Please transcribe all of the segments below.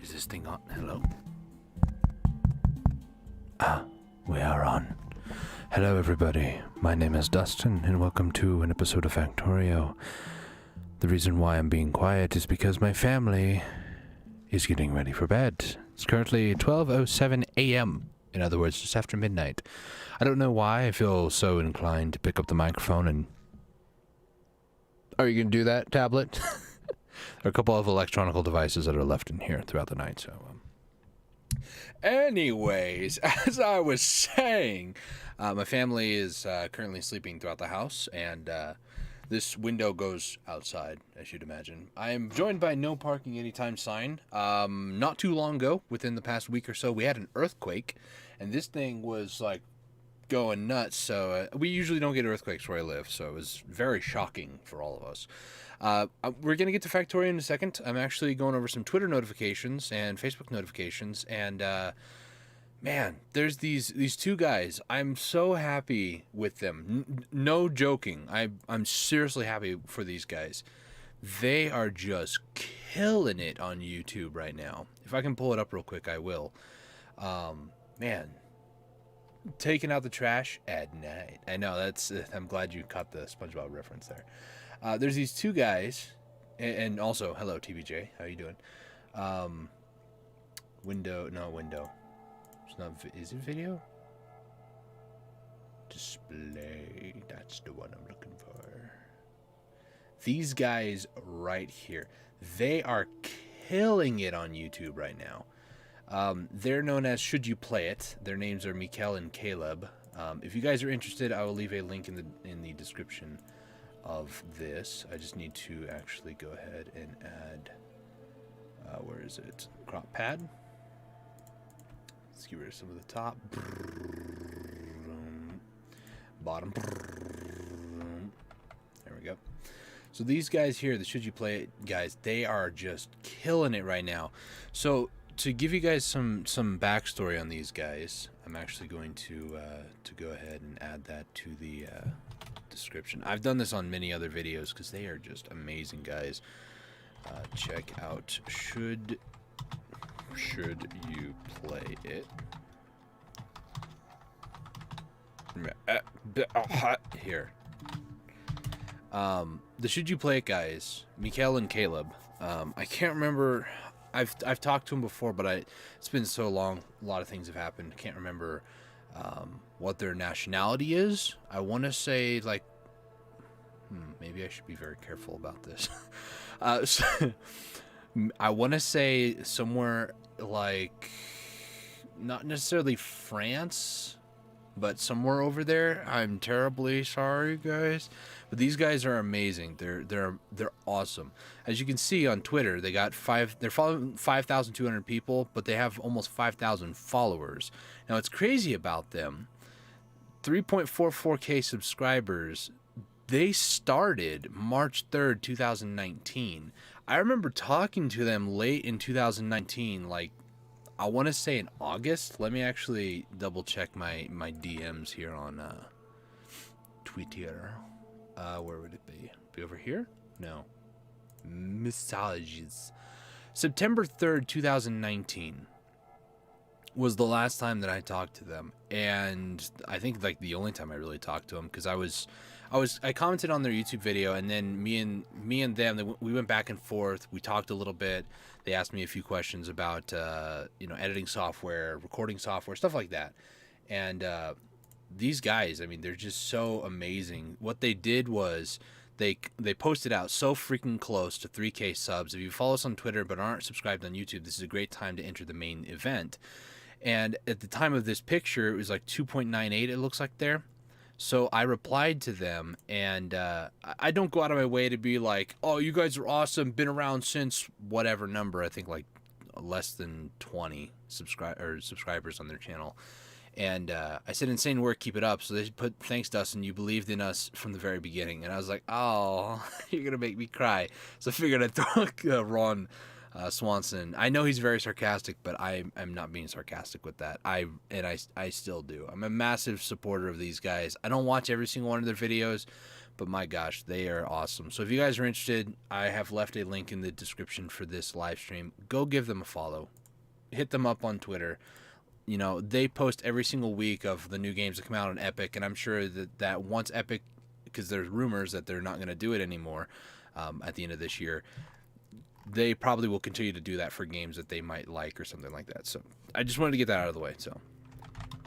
Is this thing on? Hello? We are on. Hello, everybody. My name is Dustin, and welcome to an episode of Factorio. The reason why I'm being quiet is because my family is getting ready for bed. It's currently 12:07 a.m., in other words, just after midnight. I don't know why I feel so inclined to pick up the microphone and... Are you going to do that, tablet? There are a couple of electronic devices that are left in here throughout the night, so... Anyways, as I was saying, my family is currently sleeping throughout the house, and this window goes outside, as you'd imagine. I am joined by no parking anytime sign. Not too long ago, within the past week or so, we had an earthquake, and this thing was like going nuts. So we usually don't get earthquakes where I live, so it was very shocking for all of us. We're going to get to Factorio in a second. I'm actually going over some Twitter notifications and Facebook notifications, and man, there's these two guys. I'm so happy with them. No joking. I'm seriously happy for these guys. They are just killing it on YouTube right now. If I can pull it up real quick, I will. Man, taking out the trash at night. I know, that's... I'm glad you caught the SpongeBob reference there. There's these two guys, and also, hello, TBJ. How you doing? Window. It's not... Is it video? Display. That's the one I'm looking for. These guys right here. They are killing it on YouTube right now. They're known as Should You Play It. Their names are Mikkel and Caleb. If you guys are interested, I will leave a link in the description of this. I just need to actually go ahead and add... where is it? Crop pad. Let's get rid of some of the top. Bottom. There we go. So these guys here, the Should You Play It guys, they are just killing it right now. So to give you guys some backstory on these guys, I'm actually going to go ahead and add that to the description. I've done this on many other videos because they are just amazing guys. Check out Should You Play It. Here. The Should You Play It guys, Mikkel and Caleb. I can't remember. I've talked to them before, but it's been so long. A lot of things have happened. I can't remember what their nationality is. I want to say like, maybe I should be very careful about this. So, I want to say somewhere like, not necessarily France, but somewhere over there. I'm terribly sorry, guys, but these guys are amazing. They're awesome. As you can see on Twitter, they're following 5,200 people, but they have almost 5,000 followers. Now, what's crazy about them, 3.44K subscribers. They started March 3rd, 2019. I remember talking to them late in 2019, like, I want to say in August. Let me actually double check my DMs here on Twitter. Where would it be? Be over here? No. Messages. September 3rd, 2019 was the last time that I talked to them, and I think like the only time I really talked to them, because I commented on their YouTube video, and then me and them, we went back and forth. We talked a little bit. They asked me a few questions about editing software, recording software, stuff like that. And these guys, I mean, they're just so amazing. What they did was they posted out so freaking close to 3K subs. If you follow us on Twitter but aren't subscribed on YouTube, this is a great time to enter the main event. And at the time of this picture, it was like 2.98, it looks like there. So I replied to them, and I don't go out of my way to be like, oh, you guys are awesome, been around since whatever number. I think like less than 20 subscribers on their channel. And I said, insane work, keep it up. So they put, thanks, Dustin, you believed in us from the very beginning. And I was like, oh, you're going to make me cry. So I figured I'd throw Ron Swanson. I know he's very sarcastic, but I'm not being sarcastic with that. I still do. I'm a massive supporter of these guys. I don't watch every single one of their videos, But my gosh, they are awesome. So if you guys are interested, I have left a link in the description for this live stream. Go give them a follow. Hit them up on Twitter. You know, they post every single week of the new games that come out on Epic, and I'm sure that once Epic, because there's rumors that they're not going to do it anymore at the end of this year, they probably will continue to do that for games that they might like or something like that. So I just wanted to get that out of the way. So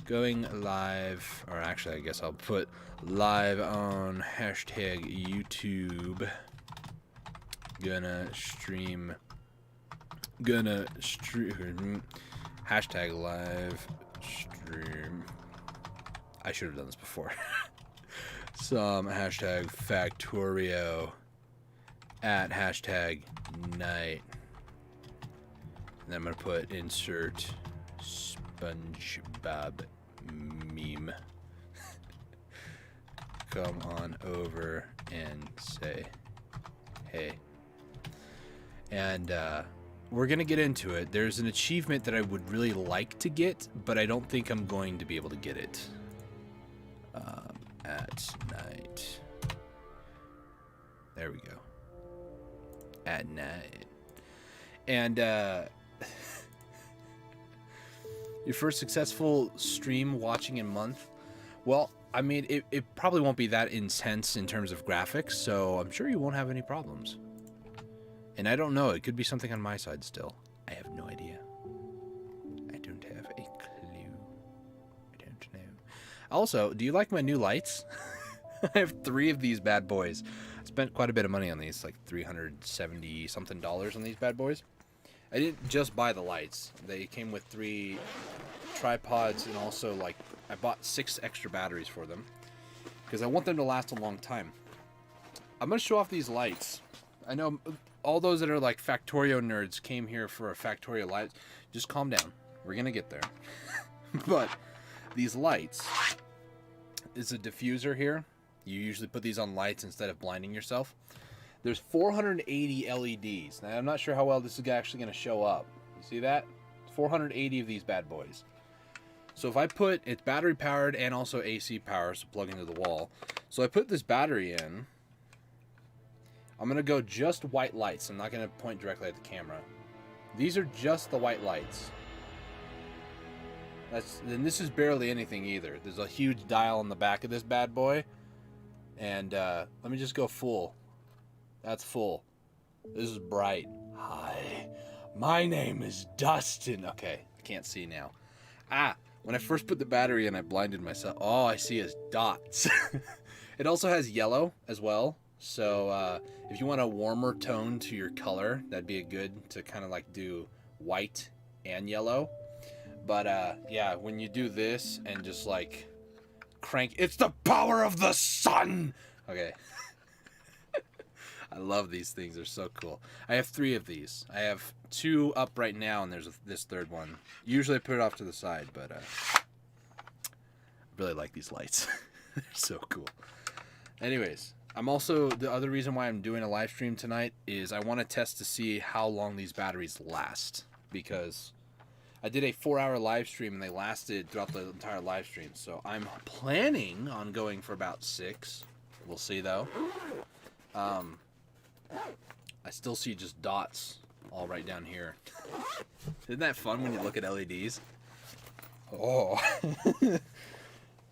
going live, or actually I guess I'll put live on hashtag YouTube. Gonna stream hashtag live stream. I should have done this before. Some hashtag Factorio at hashtag night. And then I'm going to put insert SpongeBob meme. Come on over and say hey. And we're going to get into it. There's an achievement that I would really like to get, but I don't think I'm going to be able to get it. At night. There we go. At night. And your first successful stream watching in month? Well, I mean, it probably won't be that intense in terms of graphics, so I'm sure you won't have any problems. And I don't know, it could be something on my side still. I have no idea. I don't have a clue. I don't know. Also, do you like my new lights? I have 3 of these bad boys. I spent quite a bit of money on these, like $370 something on these bad boys. I didn't just buy the lights. They came with 3 tripods, and also like I bought 6 extra batteries for them because I want them to last a long time. I'm gonna show off these lights. I know all those that are like Factorio nerds came here for a Factorio light. Just calm down. We're gonna get there. But these lights is a diffuser here. You usually put these on lights instead of blinding yourself. There's 480 LEDs. Now I'm not sure how well this is actually gonna show up. You see that? 480 of these bad boys. So if I put, it's battery powered and also AC power, so plug into the wall. So I put this battery in. I'm going to go just white lights. I'm not going to point directly at the camera. These are just the white lights. And this is barely anything either. There's a huge dial on the back of this bad boy. And let me just go full. That's full. This is bright. Hi, my name is Dustin. Okay, I can't see now. When I first put the battery in, I blinded myself. All I see is dots. It also has yellow as well. So if you want a warmer tone to your color, that'd be good to kind of like do white and yellow. But yeah, when you do this and just like crank, it's the power of the sun. Okay. I love these things. They're so cool. I have 3 of these. I have 2 up right now, and there's this 3rd one. Usually I put it off to the side, but I really like these lights. They're so cool. Anyways, I'm also, the other reason why I'm doing a live stream tonight is I want to test to see how long these batteries last, because I did a 4-hour live stream and they lasted throughout the entire live stream. So I'm planning on going for about 6. We'll see though. I still see just dots all right down here. Isn't that fun when you look at LEDs? Oh.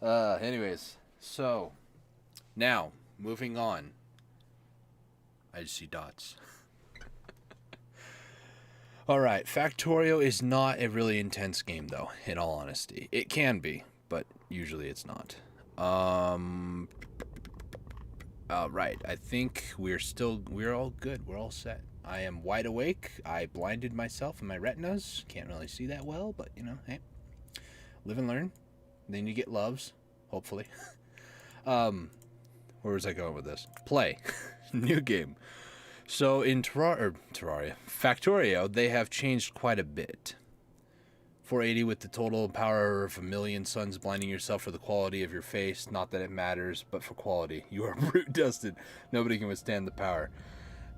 Anyways, so now moving on. I just see dots. All right, Factorio is not a really intense game though, in all honesty. It can be, but usually it's not. Right, I think we're all good. We're all set. I am wide awake. I blinded myself in my retinas. Can't really see that well, but you know, hey, live and learn. Then you get loves, hopefully. Where was I going with this? Play. New game. So in Terraria, Factorio, they have changed quite a bit. 480 with the total power of 1,000,000 suns blinding yourself for the quality of your face. Not that it matters, but for quality. You are brute dusted. Nobody can withstand the power.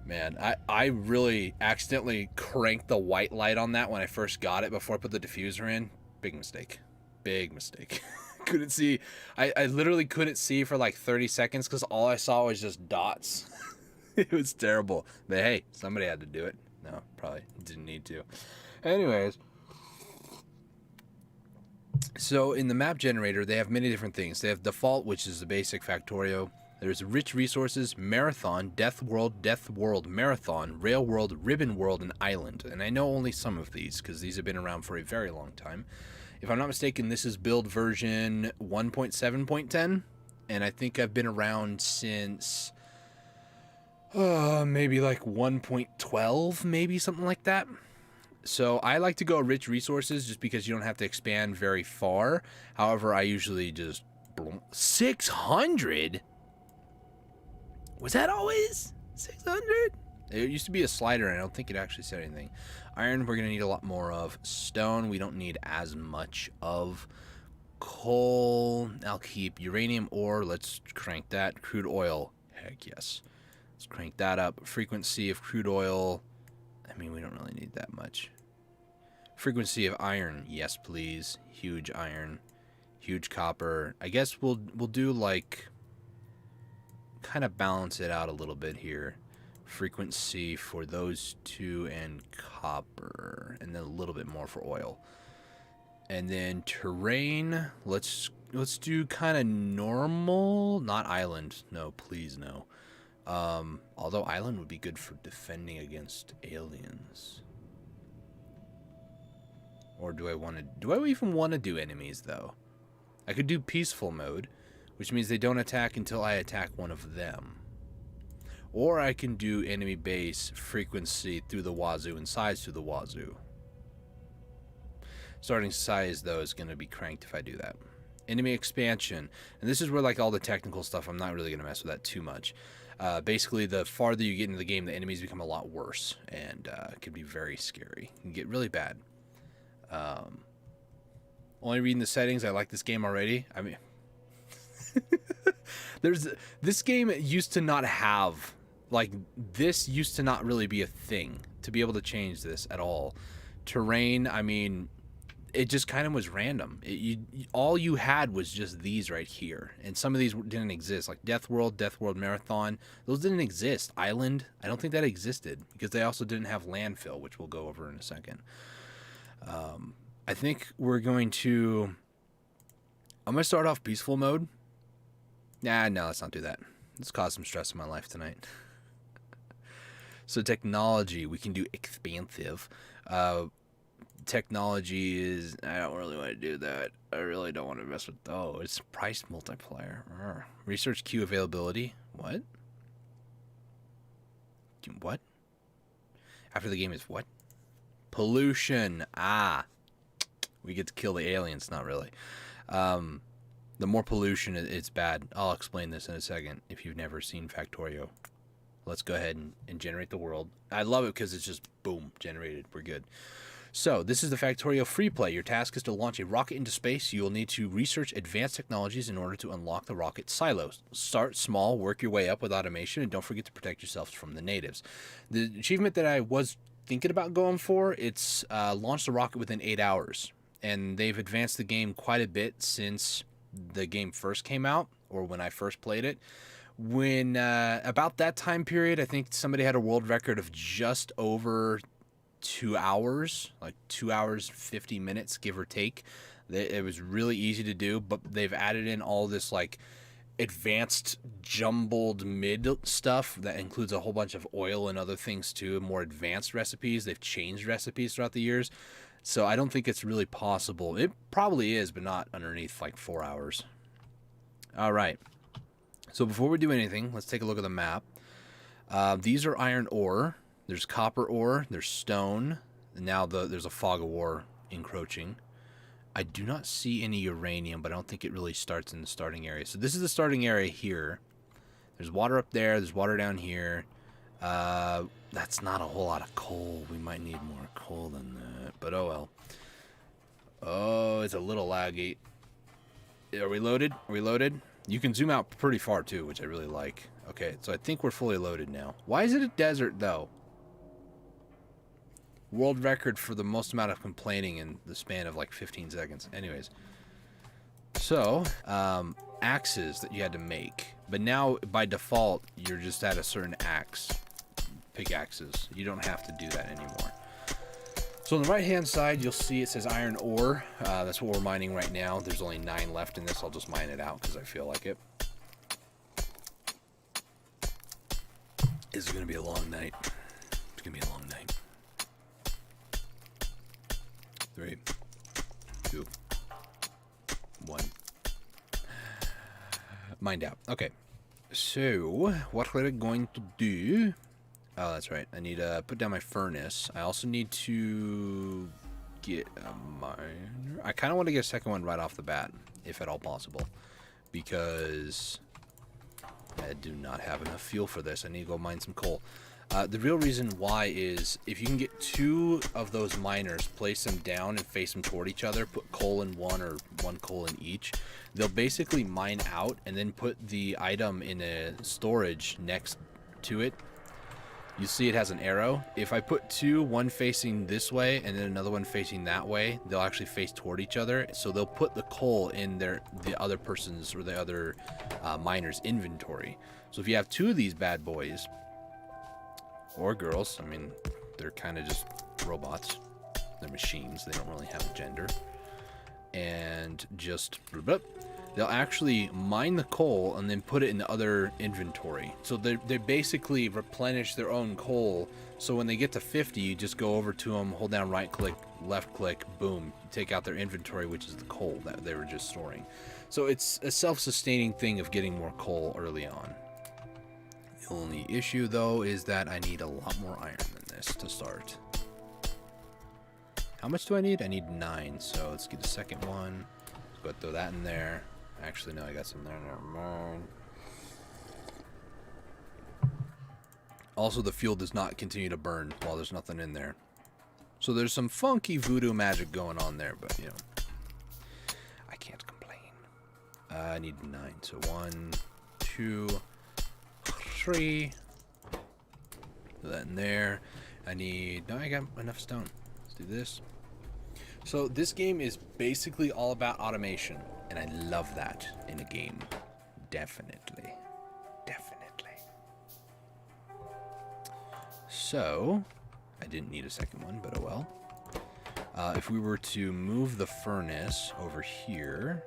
Man, I really accidentally cranked the white light on that when I first got it before I put the diffuser in. Big mistake. Big mistake. Couldn't see. I literally couldn't see for like 30 seconds because all I saw was just dots. It was terrible. But hey, somebody had to do it. No, probably didn't need to. Anyways. So in the map generator, they have many different things. They have default, which is the basic Factorio. There's rich resources, marathon, death world, marathon, rail world, ribbon world, and island. And I know only some of these because these have been around for a very long time. If I'm not mistaken, this is build version 1.7.10, and I think I've been around since maybe like 1.12, maybe something like that. So I like to go rich resources just because you don't have to expand very far. However, I usually just 600. Was that always 600? It used to be a slider, and I don't think it actually said anything. Iron, we're going to need a lot more of. Stone, we don't need as much of. Coal, I'll keep. Uranium ore, let's crank that. Crude oil, heck yes. Let's crank that up. Frequency of crude oil, I mean, we don't really need that much. Frequency of iron, yes please. Huge iron, huge copper. I guess we'll do like, kind of balance it out a little bit here. Frequency for those two and copper, and then a little bit more for oil. And then terrain, let's do kind of normal, not island. No, please no. Although island would be good for defending against aliens. Or do I even want to do enemies though? I could do peaceful mode, which means they don't attack until I attack one of them. Or I can do enemy base, frequency through the wazoo, and size through the wazoo. Starting size, though, is going to be cranked if I do that. Enemy expansion. And this is where, like, all the technical stuff, I'm not really going to mess with that too much. Basically, the farther you get into the game, the enemies become a lot worse. And it can be very scary. It can get really bad. Only reading the settings, I like this game already. I mean... This game used to not have... Like, this used to not really be a thing. To be able to change this at all. Terrain, I mean... It just kind of was random. All you had was just these right here. And some of these didn't exist. Like Death World Marathon. Those didn't exist. Island, I don't think that existed. Because they also didn't have landfill, which we'll go over in a second. I think we're going to... I'm going to start off peaceful mode. Nah, no, let's not do that. Let's cause some stress in my life tonight. So technology, we can do expansive. Technology is... I don't really want to do that. I really don't want to mess with... Oh, it's price multiplier. Research queue availability. What? What? After the game is what? Pollution. Ah. We get to kill the aliens. Not really. The more pollution, it's bad. I'll explain this in a second if you've never seen Factorio. Let's go ahead and generate the world. I love it because it's just, boom, generated. We're good. So, this is the Factorio free play. Your task is to launch a rocket into space. You will need to research advanced technologies in order to unlock the rocket silos. Start small, work your way up with automation, and don't forget to protect yourselves from the natives. The achievement that I was thinking about going for, it's launch the rocket within 8 hours. And they've advanced the game quite a bit since the game first came out, or when I first played it. When, about that time period, I think somebody had a world record of just over 2 hours, like 2 hours, 50 minutes, give or take. It was really easy to do, but they've added in all this, like, advanced jumbled mid stuff that includes a whole bunch of oil and other things, too, more advanced recipes. They've changed recipes throughout the years. So I don't think it's really possible. It probably is, but not underneath like 4 hours. All right. So before we do anything, let's take a look at the map. These are iron ore. There's copper ore. There's stone. And now there's a fog of war encroaching. I do not see any uranium, but I don't think it really starts in the starting area. So this is the starting area here. There's water up there. There's water down here. That's not a whole lot of coal. We might need more coal than that, but oh well. Oh, it's a little laggy. Are we loaded? Are we loaded? You can zoom out pretty far too, which I really like. Okay, so I think we're fully loaded now. Why is it a desert though? World record for the most amount of complaining in the span of like 15 seconds. Anyways. So, axes that you had to make. But now, by default, you're just at a certain axe. Pickaxes. You don't have to do that anymore. So on the right-hand side, you'll see it says iron ore. That's what we're mining right now. There's only 9 left in this. I'll just mine it out because I feel like it. This is going to be a long night. It's going to be a long night. 3, 2, 1. Mined out. Okay. So, what we're going to do... Oh, that's right. I need to put down my furnace. I also need to get a miner. I kind of want to get a second one right off the bat, if at all possible, because I do not have enough fuel for this. I need to go mine some coal. The real reason why is if you can get 2 of those miners, place them down and face them toward each other, put coal in one or 1 coal in each, they'll basically mine out and then put the item in a storage next to it. You see it has an arrow. If I put 2, one facing this way and then another one facing that way, they'll actually face toward each other. So they'll put the coal in the other person's or the other miner's inventory. So if you have 2 of these bad boys, or girls, I mean, they're kind of just robots. They're machines. They don't really have a gender. And just... they'll actually mine the coal and then put it in the other inventory. So they basically replenish their own coal. So when they get to 50, you just go over to them, hold down right click, left click, boom. You take out their inventory, which is the coal that they were just storing. So it's a self-sustaining thing of getting more coal early on. The only issue, though, is that I need a lot more iron than this to start. How much do I need? I need 9, so let's get a second one. Let's go throw that in there. Actually, no, I got some there. Never mind. Also, the fuel does not continue to burn while there's nothing in there. So there's some funky voodoo magic going on there, but, you know, I can't complain. I need 9, so 1, 2, 3. Put that in there. I need... No, I got enough stone. Let's do this. So this game is basically all about automation. And I love that in a game. Definitely. Definitely. So, I didn't need a second one, but oh well. If we were to move the furnace over here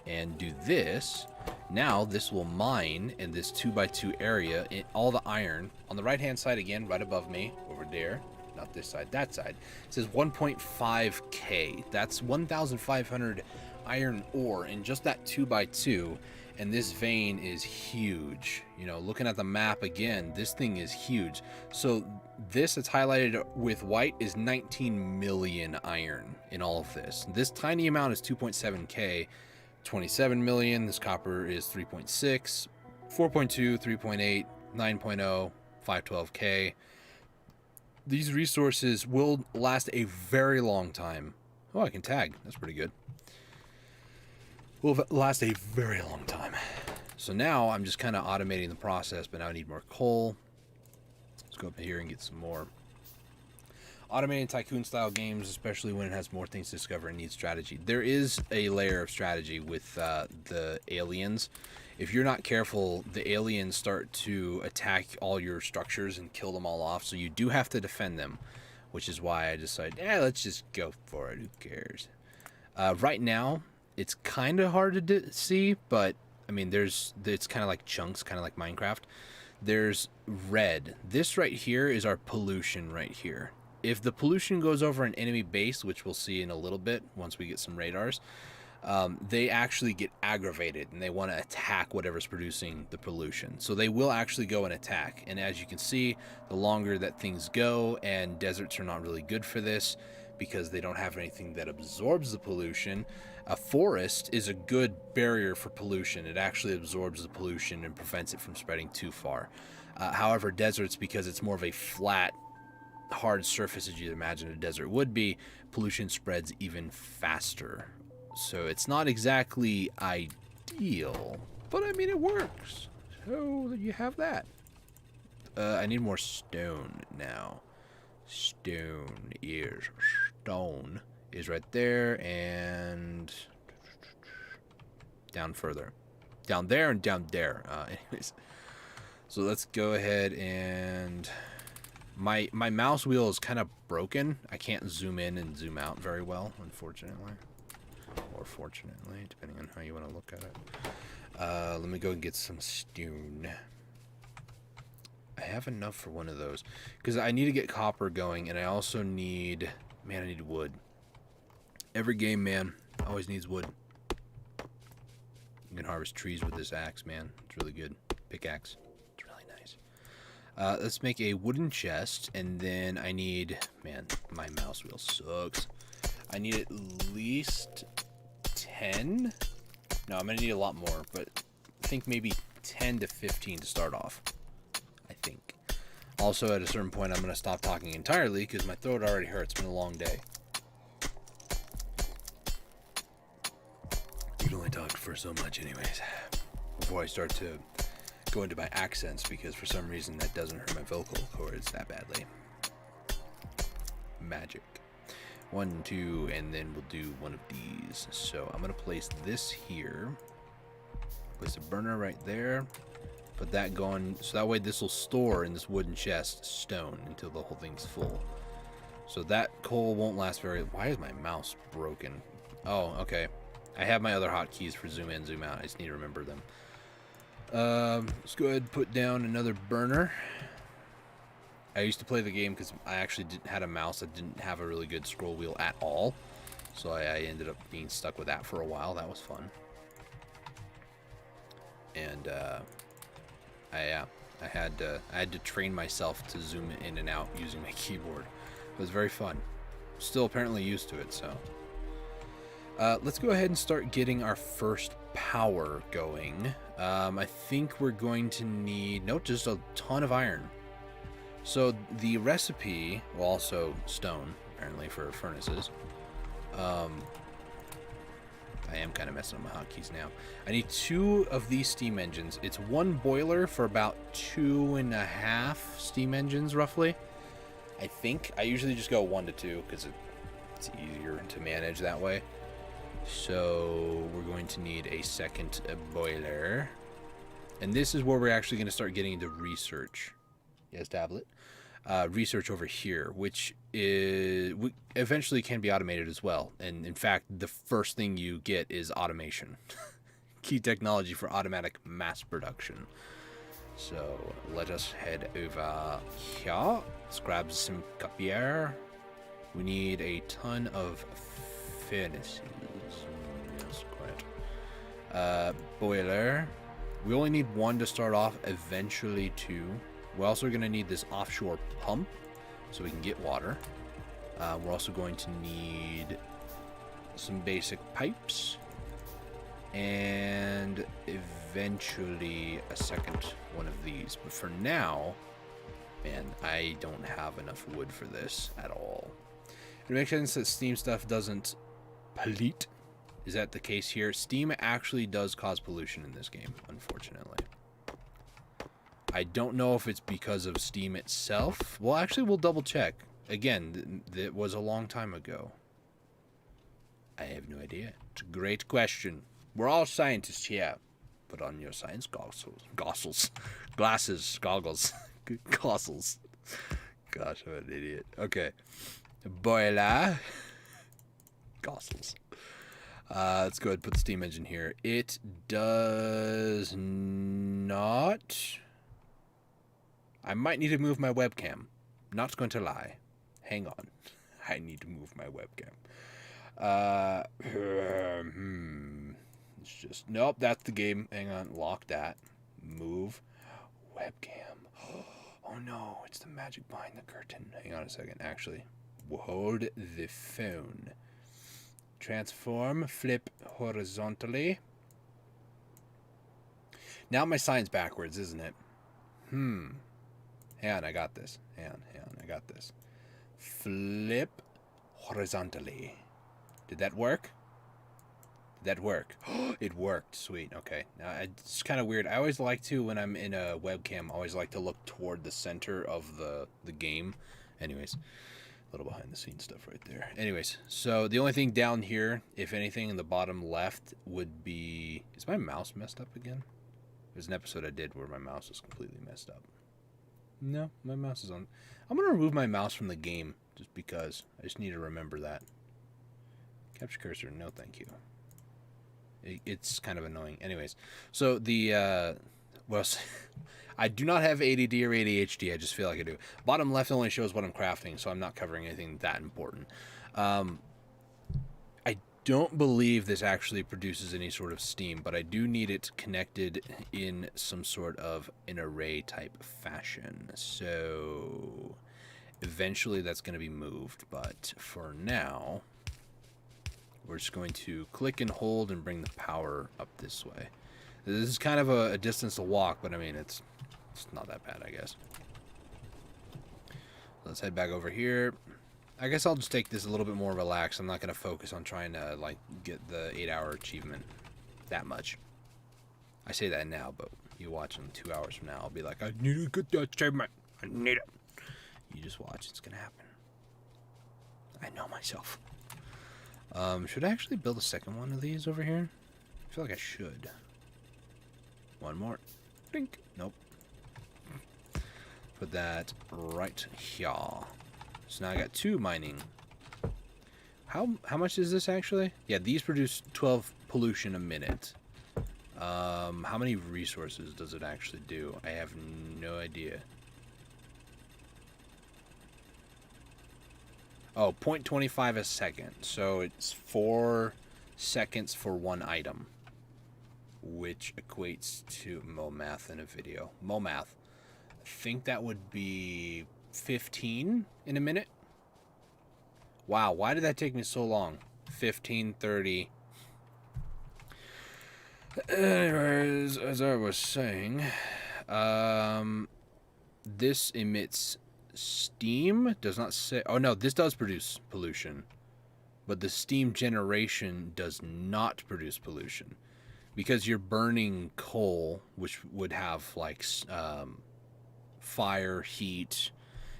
and do this, now this will mine in this 2x2 area in all the iron. On the right hand side again, right above me, over there. Not this side, that side. It says 1.5k. That's 1,500 iron ore in just that 2x2, and this vein is huge. You know, looking at the map again, this thing is huge. So this that's highlighted with white is 19 million iron in all of this. This tiny amount is 2.7k, 27 million. This copper is 3.6, 4.2, 3.8, 9.0, 512k. These resources will last a very long time. Oh, I can tag. That's pretty good. Will last a very long time. So now I'm just kind of automating the process, but now I need more coal. Let's go up here and get some more. Automated tycoon style games, especially when it has more things to discover and needs strategy. There is a layer of strategy with the aliens. If you're not careful, the aliens start to attack all your structures and kill them all off. So you do have to defend them, which is why I decided, let's just go for it. Who cares? Right now, it's kind of hard to see, but I mean, it's kind of like chunks, kind of like Minecraft. There's red. This right here is our pollution right here. If the pollution goes over an enemy base, which we'll see in a little bit once we get some radars, they actually get aggravated and they want to attack whatever's producing the pollution. So they will actually go and attack. And as you can see, the longer that things go, and deserts are not really good for this because they don't have anything that absorbs the pollution. A forest is a good barrier for pollution. It actually absorbs the pollution and prevents it from spreading too far. However, deserts, because it's more of a flat, hard surface as you'd imagine a desert would be, pollution spreads even faster. So it's not exactly ideal, but I mean it works. So you have that. I need more stone now. Stone is right there, and down further. Down there and down there. Anyways. So let's go ahead and... My mouse wheel is kind of broken. I can't zoom in and zoom out very well, unfortunately. Or fortunately, depending on how you want to look at it. Let me go and get some stone. I have enough for one of those. Because I need to get copper going, and I also need... Man, I need wood. Every game, man, always needs wood. You can harvest trees with this axe, man. It's really good. Pickaxe. It's really nice. Let's make a wooden chest, and then I need... Man, my mouse wheel sucks. I need at least 10. No, I'm going to need a lot more, but I think maybe 10 to 15 to start off. I think. Also, at a certain point, I'm going to stop talking entirely because my throat already hurts. It's been a long day. You can only talk for so much anyways. Before I start to go into my accents, because for some reason that doesn't hurt my vocal cords that badly. Magic. 1, 2, and then we'll do one of these. So I'm going to place this here. Place a burner right there. Put that going, so that way this will store in this wooden chest stone until the whole thing's full. So that coal won't last very... Why is my mouse broken? Oh, okay. I have my other hotkeys for zoom in, zoom out. I just need to remember them. Let's go ahead and put down another burner. I used to play the game because I actually had a mouse that didn't have a really good scroll wheel at all. So I ended up being stuck with that for a while. That was fun. And I had to train myself to zoom in and out using my keyboard. It was very fun. Still apparently used to it, so. Let's go ahead and start getting our first power going. I think we're going to need, nope, just a ton of iron. So the recipe, well, also stone, apparently, for furnaces. I am kind of messing up my hotkeys now. I need 2 of these steam engines. It's 1 boiler for about 2.5 steam engines, roughly. I think. I usually just go 1 to 2 because it's easier to manage that way. So we're going to need a second boiler. And this is where we're actually going to start getting into research. Yes, tablet. Research over here, which is eventually can be automated as well. And in fact, the first thing you get is automation. Key technology for automatic mass production. So let us head over here. Let's grab some copper. We need a ton of furnaces. Yes, quite. Boiler. We only need 1 to start off, eventually 2. We're also going to need this offshore pump so we can get water. We're also going to need some basic pipes and eventually a second one of these. But for now, man, I don't have enough wood for this at all. It makes sense that steam stuff doesn't pollute. Is that the case here? Steam actually does cause pollution in this game, unfortunately. I don't know if it's because of Steam itself. Well, actually, we'll double check. Again, it was a long time ago. I have no idea. It's a great question. We're all scientists here. Put on your science goggles. Glasses. Goggles. Goggles. Gosh, I'm an idiot. Okay. Boiler. Goggles. Let's go ahead and put the steam engine here. It does not... I might need to move my webcam. Not going to lie. Hang on. I need to move my webcam. It's just... Nope, that's the game. Hang on. Lock that. Move. Webcam. Oh no, it's the magic behind the curtain. Hang on a second. Actually, hold the phone. Transform. Flip horizontally. Now my sign's backwards, isn't it? Hang on, I got this. Hang on, I got this. Flip horizontally. Did that work? Did that work? It worked. Sweet. Okay. Now, it's kind of weird. I always like to, when I'm in a webcam, I always like to look toward the center of the game. Anyways, little behind the scenes stuff right there. Anyways, so the only thing down here, if anything, in the bottom left would be... Is my mouse messed up again? There's an episode I did where my mouse was completely messed up. No, my mouse is on. I'm going to remove my mouse from the game just because. I just need to remember that. Capture cursor, no thank you. It's kind of annoying. Anyways, so the... well, I do not have ADD or ADHD. I just feel like I do. Bottom left only shows what I'm crafting, so I'm not covering anything that important. I don't believe this actually produces any sort of steam, but I do need it connected in some sort of an array type fashion. So eventually that's going to be moved, but for now, we're just going to click and hold and bring the power up this way. This is kind of a distance to walk, but I mean, it's not that bad, I guess. Let's head back over here. I guess I'll just take this a little bit more relaxed. I'm not going to focus on trying to, like, get the 8-hour achievement that much. I say that now, but you watch in 2 hours from now, I'll be like, I need to get that achievement. I need it. You just watch. It's going to happen. I know myself. Should I actually build a second one of these over here? I feel like I should. One more. Dink. Nope. Put that right here. So now I got 2 mining. How much is this actually? Yeah, these produce 12 pollution a minute. How many resources does it actually do? I have no idea. Oh, 0.25 a second. So it's 4 seconds for 1 item. Which equates to math in a video. Math. I think that would be 15 in a minute. Wow, why did that take me so long? 15, 30. Anyways, as I was saying, this emits steam. Does not say... Oh, no, this does produce pollution. But the steam generation does not produce pollution. Because you're burning coal, which would have, like, fire, heat.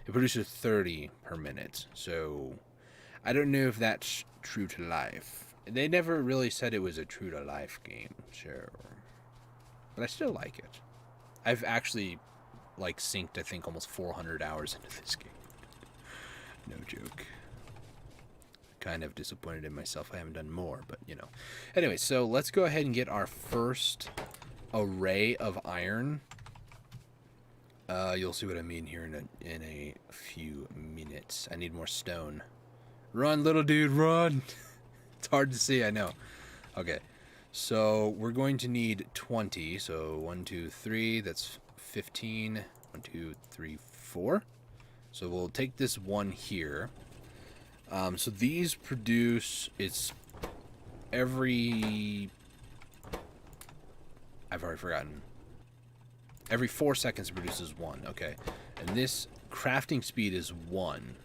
It produces 30 per minute. So, I don't know if that's true to life. They never really said it was a true to life game. Sure. But I still like it. I've actually, like, synced, I think, almost 400 hours into this game. No joke. Kind of disappointed in myself. I haven't done more, but you know. Anyway, so let's go ahead and get our first array of iron. You'll see what I mean here in a few minutes. I need more stone. Run, little dude, run! It's hard to see, I know. Okay, so we're going to need 20. So 1, 2, 3. That's 15. 1, 2, 3, 4. So we'll take this one here. So these produce, it's every, I've already forgotten. Every 4 seconds it produces 1, okay. And this crafting speed is 1.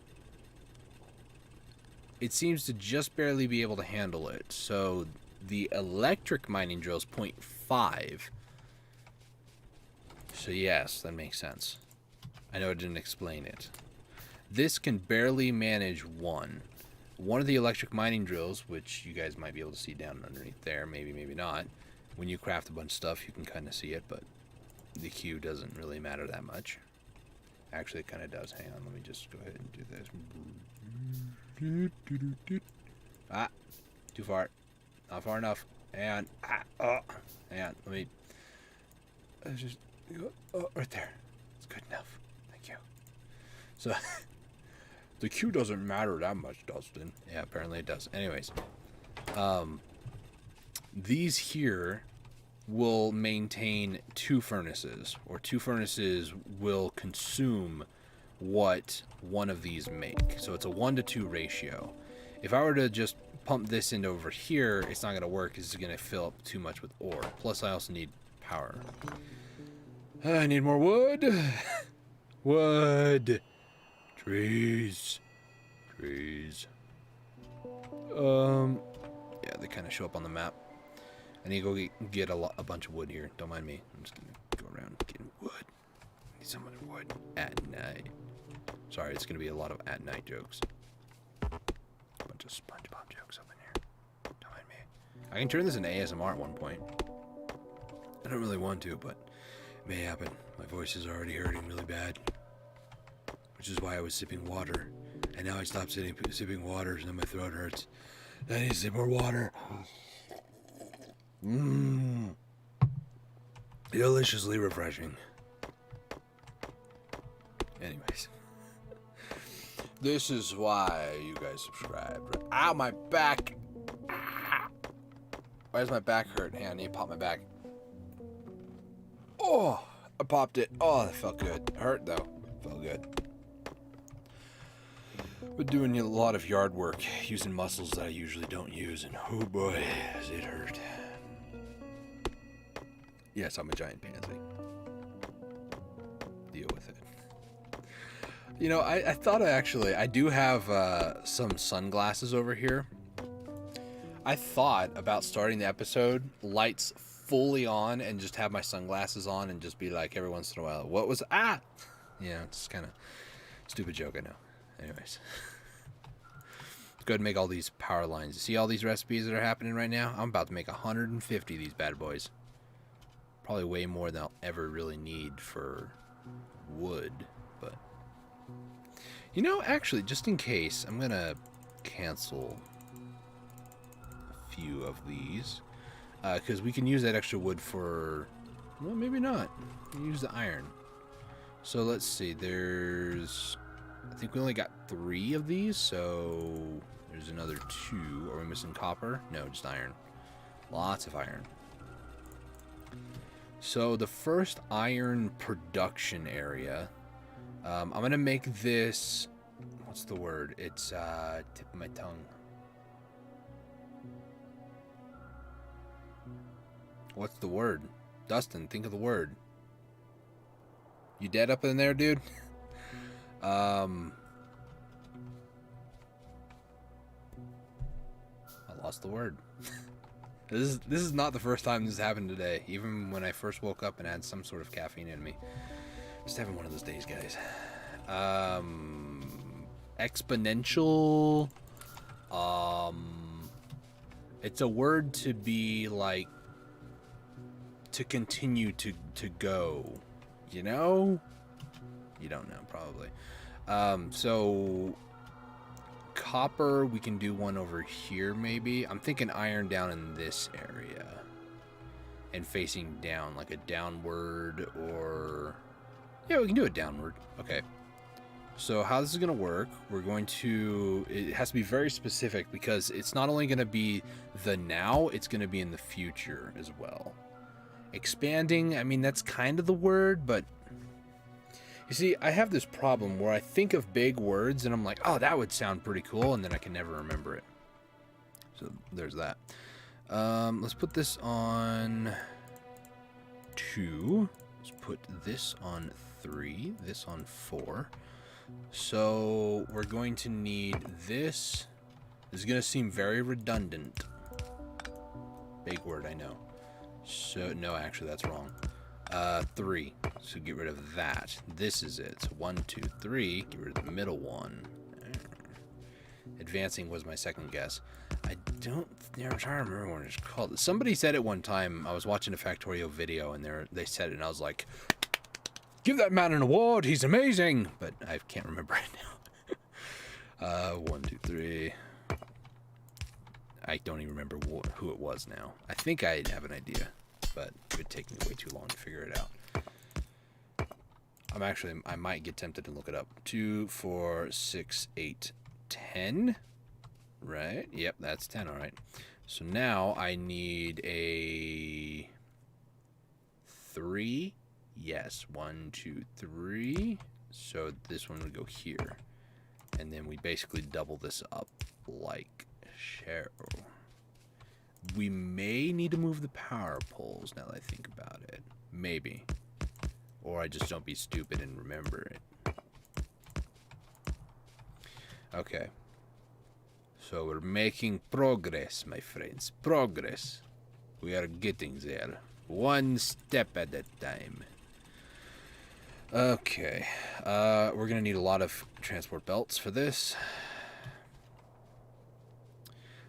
It seems to just barely be able to handle it. So the electric mining drill is 0.5. So yes, that makes sense. I know I didn't explain it. This can barely manage 1. One of the electric mining drills, which you guys might be able to see down underneath there, maybe, maybe not. When you craft a bunch of stuff, you can kind of see it, but the Q doesn't really matter that much. Actually, it kind of does. Hang on, let me just go ahead and do this. Ah, too far. Not far enough. And, hang on, let me just go, right there. It's good enough. Thank you. So... The Q doesn't matter that much, Dustin. Yeah, apparently it does. Anyways, these here will maintain 2 furnaces, or 2 furnaces will consume what one of these make. So it's a 1-to-2 ratio. If I were to just pump this into over here, it's not going to work because it's going to fill up too much with ore. Plus, I also need power. I need more wood. Wood. Trees. Trees. Yeah, they kind of show up on the map. I need to go get a bunch of wood here. Don't mind me. I'm just going to go around getting wood. Need some other wood at night. Sorry, it's going to be a lot of at-night jokes. A bunch of SpongeBob jokes up in here. Don't mind me. I can turn this into ASMR at one point. I don't really want to, but it may happen. My voice is already hurting really bad. Which is why I was sipping water. And now I stopped sipping water, and then my throat hurts. I need to sip more water. Mmm. Deliciously refreshing. Anyways. This is why you guys subscribed. Ow, my back! Why does my back hurt? Hey, I need to pop my back. Oh! I popped it. Oh, that felt good. Hurt, though. Felt good. Been doing a lot of yard work, using muscles that I usually don't use, and oh boy, does it hurt. Yes, I'm a giant pansy. Deal with it. You know, I thought I do have some sunglasses over here. I thought about starting the episode, lights fully on, and just have my sunglasses on and just be like every once in a while, what was, ah! Yeah, it's kind of stupid joke, I know. Anyways. Let's go ahead and make all these power lines. You see all these recipes that are happening right now? I'm about to make 150 of these bad boys. Probably way more than I'll ever really need for wood, but... You know, actually, just in case, I'm gonna cancel a few of these. Because we can use that extra wood for... Well, maybe not. We can use the iron. So let's see, there's... I think we only got 3 of these, so there's another 2. Are we missing copper? No, just iron. Lots of iron. So the first iron production area, I'm going to make this, what's the word? It's tip of my tongue. What's the word? Dustin, think of the word. You dead up in there, dude? I lost the word. This is not the first time this happened today. Even when I first woke up and had some sort of caffeine in me. Just having one of those days, guys. Exponential. It's a word to be like to continue to go. You know? You don't know, probably. So copper, we can do one over here, maybe. I'm thinking iron down in this area. And facing down, like a downward or... Yeah, we can do it downward. Okay. So how this is going to work, we're going to... It has to be very specific because it's not only going to be the now, it's going to be in the future as well. Expanding, I mean, that's kind of the word, but... You see, I have this problem where I think of big words and I'm like, oh, that would sound pretty cool, and then I can never remember it. So there's that. Let's put this on 2. Let's put this on 3. This on 4. So we're going to need this. This is going to seem very redundant. Big word, I know. So, no, actually, that's wrong. 3. So get rid of that. This is it. So 1, 2, 3. Get rid of the middle one. Advancing was my second guess. I'm trying to remember what it's called. Somebody said it one time. I was watching a Factorio video and they said it and I was like, give that man an award. He's amazing. But I can't remember it now. 1, 2, 3. I don't even remember who it was now. I think I have an idea, but it would take me way too long to figure it out. I might get tempted to look it up. 2, 4, 6, 8, 10. Right? Yep, that's 10, all right. So now I need a 3. Yes, 1, 2, 3. So this one would go here. And then we basically double this up like so. We may need to move the power poles now that I think about it. Maybe. Or I just don't be stupid and remember it. Okay. So we're making progress, my friends. Progress. We are getting there. One step at a time. Okay. We're gonna need a lot of transport belts for this.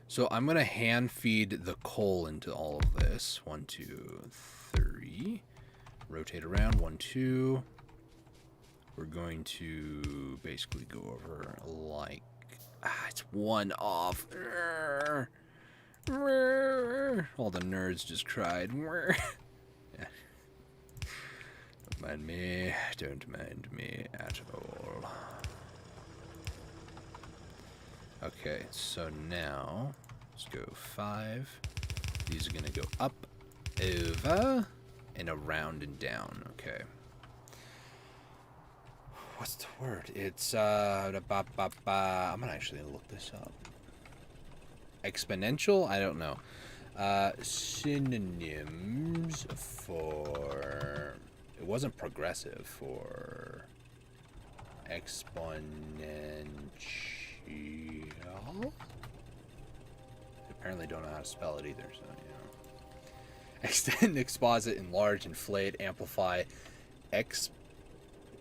So I'm gonna hand feed the coal into all of this. 1, 2, 3. Rotate around. 1, 2. We're going to basically go over like it's one off. All the nerds just cried. Yeah. Don't mind me. Don't mind me at all. Okay, so now let's go 5. These are gonna go up, over, and around and down. Okay. What's the word? It's I'm gonna actually look this up. Exponential? I don't know. Synonyms for... It wasn't progressive. For exponential? Apparently don't know how to spell it either, so, you know. Extend, exposit, enlarge, inflate, amplify,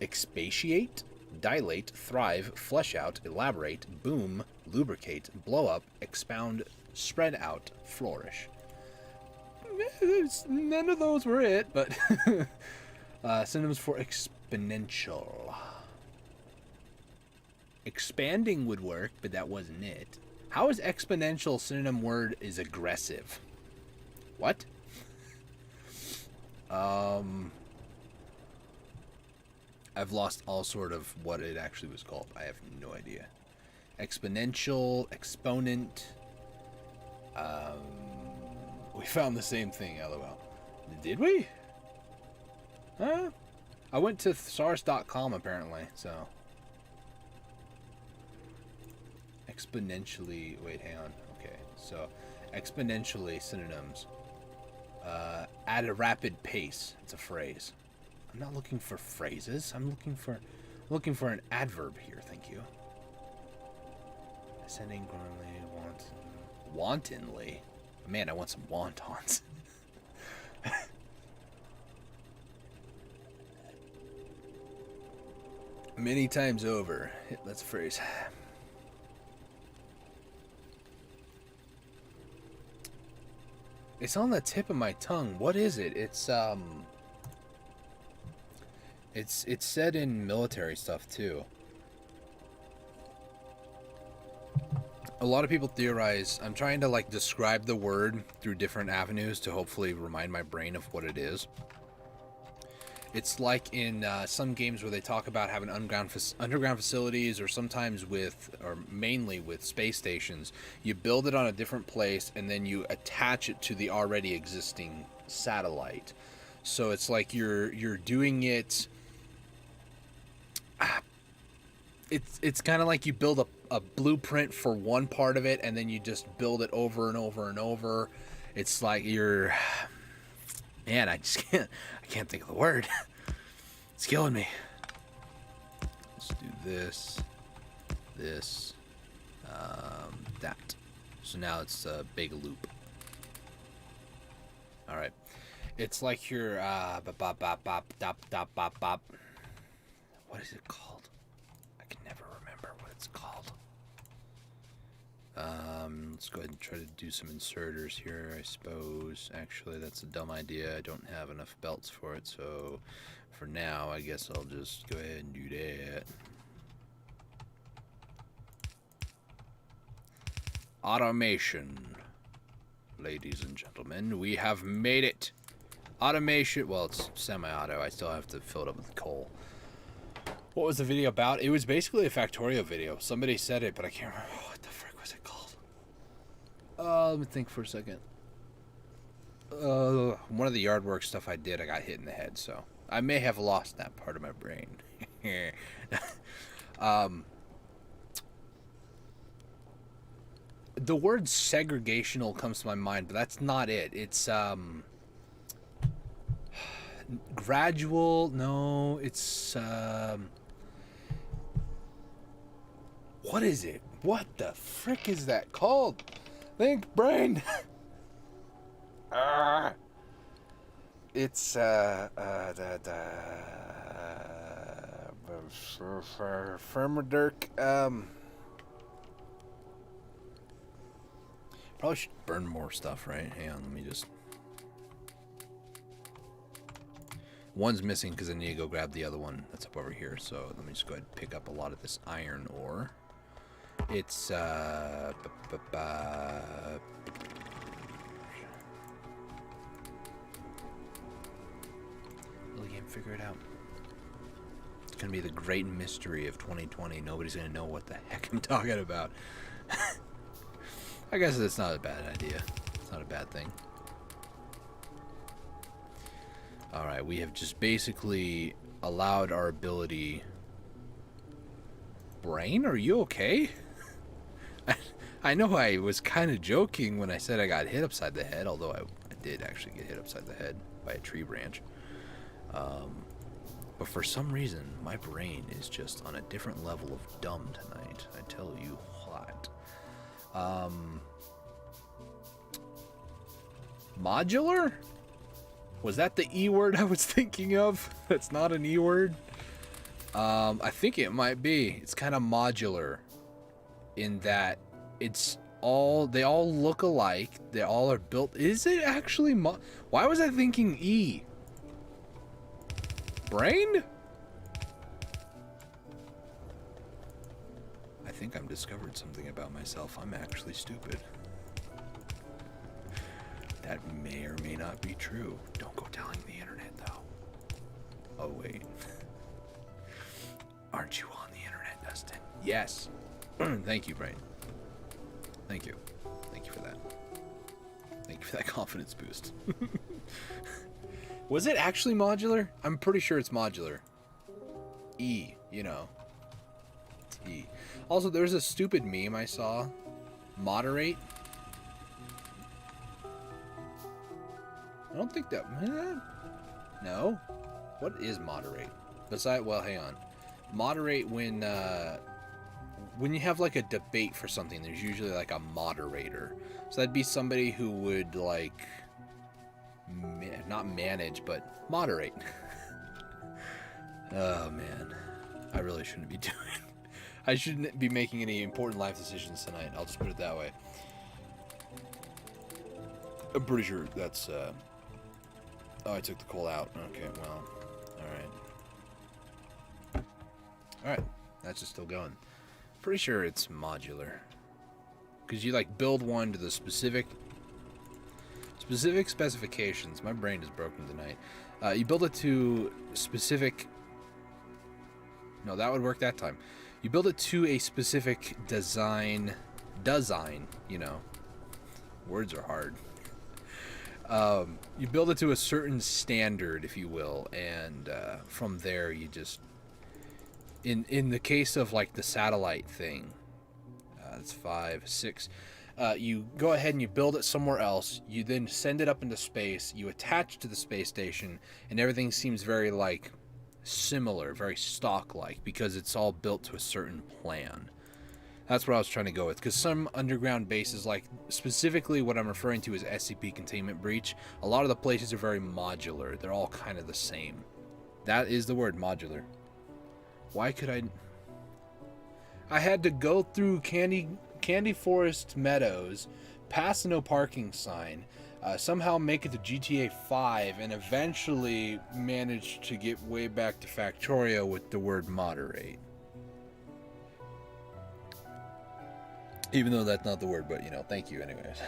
expatiate, dilate, thrive, flesh out, elaborate, boom, lubricate, blow up, expound, spread out, flourish. None of those were it, but synonyms for exponential. Expanding would work, but that wasn't it. How is exponential synonym word is aggressive? What? I've lost all sort of what it actually was called. I have no idea. Exponential, exponent. We found the same thing, lol. Did we? Huh? I went to thesaurus.com apparently, so. Exponentially, wait, hang on. Okay, so exponentially synonyms. At a rapid pace. It's a phrase. I'm not looking for phrases. I'm looking for an adverb here. Thank you. Ascending, growingly, wantonly. Man, I want some wontons. Many times over. That's a phrase. It's on the tip of my tongue. What is it? It's said in military stuff too. A lot of people theorize. I'm trying to like describe the word through different avenues to hopefully remind my brain of what it is. It's like in some games where they talk about having underground facilities, or sometimes or mainly with space stations. You build it on a different place and then you attach it to the already existing satellite. So it's like you're doing it. It's kind of like you build a blueprint for one part of it and then you just build it over and over and over. It's like man, I can't think of the word. It's killing me. Let's do this, that. So now it's a big loop. All right. It's like your what is it called? I can never remember what it's called. Let's go ahead and try to do some inserters here, I suppose. Actually, that's a dumb idea. I don't have enough belts for it, so for now, I guess I'll just go ahead and do that. Automation. Ladies and gentlemen, we have made it. Automation. Well, it's semi-auto. I still have to fill it up with coal. What was the video about? It was basically a Factorio video. Somebody said it, but I can't remember. What the frick was it called? Let me think for a second. One of the yard work stuff I did, I got hit in the head, so I may have lost that part of my brain. The word segregational comes to my mind, but that's not it. It's gradual. No, it's what is it? What the frick is that called? Think, brain. It's Firmadirk. Probably should burn more stuff, right? Hang on, let me just... One's missing because I need to go grab the other one that's up over here. So let me just go ahead and pick up a lot of this iron ore. It's, really can't figure it out. It's going to be the great mystery of 2020. Nobody's going to know what the heck I'm talking about. I guess it's not a bad idea. It's not a bad thing. Alright, we have just basically allowed our ability... Brain, are you okay? I know I was kind of joking when I said I got hit upside the head, although I did actually get hit upside the head by a tree branch. But for some reason, my brain is just on a different level of dumb tonight. I tell you what. Modular? Was that the E word I was thinking of? That's not an E word. I think it might be. It's kind of modular in that it's all, they all look alike. They all are built. Is it actually why was I thinking E? Brain? I think I've discovered something about myself. I'm actually stupid. That may or may not be true. Don't go telling the internet, though. Oh, wait. Aren't you on the internet, Dustin? Yes. Thank you, Brain. Thank you. Thank you for that. Thank you for that confidence boost. Was it actually modular? I'm pretty sure it's modular. E, you know. It's E. Also, there's a stupid meme I saw. Moderate. I don't think that... No? What is moderate? Besides, well, hang on. Moderate when you have like a debate for something, there's usually like a moderator. So that'd be somebody who would like... not manage, but moderate. Oh, man. I really shouldn't be doing... I shouldn't be making any important life decisions tonight. I'll just put it that way. I'm pretty sure that's... Oh, I took the coal out. Okay, well, alright. Alright, that's just still going. Pretty sure it's modular. Because you, like, build one to the specific specifications. My brain is broken tonight. You build it to specific... No, that would work that time. You build it to a specific design, you know. Words are hard. You build it to a certain standard, if you will, and from there you just... In the case of, like, the satellite thing, that's 5, 6, you go ahead and you build it somewhere else, you then send it up into space, you attach to the space station, and everything seems very, like, similar, very stock-like, because it's all built to a certain plan. That's what I was trying to go with, because some underground bases, like specifically what I'm referring to as SCP Containment Breach, a lot of the places are very modular. They're all kind of the same. That is the word, modular. Why could I had to go through Candy Forest Meadows, pass a no parking sign, somehow make it to GTA 5, and eventually manage to get way back to Factorio with the word moderate. Even though that's not the word, but, you know, thank you anyways.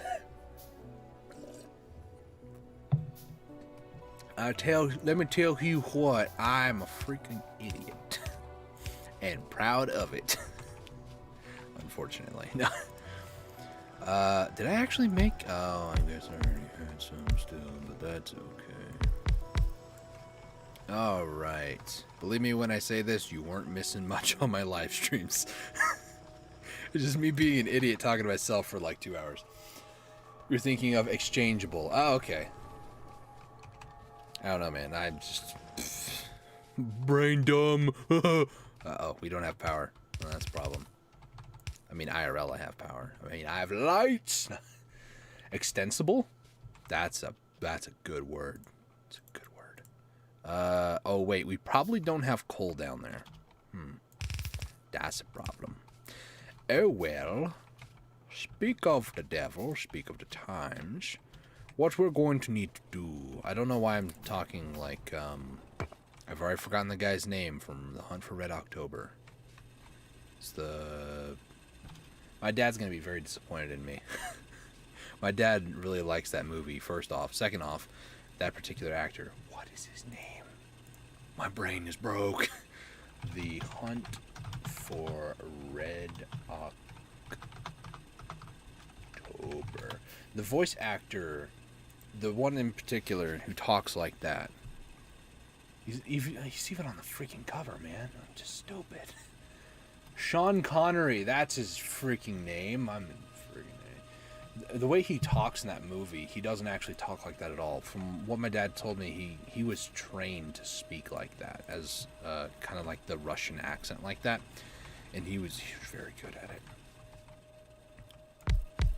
Let me tell you what, I'm a freaking idiot. And proud of it. Unfortunately. No. Did I actually make... Oh, I guess I already had some still, but that's okay. Alright. Believe me when I say this, you weren't missing much on my live streams. It's just me being an idiot talking to myself for like 2 hours. You're thinking of exchangeable. Oh, okay. I don't know, man. I'm just... brain dumb. Uh-oh, we don't have power. Well, that's a problem. I mean, IRL, I have power. I mean, I have lights. Extensible? That's a good word. It's a good word. Oh, wait. We probably don't have coal down there. That's a problem. Oh well. Speak of the devil, speak of the times. What we're going to need to do... I don't know why I'm talking like, I've already forgotten the guy's name from The Hunt for Red October. It's the... My dad's going to be very disappointed in me. My dad really likes that movie, first off. Second off, that particular actor. What is his name? My brain is broke. The Hunt for Red October. The voice actor, the one in particular who talks like that. He's even on the freaking cover, man. I'm just stupid. Sean Connery, that's his freaking name. I'm freaking name. The way he talks in that movie, he doesn't actually talk like that at all. From what my dad told me, he was trained to speak like that, as kind of like the Russian accent like that, and he was very good at it.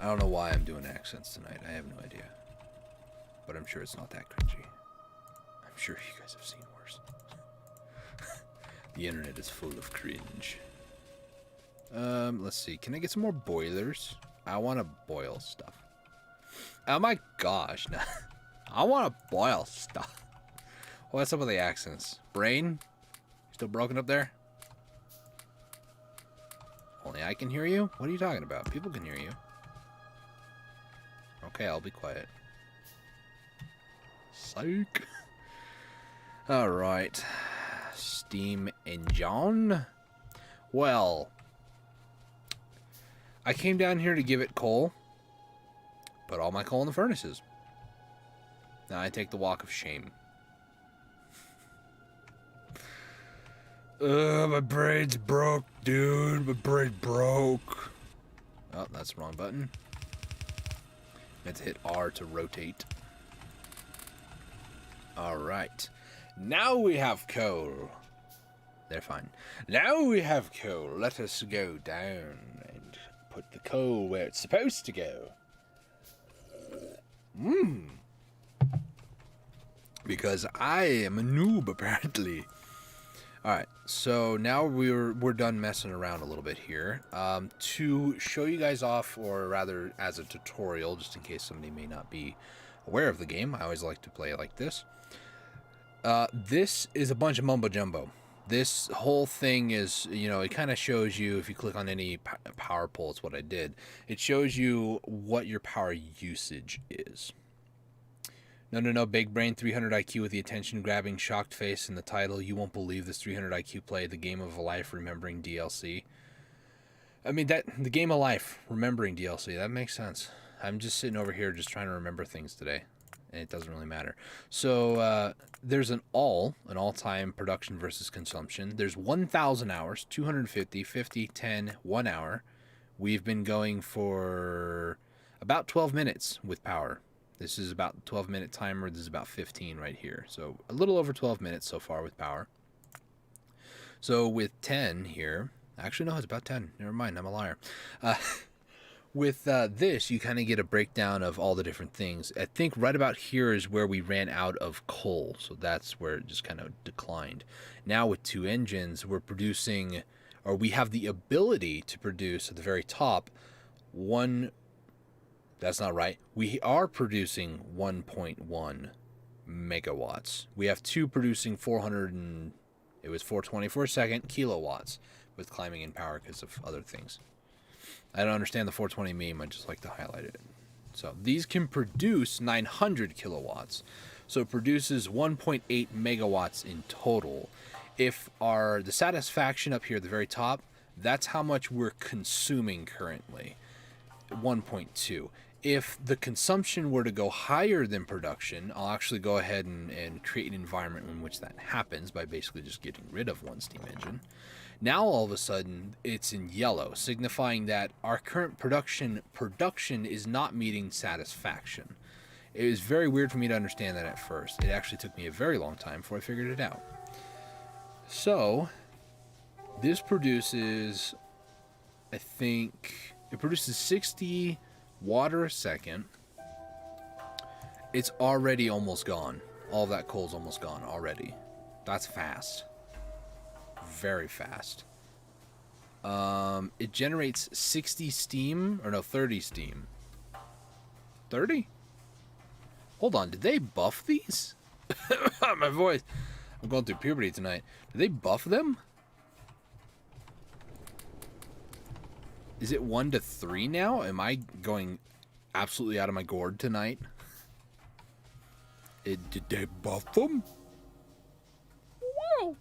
I don't know why I'm doing accents tonight. I have no idea, but I'm sure it's not that cringy. I'm sure you guys have seen worse. The internet is full of cringe. Let's see. Can I get some more boilers? I want to boil stuff. Oh my gosh. No. I want to boil stuff. What's up with the accents? Brain? Still broken up there? Only I can hear you? What are you talking about? People can hear you. Okay, I'll be quiet. Psych. Alright. Steam engine. Well, I came down here to give it coal. Put all my coal in the furnaces. Now I take the walk of shame. My brain's broke, dude. My brain broke. Oh, that's the wrong button. Meant to hit R to rotate. Alright. Now we have coal. They're fine. Now we have coal. Let us go down and put the coal where it's supposed to go. Because I am a noob, apparently. Alright, so now we're done messing around a little bit here. To show you guys off, or rather as a tutorial, just in case somebody may not be aware of the game, I always like to play it like this. This is a bunch of mumbo-jumbo. This whole thing is, it kind of shows you, if you click on any power pole, it's what I did. It shows you what your power usage is. No, big brain, 300 IQ with the attention-grabbing, shocked face in the title. You won't believe this 300 IQ play, the game of a life remembering DLC. I mean, the game of life remembering DLC, that makes sense. I'm just sitting over here just trying to remember things today, and it doesn't really matter. So, there's an all-time production versus consumption. There's 1,000 hours, 250, 50, 10, 1 hour. We've been going for about 12 minutes with power. This is about a 12-minute timer. This is about 15 right here. So a little over 12 minutes so far with power. So with 10 here, actually no, it's about 10. Never mind, I'm a liar. With this, you kind of get a breakdown of all the different things. I think right about here is where we ran out of coal. So that's where it just kind of declined. Now with two engines, we're producing, or we have the ability to produce at the very top, that's not right. We are producing 1.1 megawatts. We have two producing 424 second kilowatts with climbing in power because of other things. I don't understand the 420 meme. I just like to highlight it. So these can produce 900 kilowatts. So it produces 1.8 megawatts in total. If the satisfaction up here at the very top, that's how much we're consuming currently. 1.2. If the consumption were to go higher than production, I'll actually go ahead and create an environment in which that happens by basically just getting rid of one steam engine. Now all of a sudden it's in yellow, signifying that our current production is not meeting satisfaction. It was very weird for me to understand that at first. It actually took me a very long time before I figured it out. So this produces, I think, it produces 60 water a second. It's already almost gone. All of that coal's almost gone already. That's fast. very fast. It generates 60 steam, or no, 30 steam. 30? Hold on, did they buff these? My voice. I'm going through puberty tonight. Did they buff them? Is it 1 to 3 now? Am I going absolutely out of my gourd tonight? Did they buff them? Wow.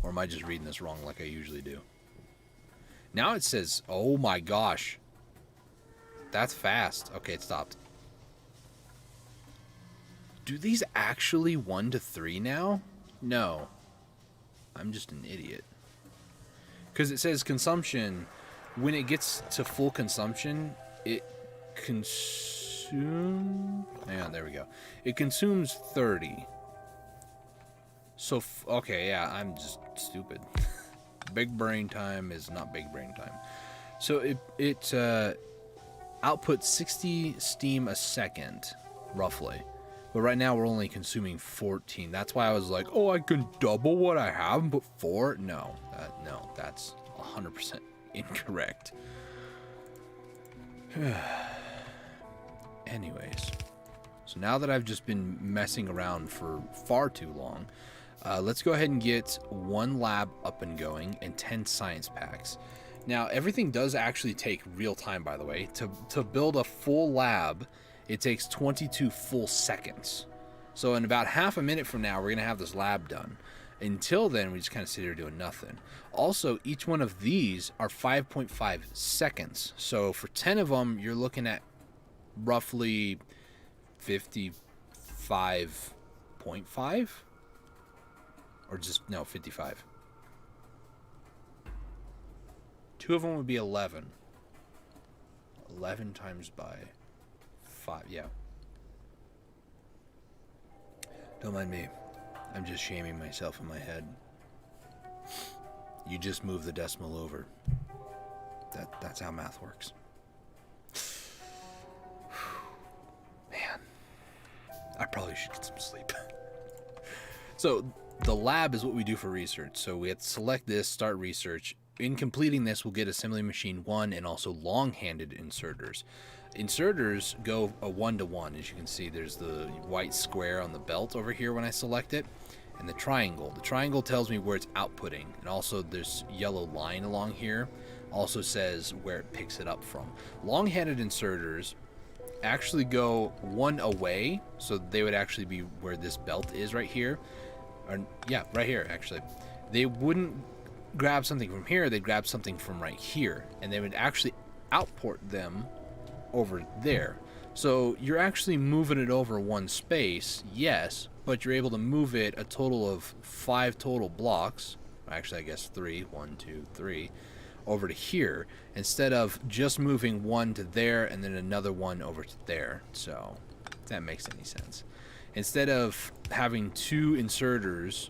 Or am I just reading this wrong like I usually do? Now it says, oh my gosh. That's fast. Okay, it stopped. Do these actually 1 to 3 now? No. I'm just an idiot. Because it says consumption. When it gets to full consumption, it consumes... Yeah, there we go. It consumes 30. So, okay, yeah, I'm just stupid. Big brain time is not big brain time. So it outputs 60 steam a second, roughly. But right now we're only consuming 14. That's why I was like, oh, I can double what I have and put 4? No, no, that's 100% incorrect. Anyways, so now that I've just been messing around for far too long, let's go ahead and get 1 lab up and going and 10 science packs. Now, everything does actually take real time, by the way. To build a full lab, it takes 22 full seconds. So in about half a minute from now, we're going to have this lab done. Until then, we just kind of sit here doing nothing. Also, each one of these are 5.5 seconds. So for 10 of them, you're looking at roughly 55.5? Or just, no, 55. 2 of them would be 11. 11 times by 5, yeah. Don't mind me. I'm just shaming myself in my head. You just move the decimal over. That's how math works. Man. I probably should get some sleep. So, the lab is what we do for research. So we have to select this, start research. In completing this, we'll get assembly machine 1 and also long-handed inserters. Inserters go a 1-to-1. As you can see, there's the white square on the belt over here when I select it, and the triangle. The triangle tells me where it's outputting, and also there's yellow line along here. Also says where it picks it up from. Long-handed inserters actually go 1 away, so they would actually be where this belt is right here. Or, yeah, right here, actually. They wouldn't grab something from here, they'd grab something from right here, and they would actually outport them over there. So you're actually moving it over 1 space, yes, but you're able to move it a total of 5 total blocks. Actually, I guess 3. 1, 2, 3. Over to here, instead of just moving 1 to there and then another 1 over to there. So, if that makes any sense. Instead of having 2 inserters,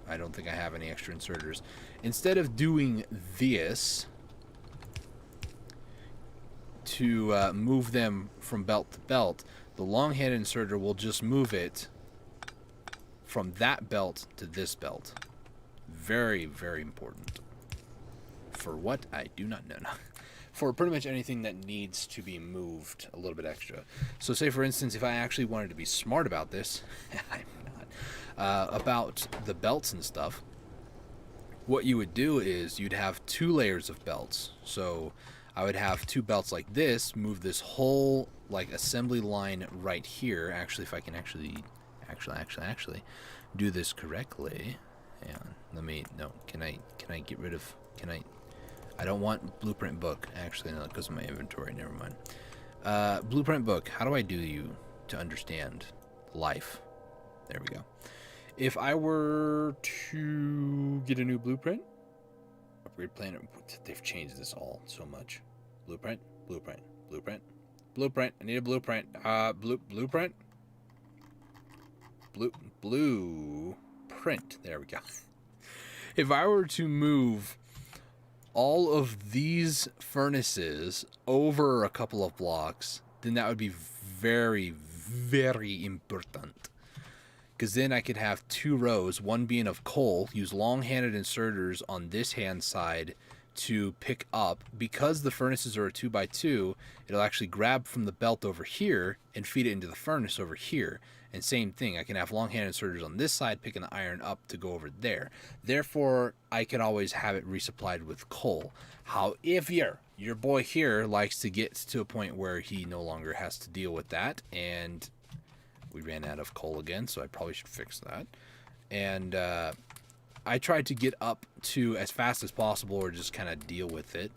I don't think I have any extra inserters. Instead of doing this to move them from belt to belt, the long-handed inserter will just move it from that belt to this belt. Very, very important. For what? I do not know. For pretty much anything that needs to be moved a little bit extra. So say, for instance, if I actually wanted to be smart about this, I'm not, about the belts and stuff, what you would do is you'd have 2 layers of belts. So I would have 2 belts like this, move this whole like assembly line right here. Actually, if I can actually do this correctly. Hang on, let me, no, can I get rid of, I don't want blueprint book. Actually, no, it goes in my inventory, never mind. Blueprint book, how do I do you to understand life? There we go. If I were to get a new blueprint, upgrade planet, they've changed this all so much. Blueprint, blueprint, blueprint, blueprint. I need a blueprint. Blueprint, blueprint. There we go. If I were to move all of these furnaces over a couple of blocks, then that would be very, very important. because then I could have 2 rows, one being of coal, use long-handed inserters on this hand side to pick up. Because the furnaces are a 2x2, it'll actually grab from the belt over here and feed it into the furnace over here. And same thing, I can have long-handed inserters on this side picking the iron up to go over there. Therefore, I can always have it resupplied with coal. However, your boy here likes to get to a point where he no longer has to deal with that, and we ran out of coal again, so I probably should fix that. And I tried to get up to, as fast as possible, or just kind of deal with it,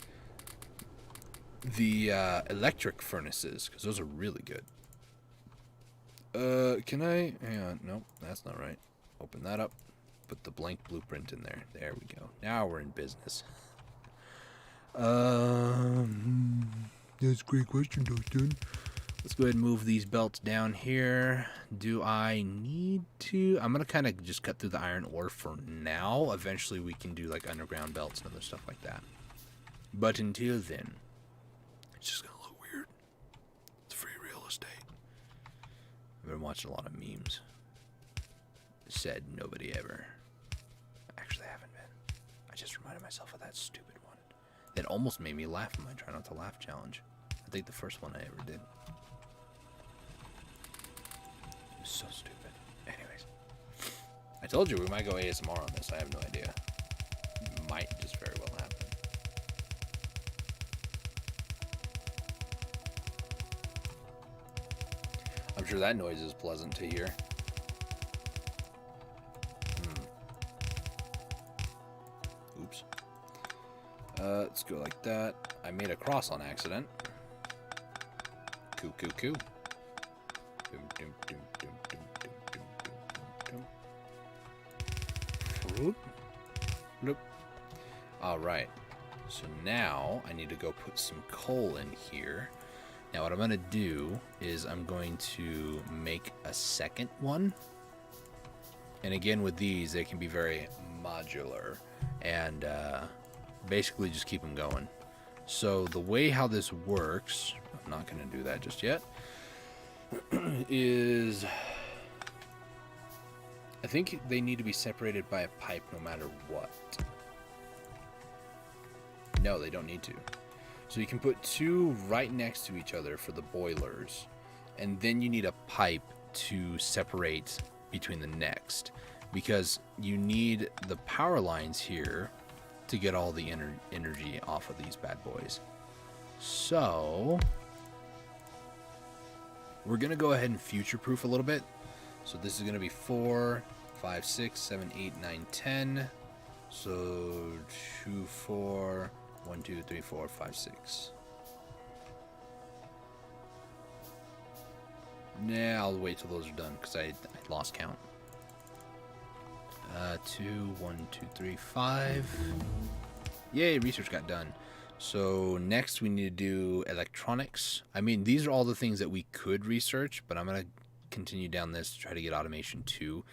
the electric furnaces, because those are really good. Can I? Hang on. Nope, that's not right. Open that up. Put the blank blueprint in there. There we go. Now we're in business. That's a great question, Dustin. Let's go ahead and move these belts down here. Do I need to? I'm going to kind of just cut through the iron ore for now. Eventually we can do like underground belts and other stuff like that. But until then, it's just going to look weird. It's free real estate. I've been watching a lot of memes. Said nobody ever. Actually, I haven't been. I just reminded myself of that stupid one. That almost made me laugh in my Try Not to Laugh challenge. I think the first one I ever did. It was so stupid. Anyways. I told you we might go ASMR on this. I have no idea. It might just very well happen. I'm sure that noise is pleasant to hear. Oops. Let's go like that. I made a cross on accident. Coo, coo, coo. Doom, doom, doom, doom, doom, doom, doom, doom, doom. Nope. Alright. So now I need to go put some coal in here. Now what I'm going to do is I'm going to make a second one. And again with these, they can be very modular. And basically just keep them going. So the way how this works, I'm not going to do that just yet, is I think they need to be separated by a pipe no matter what. No, they don't need to. So you can put 2 right next to each other for the boilers, and then you need a pipe to separate between the next, because you need the power lines here to get all the energy off of these bad boys. So we're gonna go ahead and future-proof a little bit. So this is gonna be 4, 5, 6, 7, 8, 9, 10. So 2, 4, 1, 2, 3, 4, 5, 6. Nah, I'll wait till those are done because I lost count. 2, 1, 2, 3, 5. Yay, research got done. So next we need to do electronics. I mean, these are all the things that we could research, but I'm going to continue down this to try to get automation too.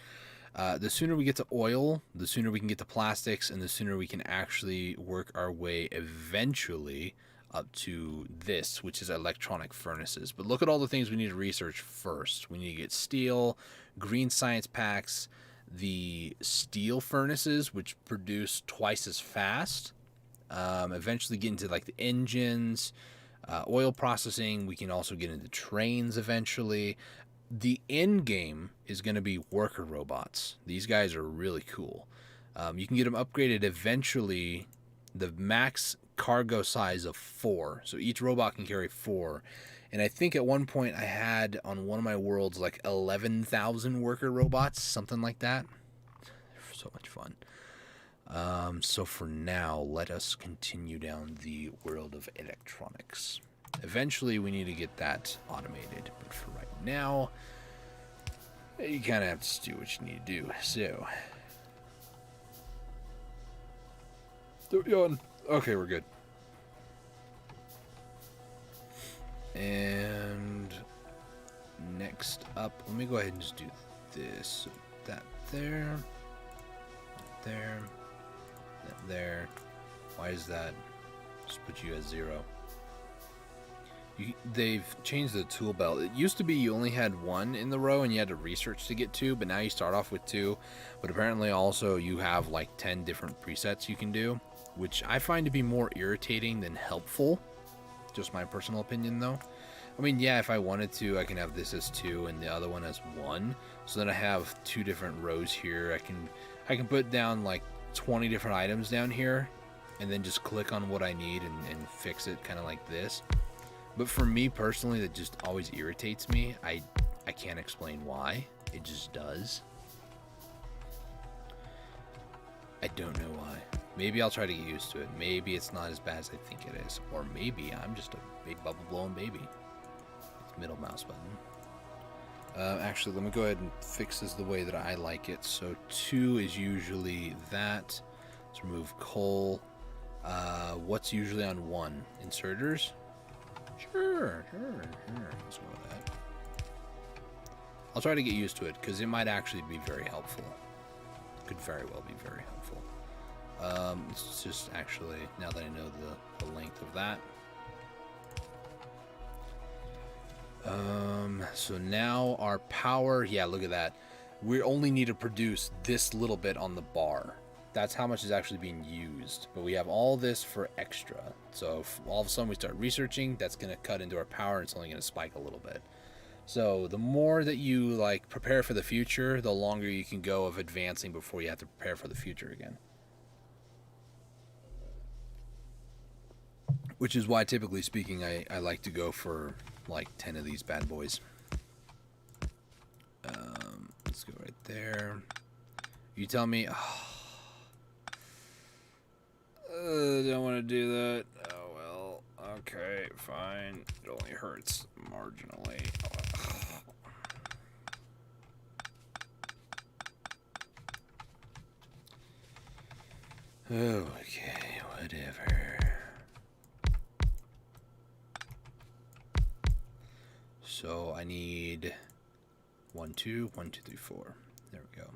The sooner we get to oil, the sooner we can get to plastics, and the sooner we can actually work our way eventually up to this, which is electronic furnaces. But look at all the things we need to research first. We need to get steel, green science packs, the steel furnaces, which produce twice as fast. Eventually get into like the engines, oil processing. We can also get into trains eventually. The end game is going to be worker robots. These guys are really cool. You can get them upgraded eventually. The max cargo size of 4. So each robot can carry 4. And I think at one point I had on one of my worlds like 11,000 worker robots, something like that. So much fun. So for now, let us continue down the world of electronics. Eventually, we need to get that automated. But for right now, you kind of have to do what you need to do. So, okay, we're good. And next up, let me go ahead and just do this. So that there, there, that there. Why is that? Just put you at 0. They've changed the tool belt. It used to be you only had one in the row and you had to research to get two, but now you start off with two. But apparently also you have like 10 different presets you can do, which I find to be more irritating than helpful. Just my personal opinion though. I mean, yeah, if I wanted to, I can have this as 2 and the other one as 1. So then I have 2 different rows here. I can put down like 20 different items down here and then just click on what I need and fix it kind of like this. But for me personally, that just always irritates me. I can't explain why. It just does. I don't know why. Maybe I'll try to get used to it. Maybe it's not as bad as I think it is. Or maybe I'm just a big bubble blowing baby. It's middle mouse button. Actually, let me go ahead and fix this the way that I like it. So 2 is usually that. Let's remove coal. What's usually on 1? Inserters? Sure. Let's go with that. I'll try to get used to it because it might actually be very helpful. Could very well be very helpful. Let's just actually, now that I know the length of that. So now our power, yeah, look at that. We only need to produce this little bit on the bar. That's how much is actually being used. But we have all this for extra. So if all of a sudden we start researching, that's going to cut into our power and it's only going to spike a little bit. So the more that you like prepare for the future, the longer you can go of advancing before you have to prepare for the future again. Which is why, typically speaking, I like to go for like 10 of these bad boys. Let's go right there. You tell me. Oh, don't want to do that. Oh well. Okay, fine. It only hurts marginally. Okay, whatever. So I need 1, 2, 1, 2, 3, 4. There we go.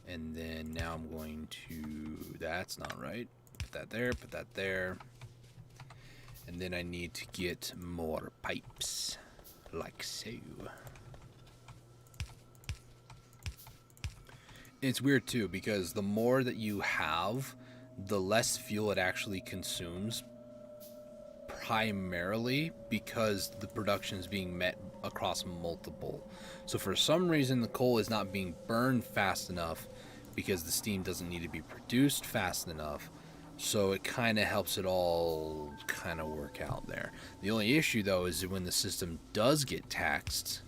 And then now I'm going to, that's not right. Put that there, put that there. And then I need to get more pipes, like so. It's weird too, because the more that you have, the less fuel it actually consumes. Primarily because the production is being met across multiple. So for some reason the coal is not being burned fast enough because the steam doesn't need to be produced fast enough. So it kind of helps it all kind of work out there. The only issue though is that when the system does get taxed,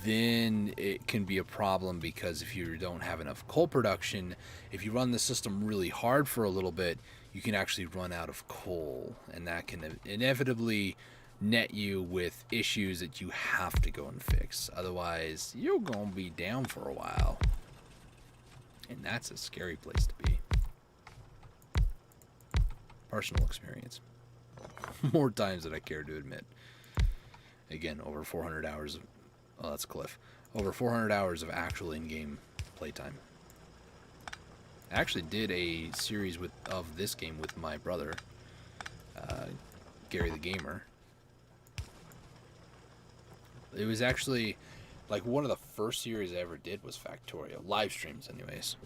then it can be a problem, because if you don't have enough coal production, if you run the system really hard for a little bit, you can actually run out of coal, and that can inevitably net you with issues that you have to go and fix. Otherwise, you're gonna be down for a while, and that's a scary place to be. Personal experience. More times than I care to admit. Again, over 400 hours of, oh, that's Cliff. Over 400 hours of actual in-game playtime. I actually did a series of this game with my brother, Gary the Gamer. It was actually, like, one of the first series I ever did was Factorio. Live streams, anyways.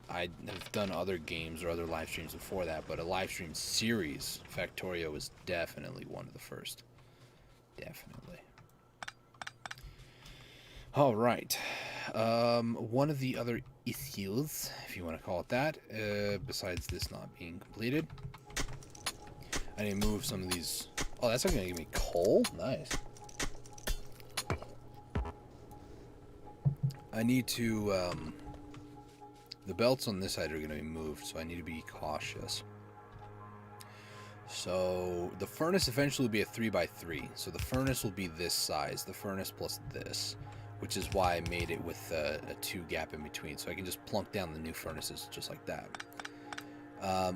I have done other games or other live streams before that, but a live stream series, Factorio was definitely one of the first. Definitely. All right. One of the other issues, if you want to call it that, besides this not being completed, I need to move some of these. Oh, that's not going to give me coal? Nice. I need to, the belts on this side are going to be moved, so I need to be cautious. So the furnace eventually will be a 3x3. So the furnace will be this size, the furnace plus this, which is why I made it with a 2 gap in between. So I can just plunk down the new furnaces just like that.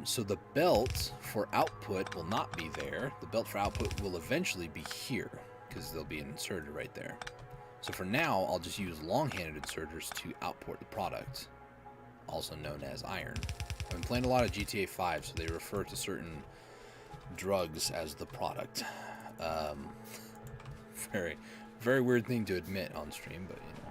So the belt for output will not be there. The belt for output will eventually be here, because there'll be an inserter right there. So for now, I'll just use long-handed inserters to output the product, also known as iron. I've been playing a lot of GTA 5, so they refer to certain drugs as the product. Um, very, very weird thing to admit on stream, but you know,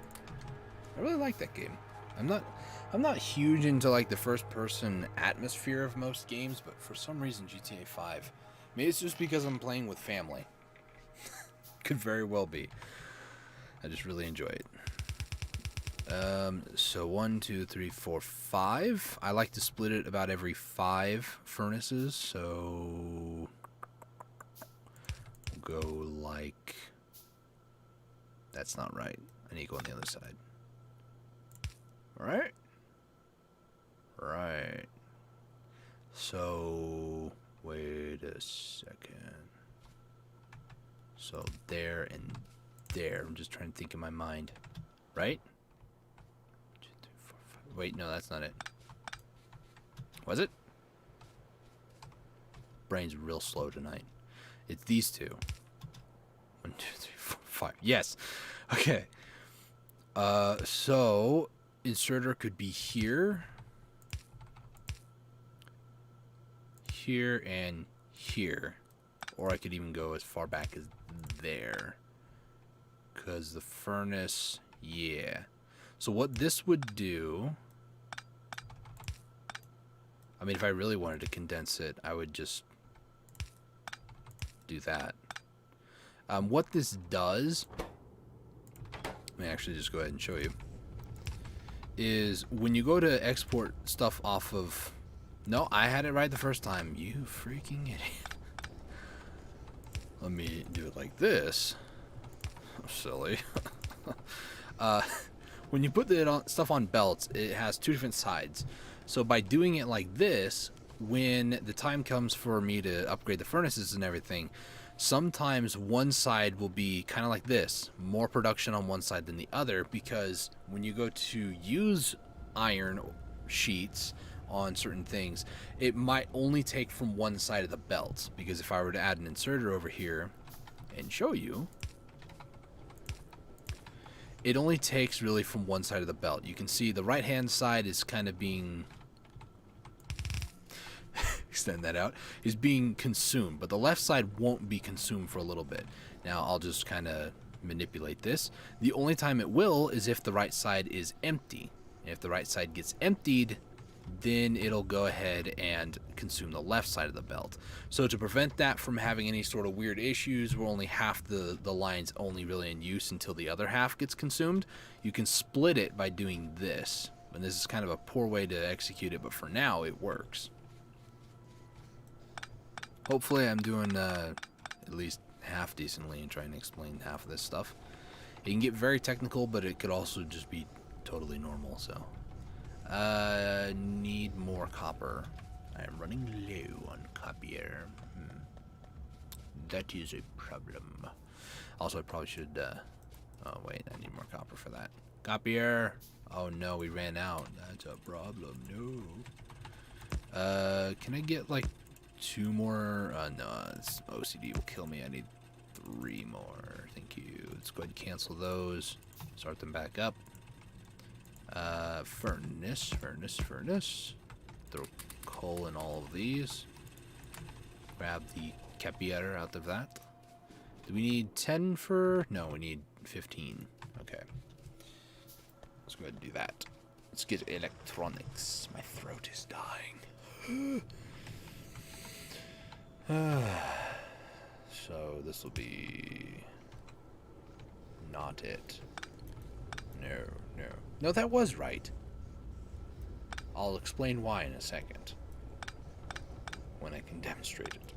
I really like that game. I'm not huge into like the first-person atmosphere of most games, but for some reason GTA 5. Maybe it's just because I'm playing with family. Could very well be. I just really enjoy it. So 1, 2, 3, 4, 5. I like to split it about every 5 furnaces. So we'll go like. That's not right. I need to go on the other side. All right. Right. So wait a second. So there and there. I'm just trying to think in my mind. Right? 2, 3, 4, 5. Wait, no, that's not it. Was it? Brain's real slow tonight. It's these two. 1, 2, 3, 4, 5. Yes. Okay. So inserter could be here, here, and here. Or I could even go as far back as there. Because the furnace, yeah. So what this would do, I mean, if I really wanted to condense it, I would just do that. What this does, let me actually just go ahead and show you, is when you go to export stuff off of, no, I had it right the first time. You freaking idiot. Let me do it like this. Oh, silly. When you put the stuff on belts, it has 2 different sides. So by doing it like this, when the time comes for me to upgrade the furnaces and everything, sometimes one side will be kind of like this, more production on one side than the other, because when you go to use iron sheets on certain things, it might only take from one side of the belt. Because if I were to add an inserter over here and show you, it only takes really from one side of the belt. You can see the right hand side is kind of being extend that out, is being consumed, but the left side won't be consumed for a little bit. Now I'll just kind of manipulate this. The only time it will is if the right side is empty. And if the right side gets emptied, then it'll go ahead and consume the left side of the belt. So to prevent that from having any sort of weird issues where only half the line's only really in use until the other half gets consumed, you can split it by doing this. And this is kind of a poor way to execute it, but for now it works. Hopefully I'm doing at least half decently and trying to explain half of this stuff. It can get very technical, but it could also just be totally normal, so. Need more copper. I am running low on copper. That is a problem. Also, I probably should, oh wait, I need more copper for that. Copper! Oh no, we ran out. That's a problem, no. Can I get like 2 more? No, this OCD will kill me. I need 3 more. Thank you. Let's go ahead and cancel those. Start them back up. Furnace. Throw coal in all of these. Grab the capier out of that. Do we need 10 for? No, we need 15. Okay. Let's go ahead and do that. Let's get electronics. My throat is dying. So this will be not it. No, that was right. I'll explain why in a second when I can demonstrate it.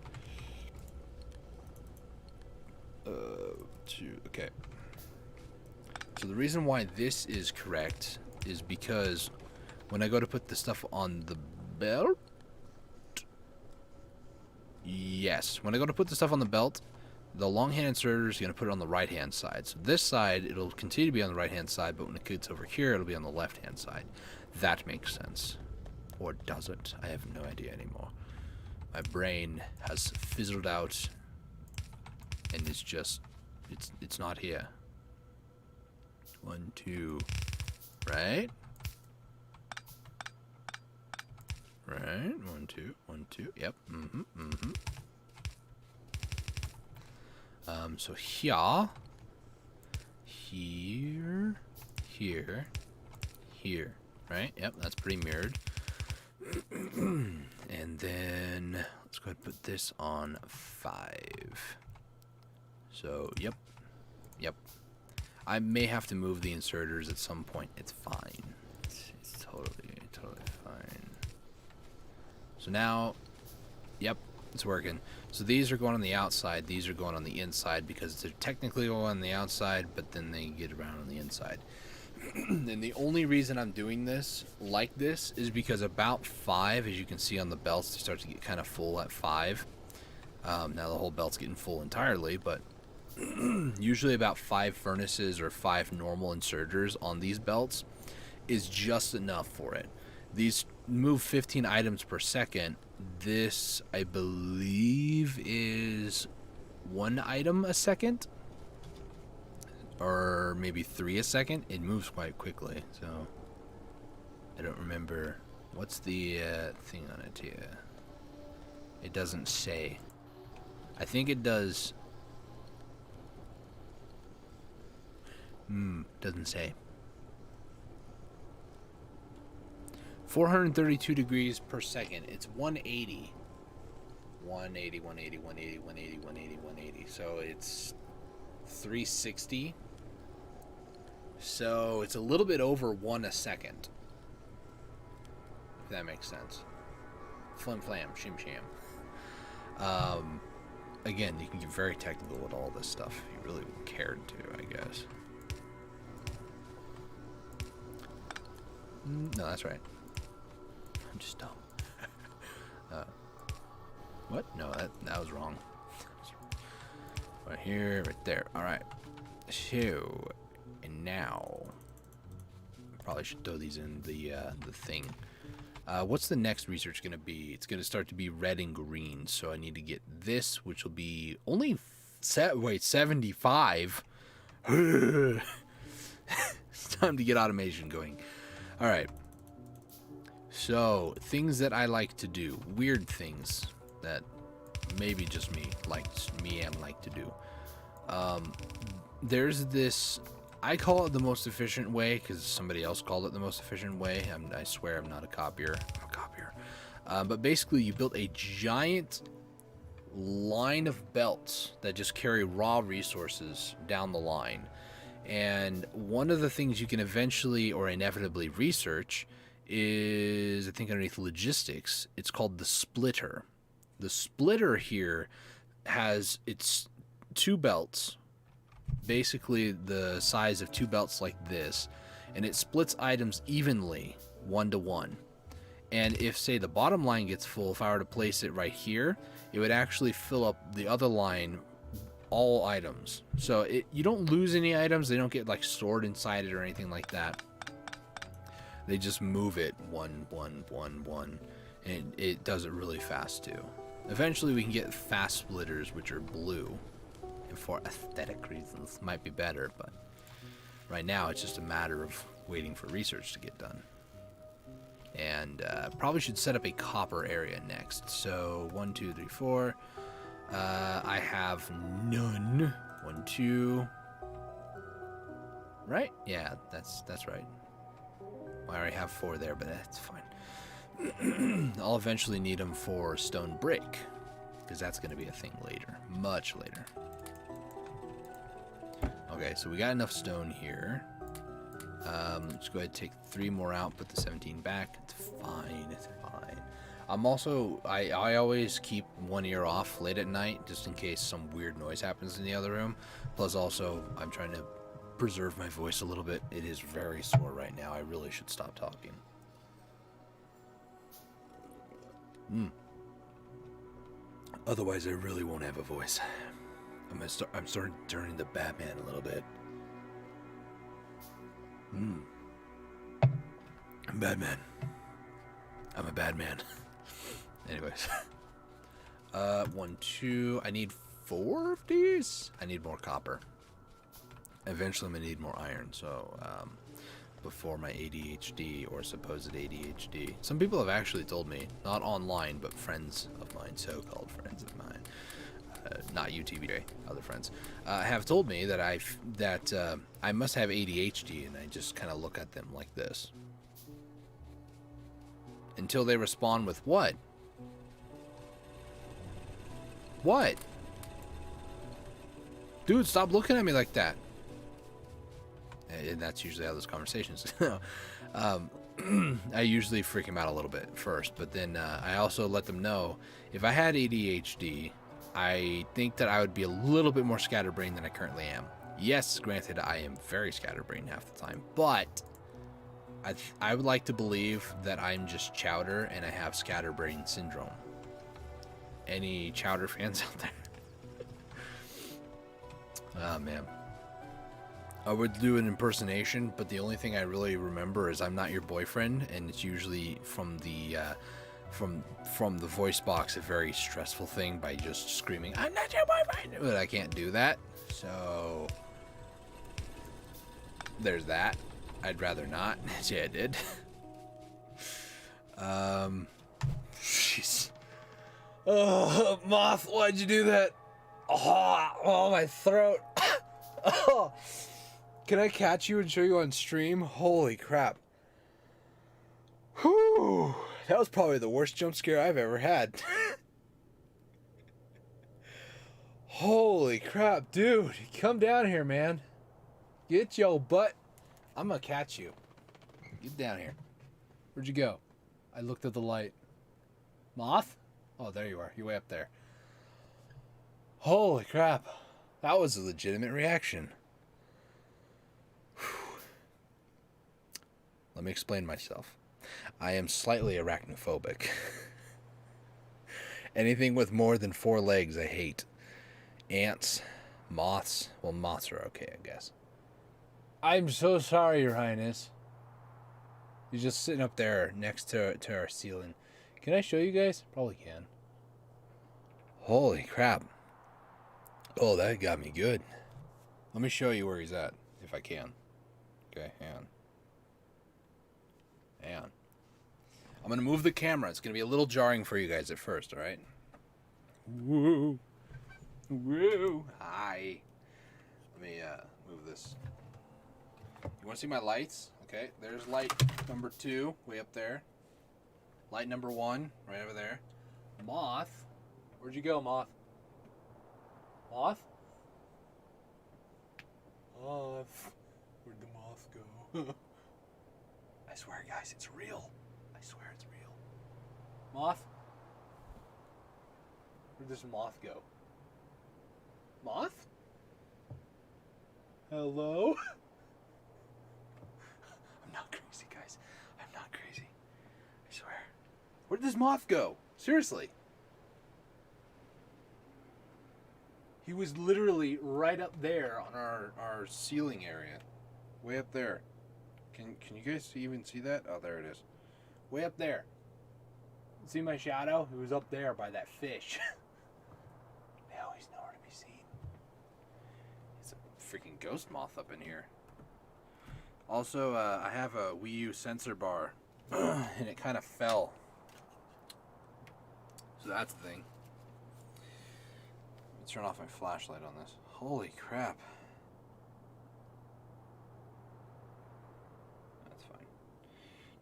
Okay. So the reason why this is correct is because when I go to put the stuff on the belt, yes, when I go to put the stuff on the belt, the long hand inserter is going to put it on the right hand side. So this side, it'll continue to be on the right hand side, but when it gets over here, it'll be on the left hand side. That makes sense. Or doesn't. I have no idea anymore. My brain has fizzled out, and it's just, it's not here. 1, 2, right? Right, 1, 2, 1, 2, yep, So here, here, here, here, right? Yep, that's pretty mirrored. And then let's go ahead and put this on 5. So, yep. I may have to move the inserters at some point. It's fine. It's totally fine. So now, yep, it's working. So these are going on the outside. These are going on the inside because they're technically going on the outside, but then they get around on the inside. And the only reason I'm doing this like this is because about 5, as you can see on the belts, they start to get kind of full at 5. Now the whole belt's getting full entirely, but usually about 5 furnaces or 5 normal inserters on these belts is just enough for it. These move 15 items per second. This, I believe, is 1 item a second, or maybe 3 a second. It moves quite quickly, so I don't remember. What's the thing on it here? It doesn't say. I think it does. Doesn't say. 432 degrees per second. It's 180. 180, 180, 180, 180, 180, 180. So it's 360. So it's a little bit over 1 a second. If that makes sense. Flim flam, shim sham. Again, you can get very technical with all this stuff if you really cared to, I guess. No, that's right. I'm just dumb. What? No, that was wrong. Right here, right there. All right. So, and now, probably should throw these in the thing. What's the next research going to be? It's going to start to be red and green. So I need to get this, which will be only 75. It's time to get automation going. All right. So, things that I like to do. Weird things that maybe just me like to do. There's this, I call it the most efficient way because somebody else called it the most efficient way. I swear I'm not a copier. I'm a copier. But basically, you build a giant line of belts that just carry raw resources down the line. And one of the things you can eventually or inevitably research is, I think underneath logistics, it's called the splitter. The splitter here has its 2 belts, basically the size of 2 belts like this, and it splits items evenly 1 to 1. And if, say, the bottom line gets full, if I were to place it right here, it would actually fill up the other line, all items. So you don't lose any items. They don't get like stored inside it or anything like that. They just move it 1, 1, 1, 1, and it does it really fast too. Eventually we can get fast splitters, which are blue, and for aesthetic reasons might be better, but right now it's just a matter of waiting for research to get done. And probably should set up a copper area next. So 1, 2, 3, 4. I have none. 1, 2. Right? Yeah, that's right. I already have 4 there, but that's fine. I'll eventually need them for stone brick, because that's going to be a thing later, much later. Okay, so we got enough stone here. Let's go ahead and take 3 more out, put the 17 back. It's fine, it's fine. I'm also, I always keep one ear off late at night, just in case some weird noise happens in the other room. Plus also, I'm trying to preserve my voice a little bit. It is very sore right now. I really should stop talking. Otherwise, I really won't have a voice. I'm starting to turn into Batman a little bit. I'm Batman. I'm a bad man. Anyways. 1, 2. I need 4 of these. I need more copper. Eventually I'm going to need more iron, so before my ADHD or supposed ADHD. Some people have actually told me, not online, but friends of mine, so-called friends of mine, not UTBJ, other friends, have told me that I must have ADHD, and I just kind of look at them like this until they respond with what? What? Dude, stop looking at me like that. And that's usually how those conversations go. I usually freak them out a little bit first, but then I also let them know if I had ADHD, I think that I would be a little bit more scatterbrained than I currently am. Yes, granted, I am very scatterbrained half the time, but I would like to believe that I'm just Chowder and I have scatterbrain syndrome. Any Chowder fans out there? Oh, man. I would do an impersonation, but the only thing I really remember is I'm not your boyfriend, and it's usually from the voice box, a very stressful thing by just screaming, "I'm not your boyfriend!" But I can't do that, so there's that. I'd rather not. Yeah, I did. Jeez. Oh, Moth, why'd you do that? Oh, my throat. Oh. Can I catch you and show you on stream? Holy crap. Whew. That was probably the worst jump scare I've ever had. Holy crap, dude. Come down here, man. Get your butt. I'm gonna catch you. Get down here. Where'd you go? I looked at the light. Moth? Oh, there you are. You're way up there. Holy crap. That was a legitimate reaction. Let me explain myself. I am slightly arachnophobic. Anything with more than 4 legs I hate. Ants, moths. Well, moths are okay, I guess. I'm so sorry, Your Highness. He's just sitting up there next to our ceiling. Can I show you guys? Probably can. Holy crap. Oh, that got me good. Let me show you where he's at, if I can. Okay, hang on. Hang on. I'm going to move the camera. It's going to be a little jarring for you guys at first, all right? Woo. Woo. Hi. Let me move this. You want to see my lights? Okay, there's light number 2, way up there. Light number 1, right over there. Moth. Where'd you go, Moth? Moth? Moth. Where'd the moth go? I swear, guys, it's real. I swear it's real. Moth? Where'd this moth go? Moth? Hello? I'm not crazy, guys. I'm not crazy. I swear. Where did this moth go? Seriously. He was literally right up there on our ceiling area. Way up there. Can you guys even see that? Oh, there it is. Way up there. See my shadow? It was up there by that fish. They always nowhere to be seen. It's a freaking ghost moth up in here. Also, I have a Wii U sensor bar, and it kind of fell. So that's the thing. Let me turn off my flashlight on this. Holy crap.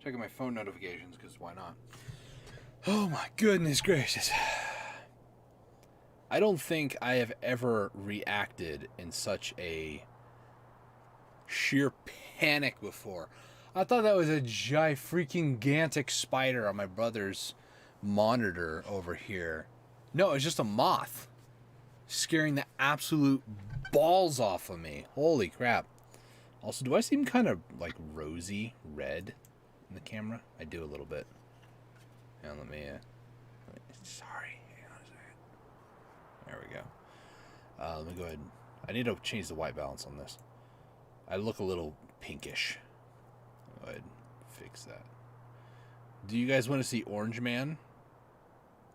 Checking my phone notifications, because why not? Oh my goodness gracious. I don't think I have ever reacted in such a sheer panic before. I thought that was a freaking-gantic spider on my brother's monitor over here. No, it's just a moth. Scaring the absolute balls off of me. Holy crap. Also, do I seem kind of, like, rosy red in the camera? I do a little bit. And let me sorry, hang on a second. There we go. Let me go ahead. I need to change the white balance on this. I look a little pinkish. Go ahead and fix that. Do you guys want to see Orange Man?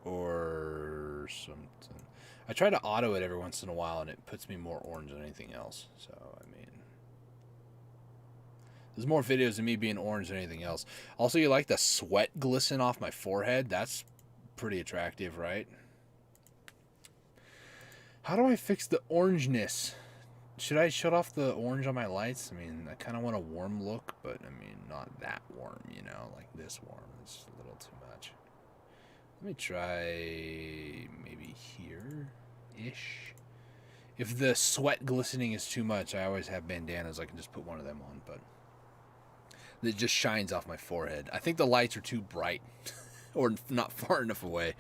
Or something? I try to auto it every once in a while and it puts me more orange than anything else. So, I mean, there's more videos of me being orange than anything else. Also, you like the sweat glisten off my forehead? That's pretty attractive, right? How do I fix the orangeness? Should I shut off the orange on my lights? I mean, I kind of want a warm look, but I mean, not that warm, you know, like this warm. It's a little too much. Let me try maybe here-ish. If the sweat glistening is too much, I always have bandanas. I can just put one of them on, but it just shines off my forehead. I think the lights are too bright or not far enough away.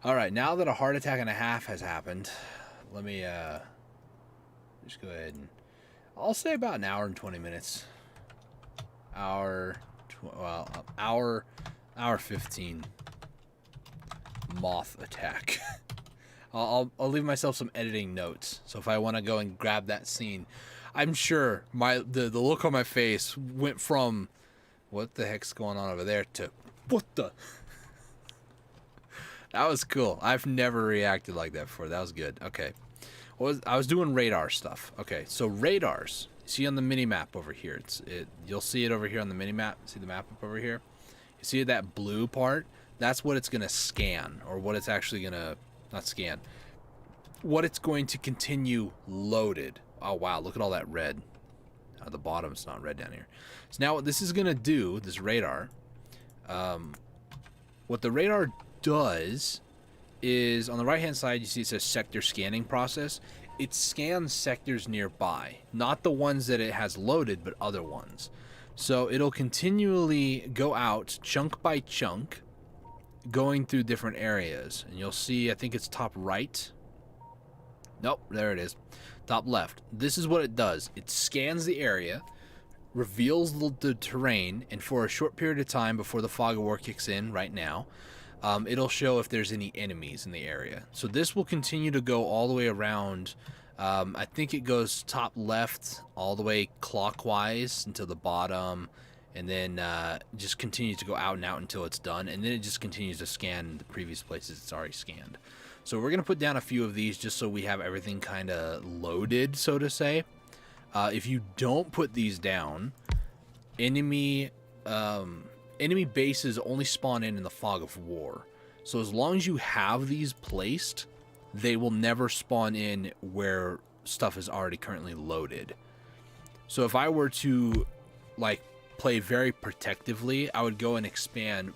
All right, now that a heart attack and a half has happened, let me just go ahead and I'll say about an hour and 20 minutes. Hour 15. Moth attack. I'll leave myself some editing notes. So if I want to go and grab that scene, I'm sure the look on my face went from what the heck's going on over there to what the. That was cool. I've never reacted like that before. That was good. Okay. I was doing radar stuff. Okay, so radars. See on the mini map over here. You'll see it over here on the mini map. See the map up over here? You see that blue part? That's what it's gonna scan, or what it's actually gonna not scan. What it's going to continue loaded. Oh wow, look at all that red. At the bottom, it's not red down here. So now what this is gonna do, this radar, what the radar does is on the right hand side you see it says sector scanning process. It scans sectors nearby, not the ones that it has loaded, but other ones. So it'll continually go out chunk by chunk, going through different areas. And you'll see, I think it's top right. Nope, there it is. Top left. This is what it does. It scans the area, reveals the terrain, and for a short period of time before the fog of war kicks in right now, it'll show if there's any enemies in the area. So this will continue to go all the way around. I think it goes top left all the way clockwise until the bottom, and then just continues to go out and out until it's done, and then it just continues to scan the previous places it's already scanned. So we're going to put down a few of these just so we have everything kind of loaded, so to say. If you don't put these down, enemy bases only spawn in the fog of war. So as long as you have these placed, they will never spawn in where stuff is already currently loaded. So if I were to like play very protectively, I would go and expand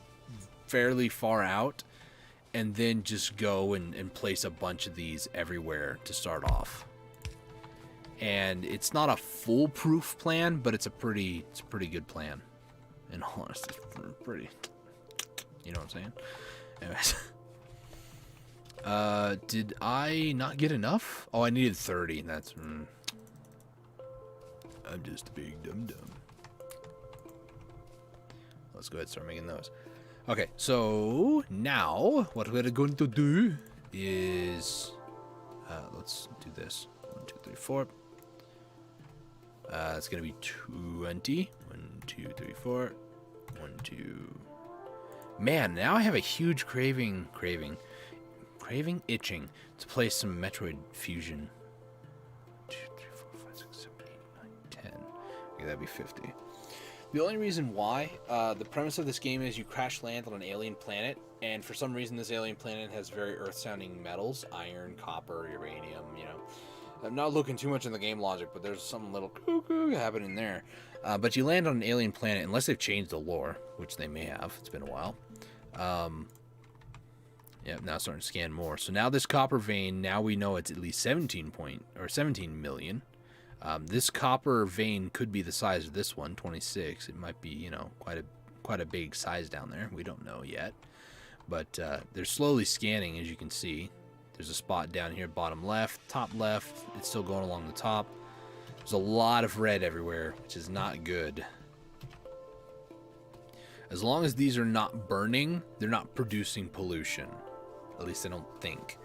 fairly far out and then just go and place a bunch of these everywhere to start off. And it's not a foolproof plan, but it's a pretty good plan. In all honesty, it's pretty, you know what I'm saying? Anyways. Did I not get enough? Oh, I needed 30. That's I'm just a big dum-dum. Let's go ahead and start making those. Okay, so now what we're going to do is let's do this. 1, 2, 3, 4. It's gonna be 20. 1, 2, 3, 4. 1, 2. Man, now I have a huge craving, itching to play some Metroid Fusion. 2, 3, 4, 5, 6, 7, 8, 9, 10. Okay, that'd be 50. The only reason why, the premise of this game is you crash land on an alien planet, and for some reason this alien planet has very earth-sounding metals, iron, copper, uranium, you know. I'm not looking too much in the game logic, but there's some little cuckoo happening there. But you land on an alien planet, unless they've changed the lore, which they may have. It's been a while. Yeah, now it's starting to scan more. So now this copper vein, now we know it's at least 17 million. This copper vein could be the size of this one, 26. It might be, you know, quite a big size down there. We don't know yet. But they're slowly scanning, as you can see. There's a spot down here, bottom left, top left. It's still going along the top. There's a lot of red everywhere, which is not good. As long as these are not burning, they're not producing pollution. At least I don't think.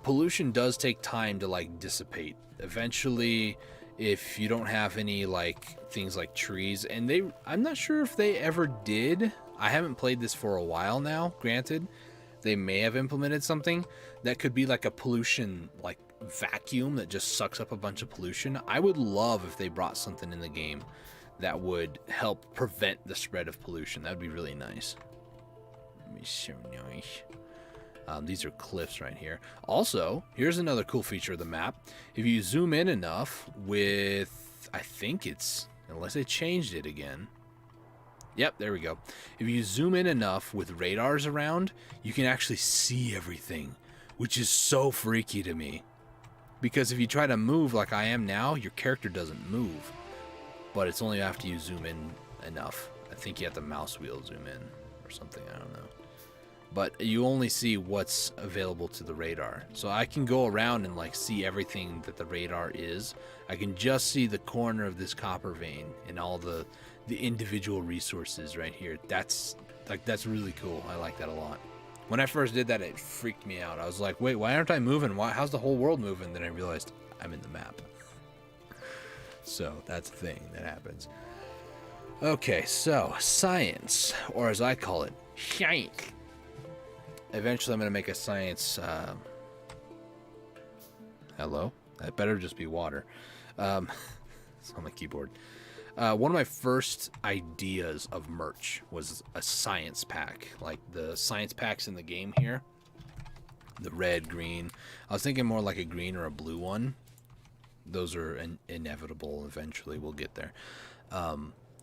Pollution does take time to, like, dissipate. Eventually, if you don't have any, like, things like trees, and I'm not sure if they ever did. I haven't played this for a while now, granted. They may have implemented something that could be like a pollution, like, vacuum that just sucks up a bunch of pollution. I would love if they brought something in the game that would help prevent the spread of pollution. That would be really nice. That'd be so nice. These are cliffs right here. Also, here's another cool feature of the map. If you zoom in enough with, I think it's, unless they changed it again. Yep, there we go. If you zoom in enough with radars around, you can actually see everything, which is so freaky to me. Because if you try to move like I am now, your character doesn't move. But it's only after you zoom in enough. I think you have the mouse wheel zoom in or something, I don't know. But you only see what's available to the radar. So I can go around and like see everything that the radar is. I can just see the corner of this copper vein and all the individual resources right here. That's really cool. I like that a lot. When I first did that, it freaked me out. I was like, wait, why aren't I moving? How's the whole world moving? Then I realized I'm in the map. So that's a thing that happens. Okay, so science, or as I call it, science. Eventually I'm going to make a science... hello? That better just be water. It's on my keyboard. One of my first ideas of merch was a science pack. Like the science packs in the game here. The red, green. I was thinking more like a green or a blue one. Those are inevitable. Eventually we'll get there.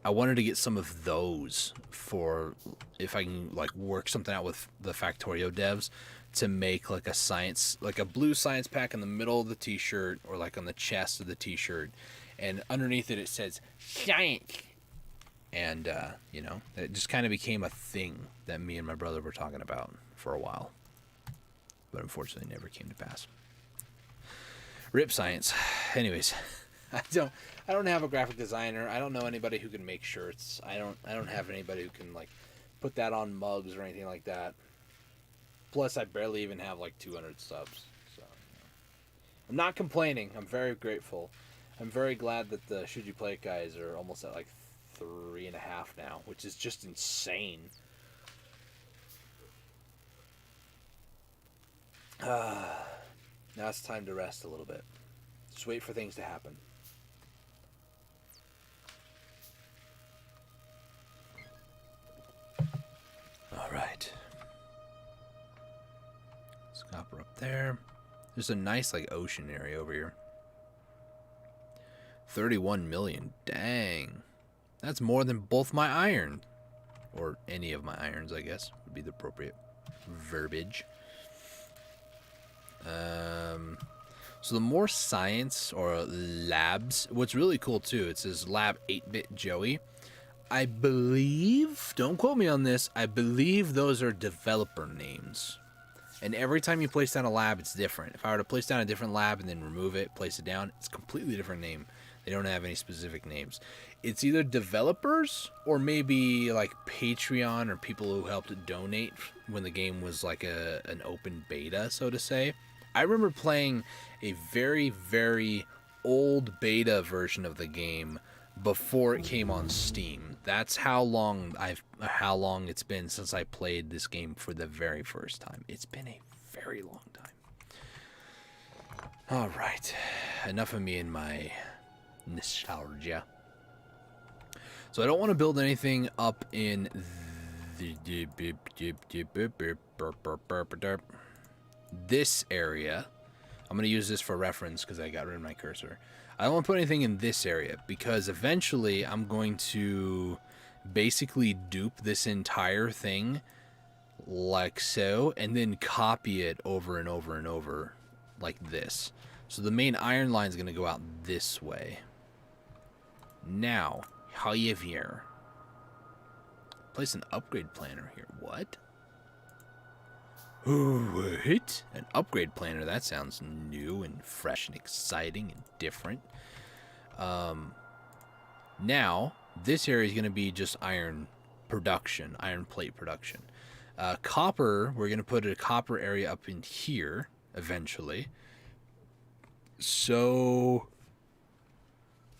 I wanted to get some of those for if I can like work something out with the Factorio devs to make like a science, like a blue science pack in the middle of the t-shirt or like on the chest of the t-shirt, and underneath it says science. And you know, it just kind of became a thing that me and my brother were talking about for a while, but unfortunately never came to pass. Rip science. Anyways, I don't have a graphic designer. I don't know anybody who can make shirts. I don't have anybody who can like put that on mugs or anything like that. Plus, I barely even have like 200 subs. So, you know. I'm not complaining. I'm very grateful. I'm very glad that the Should You Play It guys are almost at like 3.5 now, which is just insane. Now it's time to rest a little bit. Just wait for things to happen. All right. Let's copper up there. There's a nice like ocean area over here. 31 million. Dang. That's more than both my iron. Or any of my irons, I guess, would be the appropriate verbiage. So the more science or labs, what's really cool too, it says Lab 8-Bit Joey. I believe, don't quote me on this, I believe those are developer names. And every time you place down a lab, it's different. If I were to place down a different lab and then remove it, place it down, it's a completely different name. They don't have any specific names. It's either developers or maybe like Patreon or people who helped donate when the game was like an open beta, so to say. I remember playing a very, very old beta version of the game before it came on Steam. That's how long it's been since I played this game for the very first time. It's been a very long time. All right, enough of me and my nostalgia. So I don't want to build anything up in this area. I'm going to use this for reference because I got rid of my cursor. I don't want to put anything in this area because eventually I'm going to basically dupe this entire thing like so and then copy it over and over and over like this. So the main iron line is going to go out this way. Now, however, place an upgrade planner here. What? What? An upgrade planner? That sounds new and fresh and exciting and different. Now, this area is going to be just iron production, iron plate production. Copper, we're going to put a copper area up in here eventually. So,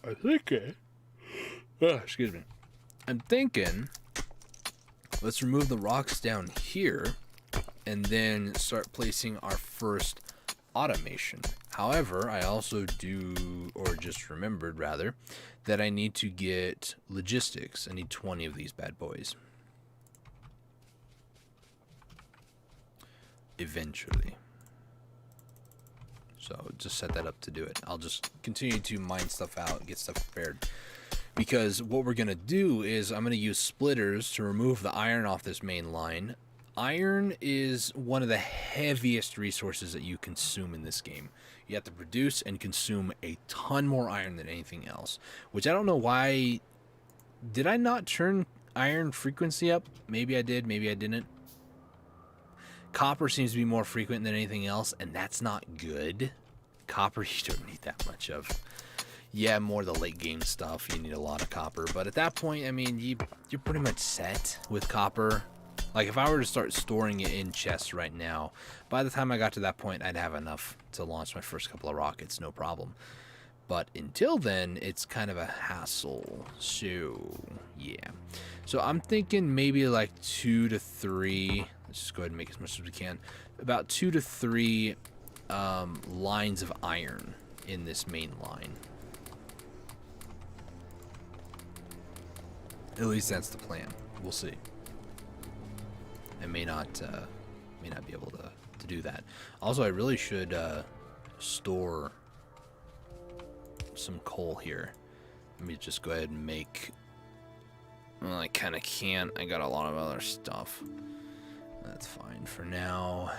I think excuse me. I'm thinking, let's remove the rocks down here and then start placing our first automation. However, I also do, or just remembered rather, that I need to get logistics. I need 20 of these bad boys. eventually. So just set that up to do it. I'll just continue to mine stuff out, get stuff prepared. Because what we're going to do is I'm going to use splitters to remove the iron off this main line. Iron is one of the heaviest resources that you consume in this game. You have to produce and consume a ton more iron than anything else. Which I don't know why. Did I not turn iron frequency up? Maybe I did, maybe I didn't. Copper seems to be more frequent than anything else, and that's not good. Copper you don't need that much of. Yeah, more the late game stuff, you need a lot of copper. But at that point, I mean, you're pretty much set with copper. Like, if I were to start storing it in chests right now, by the time I got to that point, I'd have enough to launch my first couple of rockets, no problem. But until then, it's kind of a hassle. So, yeah. So I'm thinking maybe like 2 to 3... Let's just go ahead and make as much as we can. About 2 to 3 lines of iron in this main line. At least that's the plan. We'll see. I may not be able to do that. Also, I really should store some coal here. Let me just go ahead and make... Well, I kind of can't. I got a lot of other stuff. That's fine for now.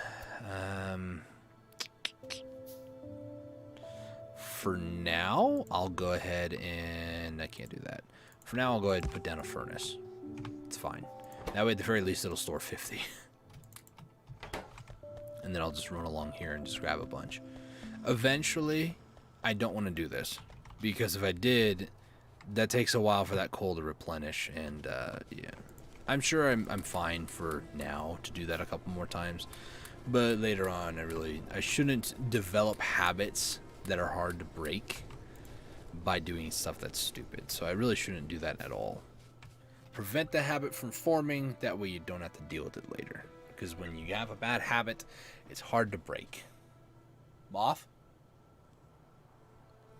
For now, I'll go ahead and... I can't do that. For now, I'll go ahead and put down a furnace. It's fine. That way, at the very least, it'll store 50. And then I'll just run along here and just grab a bunch. Eventually, I don't want to do this. Because if I did, that takes a while for that coal to replenish. And, yeah. I'm sure I'm fine for now to do that a couple more times. But later on, I shouldn't develop habits that are hard to break by doing stuff that's stupid. So I really shouldn't do that at all. Prevent the habit from forming, that way you don't have to deal with it later. Because when you have a bad habit, it's hard to break. Moth?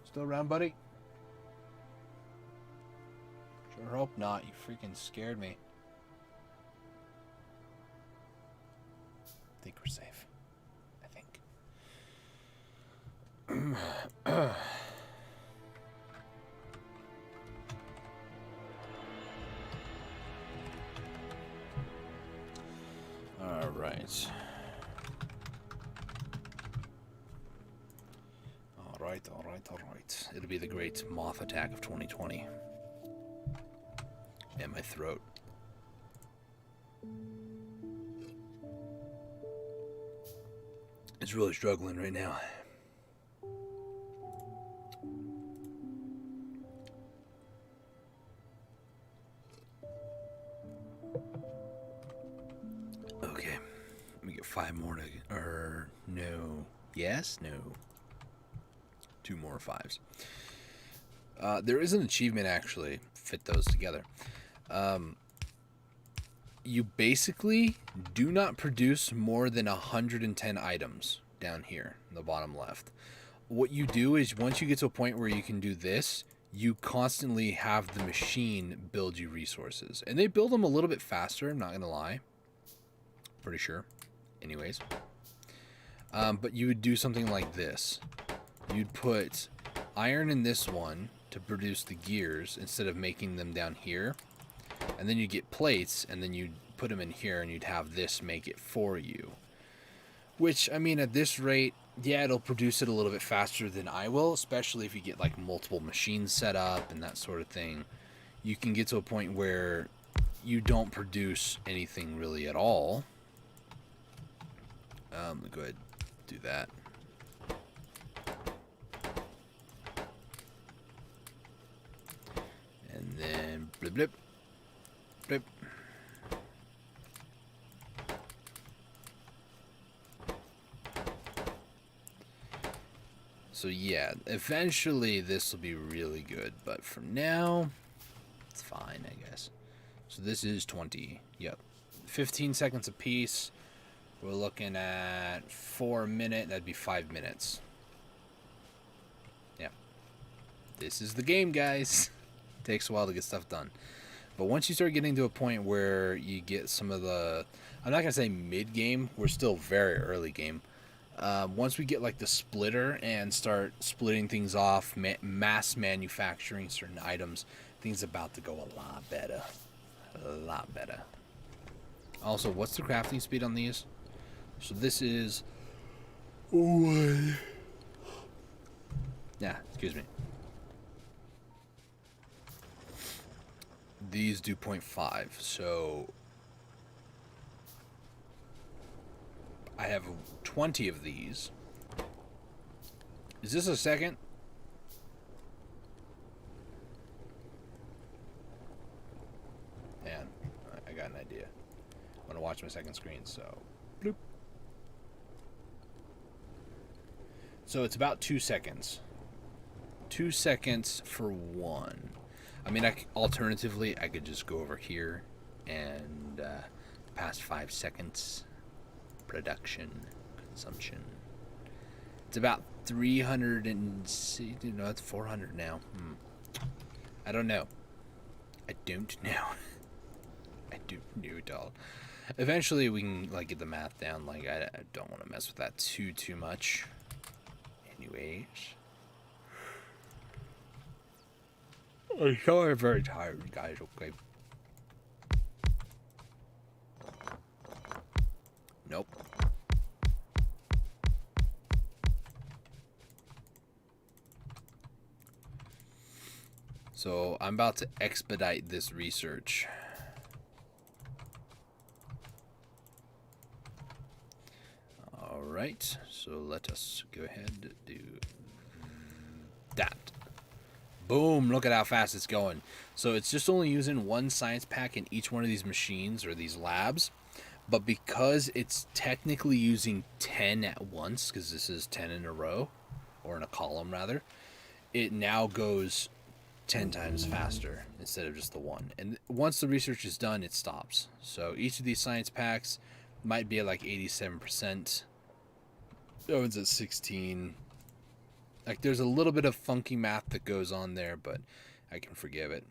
Still around, buddy? Sure hope not. You freaking scared me. I think we're safe. I think. All right. All right. It'll be the great moth attack of 2020. And my throat. It's really struggling right now. Okay. Let me get 5 more to... Or... No. Yes? No. 2 more 5s. There is an achievement, actually. Fit those together. You basically do not produce more than 110 items down here in the bottom left. What you do is once you get to a point where you can do this, you constantly have the machine build you resources. And they build them a little bit faster, I'm not going to lie. Pretty sure. Anyways. But you would do something like this. You'd put iron in this one to produce the gears instead of making them down here. And then you get plates, and then you'd put them in here, and you'd have this make it for you. Which, I mean, at this rate, yeah, it'll produce it a little bit faster than I will, especially if you get, like, multiple machines set up and that sort of thing. You can get to a point where you don't produce anything really at all. Let me go ahead and do that. And then, blip, blip. Blip. So yeah, eventually this will be really good, but for now, it's fine, I guess. So this is 20. Yep. 15 seconds apiece. We're looking at 4 a minute. That'd be 5 minutes. Yeah. This is the game, guys. Takes a while to get stuff done. But once you start getting to a point where you get some of the... I'm not gonna say mid game. We're still very early game. Once we get like the splitter and start splitting things off, mass manufacturing certain items, things about to go a lot better. A lot better. Also, what's the crafting speed on these? So this is... Oh, yeah, excuse me. These do 0.5, so... I have 20 of these. Is this a second? Man, I got an idea. I'm gonna watch my second screen, so bloop. So it's about 2 seconds. 2 seconds for one. I mean, alternatively, I could just go over here and past 5 seconds. Production, consumption. It's about 300 and... No, it's 400 now. I don't know. I don't know. I don't know at all. Eventually, we can like get the math down. Like, I don't want to mess with that too much. Anyways, I'm sorry, I'm very tired, guys. Okay. Nope. So I'm about to expedite this research. All right, so let us go ahead and do that. Boom, look at how fast it's going. So it's just only using one science pack in each one of these machines or these labs. But because it's technically using 10 at once, because this is 10 in a row, or in a column rather, it now goes 10 times faster instead of just the one. And once the research is done, it stops. So each of these science packs might be at like 87%. Oh, it's at 16. Like, there's a little bit of funky math that goes on there, but I can forgive it.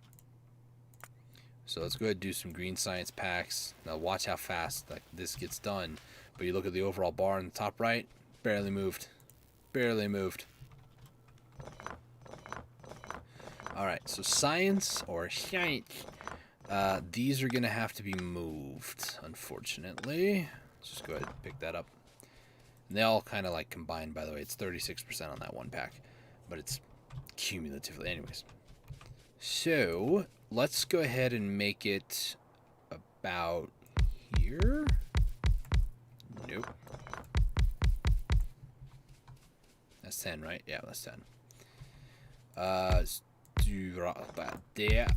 So let's go ahead and do some green science packs. Now watch how fast like this gets done. But you look at the overall bar in the top right, barely moved. Barely moved. Alright, so science or science. These are going to have to be moved, unfortunately. Let's just go ahead and pick that up. And they all kind of like combine, by the way. It's 36% on that one pack. But it's cumulatively. Anyways. So, let's go ahead and make it about here. Nope. That's 10, right? Yeah, that's 10. Let's do about there.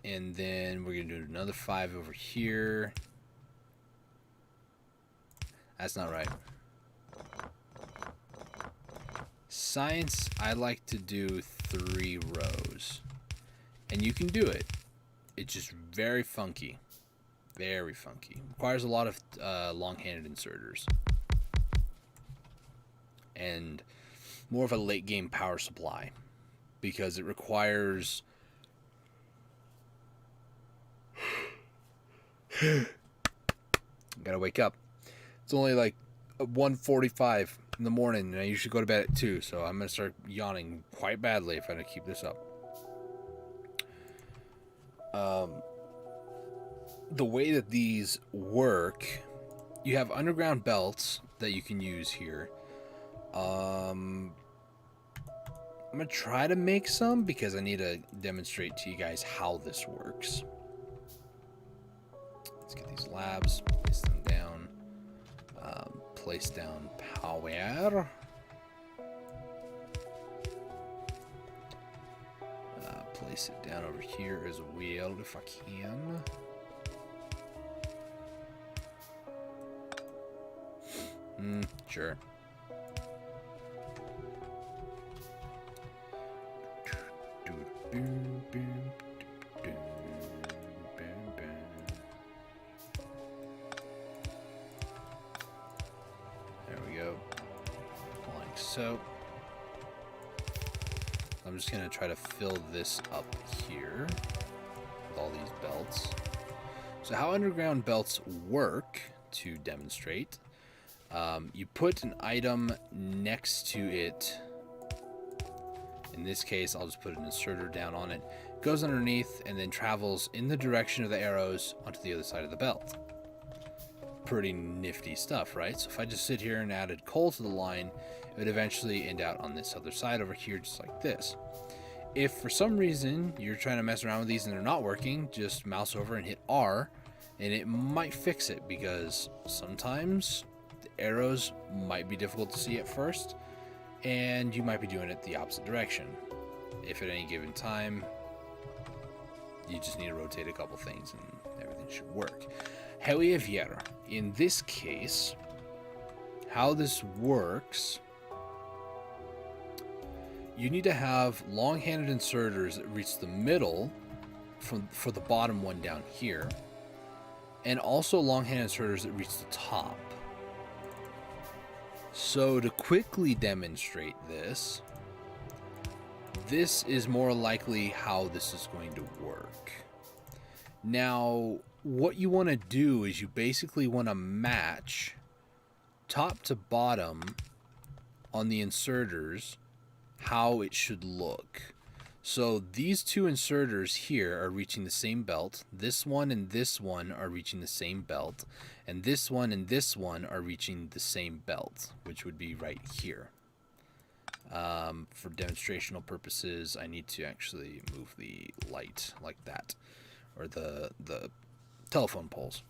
And then we're going to do another 5 over here. That's not right. Science, I like to do 3 rows. And you can do it. It's just very funky. Very funky. Requires a lot of long-handed inserters. And more of a late-game power supply. Because it requires... Gotta wake up. It's only like 1:45 in the morning, and I usually go to bed at 2, so I'm gonna start yawning quite badly if I don't keep this up. The way that these work, you have underground belts that you can use here. I'm gonna try to make some because I need to demonstrate to you guys how this works. Let's get these labs, place them down, place down power. Place it down over here as well if I can. Sure. There we go. Like so. I'm just going to try to fill this up here with all these belts. So how underground belts work, to demonstrate, you put an item next to it. In this case, I'll just put an inserter down on it. Goes underneath and then travels in the direction of the arrows onto the other side of the belt. Pretty nifty stuff, right? So if I just sit here and added coal to the line, it would eventually end out on this other side over here, just like this. If for some reason you're trying to mess around with these and they're not working, just mouse over and hit R, and it might fix it, because sometimes the arrows might be difficult to see at first, and you might be doing it the opposite direction. If at any given time, you just need to rotate a couple things and everything should work. However, in this case, how this works, you need to have long-handed inserters that reach the middle for the bottom one down here, and also long-handed inserters that reach the top. So to quickly demonstrate this, this is more likely how this is going to work. Now, what you want to do is you basically want to match top to bottom on the inserters how it should look. So these two inserters here are reaching the same belt. This one and this one are reaching the same belt. And this one and this one are reaching the same belt, which would be right here. For demonstrational purposes, I need to actually move the light like that, or the telephone poles.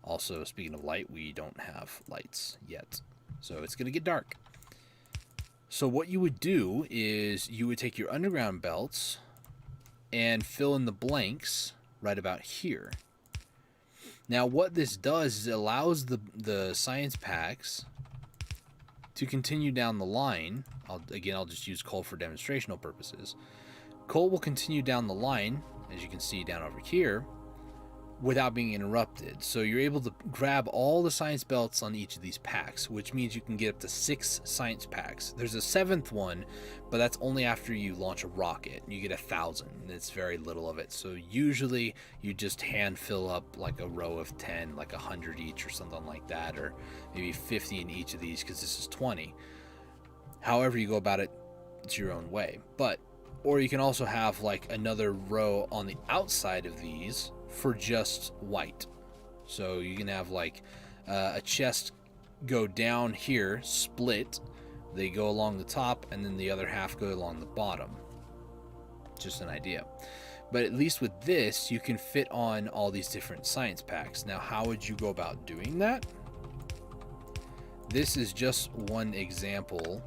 Also, speaking of light, we don't have lights yet, so it's going to get dark. So what you would do is you would take your underground belts and fill in the blanks right about here. Now what this does is it allows the science packs to continue down the line. I'll just use coal for demonstrational purposes. Coal will continue down the line, as you can see down over here, without being interrupted. So you're able to grab all the science belts on each of these packs, which means you can get up to 6 science packs. There's a 7th one, but that's only after you launch a rocket. You get 1,000, and it's very little of it. So usually you just hand fill up like a row of 10, like 100 each or something like that, or maybe 50 in each of these, because this is 20. However you go about it, it's your own way. Or you can also have like another row on the outside of these for just white. So you can have like a chest go down here, split, they go along the top, and then the other half go along the bottom. Just an idea. But at least with this, you can fit on all these different science packs. Now, how would you go about doing that? This is just one example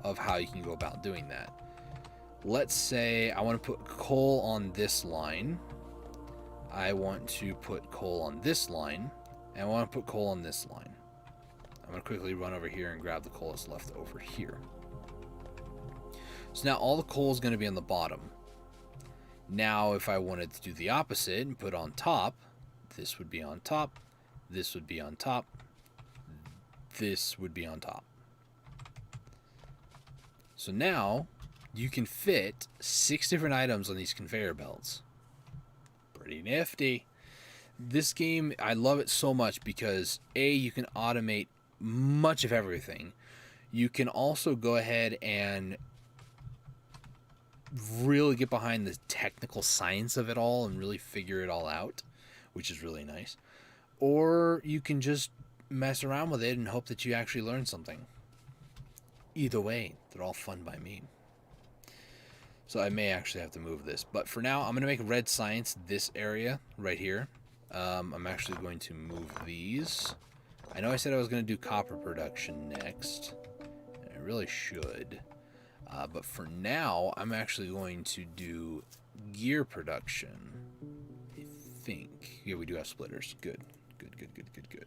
of how you can go about doing that. Let's say I want to put coal on this line. I want to put coal on this line, and I want to put coal on this line. I'm going to quickly run over here and grab the coal that's left over here. So now all the coal is going to be on the bottom. Now if I wanted to do the opposite and put on top, this would be on top, this would be on top, this would be on top. So now you can fit 6 different items on these conveyor belts. Pretty nifty. This game, I love it so much because A, you can automate much of everything. You can also go ahead and really get behind the technical science of it all and really figure it all out, which is really nice. Or you can just mess around with it and hope that you actually learn something. Either way, they're all fun by me. So I may actually have to move this. But for now, I'm going to make red science this area right here. I'm actually going to move these. I know I said I was going to do copper production next. And I really should. But for now, I'm actually going to do gear production. I think. Yeah, we do have splitters. Good. Good.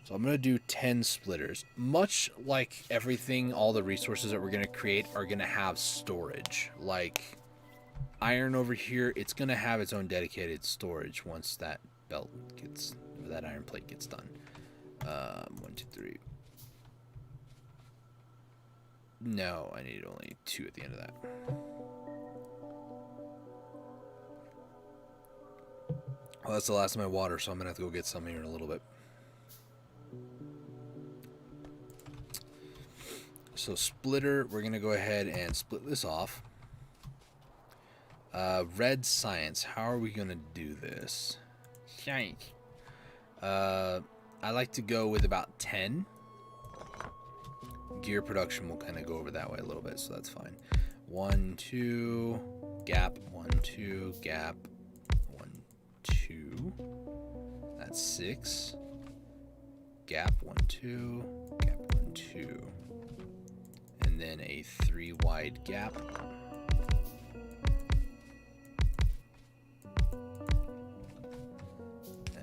So I'm going to do 10 splitters. Much like everything, all the resources that we're going to create are going to have storage. Like iron over here, it's going to have its own dedicated storage once that belt gets, or that iron plate gets done. 1, 2, 3. No, I need only 2 at the end of that. Well, that's the last of my water, so I'm gonna have to go get some here in a little bit. So splitter, we're gonna go ahead and split this off. Red science, how are we gonna do this? Science. I like to go with about 10. Gear production will kind of go over that way a little bit, so that's fine. 1, 2, gap, 1, 2, gap, 1, 2. That's 6. Gap, 1, 2, gap, 1, 2. And then a 3 wide gap.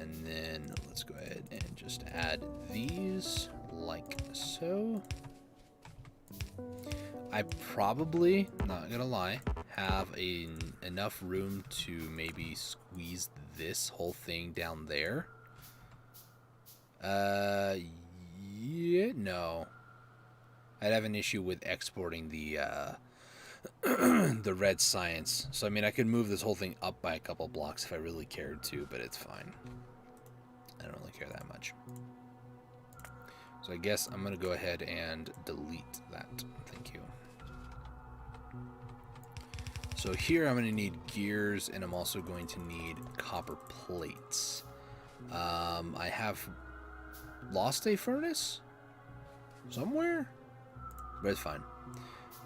And then let's go ahead and just add these like so. I probably, not gonna lie, have enough room to maybe squeeze this whole thing down there. Yeah, no. I'd have an issue with exporting the the red science. So I mean, I could move this whole thing up by a couple blocks if I really cared to, but it's fine. I don't really care that much. So I guess I'm gonna go ahead and delete that. Thank you. So here I'm gonna need gears, and I'm also going to need copper plates. I have lost a furnace somewhere, but it's fine.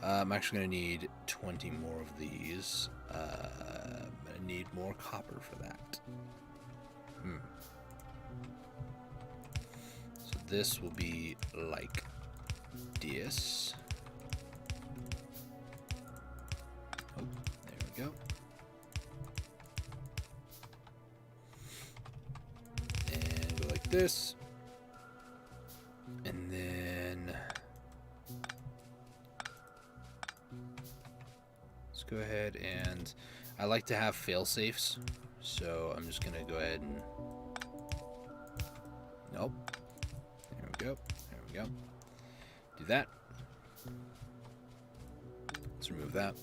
I'm actually going to need 20 more of these. I'm going to need more copper for that. So this will be like this. Oh, there we go. And go like this. And then let's go ahead, and I like to have fail safes, so I'm just gonna go ahead and nope. There we go. There we go. Do that. Let's remove that.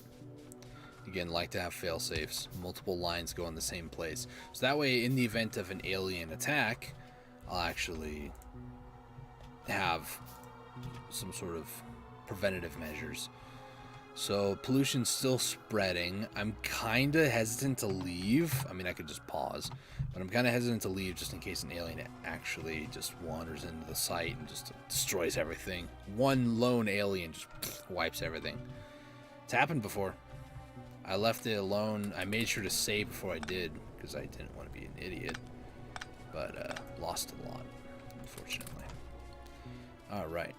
Again, like to have fail safes. Multiple lines go in the same place, so that way, in the event of an alien attack, I'll actually have some sort of preventative measures. So pollution's still spreading. I'm kind of hesitant to leave. I mean, I could just pause, but I'm kind of hesitant to leave just in case an alien actually just wanders into the site and just destroys everything. One lone alien just wipes everything. It's happened before. I left it alone. I made sure to save before I did because I didn't want to be an idiot, but lost a lot, unfortunately. All right.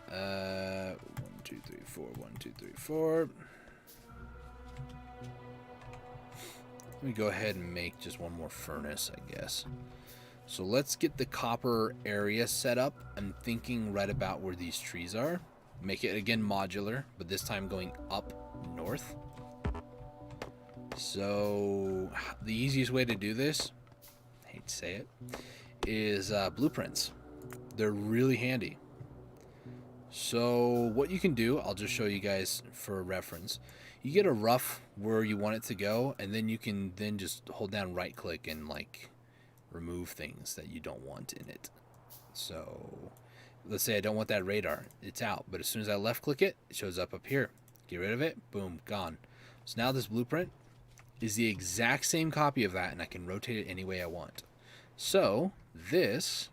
1, 2, 3, 4. 1, 2, 3, 4. Let me go ahead and make just one more furnace, I guess. So let's get the copper area set up. I'm thinking right about where these trees are. Make it again modular, but this time going up north. So the easiest way to do this, I hate to say it, is blueprints. They're really handy. So what you can do, I'll just show you guys for reference. You get a rough where you want it to go, and then you can then just hold down right click and like remove things that you don't want in it. So let's say I don't want that radar. It's out, but as soon as I left click it, it shows up here. Get rid of it, boom, gone. So now this blueprint is the exact same copy of that, and I can rotate it any way I want. So this,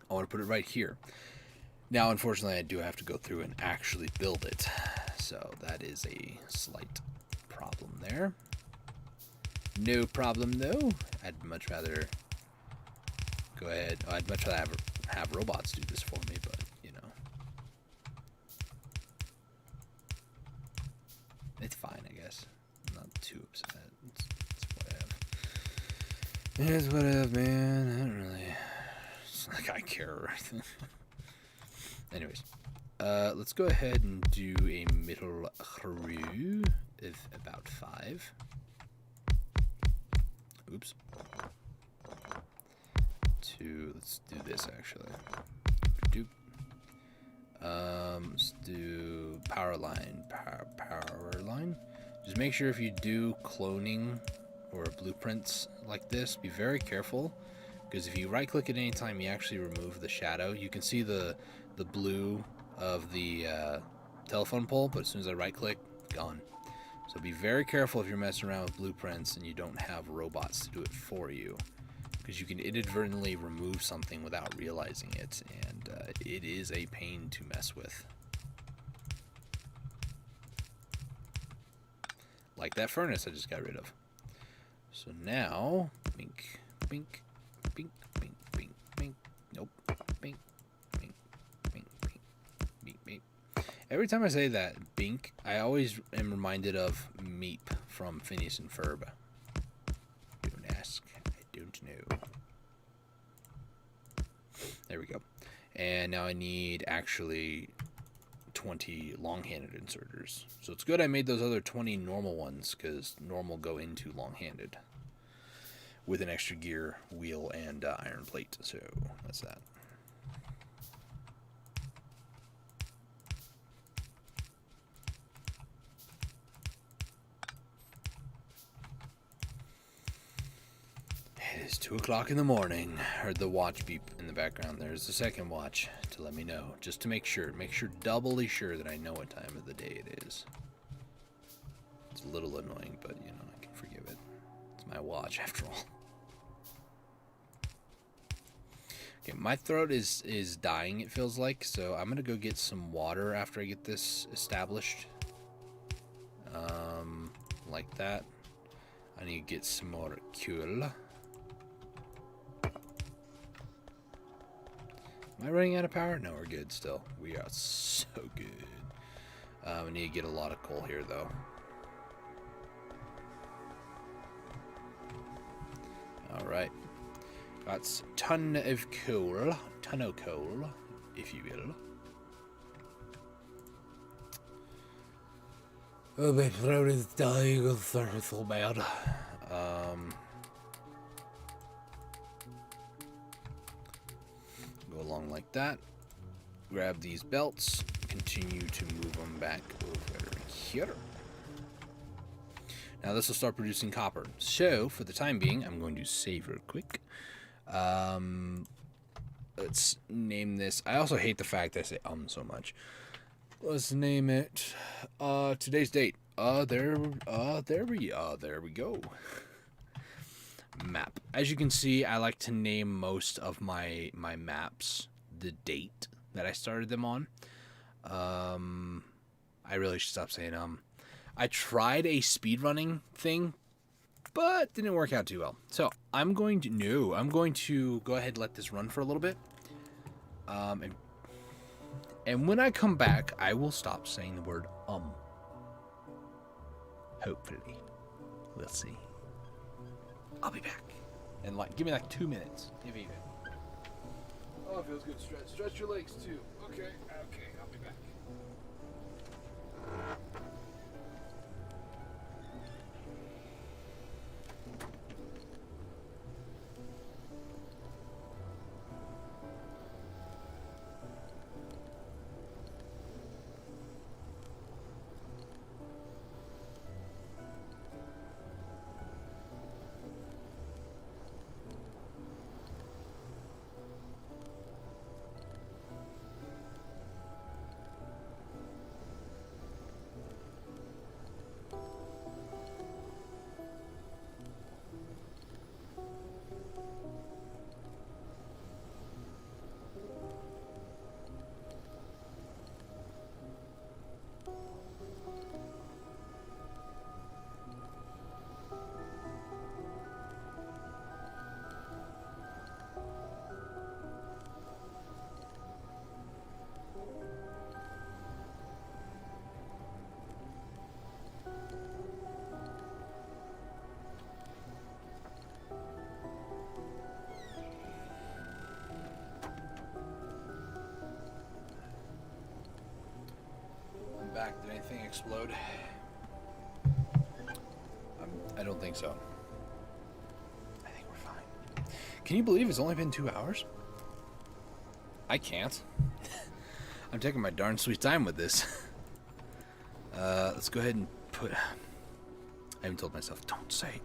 I want to put it right here. Now, unfortunately, I do have to go through and actually build it. So that is a slight problem there. No problem, though. I'd much rather go ahead. Oh, I'd much rather have robots do this for me, but, you know. It's fine, I guess. I'm not too upset. It's whatever. It's whatever, man. I don't really... It's not like I care or anything. Anyways, let's go ahead and do a middle crew of about 5. Oops. Let's do this actually. Let's do power line. Power line. Just make sure if you do cloning or blueprints like this, be very careful, because if you right click at any time, you actually remove the shadow. You can see the blue of the telephone pole, but as soon as I right click, gone. So be very careful if you're messing around with blueprints and you don't have robots to do it for you, because you can inadvertently remove something without realizing it, and it is a pain to mess with. Like that furnace I just got rid of. So now, bink, bink, bink, bink, bink, bink, nope, bink, bink, bink, bink, bink, bink. Every time I say that, bink, I always am reminded of Meep from Phineas and Ferb. Don't ask, I don't know. There we go. And now I need actually 20 long-handed inserters. So it's good I made those other 20 normal ones, because normal go into long-handed with an extra gear, wheel, and iron plate. So that's that. It is 2 o'clock in the morning. Heard the watch beep in the background. There's the second watch to let me know, just to make sure doubly sure that I know what time of the day it is. It's a little annoying, but you know, I can forgive it. It's my watch after all. Okay, my throat is dying, it feels like, so I'm gonna go get some water after I get this established. Like that. I need to get some more coal. Am I running out of power? No, we're good still. We are so good. We need to get a lot of coal here, though. Alright. Got a ton of coal, if you will. Oh, my throat is dying. It's so bad. Go along like that. Grab these belts. Continue to move them back over here. Now this will start producing copper. So for the time being, I'm going to save real quick. Let's name this. I also hate the fact that I say so much. Let's name it today's date. There we go. Map. As you can see, I like to name most of my maps the date that I started them on. I really should stop saying I tried a speedrunning thing, but didn't work out too well. So I'm going to go ahead and let this run for a little bit. And when I come back, I will stop saying the word Hopefully. We'll see. I'll be back. And give me 2 minutes, if even. Oh, it feels good. Stretch your legs too. Okay, I'll be back. Back. Did anything explode? I don't think so. I think we're fine. Can you believe it's only been 2 hours? I can't. I'm taking my darn sweet time with this. Let's go ahead and put... I even told myself, don't say,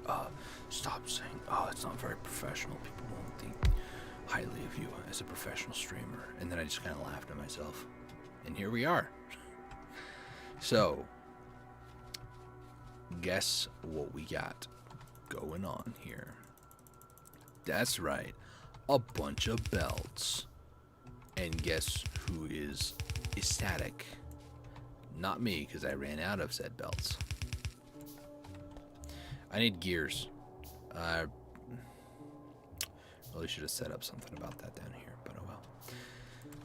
stop saying, it's not very professional. People won't think highly of you as a professional streamer. And then I just kind of laughed at myself. And here we are. So, guess what we got going on here? That's right, a bunch of belts. And guess who is ecstatic? Not me, because I ran out of said belts. I need gears. Really should have set up something about that down here, but oh well.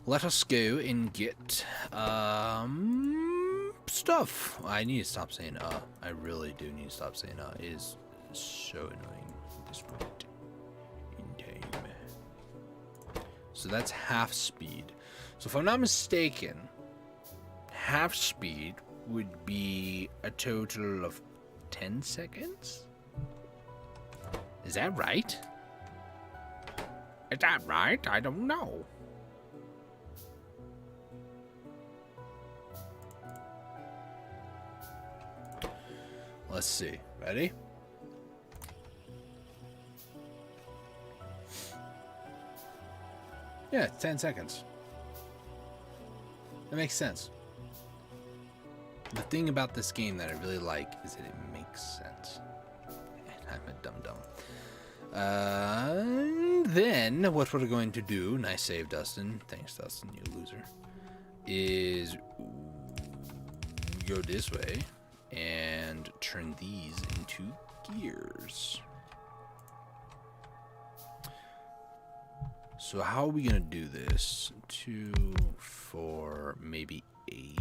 Let us go and get stuff. I need to stop saying I really do need to stop saying It is so annoying at this point in time. So that's half speed. So if I'm not mistaken, half speed would be a total of 10 seconds? Is that right? Is that right? I don't know. Let's see. Ready? Yeah, 10 seconds. That makes sense. The thing about this game that I really like is that it makes sense. I'm a dum-dum. Then, what we're going to do, nice save, Dustin. Thanks, Dustin, you loser. Is go this way and turn these into gears. So how are we going to do this? 2, 4, maybe 8.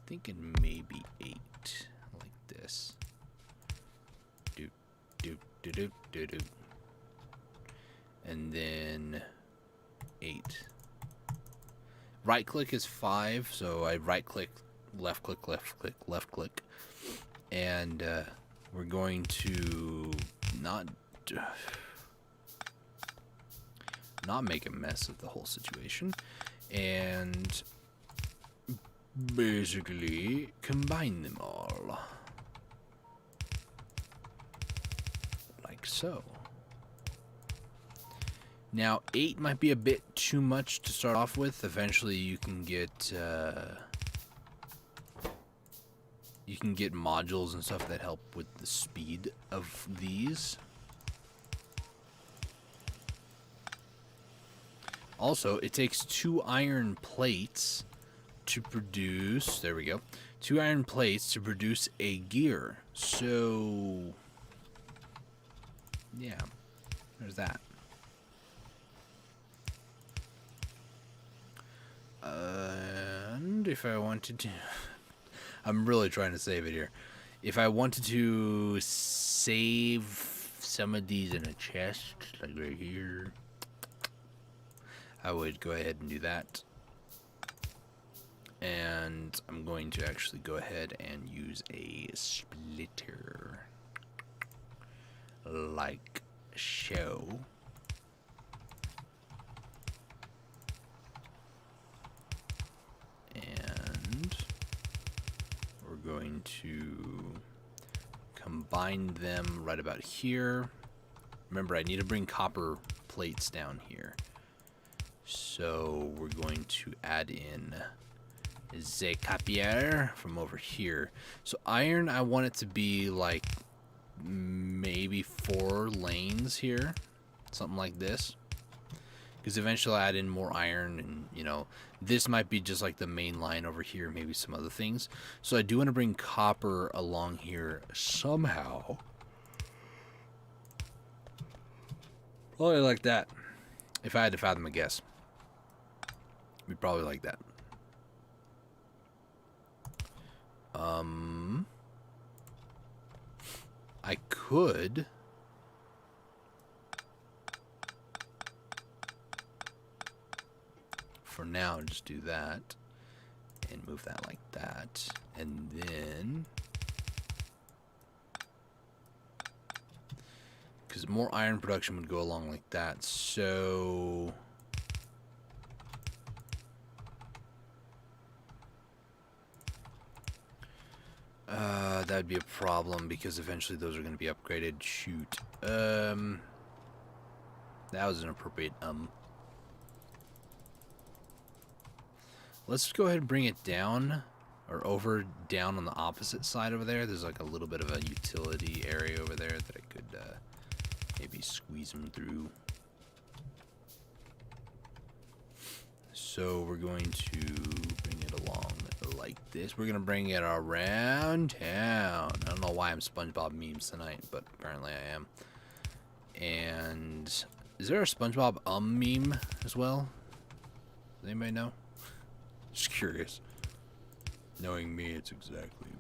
Thinking maybe 8, like this. Doop, doop, doop, doop, doop, doop. And then 8. Right click is 5, so I right click, left click, left click, left click. And we're going to not make a mess of the whole situation. And basically combine them all like so. Now 8 might be a bit too much to start off with. Eventually you can get modules and stuff that help with the speed of these. Also, it takes 2 iron plates to produce, there we go, 2 iron plates to produce a gear. So, yeah, there's that. And if I wanted to, I'm really trying to save it here. If I wanted to save some of these in a chest, like right here, I would go ahead and do that. And I'm going to actually go ahead and use a splitter like so. And we're going to combine them right about here. Remember, I need to bring copper plates down here. So we're going to add in the copier from over here. So iron, I want it to be like maybe 4 lanes here, something like this, because eventually I'll add in more iron, and you know, this might be just like the main line over here, maybe some other things. So I do want to bring copper along here somehow, probably like that. If I had to fathom a guess, it'd be probably like that. I could for now just do that and move that like that, and then because more iron production would go along like that. So That'd be a problem because eventually those are going to be upgraded. Shoot. That was an appropriate Let's go ahead and bring it down, or over down on the opposite side over there. There's like a little bit of a utility area over there that I could maybe squeeze them through. So we're going to bring it along like this. We're going to bring it around town. I don't know why I'm SpongeBob memes tonight, but apparently I am. And is there a SpongeBob meme as well? Does anybody know? Just curious. Knowing me, it's exactly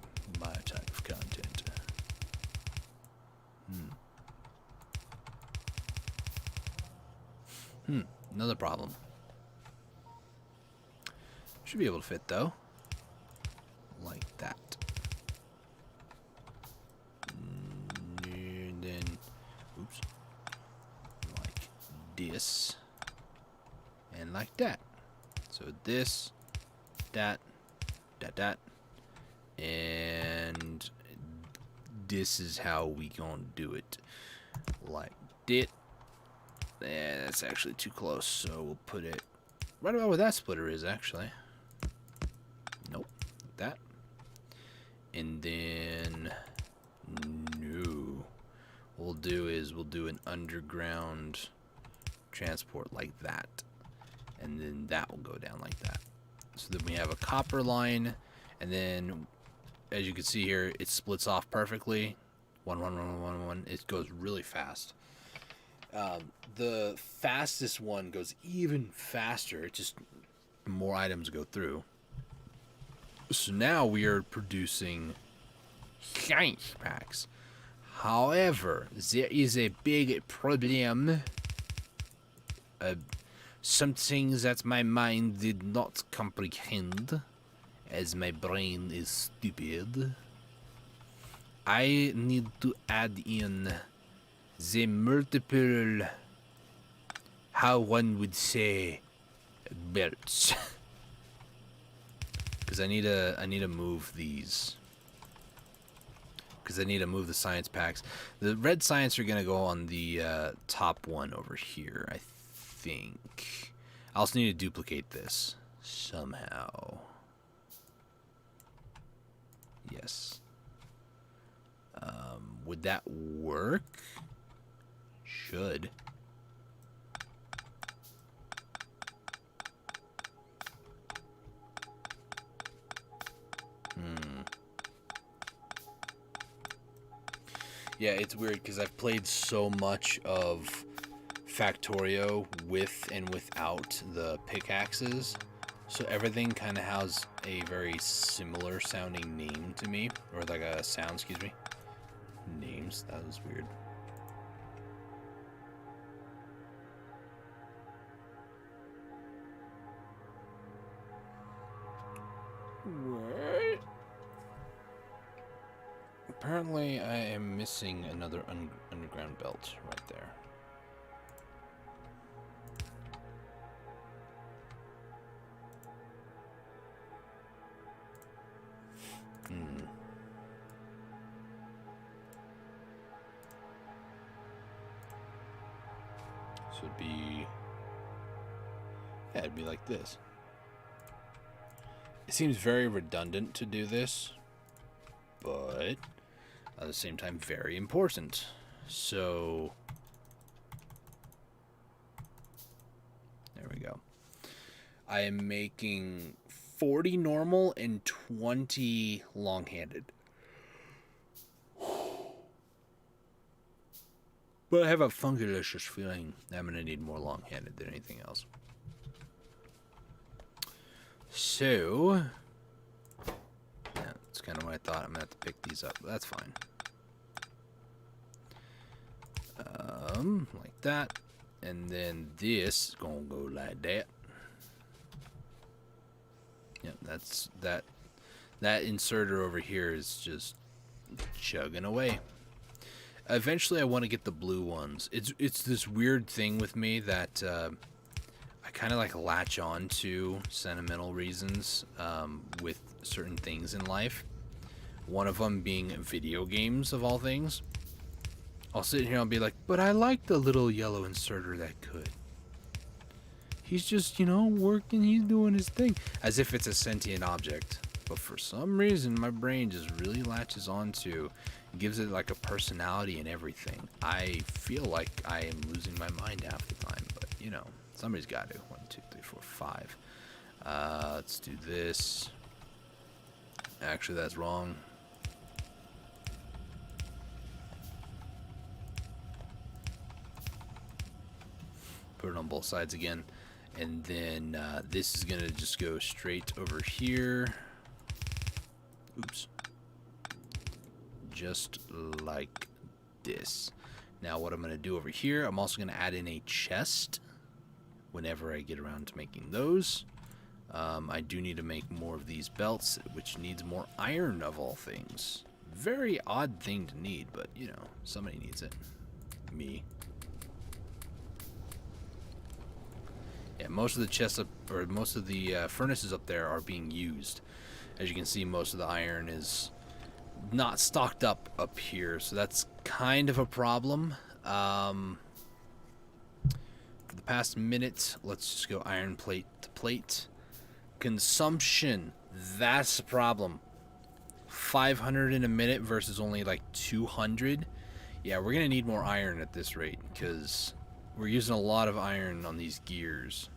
my type of content. Another problem. Should be able to fit though. Like that. And then, oops. Like this. And like that. So this, that, and this is how we gonna do it. Like that. That's actually too close, so we'll put it right about where that splitter is, actually. Nope, like that. And then, no. What we'll do is we'll do an underground transport like that. And then that will go down like that. So then we have a copper line, and then, as you can see here, it splits off perfectly. One. It goes really fast. The fastest one goes even faster. It just, more items go through. So now we are producing science packs. However, there is a big problem. Something that my mind did not comprehend, as my brain is stupid. I need to add in the multiple, how one would say, belts. Because I need to move these. Because I need to move the science packs. The red science are gonna go on the top one over here, I think. I also need to duplicate this somehow. Yes. Would that work? Should. Yeah, it's weird because I've played so much of Factorio with and without the pickaxes, so everything kind of has a very similar sounding name to me, or like a sound, excuse me. Names, that was weird. What? Apparently I am missing another underground belt right there. So it'd be... yeah, it'd be like this. It seems very redundant to do this, but at the same time very important. So there we go. I am making 40 normal and 20 long-handed. But I have a fungalicious feeling I'm going to need more long-handed than anything else. So, yeah, that's kind of what I thought. I'm going to have to pick these up, but that's fine. Like that. And then this is going to go like that. Yep, that's that. That inserter over here is just chugging away. Eventually, I want to get the blue ones. It's this weird thing with me that I kind of like latch on to sentimental reasons with certain things in life, One of them being video games, of all things. I'll sit here and I'll be like, but I like the little yellow inserter that could. He's just, you know, working, he's doing his thing. As if it's a sentient object. But for some reason, my brain just really latches onto, gives it like a personality and everything. I feel like I am losing my mind half the time, but you know, somebody's got to. 1, 2, 3, 4, 5. Let's do this. Actually, that's wrong. Put it on both sides again. And then this is going to just go straight over here. Oops. Just like this. Now what I'm going to do over here, I'm also going to add in a chest whenever I get around to making those. I do need to make more of these belts, which needs more iron of all things. Very odd thing to need, but you know, somebody needs it. Me. Yeah, most of the chests up, or most of the furnaces up there are being used. As you can see, most of the iron is not stocked up here, so that's kind of a problem. For the past minute, let's just go iron plate to plate. Consumption, that's the problem. 500 in a minute versus only like 200. Yeah, we're gonna need more iron at this rate because we're using a lot of iron on these gears.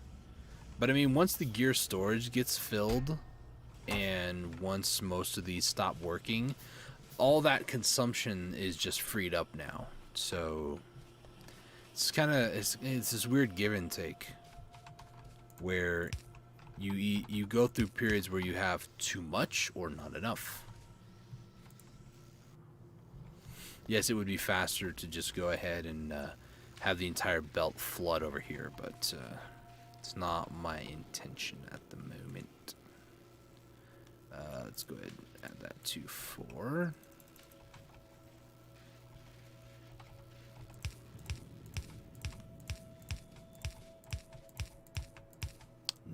But I mean, once the gear storage gets filled and once most of these stop working, all that consumption is just freed up now. So it's kind of it's this weird give and take where you go through periods where you have too much or not enough. Yes, it would be faster to just go ahead and have the entire belt flood over here, but it's not my intention at the moment. Let's go ahead and add that to 4.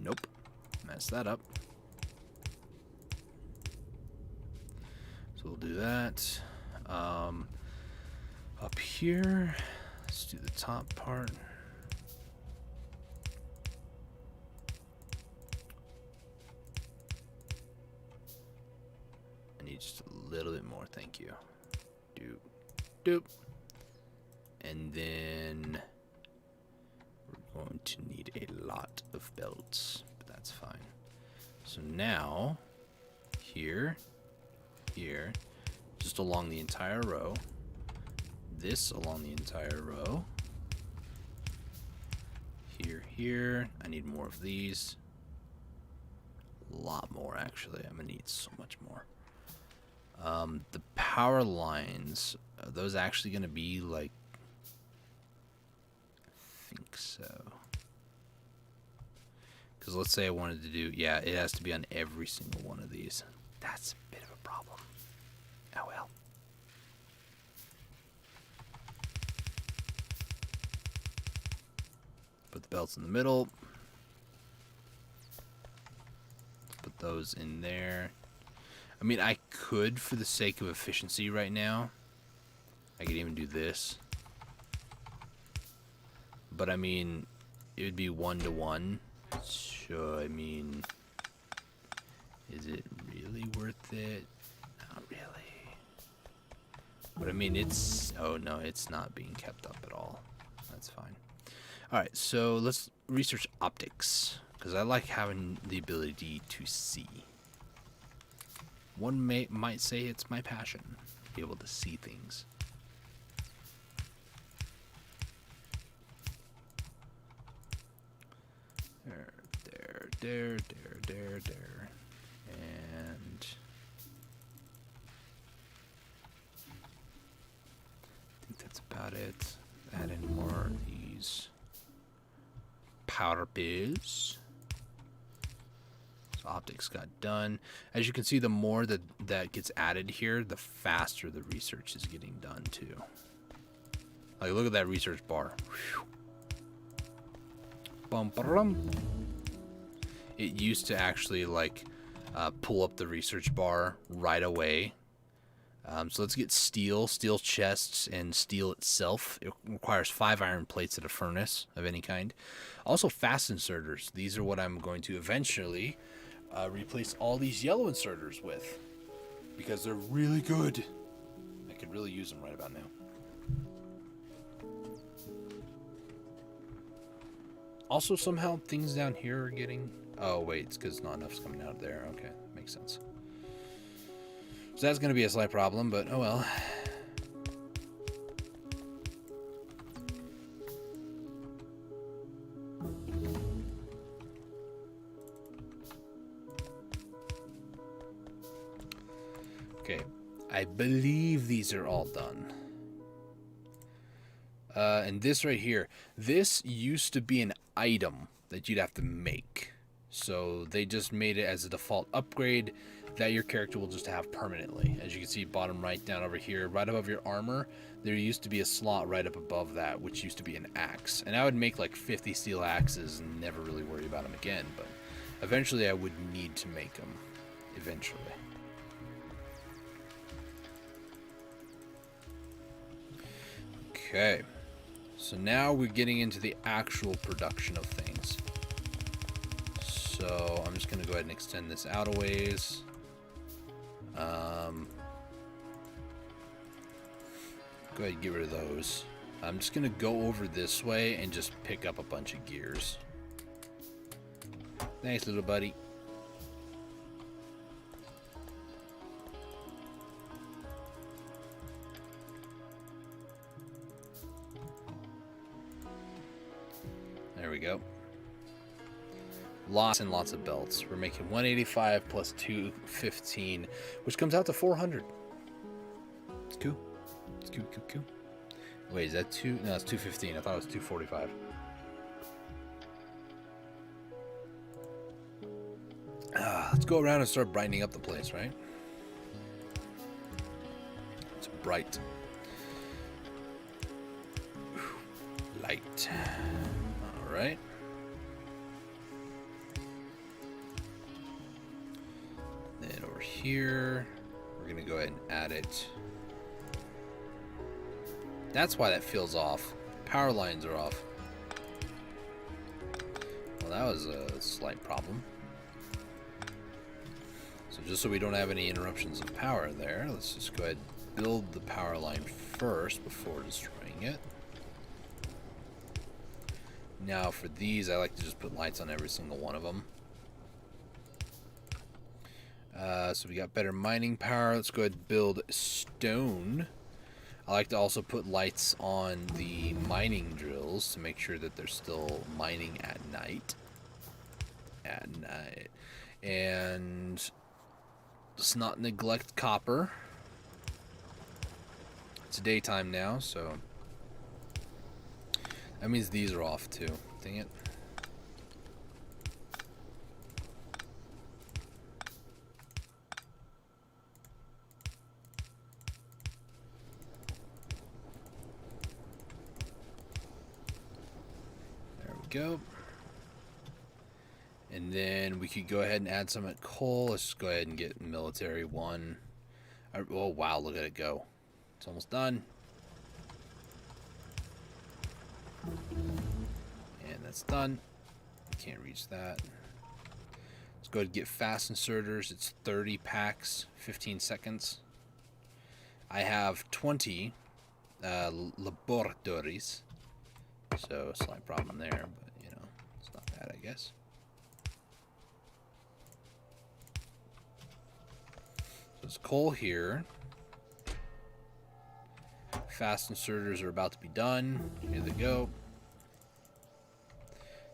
Nope. Messed that up. So we'll do that. Up here, let's do the top part. I need just a little bit more, thank you. Doop, doop. And then we're going to need a lot of belts, but that's fine. So now, here, just along the entire row, this along the entire row, here, I need more of these. A lot more, actually. I'm gonna need so much more. The power lines, are those actually gonna be like, I think so. Because let's say I wanted to do, yeah, it has to be on every single one of these. That's a bit of a problem. Oh well. Put the belts in the middle. Put those in there. I mean, I could, for the sake of efficiency right now, I could even do this. But I mean, it would be 1-to-1. So, I mean, is it really worth it? Not really. But I mean, it's, oh no, it's not being kept up at all. That's fine. Alright, so let's research optics, because I like having the ability to see. One might say it's my passion, to be able to see things. There. And I think that's about it. Add in more of these powder biz. So optics got done. As you can see, the more that gets added here, the faster the research is getting done too. Like, look at that research bar. Bum, ba-dum. It used to actually like pull up the research bar right away, So let's get steel, steel chests, and steel itself. It requires 5 iron plates at a furnace of any kind. Also fast inserters. These are what I'm going to eventually replace all these yellow inserters with, because they're really good. I could really use them right about now. Also, somehow things down here are getting... Oh, wait, it's because not enough's coming out there. Okay, makes sense. So that's going to be a slight problem, but oh well. Okay, I believe these are all done. And this right here, this used to be an item that you'd have to make. So they just made it as a default upgrade that your character will just have permanently. As you can see, bottom right down over here, right above your armor, there used to be a slot right up above that, which used to be an axe. And I would make like 50 steel axes and never really worry about them again, but eventually I would need to make them. Eventually. Okay. So now we're getting into the actual production of things. So I'm just going to go ahead and extend this out a ways. Go ahead and get rid of those. I'm just going to go over this way and just pick up a bunch of gears. Thanks, little buddy. There we go. Lots and lots of belts. We're making 185 plus 215, which comes out to 400. It's cool. It's cool, cool, cool. Wait, is that 2? No, it's 215. I thought it was 245. Let's go around and start brightening up the place, right? It's bright. Light. All right. Then over here, we're going to go ahead and add it. That's why that feels off. Power lines are off. Well, that was a slight problem. So just so we don't have any interruptions of power there, let's just go ahead and build the power line first before destroying it. Now for these, I like to just put lights on every single one of them. So we got better mining power. Let's go ahead and build stone. I like to also put lights on the mining drills to make sure that they're still mining at night. And let's not neglect copper. It's daytime now, so that means these are off too. Dang it. Go. And then we could go ahead and add some at coal. Let's just go ahead and get military 1. Oh wow, look at it go. It's almost done. And that's done. Can't reach that. Let's go ahead and get fast inserters. It's 30 packs, 15 seconds. I have 20 laboratories. So, slight problem there, but, you know, it's not bad, I guess. So, it's coal here. Fast inserters are about to be done. Here they go.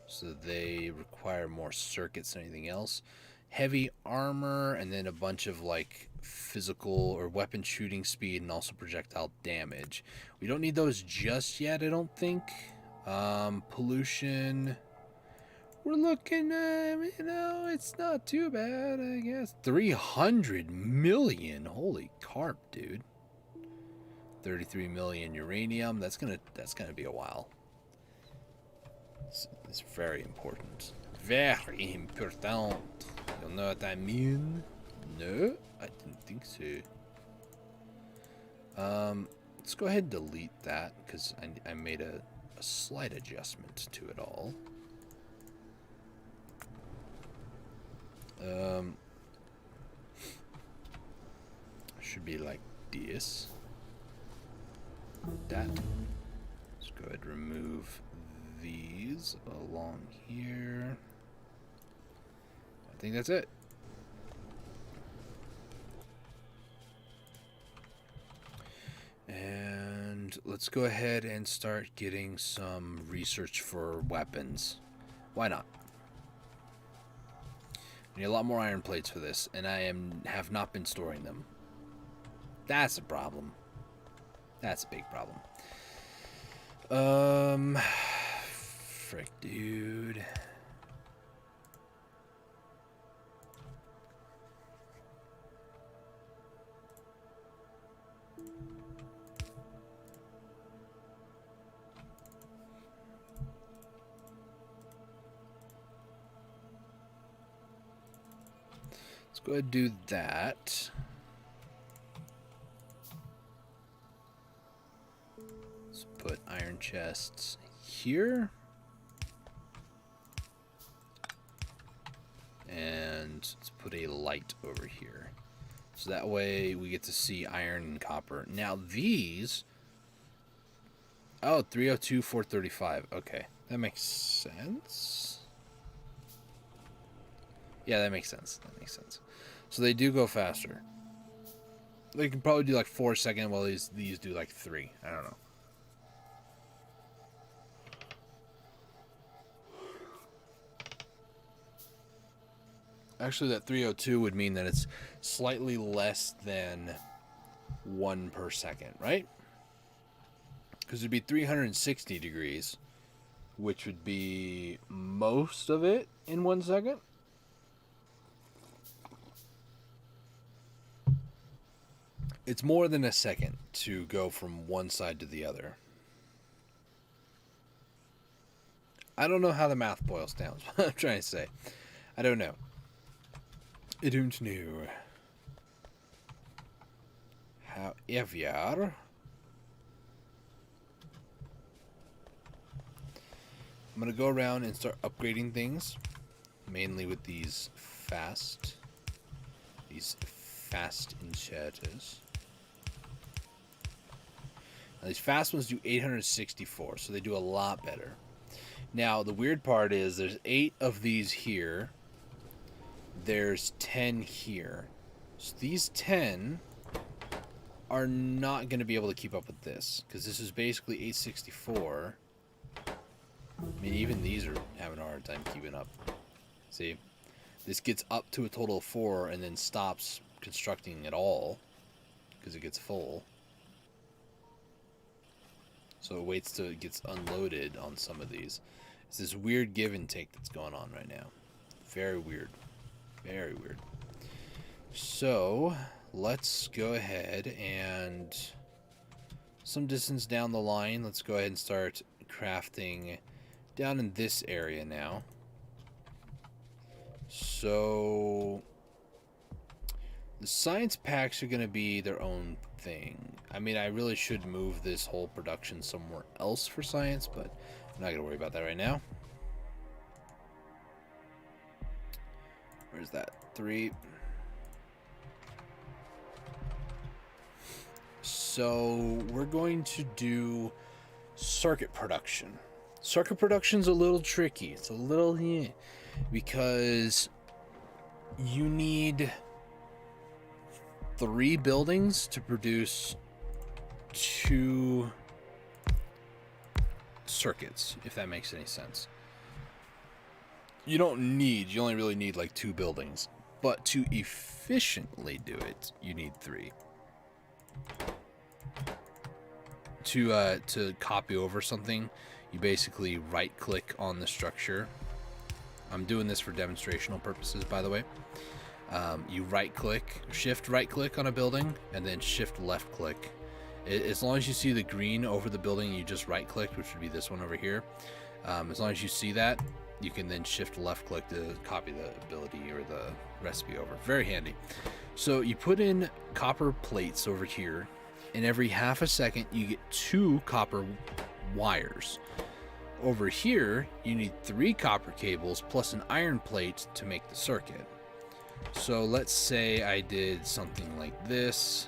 So, they require more circuits than anything else. Heavy armor, and then a bunch of, like, physical or weapon shooting speed, and also projectile damage. We don't need those just yet, I don't think. Pollution, we're looking at, you know, it's not too bad, I guess. 300 million, holy carp, dude. 33 million uranium, that's gonna be a while. It's very important. Very important. You know what I mean? No, I didn't think so. Let's go ahead and delete that because I made a slight adjustment to it all. Should be like this. That. Let's go ahead and remove these along here. I think that's it. And let's go ahead and start getting some research for weapons. Why not? I need a lot more iron plates for this, and I have not been storing them. That's a problem. That's a big problem. Frick, dude. Let's go ahead and do that. Let's put iron chests here. And let's put a light over here. So that way we get to see iron and copper. Now these... Oh, 302, 435. Okay, that makes sense. Yeah, that makes sense. That makes sense. So they do go faster. They can probably do like 4 a second while these do like 3. I don't know. Actually, that 302 would mean that it's slightly less than 1 per second, right? Because it'd be 360 degrees, which would be most of it in 1 second. It's more than a second to go from one side to the other. I don't know how the math boils down. Is what I'm trying to say. I don't know. I don't know. However, I'm going to go around and start upgrading things. Mainly with these fast enchanters. Now, these fast ones do 864, so they do a lot better. Now, the weird part is there's 8 of these here. There's 10 here. So these 10 are not going to be able to keep up with this, because this is basically 864. I mean, even these are having a hard time keeping up. See? This gets up to a total of 4 and then stops constructing at all because it gets full. So it waits till it gets unloaded on some of these. It's this weird give and take that's going on right now. Very weird. Very weird. So let's go ahead and some distance down the line, let's go ahead and start crafting down in this area now. So the science packs are going to be their own thing. I mean, I really should move this whole production somewhere else for science, but I'm not going to worry about that right now. Where's that? 3. So we're going to do circuit production. Circuit production's a little tricky. It's a little because you need 3 buildings to produce 2 circuits, if that makes any sense. You only really need like 2 buildings, but to efficiently do it, you need 3. To copy over something, you basically right click on the structure. I'm doing this for demonstrational purposes, by the way. You shift right click on a building, and then shift left click. As long as you see the green over the building you just right clicked, which would be this one over here, as long as you see that, you can then shift left click to copy the ability or the recipe over. Very handy. So you put in copper plates over here, and every half a second you get 2 copper wires. Over here, you need 3 copper cables plus an iron plate to make the circuit. So let's say I did something like this,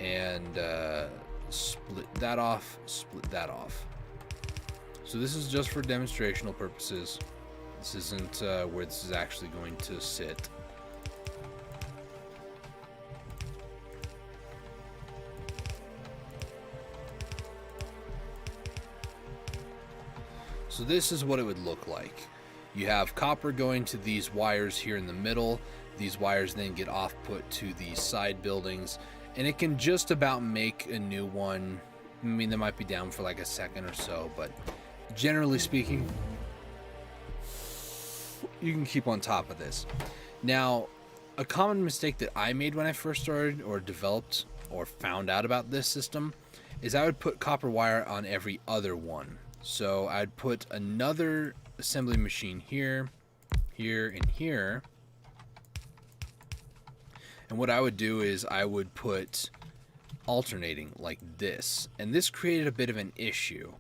and split that off, split that off. So this is just for demonstrational purposes. This isn't where this is actually going to sit. So this is what it would look like. You have copper going to these wires here in the middle. These wires then get off put to the side buildings, and it can just about make a new one. I mean, they might be down for like a second or so, but generally speaking, you can keep on top of this. Now, a common mistake that I made when I first started or developed or found out about this system is I would put copper wire on every other one. So I'd put another assembly machine here, here, and here. And what I would do is I would put alternating like this. And this created a bit of an issue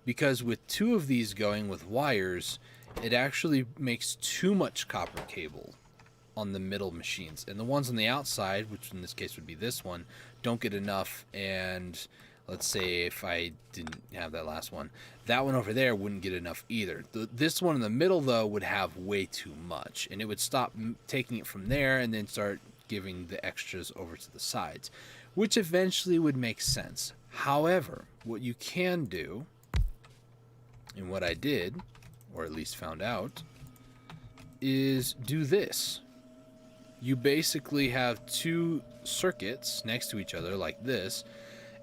because with 2 of these going with wires, it actually makes too much copper cable on the middle machines. And the ones on the outside, which in this case would be this one, don't get enough. And let's say if I didn't have that last one, that one over there wouldn't get enough either. This one in the middle, though, would have way too much. And it would stop taking it from there and then start giving the extras over to the sides, which eventually would make sense. However, what you can do, and what I did, or at least found out, is do this. You basically have 2 circuits next to each other like this,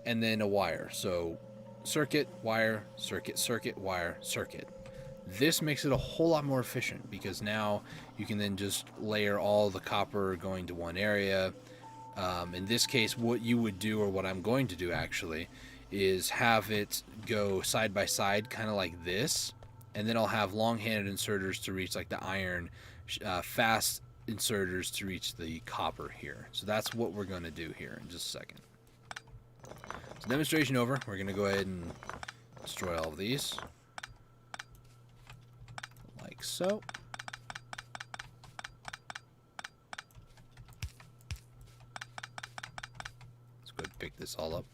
and then a wire. So circuit, wire, circuit, circuit, wire, circuit. This makes it a whole lot more efficient because now you can then just layer all the copper going to one area. In this case, what you would do, or what I'm going to do actually, is have it go side by side, kind of like this, and then I'll have long-handed inserters to reach like the iron, fast inserters to reach the copper here. So that's what we're going to do here in just a second. So demonstration over. We're going to go ahead and destroy all of these. Like so. Let's go ahead and pick this all up.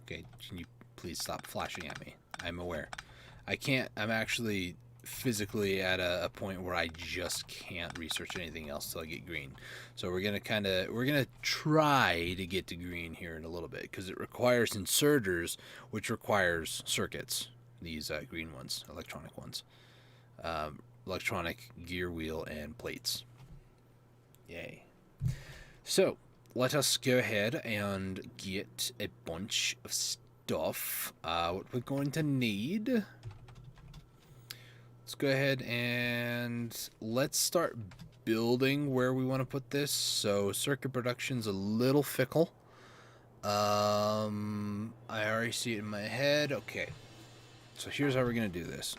Okay, can you please stop flashing at me? I'm aware. I'm actually physically at a point where I just can't research anything else till I get green. So we're gonna try to get to green here in a little bit because it requires inserters, which requires circuits. These green ones, electronic ones, electronic gear wheel and plates. Yay! So let us go ahead and get a bunch of stuff. What we're going to need. Let's go ahead and let's start building where we want to put this. So circuit production's a little fickle. I already see it in my head. Okay. So here's how we're going to do this.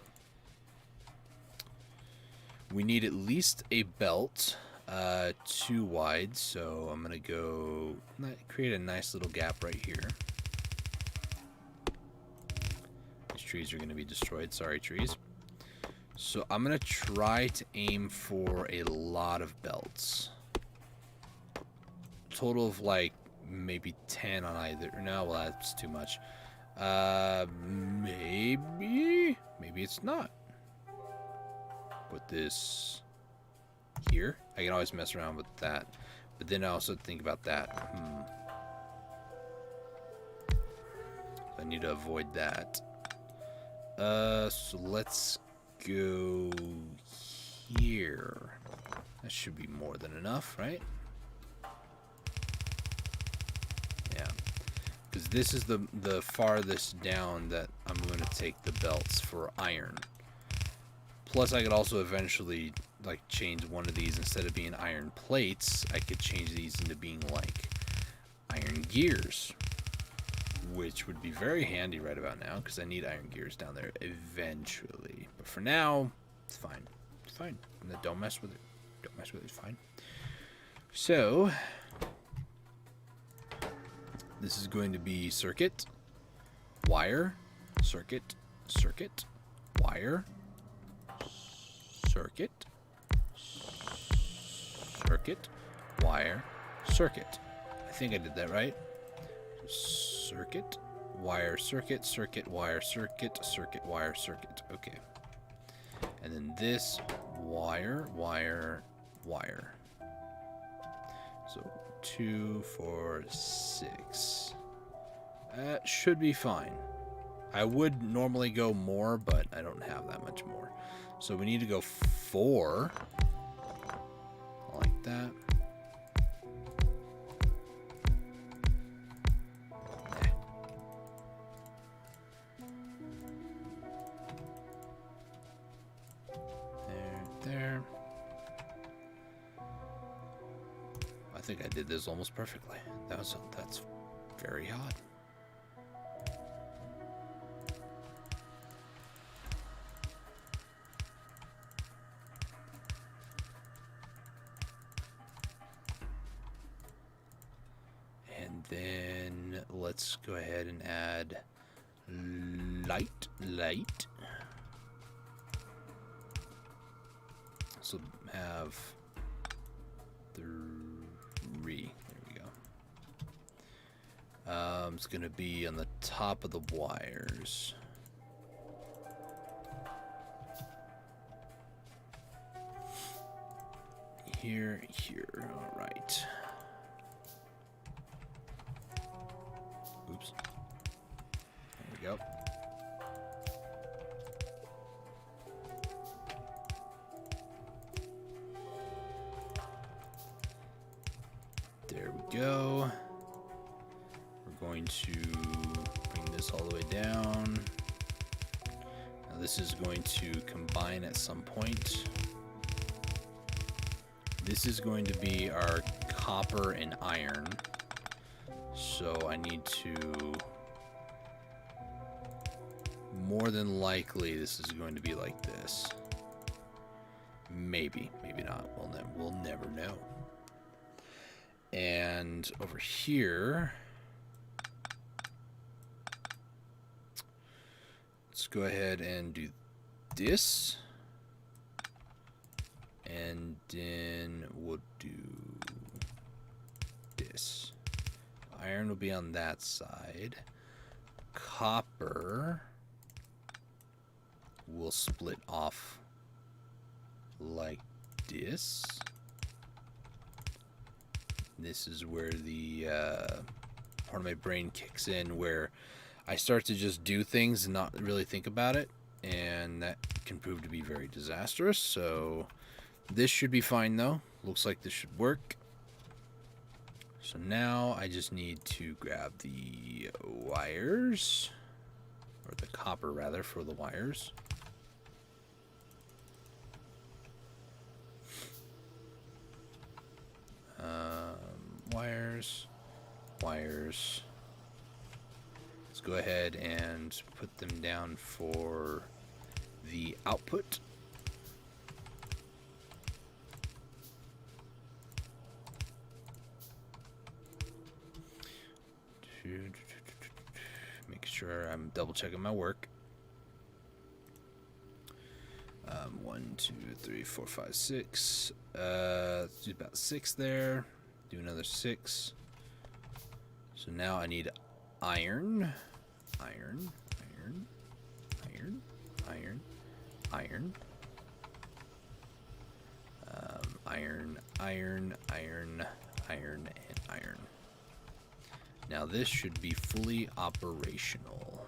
We need at least a belt, 2 wide. So I'm going to go create a nice little gap right here. These trees are going to be destroyed. Sorry, trees. So I'm going to try to aim for a lot of belts. Total of like maybe 10 on either. No, well, that's too much. Maybe it's not. Put this here. I can always mess around with that. But then I also think about that. I need to avoid that. So let's go here. That should be more than enough, right? Yeah, because this is the farthest down that I'm going to take the belts for iron. Plus I could also eventually like change one of these. Instead of being iron plates, I could change these into being like iron gears, which would be very handy right about now because I need iron gears down there eventually. But for now, it's fine. It's fine. Don't mess with it. Don't mess with it, it's fine. So, this is going to be circuit, wire, circuit, circuit, wire, circuit, circuit, wire, circuit. I think I did that right. Circuit, wire, circuit, circuit, wire, circuit, circuit, wire, circuit. Okay. And then this wire, wire, wire. So 2, 4, 6. That should be fine. I would normally go more, but I don't have that much more. So we need to go 4. Like that. There. I think I did this almost perfectly. That's very odd. And then let's go ahead and add light. So have 3. There we go. It's gonna be on the top of the wires. Here. All right. Oops. There we go. There we go. We're going to bring this all the way down. Now this is going to combine at some point. This is going to be our copper and iron. So I need to... More than likely, this is going to be like this. Maybe not. We'll never know. And over here, let's go ahead and do this. And then we'll do this. Iron will be on that side. Copper will split off like this. This is where the part of my brain kicks in, where I start to just do things and not really think about it, and that can prove to be very disastrous. So this should be fine though. Looks like this should work. So now I just need to grab the wires, or the copper rather, for the wires. Wires. Let's go ahead and put them down for the output. Make sure I'm double checking my work. 1, 2, 3, 4, 5, 6. Let's do about 6 there. Do another 6. So now I need iron. Iron. Now this should be fully operational.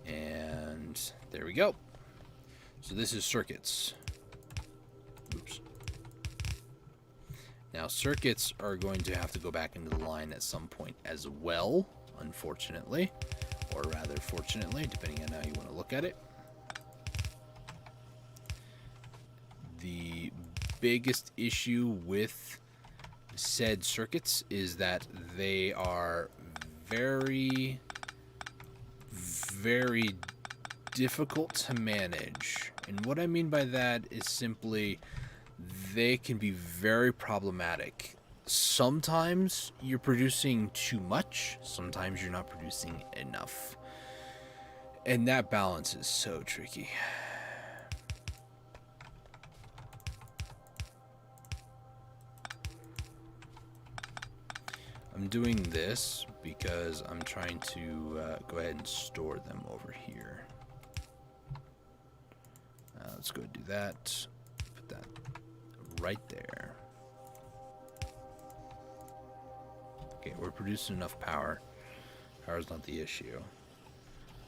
And there we go. So this is circuits. Oops. Now circuits are going to have to go back into the line at some point as well, unfortunately. Or rather fortunately, depending on how you want to look at it. The biggest issue with said circuits is that they are very, very difficult to manage And what I mean by that is simply they can be very problematic. Sometimes you're producing too much, sometimes you're not producing enough. And that balance is so tricky. I'm doing this because I'm trying to go ahead and store them over here. Let's go do that. Put that right there. Okay, we're producing enough power. Power's not the issue.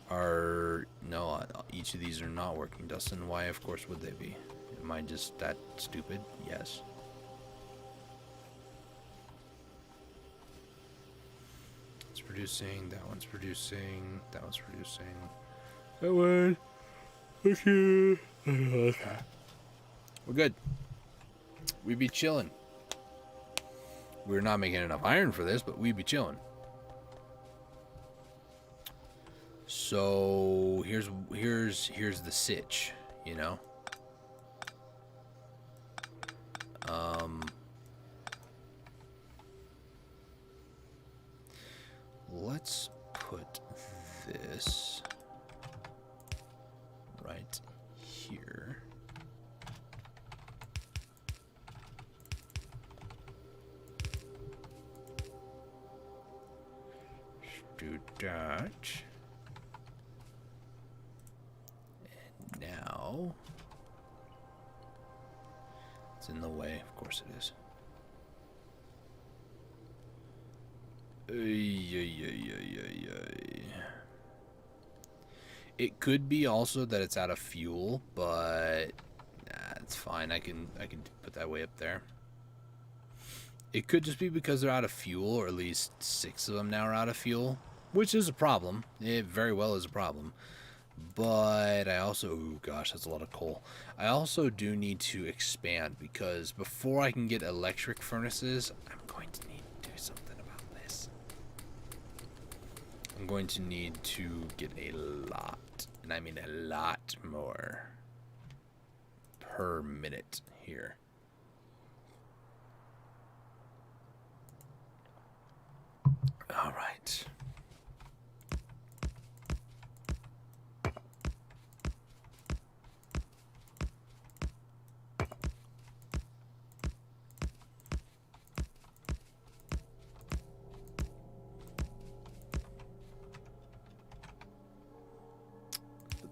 No, each of these are not working, Dustin. Why, of course, would they be? Am I just that stupid? Yes. It's producing, that one's producing, that one's producing. That one. Okay. Okay. We're good. We'd be chilling. We're not making enough iron for this, but we'd be chilling. So here's the sitch, you know. Let's put this right here. Do that. And now it's in the way, of course it is. It could be also that it's out of fuel, but it's fine. I can put that way up there. It could just be because they're out of fuel, or at least 6 of them now are out of fuel, which is a problem. It very well is a problem. But I also, oh gosh, that's a lot of coal. I also do need to expand, because before I can get electric furnaces, I'm going to need to do something about this. I'm going to need to get a lot, and I mean a lot more per minute here. All right.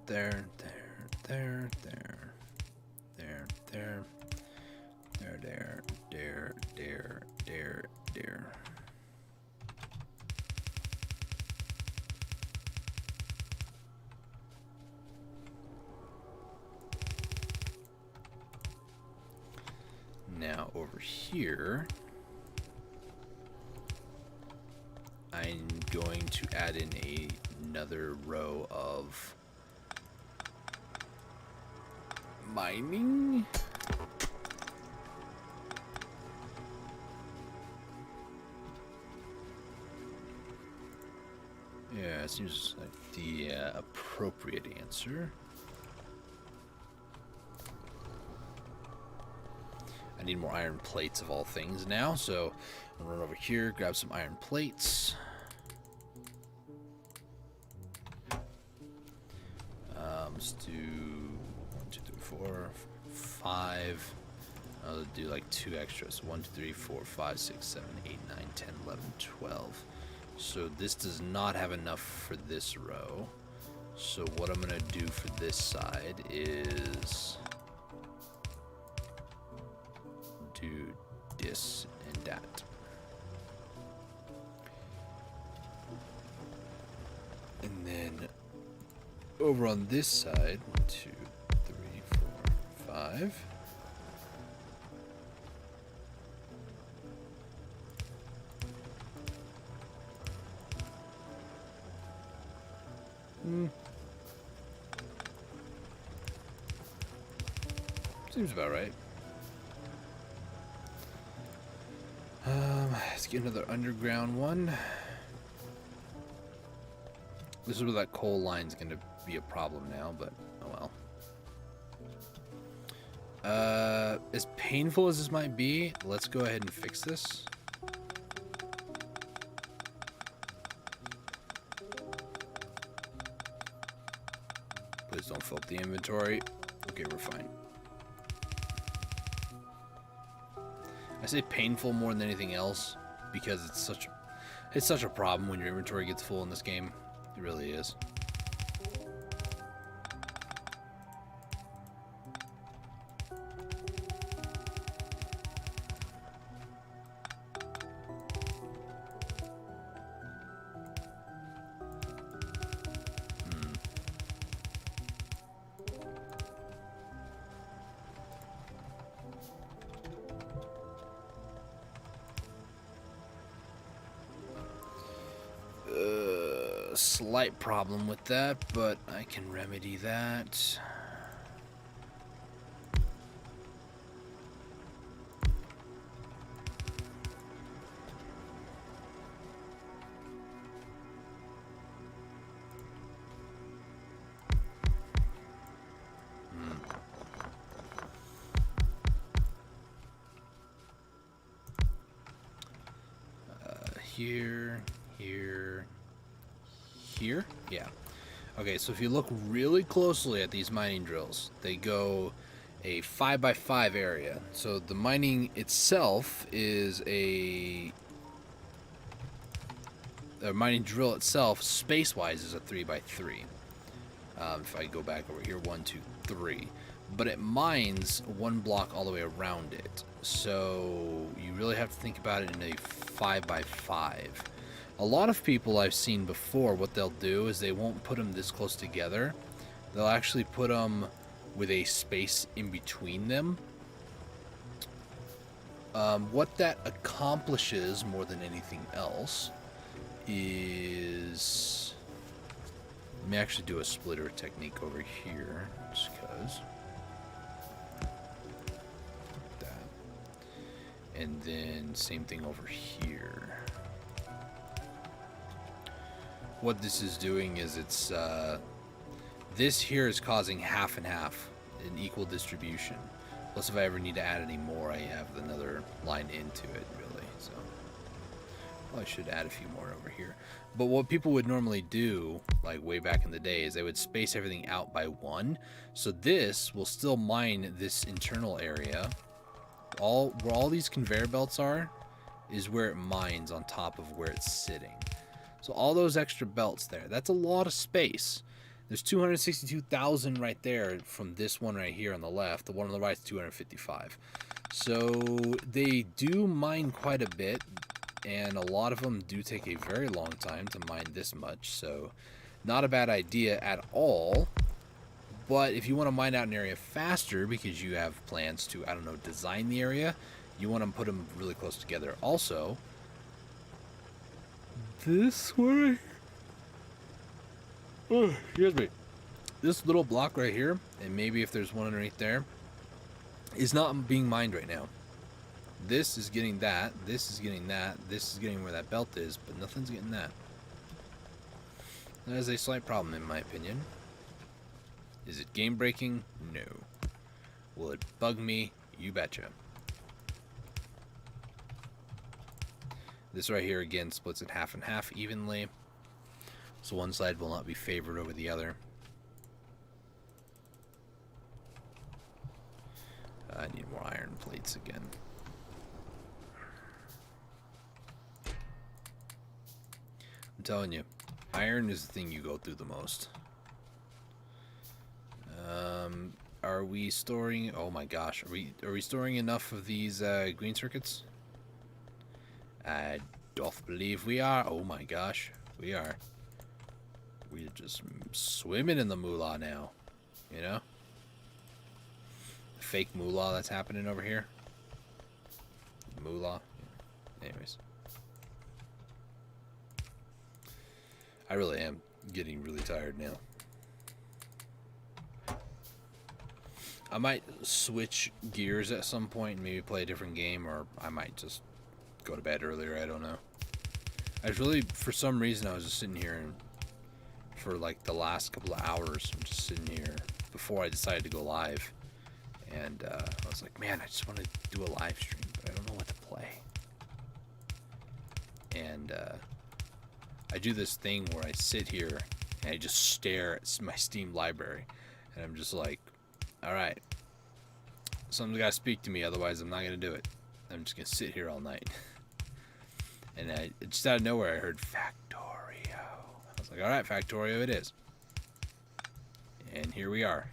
There, there, there, there, there, there, there, there, there, there, there. Now over here, I'm going to add in another row of mining. Yeah, it seems like the appropriate answer. I need more iron plates of all things now, so I'll run over here, grab some iron plates. Let's do 1, 2, 3, 4, 5. I'll do like 2 extras. 1, 2, 3, 4, 5, 6, 7, 8, 9, 10, 11, 12. So this does not have enough for this row. So what I'm going to do for this side is do this and that. And then over on this side, 1, 2, 3, 4, 5. Seems about right. Let's get another underground one. This is where that coal line's going to be a problem now, but oh well. As painful as this might be, let's go ahead and fix this. Please don't fill up the inventory. Okay, we're fine. I say painful more than anything else because it's such a problem when your inventory gets full in this game. It really is. Slight problem with that, but I can remedy that. Here? Yeah. Okay, so if you look really closely at these mining drills, they go a 5x5 area. So the mining itself is the mining drill itself, space-wise, is a 3x3. If I go back over here, 1, 2, 3. But it mines one block all the way around it. So you really have to think about it in a 5x5. A lot of people I've seen before, what they'll do is they won't put them this close together. They'll actually put them with a space in between them. What that accomplishes more than anything else is... Let me actually do a splitter technique over here, just because. That. And then same thing over here. What this is doing is it's this here is causing half and half, an equal distribution. Plus, if I ever need to add any more, I have another line into it, really. So, well, I should add a few more over here. But what people would normally do, like way back in the day, is they would space everything out by 1. So this will still mine this internal area. Where all these conveyor belts are, is where it mines on top of where it's sitting. So all those extra belts there, that's a lot of space. There's 262,000 right there from this one right here on the left. The one on the right is 255. So they do mine quite a bit, and a lot of them do take a very long time to mine this much. So not a bad idea at all. But if you want to mine out an area faster because you have plans to, I don't know, design the area, you want to put them really close together. Also, this way, oh, excuse me, this little block right here, and maybe if there's one underneath there, is not being mined right now. This is getting that, this is getting that, this is getting where that belt is, but nothing's getting that. That is a slight problem in my opinion. Is it game breaking? No. Will it bug me? You betcha. This right here again splits it half and half evenly, so one side will not be favored over the other. I need more iron plates again. I'm telling you, iron is the thing you go through the most. Are we storing? Oh my gosh, are we storing enough of these green circuits? I doth believe we are. Oh my gosh, we are. We're just swimming in the moolah now, you know? The fake moolah that's happening over here. Moolah. Anyways. I really am getting really tired now. I might switch gears at some point and maybe play a different game, or I might just go to bed earlier. I don't know. I was really, for some reason, I was just sitting here and for like the last couple of hours, I'm just sitting here before I decided to go live, And I was like, man, I just want to do a live stream, but I don't know what to play. And I do this thing where I sit here and I just stare at my Steam library. And I'm just like, all right, someone's got to speak to me, otherwise I'm not going to do it. I'm just going to sit here all night. And just out of nowhere, I heard Factorio. I was like, all right, Factorio it is. And here we are.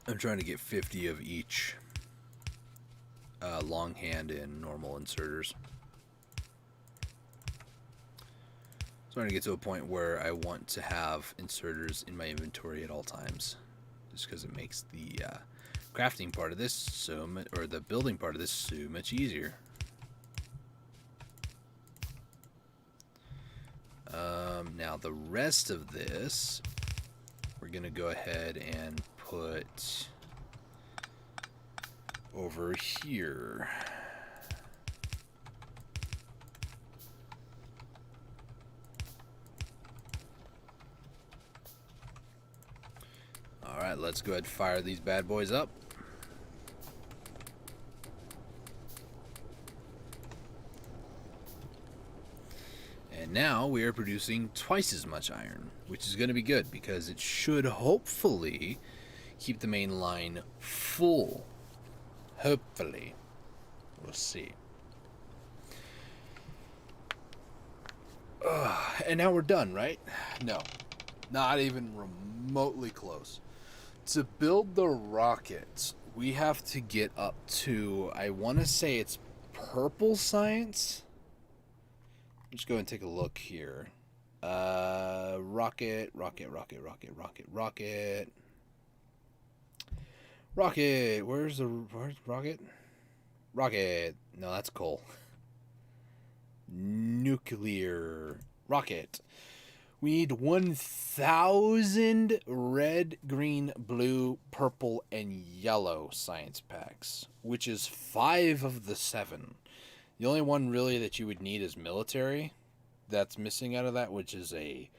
I'm trying to get 50 of each longhand and normal inserters. Starting to get to a point where I want to have inserters in my inventory at all times, just because it makes the crafting part of this so much, or the building part of this so much easier. Now the rest of this, we're gonna go ahead and put over here. All right, let's go ahead and fire these bad boys up. And now we are producing twice as much iron, which is going to be good because it should hopefully keep the main line full. Hopefully. We'll see. And now we're done, right? No. Not even remotely close. To build the rocket, we have to get up to, I want to say it's purple science. Let's go and take a look here. Rocket. Where's rocket? Rocket. No, that's coal. Nuclear rocket. We need 1,000 red, green, blue, purple, and yellow science packs, which is 5 of the 7. The only one really that you would need is military. That's missing out of that, which is a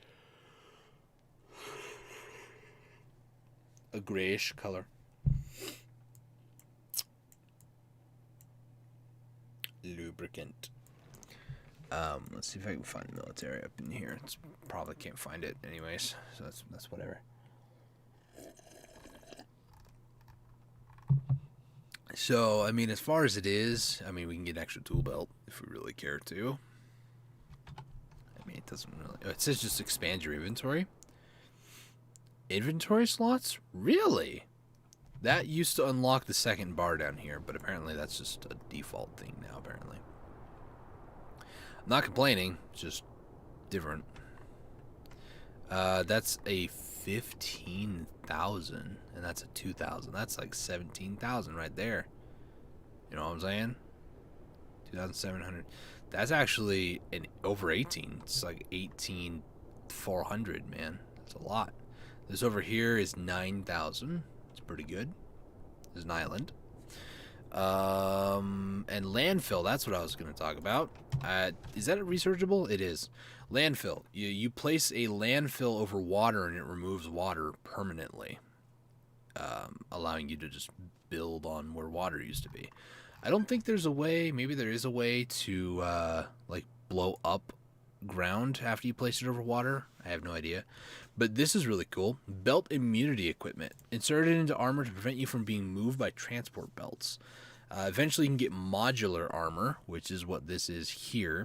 grayish color. Lubricant. Let's see if I can find the military up in here. Probably can't find it anyways, so that's whatever. So, I mean, as far as it is, I mean, we can get an extra tool belt if we really care to. I mean, it doesn't really... It says just expand your inventory. Inventory slots? Really? That used to unlock the second bar down here, but apparently that's just a default thing now, apparently. I'm not complaining, it's just different. That's a 15,000, and that's a 2,000. That's like 17,000 right there. You know what I'm saying? 2,700. That's actually an over 18. It's like 18,400, man. That's a lot. This over here is 9,000. It's pretty good. There's an island. And landfill, that's what I was going to talk about. Is that a researchable? It is. Landfill. You place a landfill over water and it removes water permanently, allowing you to just build on where water used to be. I don't think there's a way, maybe there is a way to like blow up ground after you place it over water. I have no idea. But this is really cool. Belt immunity equipment. Inserted into armor to prevent you from being moved by transport belts. Eventually you can get modular armor, which is what this is here,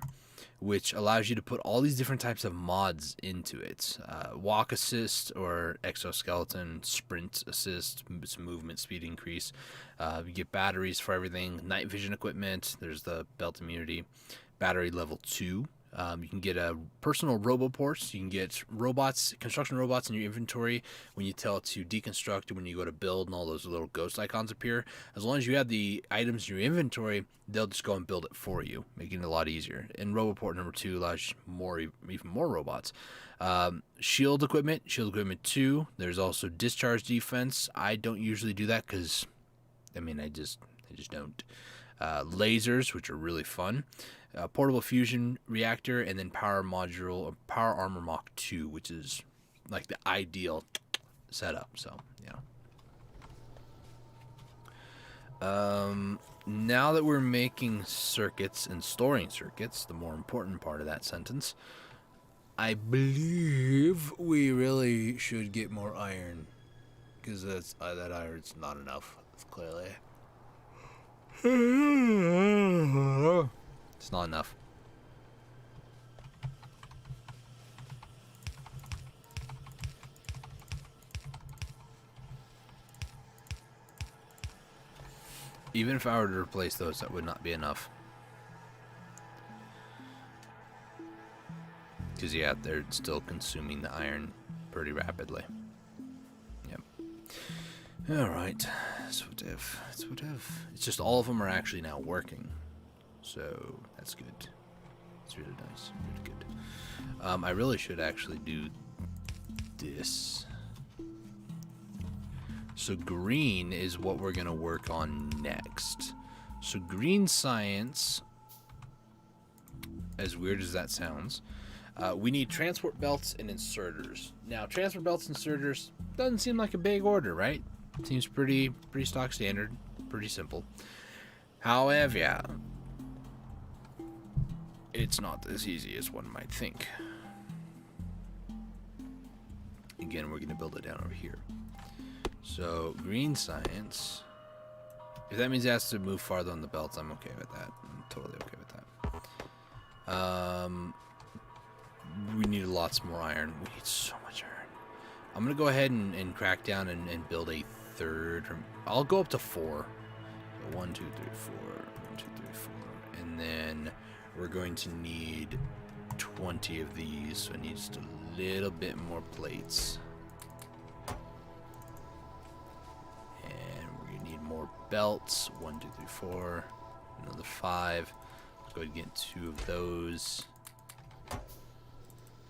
which allows you to put all these different types of mods into it. Walk assist or exoskeleton, sprint assist, movement speed increase. You get batteries for everything. Night vision equipment. There's the belt immunity. Battery level 2. You can get personal roboports. You can get robots, construction robots in your inventory when you tell it to deconstruct, and when you go to build, and all those little ghost icons appear. As long as you have the items in your inventory, they'll just go and build it for you, making it a lot easier. And roboport number 2 allows even more robots. Shield equipment 2. There's also discharge defense. I don't usually do that because, I just don't. Lasers, which are really fun. Portable fusion reactor, and then power armor Mach 2, which is like the ideal setup. So yeah. Now that we're making circuits and storing circuits, the more important part of that sentence, I believe we really should get more iron, because that iron's not enough. Clearly, it's not enough. Even if I were to replace those, that would not be enough. Because, yeah, they're still consuming the iron pretty rapidly. Yep. Alright. It's whatever. It's just all of them are actually now working. So, that's good. It's really nice. Really good. I really should actually do this. So green is what we're going to work on next. So green science, as weird as that sounds, we need transport belts and inserters. Now, transport belts and inserters doesn't seem like a big order, right? Seems pretty stock standard, pretty simple. However, yeah, it's not as easy as one might think. Again, we're going to build it down over here. So, green science, if that means it has to move farther on the belts, I'm okay with that. I'm totally okay with that. We need lots more iron. We need so much iron. I'm going to go ahead and crack down and build a third. I'll go up to 4. So 1, 2, 3, 4. 1, 2, 3, 4. And then we're going to need 20 of these. So I need just a little bit more plates. More belts. 1, 2, 3, 4. Another 5. Let's go ahead and get 2 of those.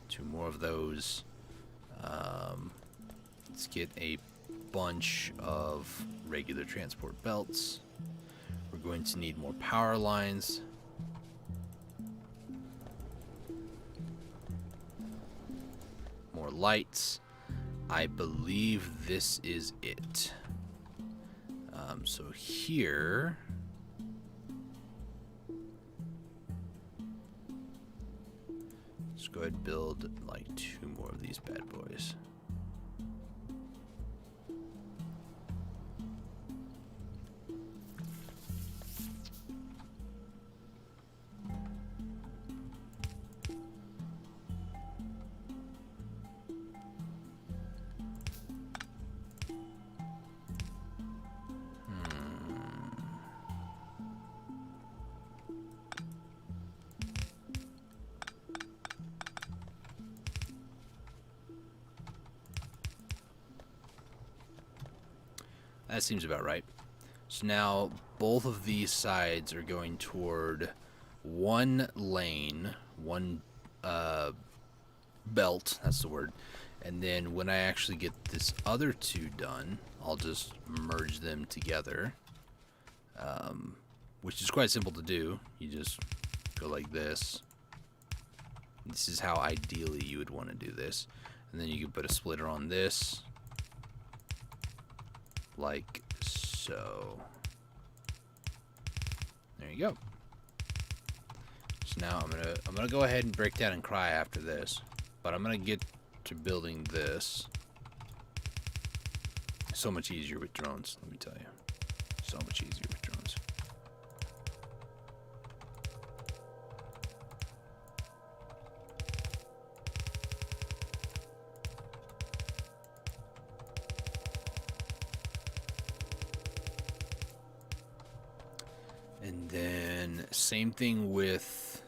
2 more of those. Let's get a bunch of regular transport belts. We're going to need more power lines. More lights. I believe this is it. So here, let's go ahead and build like 2 more of these bad boys. That seems about right. So now both of these sides are going toward one lane, one belt, that's the word. And then when I actually get this other 2 done, I'll just merge them together, which is quite simple to do. You just go like this. This is how ideally you would want to do this. And then you can put a splitter on this, like so. There you go. So now I'm gonna go ahead and break down and cry after this, but I'm gonna get to building this. So much easier with drones, let me tell you. So much easier with drones. And then same thing with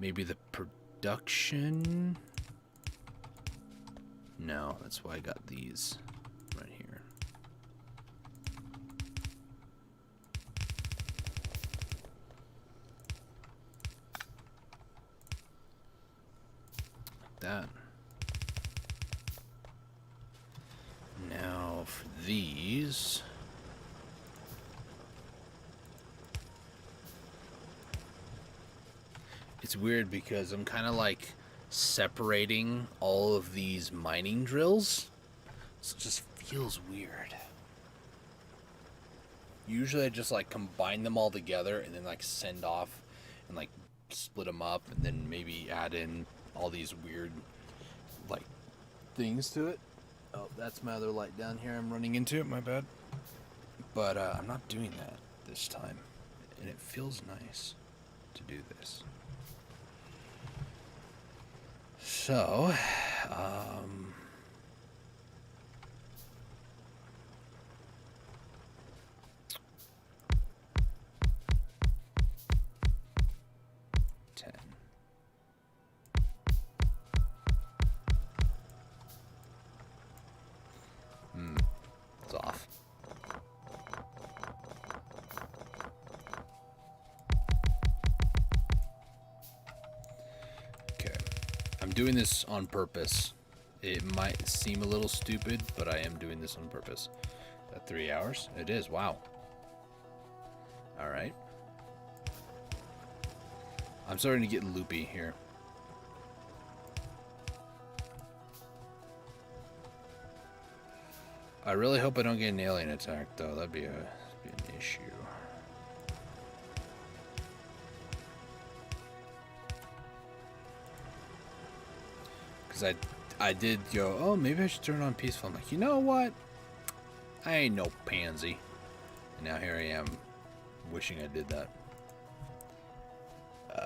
Maybe the production? No, that's why I got these right here. Like that. Now for these. It's weird because I'm kind of like separating all of these mining drills, so it just feels weird. Usually I just like combine them all together and then like send off and like split them up and then maybe add in all these weird like things to it. Oh, that's my other light down here I'm running into, my bad. But I'm not doing that this time, and it feels nice to do this. So, 10. It's off. Okay. I'm doing this on purpose. It might seem a little stupid, but I am doing this on purpose. Is that 3 hours? It is. Wow. All right. I'm starting to get loopy here. I really hope I don't get an alien attack, though. That'd be an issue. Because I did go, oh, maybe I should turn on peaceful. I'm like, you know what? I ain't no pansy. And now here I am, wishing I did that.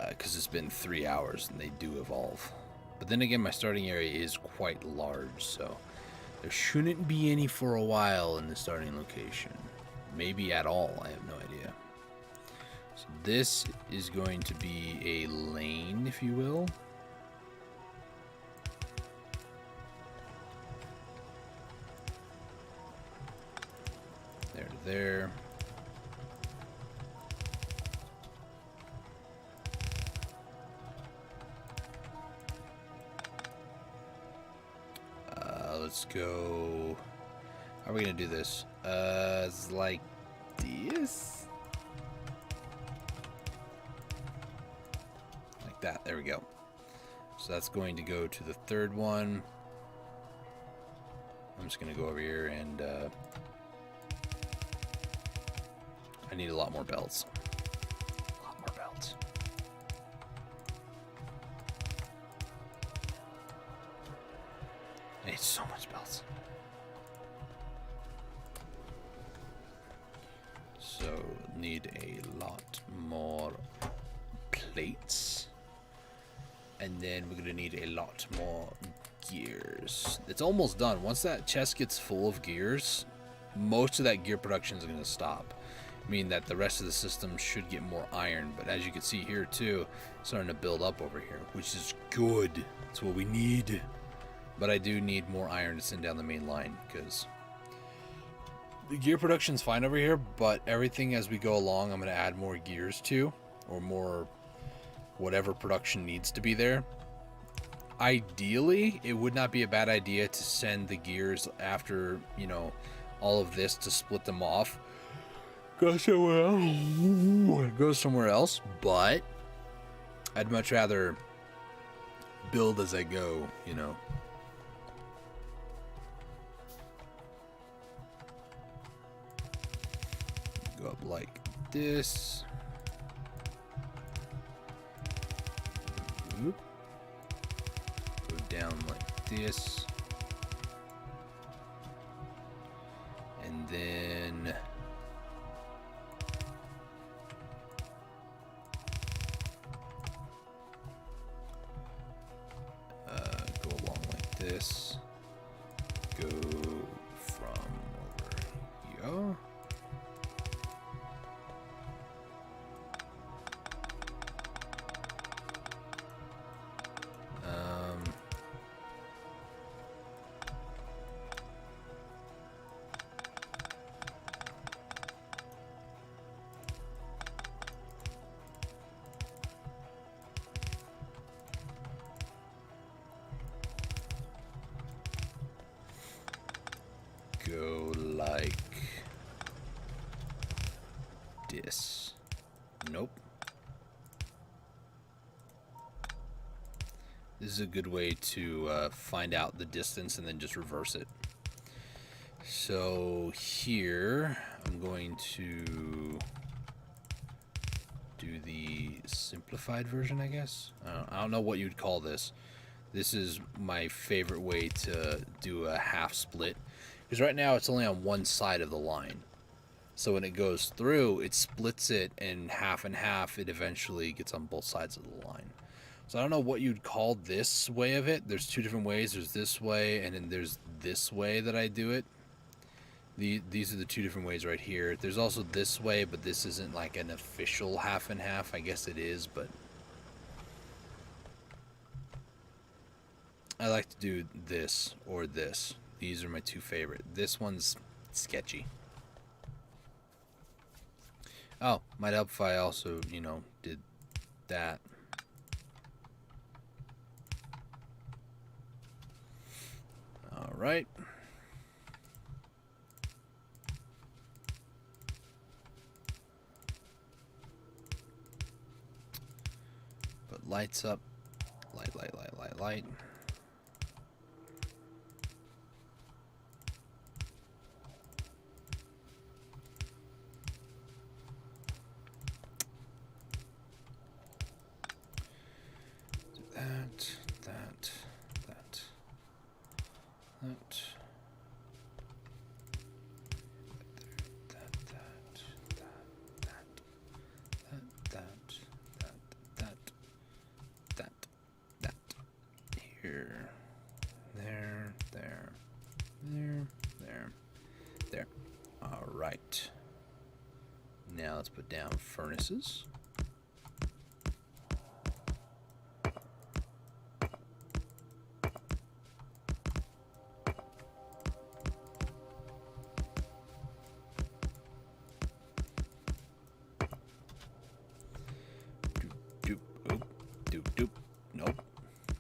Because it's been 3 hours and they do evolve. But then again, my starting area is quite large, so there shouldn't be any for a while in the starting location. Maybe at all, I have no idea. So this is going to be a lane, if you will. There to there. Let's go. How are we gonna do this? It's like this. Like that. There we go. So that's going to go to the third one. I'm just gonna go over here and I need a lot more belts. A lot more belts. I need so much belts. So need a lot more plates. And then we're gonna need a lot more gears. It's almost done. Once that chest gets full of gears, most of that gear production is gonna stop. Meaning that the rest of the system should get more iron. But as you can see here too, it's starting to build up over here, which is good. That's what we need. But I do need more iron to send down the main line, because the gear production's fine over here, but everything as we go along, I'm going to add more gears to, or more whatever production needs to be there. Ideally, it would not be a bad idea to send the gears after, you know, all of this, to split them off. Go somewhere else. Go somewhere else, but I'd much rather build as I go, you know. Go up like this. Oop. Go down like this. And then go along like this. Go from over here. This is a good way to find out the distance and then just reverse it. So here, I'm going to do the simplified version, I guess. I don't know what you'd call this. This is my favorite way to do a half split. Because right now it's only on one side of the line. So when it goes through, it splits it in half and half. It eventually gets on both sides of the line. So I don't know what you'd call this way of it. There's two different ways. There's this way, and then there's this way that I do it. These are the two different ways right here. There's also this way, but this isn't like an official half and half. I guess it is, but I like to do this or this. These are my two favorite. This one's sketchy. Oh, might help if I also, did that. All right. Put lights up. Light, light, light, light, light. There. All right. Now let's put down furnaces. Doop, doop, doop, doop, nope,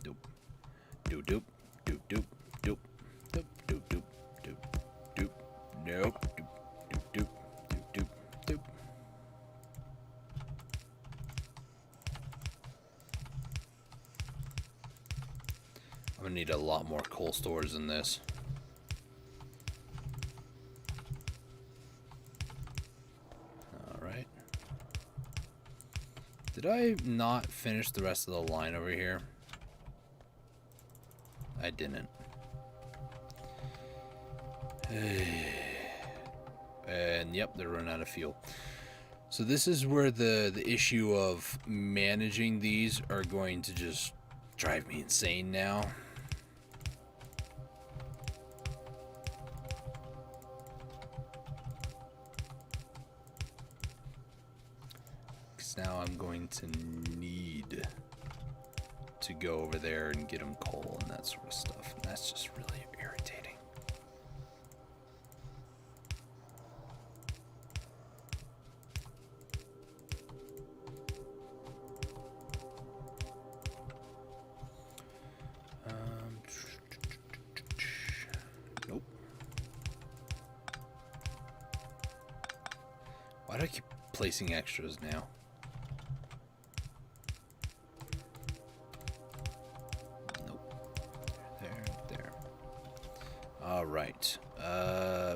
doop, doop, doop, doop, doop, doop, doop, doop, doop, doop, doop, nope, doop, doop, doop, doop, doop, doop. I'm gonna need a lot more coal stores than this. All right. Did I not finish the rest of the line over here? I didn't. And yep, they're running out of fuel. So this is where the issue of managing these are going to just drive me insane now. Because now I'm going to need to go over there and get them coal and that sort of stuff. And that's just really irritating. Nope. Why do I keep placing extras now? All right.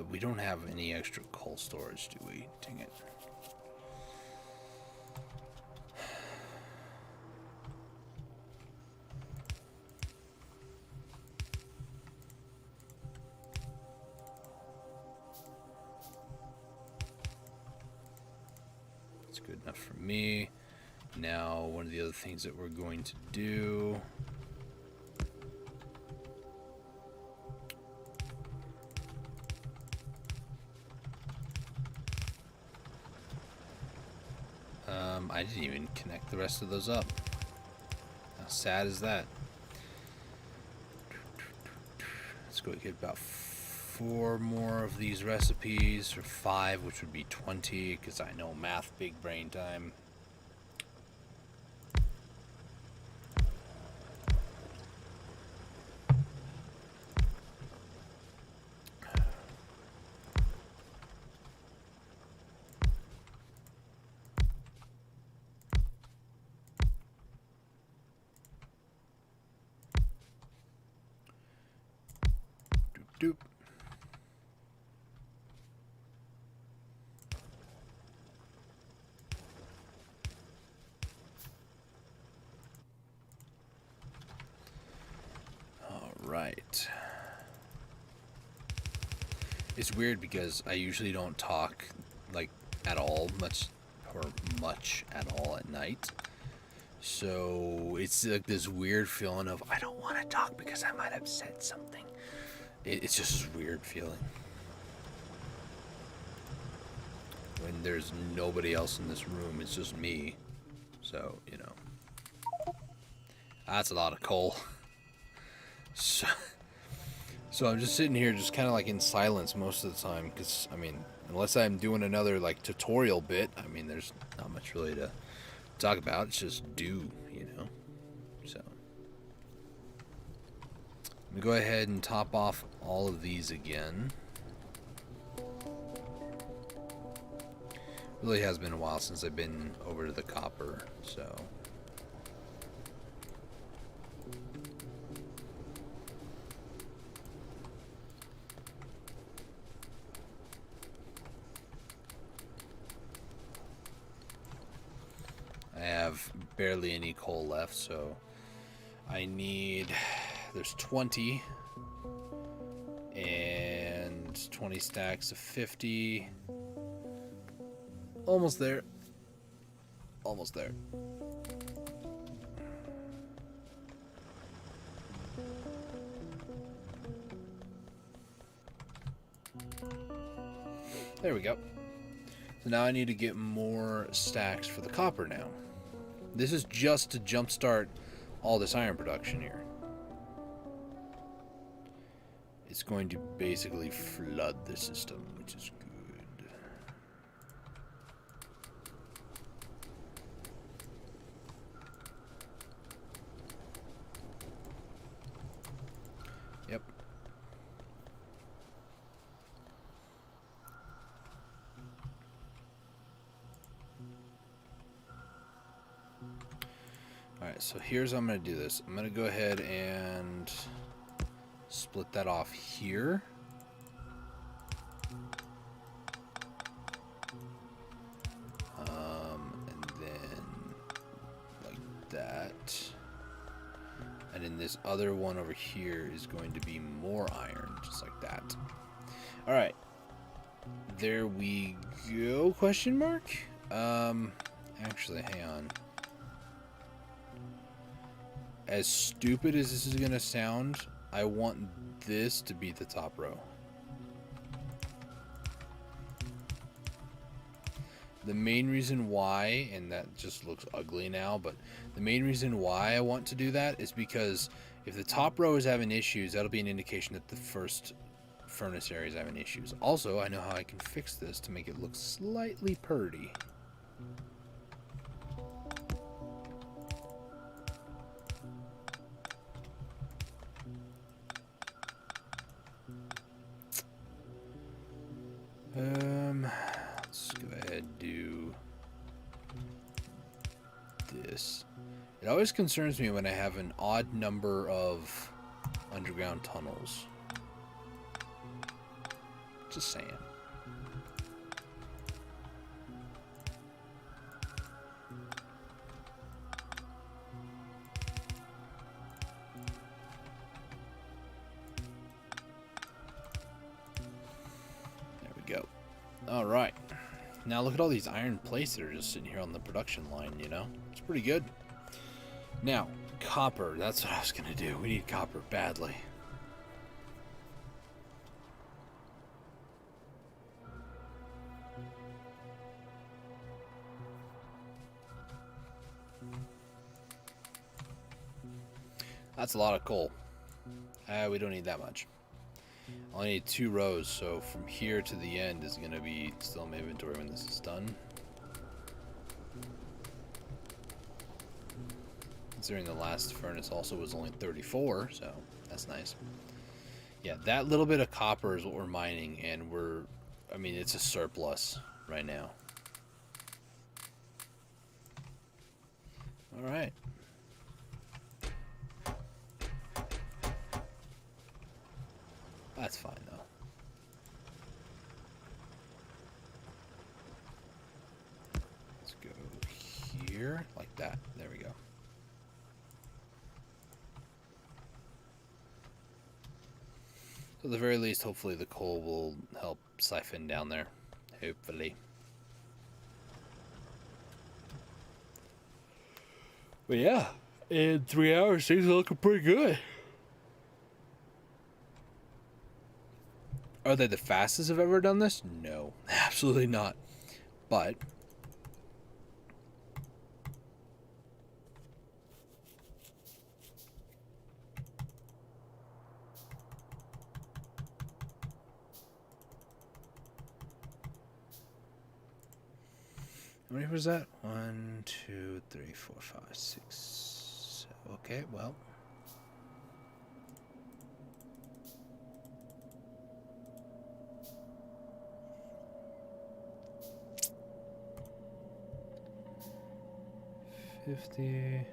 We don't have any extra coal storage, do we? Dang it. It's good enough for me. Now, one of the other things that we're going to do... I didn't even connect the rest of those up. How sad is that? Let's go get about 4 more of these recipes, or 5, which would be 20, because I know math, big brain time. doop. All right. It's weird because I usually don't talk like at all much at all at night. So it's like this weird feeling of I don't want to talk because I might have said something. It's just this weird feeling when there's nobody else in this room. It's just me. So, you know, that's a lot of coal. So I'm just sitting here just kind of like in silence most of the time because, I mean, unless I'm doing another like tutorial bit, I mean, there's not much really to talk about. It's just do, you know. So let me go ahead and top off all of these again. Really has been a while since I've been over to the copper, so I have barely any coal left, so I need, there's 20 and 20 stacks of 50. Almost there. Almost there. There we go. So now I need to get more stacks for the copper now. This is just to jumpstart all this iron production here. It's going to basically flood the system, which is good. Yep. Alright, so here's how I'm going to do this. I'm going to go ahead and split that off here. And then like that. And then this other one over here is going to be more iron, just like that. Alright. There we go, question mark? Actually, hang on. As stupid as this is going to sound, I want this to be the top row. The main reason why, and that just looks ugly now, but the main reason why I want to do that is because if the top row is having issues, that'll be an indication that the first furnace area is having issues. Also, I know how I can fix this to make it look slightly purty. Let's go ahead and do this. It always concerns me when I have an odd number of underground tunnels. Just saying. There we go. All right. Now look at all these iron plates that are just sitting here on the production line, you know? It's pretty good. Now, copper. That's what I was going to do. We need copper badly. That's a lot of coal. We don't need that much. I only need 2 rows, so from here to the end is going to be still in my inventory when this is done. Considering the last furnace also was only 34, so that's nice. Yeah, that little bit of copper is what we're mining, and I mean, it's a surplus right now. All right. That's fine. here, like that. There we go. So at the very least, hopefully the coal will help siphon down there. Hopefully. But yeah, in 3 hours, things are looking pretty good. Are they the fastest I've ever done this? No, absolutely not. But how many was that? 1, 2, 3, 4, 5, 6. Okay, well. $50.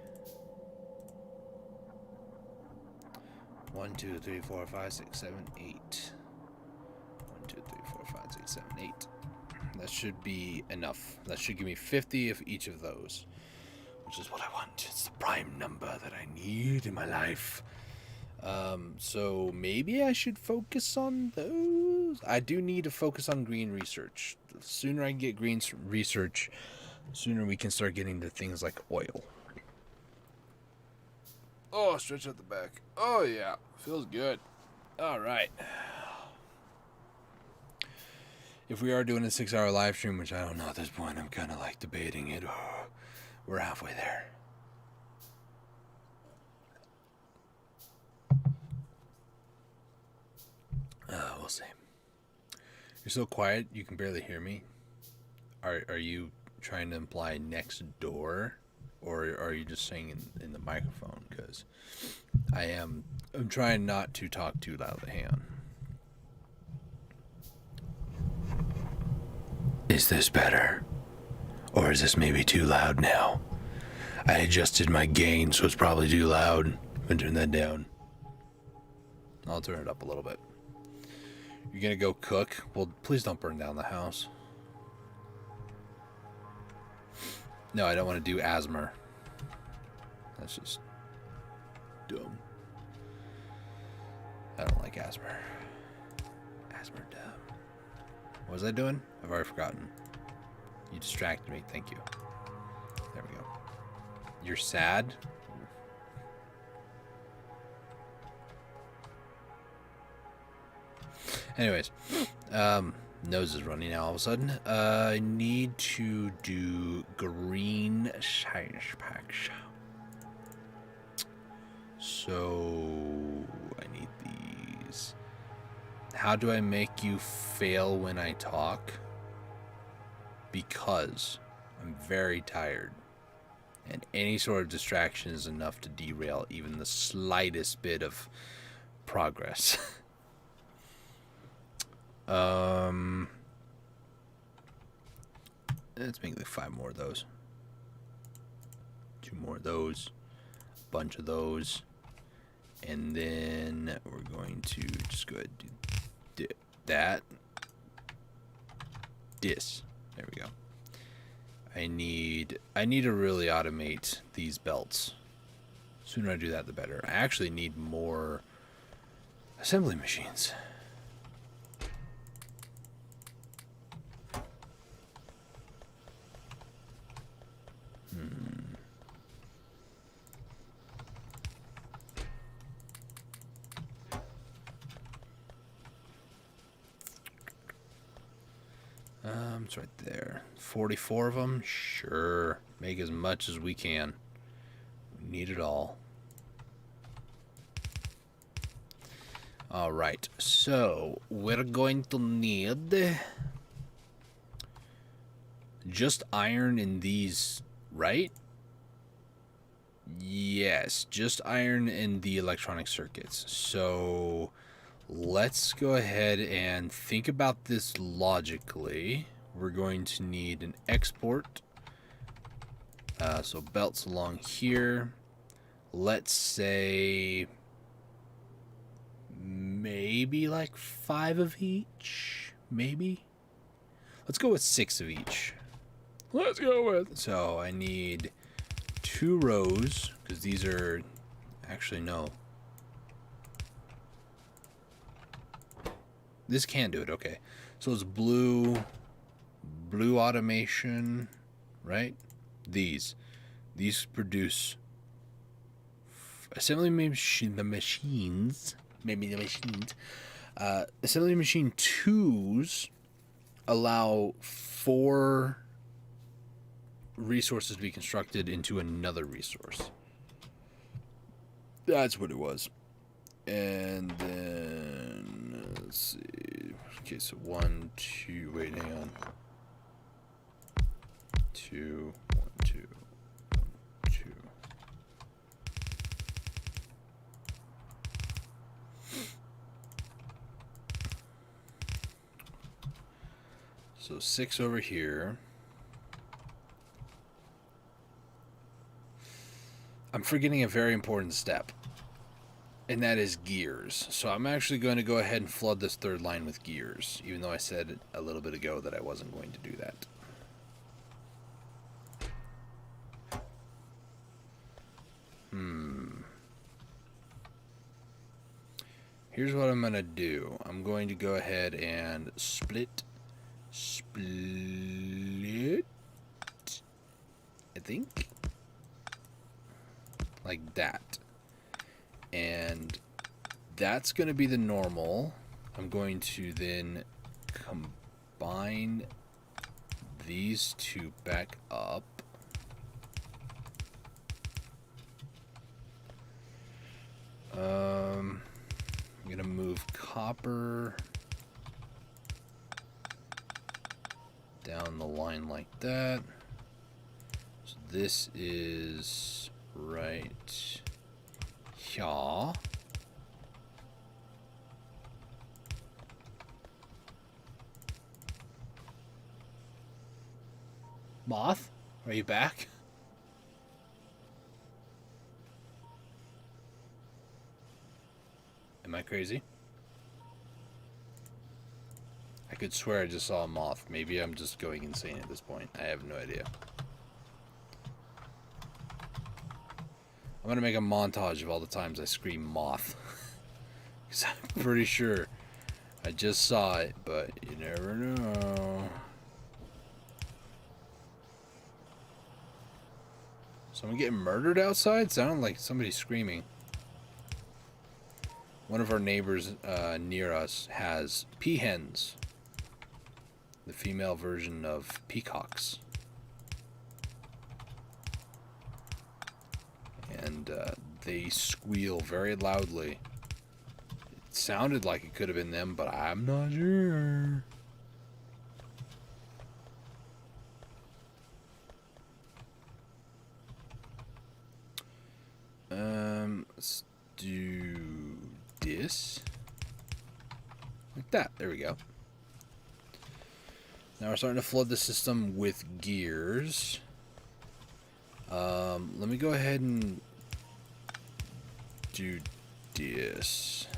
1, 2, 3, 4, 5, 6, 7, 8. 1, 2, 3, 4, 5, 6, 7, 8. That should be enough. That should give me 50 of each of those, which is what I want. It's the prime number that I need in my life. So maybe I should focus on those. I do need to focus on green research. The sooner I can get green research, the sooner we can start getting to things like oil. Oh, stretch out the back. Oh, yeah. Feels good. All right. If we are doing a 6-hour live stream, which I don't know at this point, I'm kind of like debating it. We're halfway there. We'll see. You're so quiet, you can barely hear me. Are you trying to imply next door? Or are you just saying in the microphone? Because I'm trying not to talk too loudly. Hang on. Is this better? Or is this maybe too loud now? I adjusted my gain, so it's probably too loud. I'm gonna turn that down. I'll turn it up a little bit. You're gonna go cook? Well, please don't burn down the house. No, I don't want to do asthma. That's just dumb. I don't like asthma. Asthma dumb. What was I doing? I've already forgotten. You distracted me. Thank you. There we go. You're sad? Anyways, nose is running now all of a sudden. I need to do green science packs. So I need these. How do I make you fail when I talk? Because I'm very tired. And any sort of distraction is enough to derail even the slightest bit of progress. Let's make like 5 more of those. 2 more of those. A bunch of those. And then we're going to just go ahead and do that. This. There we go. I need to really automate these belts. The sooner I do that, the better. I actually need more assembly machines. It's right there. 44 of them? Sure. Make as much as we can. We need it all. Alright, so we're going to need just iron in these, right? Yes, just iron in the electronic circuits. So let's go ahead and think about this logically. We're going to need an export. So belts along here. Let's say maybe like 5 of each. Maybe. Let's go with 6 of each. Let's go with. So I need 2 rows, because these are, actually no. This can do it, okay. So it's blue automation, right? These produce assembly machines. Assembly machine 2s allow 4 resources to be constructed into another resource. That's what it was. And then let's see. Okay, so 1, 2. Wait, hang on. 2, 1, 2, 1, 2. So 6 over here. I'm forgetting a very important step, and that is gears. So I'm actually going to go ahead and flood this third line with gears, even though I said a little bit ago that I wasn't going to do that. Here's what I'm going to do. I'm going to go ahead and split, I think, like that. And that's going to be the normal. I'm going to then combine these 2 back up. I'm going to move copper down the line like that. So this is right here. Moth, are you back? Am I crazy? I could swear I just saw a moth. Maybe I'm just going insane at this point. I have no idea. I'm going to make a montage of all the times I scream moth. Because I'm pretty sure I just saw it, but you never know. Someone getting murdered outside? Sounded like somebody screaming. One of our neighbors near us has peahens, the female version of peacocks. And they squeal very loudly. It sounded like it could have been them, but I'm not sure. Let's do this. Like that. There we go. Now we're starting to flood the system with gears. Let me go ahead and do this.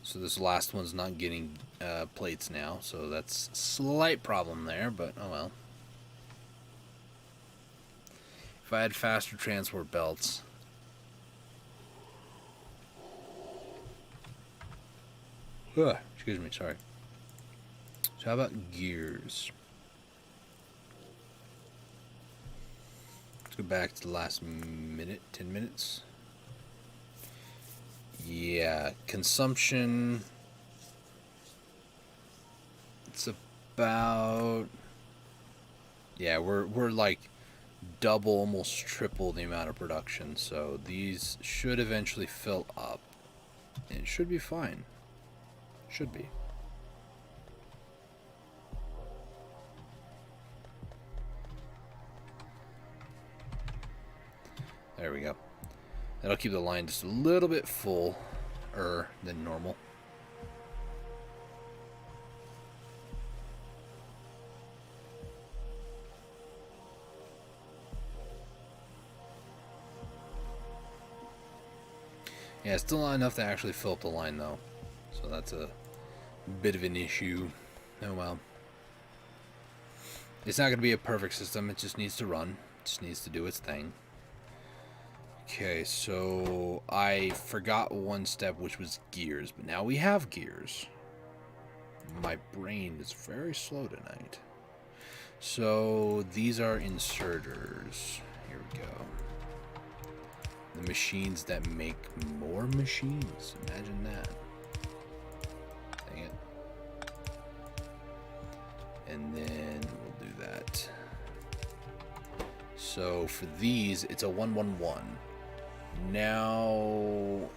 So this last one's not getting plates now, so that's a slight problem there, but oh well. If I had faster transport belts. Excuse me, sorry. So how about gears? Let's go back to the last minute, 10 minutes. Yeah, consumption. It's about, yeah, we're like double, almost triple the amount of production. So these should eventually fill up. And it should be fine. Should be. There we go. That'll keep the line just a little bit fuller than normal. Yeah, still not enough to actually fill up the line, though. So that's a bit of an issue. Oh well. It's not going to be a perfect system. It just needs to run. It just needs to do its thing. Okay, so I forgot one step, which was gears. But now we have gears. My brain is very slow tonight. So these are inserters. Here we go. The machines that make more machines. Imagine that. Dang it. And then we'll do that. So for these, it's a 111. Now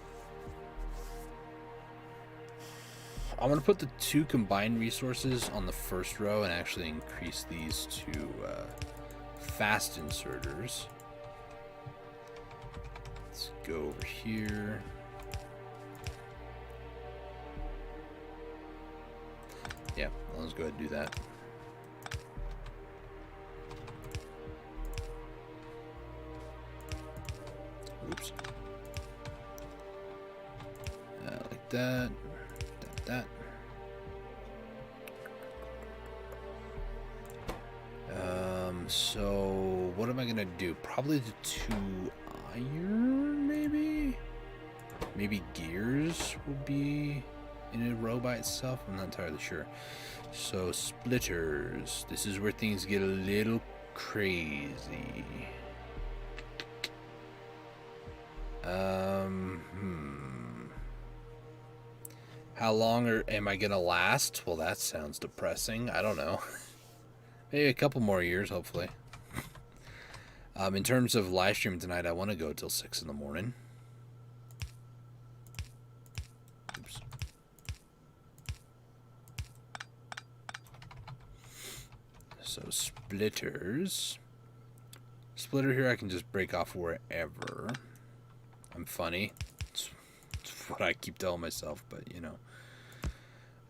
I'm going to put the 2 combined resources on the first row and actually increase these to fast inserters. Let's go over here. Yeah, let's go ahead and do that. Oops. Like that. That. So what am I gonna do? Probably the 2 iron, maybe? Maybe gears will be in a row by itself. I'm not entirely sure. So splitters. This is where things get a little crazy. How long am I gonna last? Well, that sounds depressing. I don't know. Maybe a couple more years, hopefully. In terms of live stream tonight, I want to go till 6 in the morning. Oops. So splitters. Splitter here I can just break off wherever. I'm funny. It's what I keep telling myself, but you know.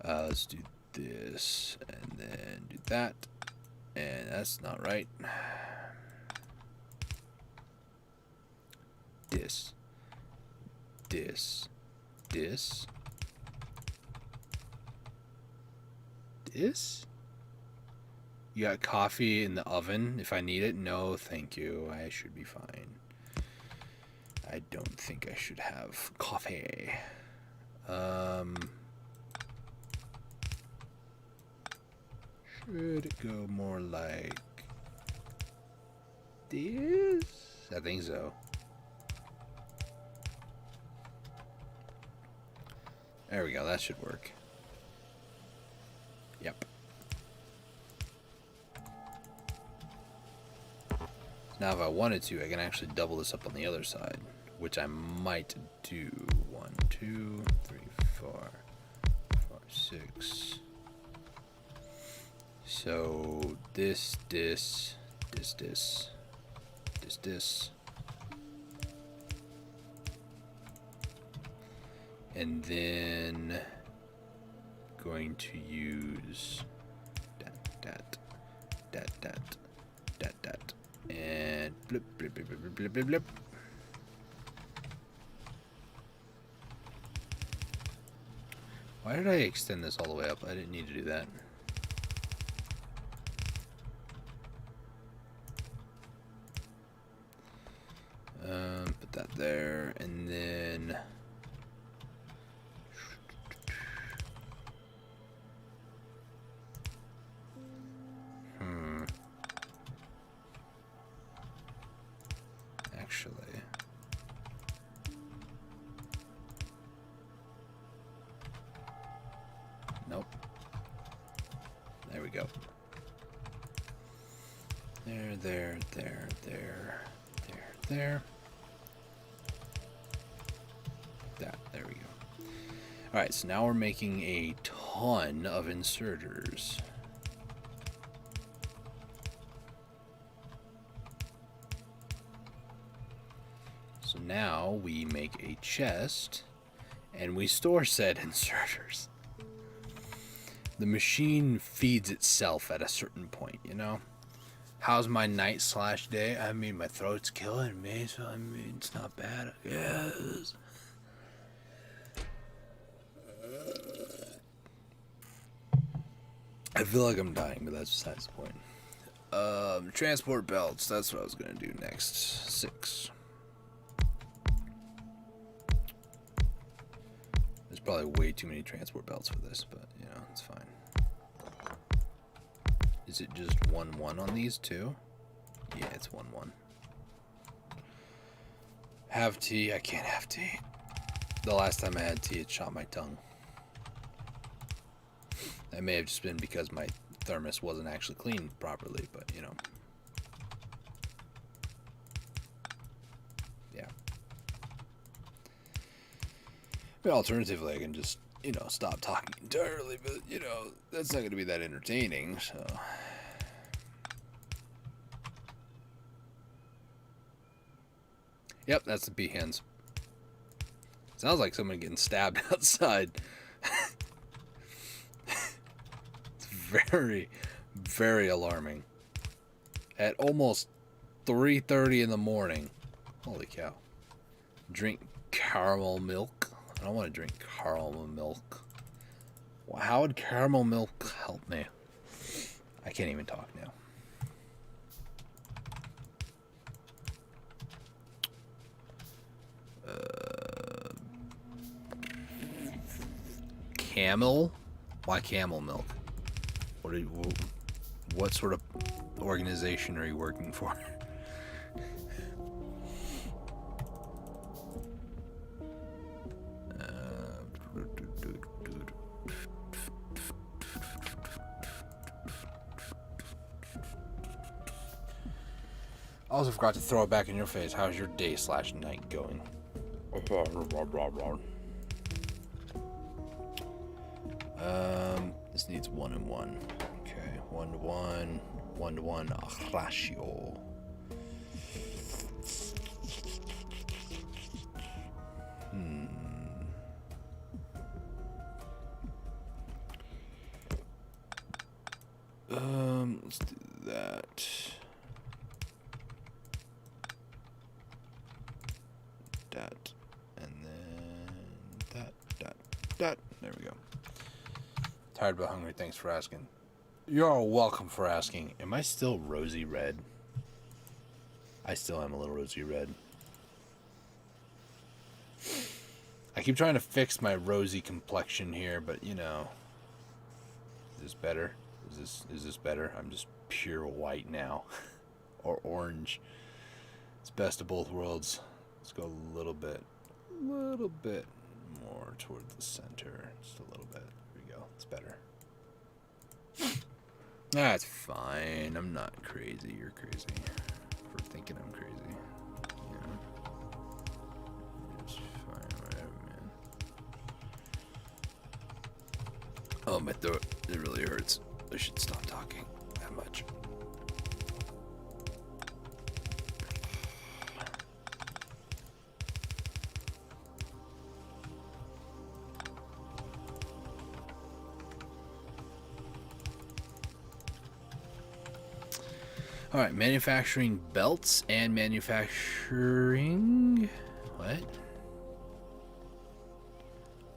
Let's do this and then do that. And that's not right. This. This. This. This? You got coffee in the oven if I need it? No, thank you. I should be fine. I don't think I should have coffee. Should it go more like this? I think so. There we go. That should work. Yep. Now if I wanted to, I can actually double this up on the other side, which I might do. 1, 2, 3, 4, 5, 6. So this. And then going to use that. And blip, blip, blip, blip, blip, blip, blip. Why did I extend this all the way up? I didn't need to do that. Put that there, and then actually, nope. There we go. There. There we go. Alright, so now we're making a ton of inserters. So now we make a chest and we store said inserters. The machine feeds itself at a certain point, you know? How's my night/day? I mean, my throat's killing me, so I mean, it's not bad, I guess. I feel like I'm dying, but that's besides the point. Transport belts. That's what I was going to do next. 6. There's probably way too many transport belts for this, but, you know, it's fine. Is it just 1-1 on these two? Yeah, it's 1-1. Have tea. I can't have tea. The last time I had tea, it shot my tongue. That may have just been because my thermos wasn't actually cleaned properly, but, you know. Yeah. But alternatively, I can just, you know, stop talking entirely, but, you know, that's not going to be that entertaining, so. Yep, that's the peahens. Sounds like someone getting stabbed outside. It's very, very alarming. At almost 3:30 in the morning. Holy cow. Drink caramel milk. I don't want to drink caramel milk. Well, how would caramel milk help me? I can't even talk now. Camel? Why camel milk? What sort of organization are you working for? I also forgot to throw it back in your face. How's your day/night going? This needs 1 and 1. Okay, 1 to 1, 1 to 1 ratio. Let's do that. That, and then that. There we go. Tired but hungry. Thanks for asking. You're welcome for asking. Am I still rosy red? I still am a little rosy red. I keep trying to fix my rosy complexion here, but you know. Is this better? Is this better? I'm just pure white now. Or orange. It's best of both worlds. Let's go a little bit more toward the center. Just a little bit. There we go. It's better. That's fine. I'm not crazy. You're crazy for thinking I'm crazy. You know? It's fine. Whatever, man. Oh, my throat. It really hurts. I should stop talking that much. All right, manufacturing belts and manufacturing... What?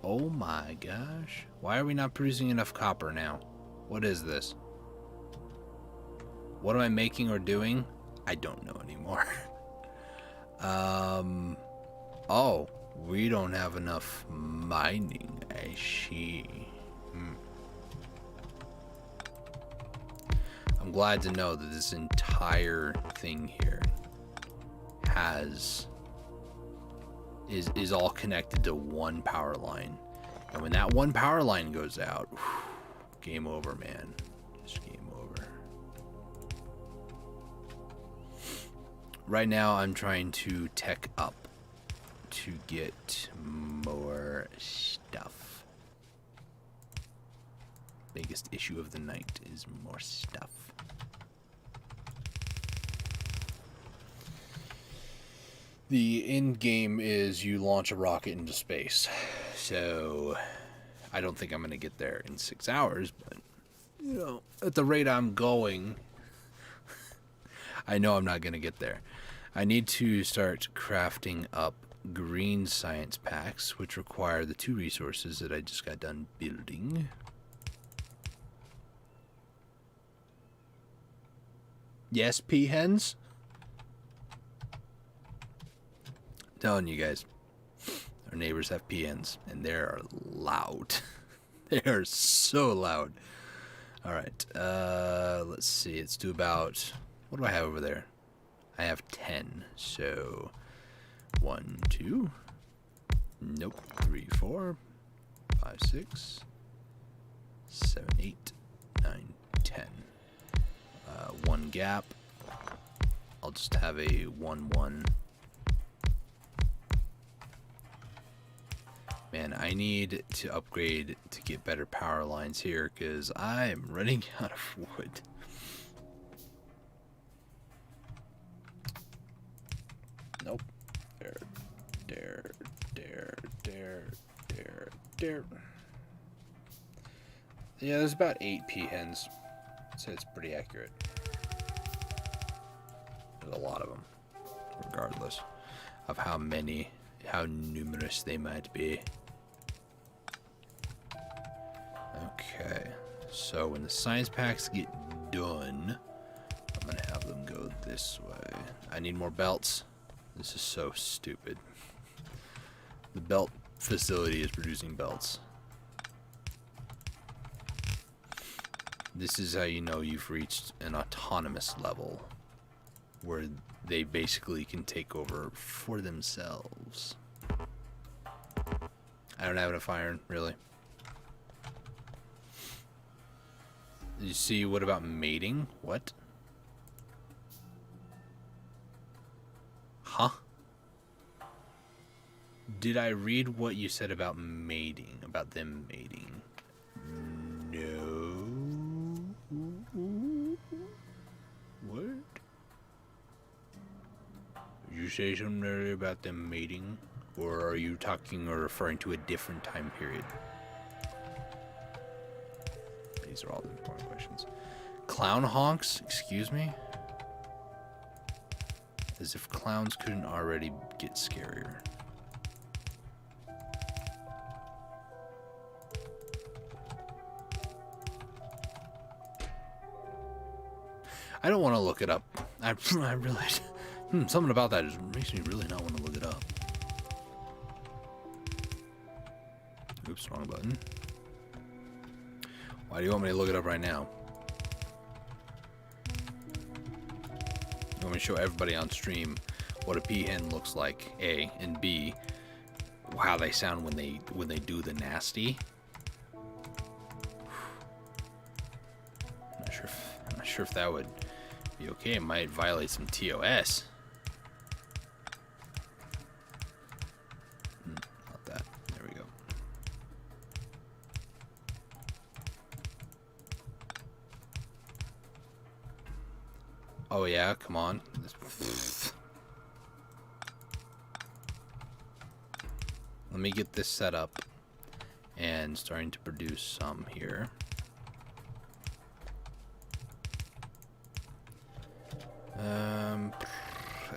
Oh my gosh. Why are we not producing enough copper now? What is this? What am I making or doing? I don't know anymore. Oh, we don't have enough mining. I see. I'm glad to know that this entire thing here is all connected to one power line. And when that one power line goes out, game over, man. Just game over. Right now, I'm trying to tech up to get more stuff. Biggest issue of the night is more stuff. The end game is you launch a rocket into space. So I don't think I'm going to get there in 6 hours, but you know, at the rate I'm going, I know I'm not going to get there. I need to start crafting up green science packs, which require the 2 resources that I just got done building. Yes, peahens. Telling you guys, our neighbors have peahens, and they are loud. They are so loud. All right, let's see. Let's do about, what do I have over there? I have 10. So 1, 2. Nope. 3, 4, 5, 6, 7, 8, 9, 10. One gap. I'll just have a 1, 1. Man, I need to upgrade to get better power lines here because I am running out of wood. Nope. There. Yeah, there's about 8 peahens, so it's pretty accurate. There's a lot of them, regardless of how numerous they might be. Okay, so when the science packs get done, I'm gonna have them go this way. I need more belts. This is so stupid. The belt facility is producing belts. This is how you know you've reached an autonomous level where they basically can take over for themselves. I don't have enough iron, really. You see, what about mating? What? Huh? Did I read what you said about mating? About them mating? No. What? Did you say something earlier about them mating? Or are you talking or referring to a different time period? These are all the important questions. Clown honks? Excuse me? As if clowns couldn't already get scarier. I don't want to look it up. I really... something about that just makes me really not want to look it up. Oops, wrong button. Why do you want me to look it up right now? You want me to show everybody on stream what a peahen looks like, A, and B, how they sound when they do the nasty? I'm not sure if that would be okay. It might violate some TOS. Not that. There we go. Oh yeah, come on. Let me get this set up and starting to produce some here.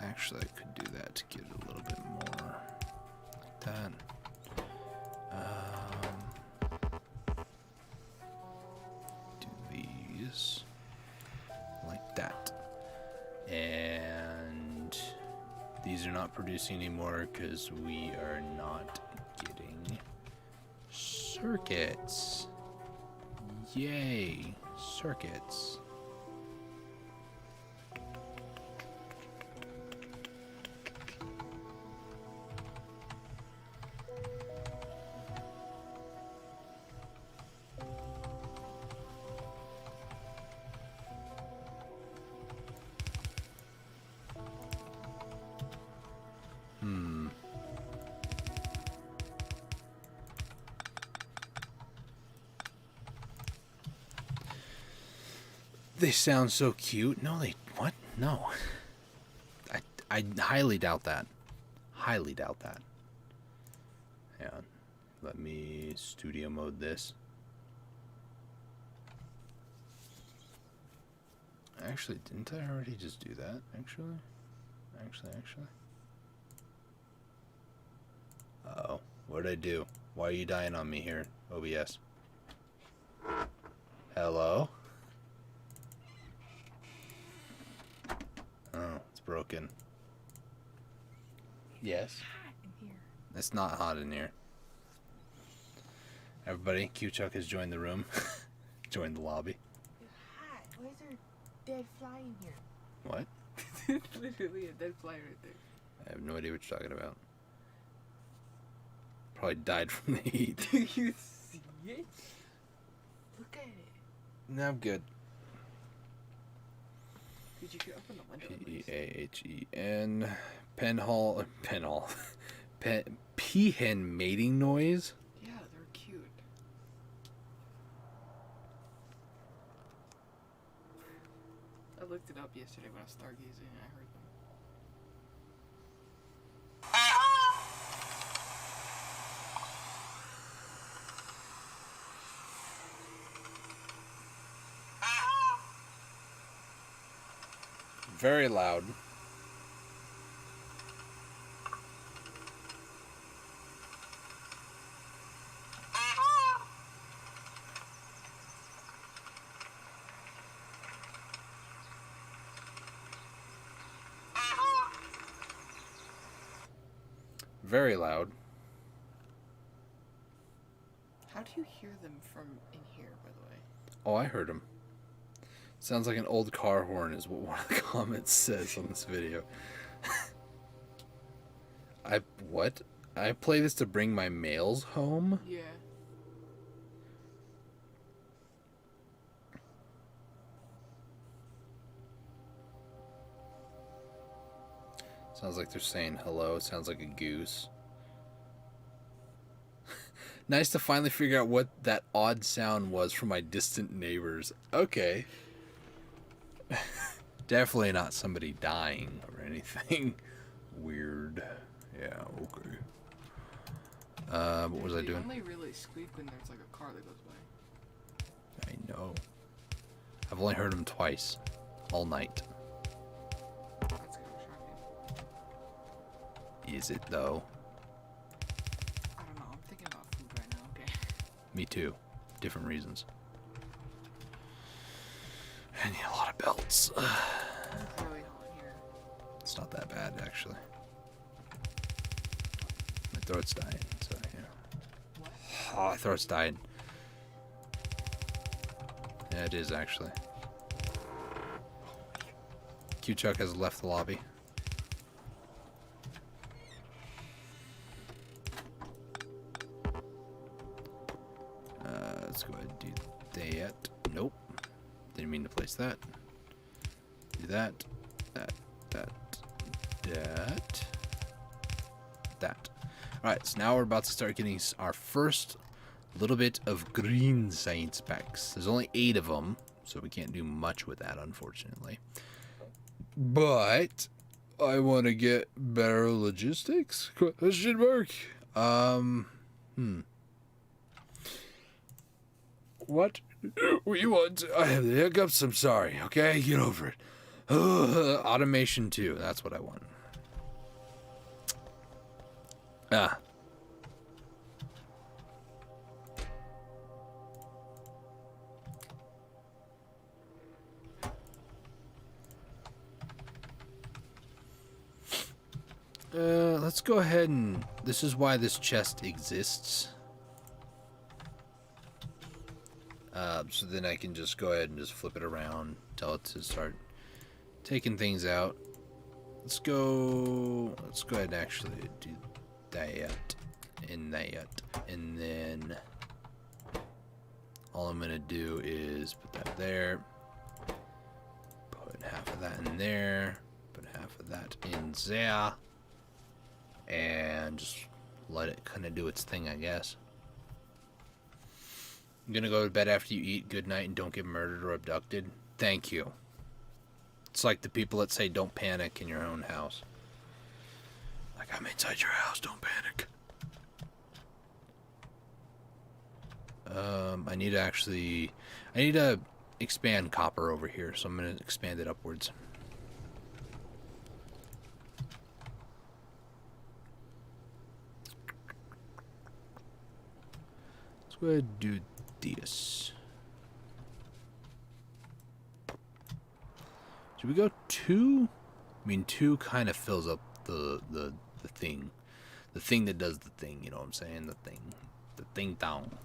Actually, I could do that to get a little bit more like that. Do these like that. And these are not producing anymore because we are not getting circuits. Yay, circuits. They sound so cute. No, what? No. I highly doubt that. Highly doubt that. Hang on. Let me studio mode this. Actually, didn't I already just do that? Actually. Uh-oh. What did I do? Why are you dying on me here, OBS? Hello? broken. Yes. It's hot in here. It's not hot in here. Everybody, Q-Chuck has joined the room. Joined the lobby. It's hot. Why is there a dead fly in here? What? Literally a dead fly right there. I have no idea what you're talking about. Probably died from the heat. Do you see it? Look at it. No, I'm good. Did you get open the window? P-E-A-H-E-N. Penhall. Peahen mating noise? Yeah, they're cute. I looked it up yesterday when I was stargazing and I heard them. Very loud. Very loud. How do you hear them from in here, by the way? Oh, I heard him. Sounds like an old car horn is what one of the comments says on this video. What? I play this to bring my mails home? Yeah. Sounds like they're saying hello. Sounds like a goose. Nice to finally figure out what that odd sound was from my distant neighbors. Okay. Definitely not somebody dying or anything weird. Yeah, okay. What was I doing? They only really squeak when there's like a car that goes by. I know. I've only heard them twice. All night. That's kind of shocking. Is it though? I don't know. I'm thinking about food right now. Okay. Me too. Different reasons. I need a lot of belts. It's really hot in here. It's not that bad, actually. My throat's dying, so yeah. What? Oh, my throat's dying. Yeah, it is, actually. Q-Chuck has left the lobby. Let's go ahead and do that. Nope. Didn't mean to place that. Do that. That. Alright, so now we're about to start getting our first little bit of green science packs. There's only 8 of them, so we can't do much with that, unfortunately. But I want to get better logistics? Question mark. What we want? I have the hiccups. I'm sorry. Okay, get over it. Automation 2. That's what I want. Let's go ahead and... This is why this chest exists. So then I can just go ahead and just flip it around, tell it to start taking things out. Let's go ahead and actually do that and that, and then all I'm gonna do is put that there, put half of that in there, put half of that in there, and just let it kind of do its thing, I guess. I'm gonna go to bed after you eat. Good night and don't get murdered or abducted. Thank you. It's like the people that say don't panic in your own house. Like, I'm inside your house, don't panic. I need to expand copper over here, so I'm gonna expand it upwards. Let's go ahead and do this. Should we go 2? I mean, 2 kind of fills up the thing. The thing that does the thing, you know what I'm saying? The thing. The thing down.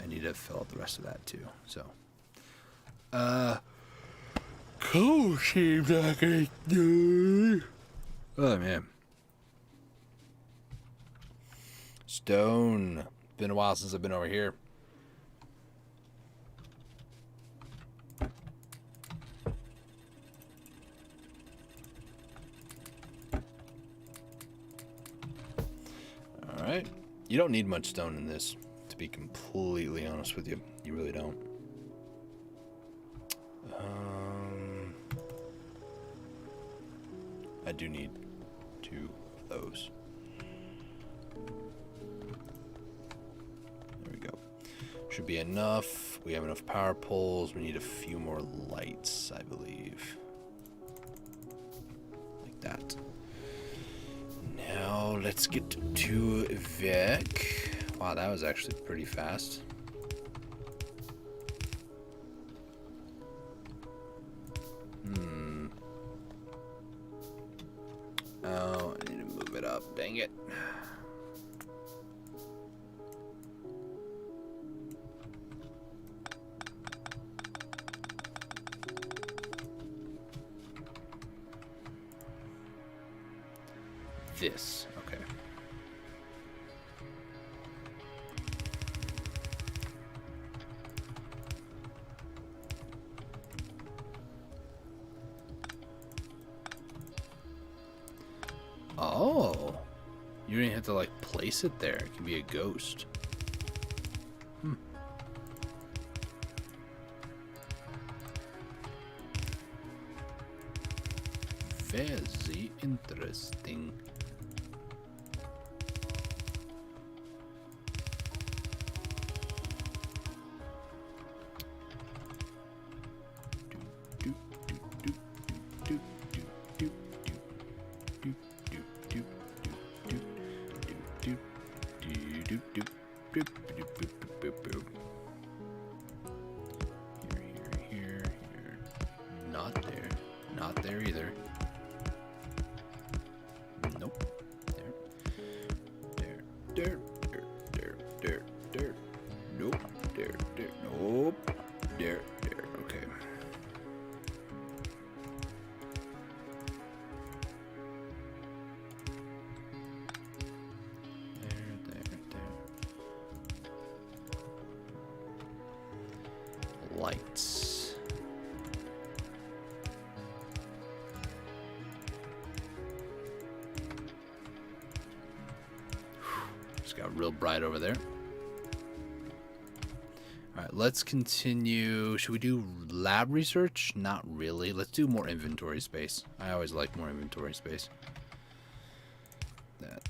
I need to fill out the rest of that too, so. Cool seems like it's done. Oh, man. Stone. Been a while since I've been over here. Alright. You don't need much stone in this, to be completely honest with you. You really don't. I do need 2 of those. There we go. Should be enough. We have enough power poles. We need a few more lights, I believe. Like that. Now, let's get to Vic. Wow, that was actually pretty fast. Oh, I need to move it up. Dang it. This. Okay. Oh. You don't even have to, like, place it there. It can be a ghost. Very interesting. Here. Not there. Not there either. Nope. There. Nope. Nope. There. Okay. There. Lights. Just got real bright over there. Alright, let's continue. Should we do lab research? Not really. Let's do more inventory space. I always like more inventory space. That.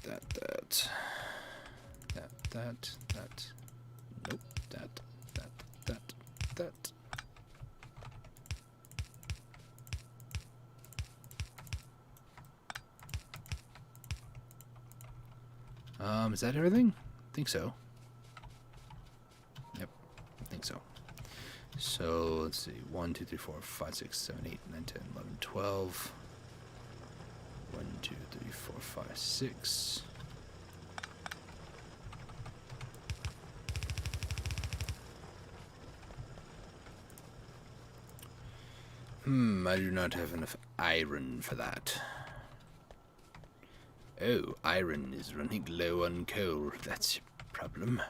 Nope. That. Is that everything? I think so. Yep, I think so. So, let's see. 1, 2, 3, 4, 5, 6, 7, 8, 9, 10, 11, 12. 1, 2, 3, 4, 5, 6. I do not have enough iron for that. Oh, iron is running low on coal. That's a problem.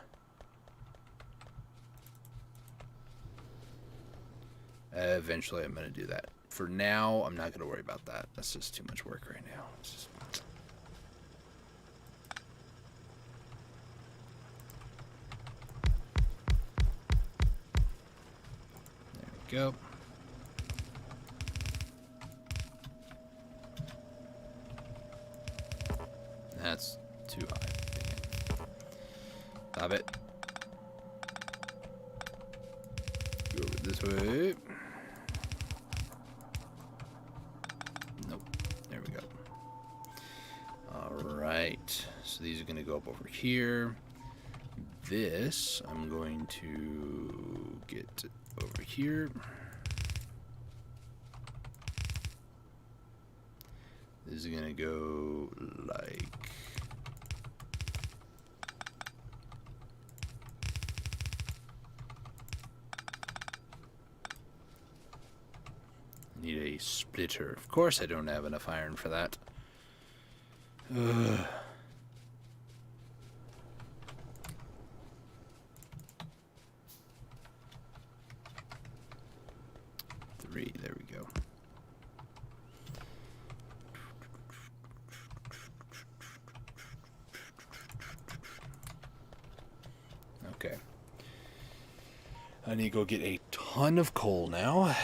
Eventually, I'm going to do that. For now, I'm not going to worry about that. That's just too much work right now. It's just... There we go. That's too high. Stop it. Go over this way. Nope. There we go. Alright. So these are going to go up over here. this, I'm going to get over here. This is gonna go like need a splitter. Of course I don't have enough iron for that. Ugh. 3, there we go. Okay. I need to go get a ton of coal now.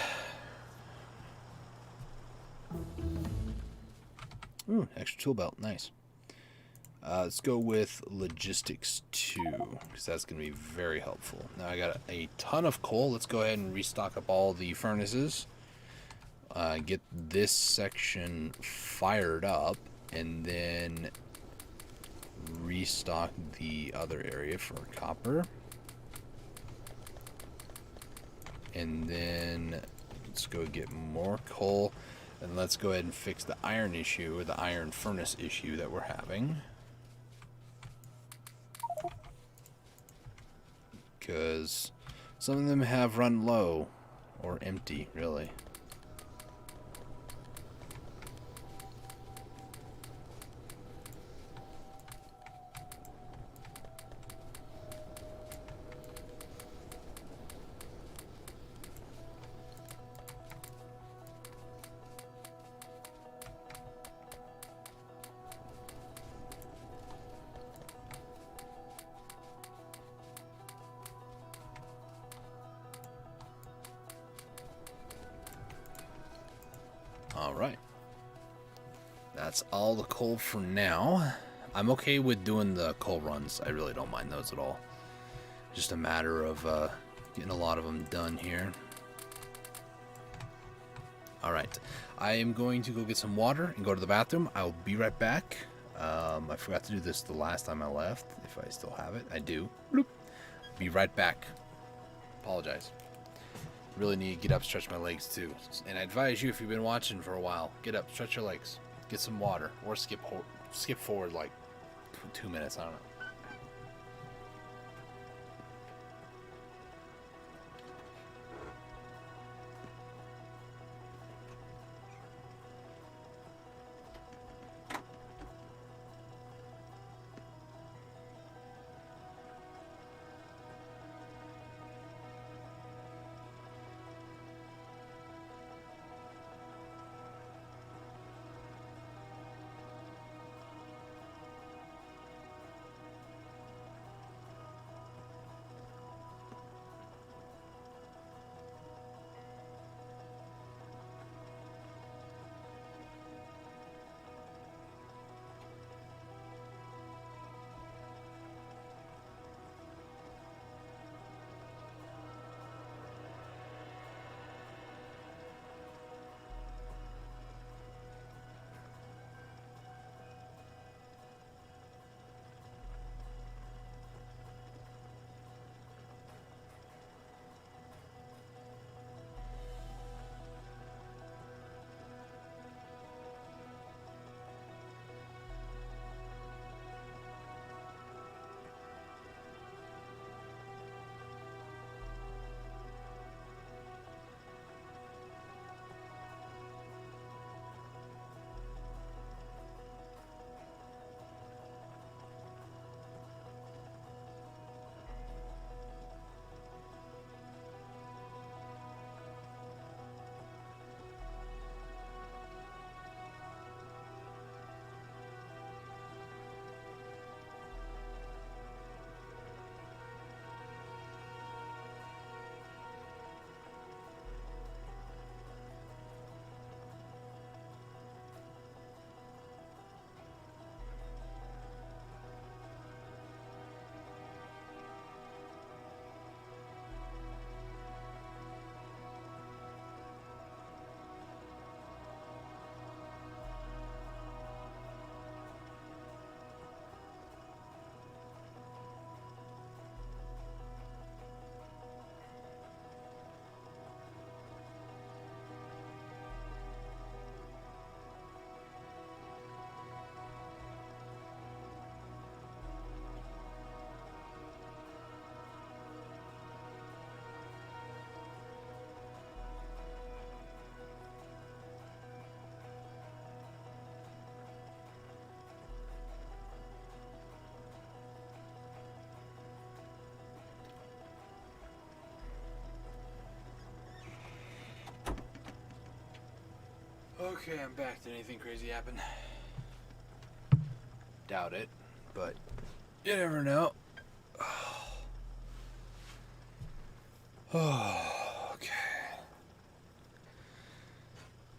Ooh, extra tool belt, nice. Let's go with logistics 2, because that's going to be very helpful. Now I got a ton of coal. Let's go ahead and restock up all the furnaces. Get this section fired up, and then restock the other area for copper. And then let's go get more coal, and let's go ahead and fix the iron issue, or the iron furnace issue that we're having. Because some of them have run low, or empty, really. Alright. That's all the coal for now. I'm okay with doing the coal runs. I really don't mind those at all. Just a matter of getting a lot of them done here. Alright. I am going to go get some water and go to the bathroom. I'll be right back. I forgot to do this the last time I left. If I still have it. I do. Bloop. Be right back. Apologize. Really need to get up, stretch my legs too. And I advise you, if you've been watching for a while, get up, stretch your legs, get some water, or skip forward like 2 minutes. I don't know. Okay, I'm back. Did anything crazy happen? Doubt it, but you never know. Oh, okay.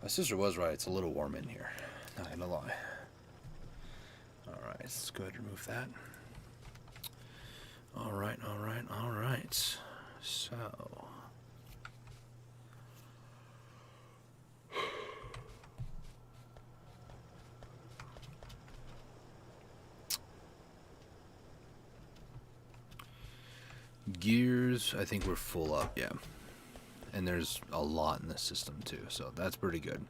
My sister was right. It's a little warm in here. Not gonna lie. Alright, let's go ahead and remove that. Alright. So. Gears, I think we're full up, yeah. And there's a lot in the system too, so that's pretty good.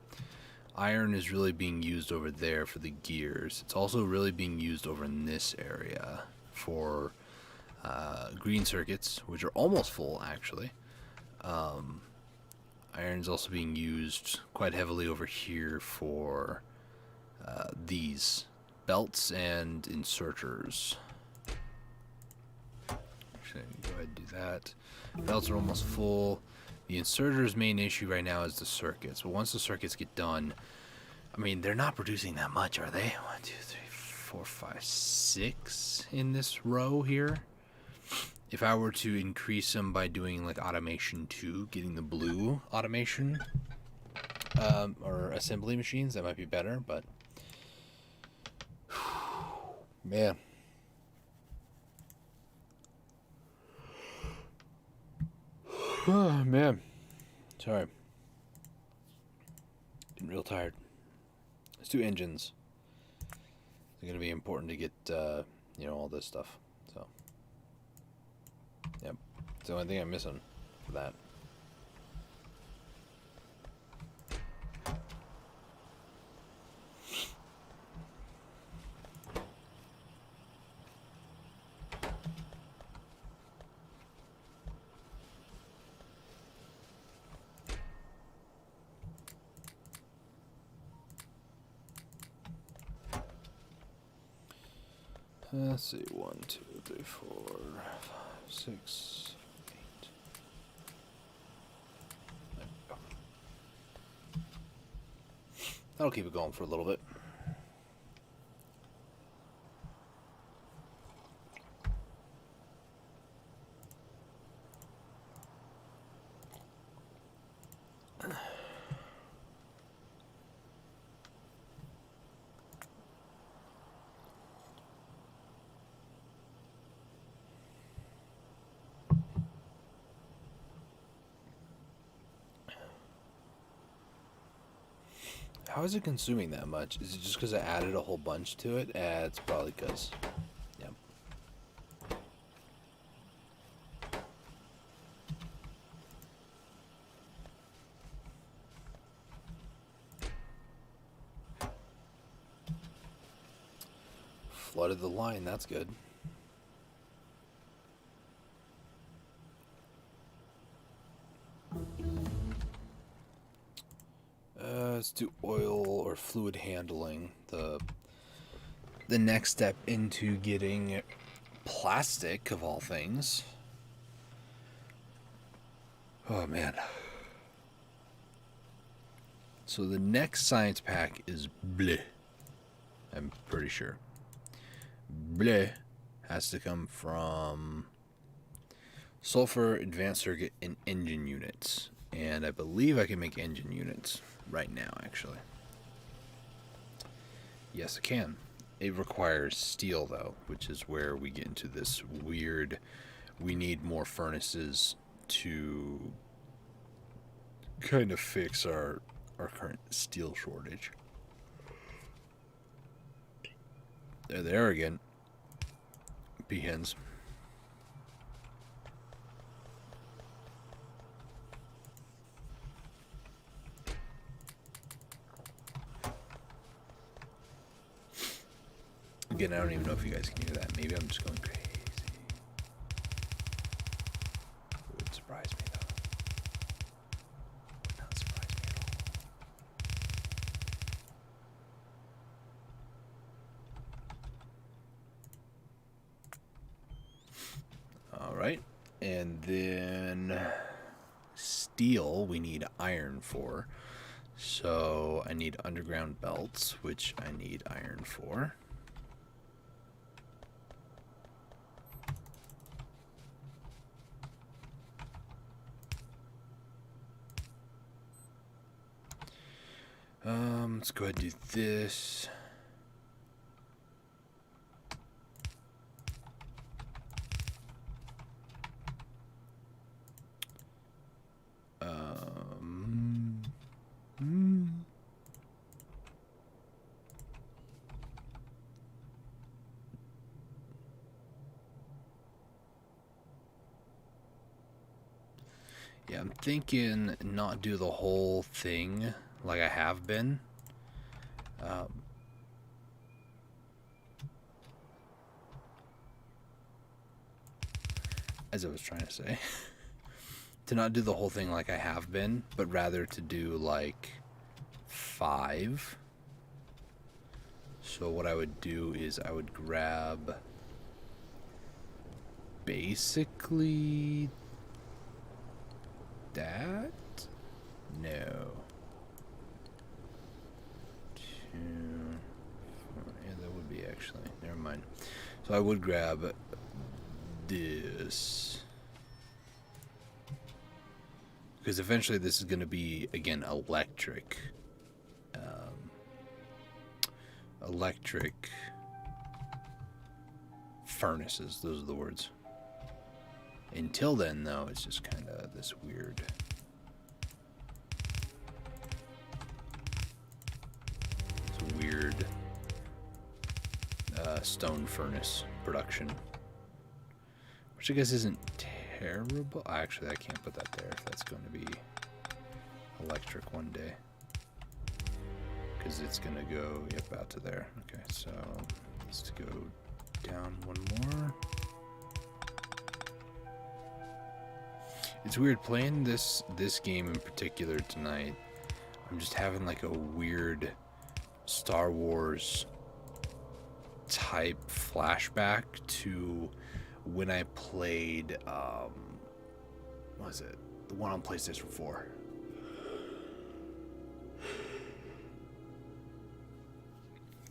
Iron is really being used over there for the gears. It's also really being used over in this area for green circuits, which are almost full actually. Iron is also being used quite heavily over here for these belts and inserters. Actually, go ahead and do that. Belts are almost full. The inserter's main issue right now is the circuits. But once the circuits get done, I mean, they're not producing that much, are they? 1, 2, 3, 4, 5, 6 in this row here. If I were to increase them by doing like automation 2, getting the blue automation or assembly machines, that might be better, but man. Oh, man. Sorry. Getting real tired. Let's do engines. It's going to be important to get, all this stuff. So, yep. It's the only thing I'm missing for that. Let's see, 1, 2, 3, 4, 5, 6, 8. There we go. That'll keep it going for a little bit. How is it consuming that much? Is it just because I added a whole bunch to it? It's probably because. Yep. Flooded the line, that's good. Let's do oil or fluid handling. The next step into getting plastic, of all things. Oh man. So the next science pack is bleh. I'm pretty sure. Bleh has to come from sulfur, advanced circuit, and engine units. And I believe I can make engine units right now, actually. Yes, I can. It requires steel, though, which is where we get into this weird, we need more furnaces to kind of fix our current steel shortage. They're there again. Peahens. Again, I don't even know if you guys can hear that. Maybe I'm just going crazy. It would surprise me, though. Would not surprise me at all. Alright. And then steel, we need iron for. So I need underground belts, which I need iron for. Let's go ahead and do this. Yeah, I'm thinking not do the whole thing like I have been. As I was trying to say. To not do the whole thing like I have been, but rather to do like 5. So what I would do is I would grab basically that. No. 2, 4, yeah, that would be actually. Never mind. So I would grab this. Because eventually this is going to be, again, electric. Electric furnaces. Those are the words. Until then, though, it's just kind of this weird... stone furnace production. Which I guess isn't terrible. Actually, I can't put that there if that's going to be electric one day. Because it's going to go, yep, out to there. Okay, so let's go down one more. It's weird playing this game in particular tonight. I'm just having like a weird Star Wars type flashback to when I played, what was it? The one on PlayStation 4.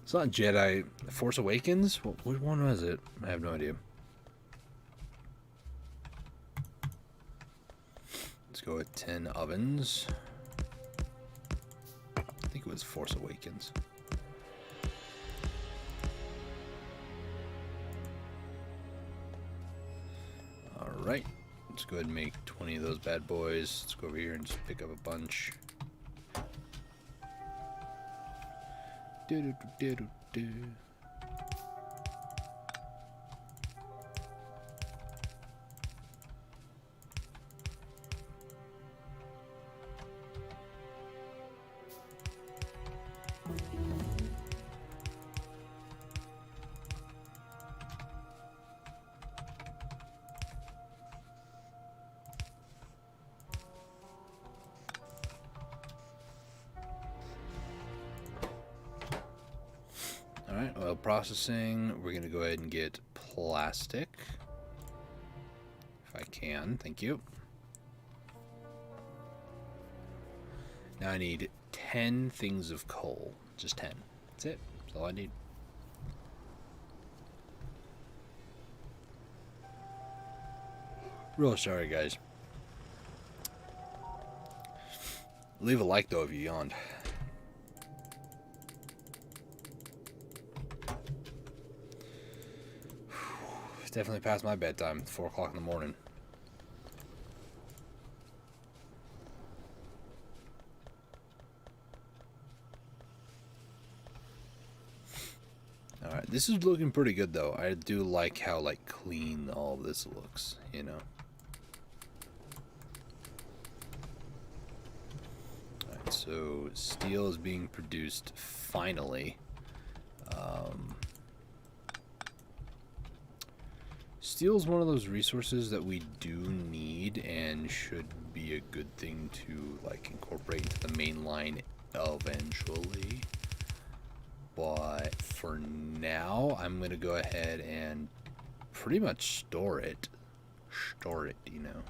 It's not Jedi. Force Awakens? Which one was it? I have no idea. Let's go with 10 ovens. I think it was Force Awakens. Alright. Let's go ahead and make 20 of those bad boys. Let's go over here and just pick up a bunch. Do. Alright, oil processing. We're going to go ahead and get plastic. If I can, thank you. Now I need 10 things of coal. Just 10. That's it. That's all I need. Real sorry, guys. Leave a like, though, if you yawned. It's definitely past my bedtime. It's 4 o'clock in the morning. Alright, this is looking pretty good, though. I do like how, like, clean all of this looks, you know. Alright, so steel is being produced finally. Steel is one of those resources that we do need and should be a good thing to, like, incorporate into the main line eventually. But for now, I'm going to go ahead and pretty much store it. Store it, you know.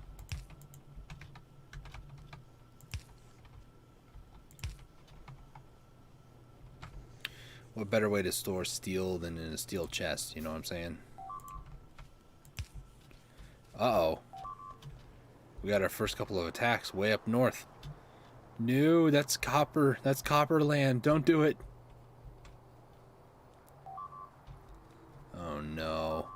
What better way to store steel than in a steel chest, you know what I'm saying? Uh-oh. We got our first couple of attacks way up north. No, that's copper. That's copper land. Don't do it. Oh, no.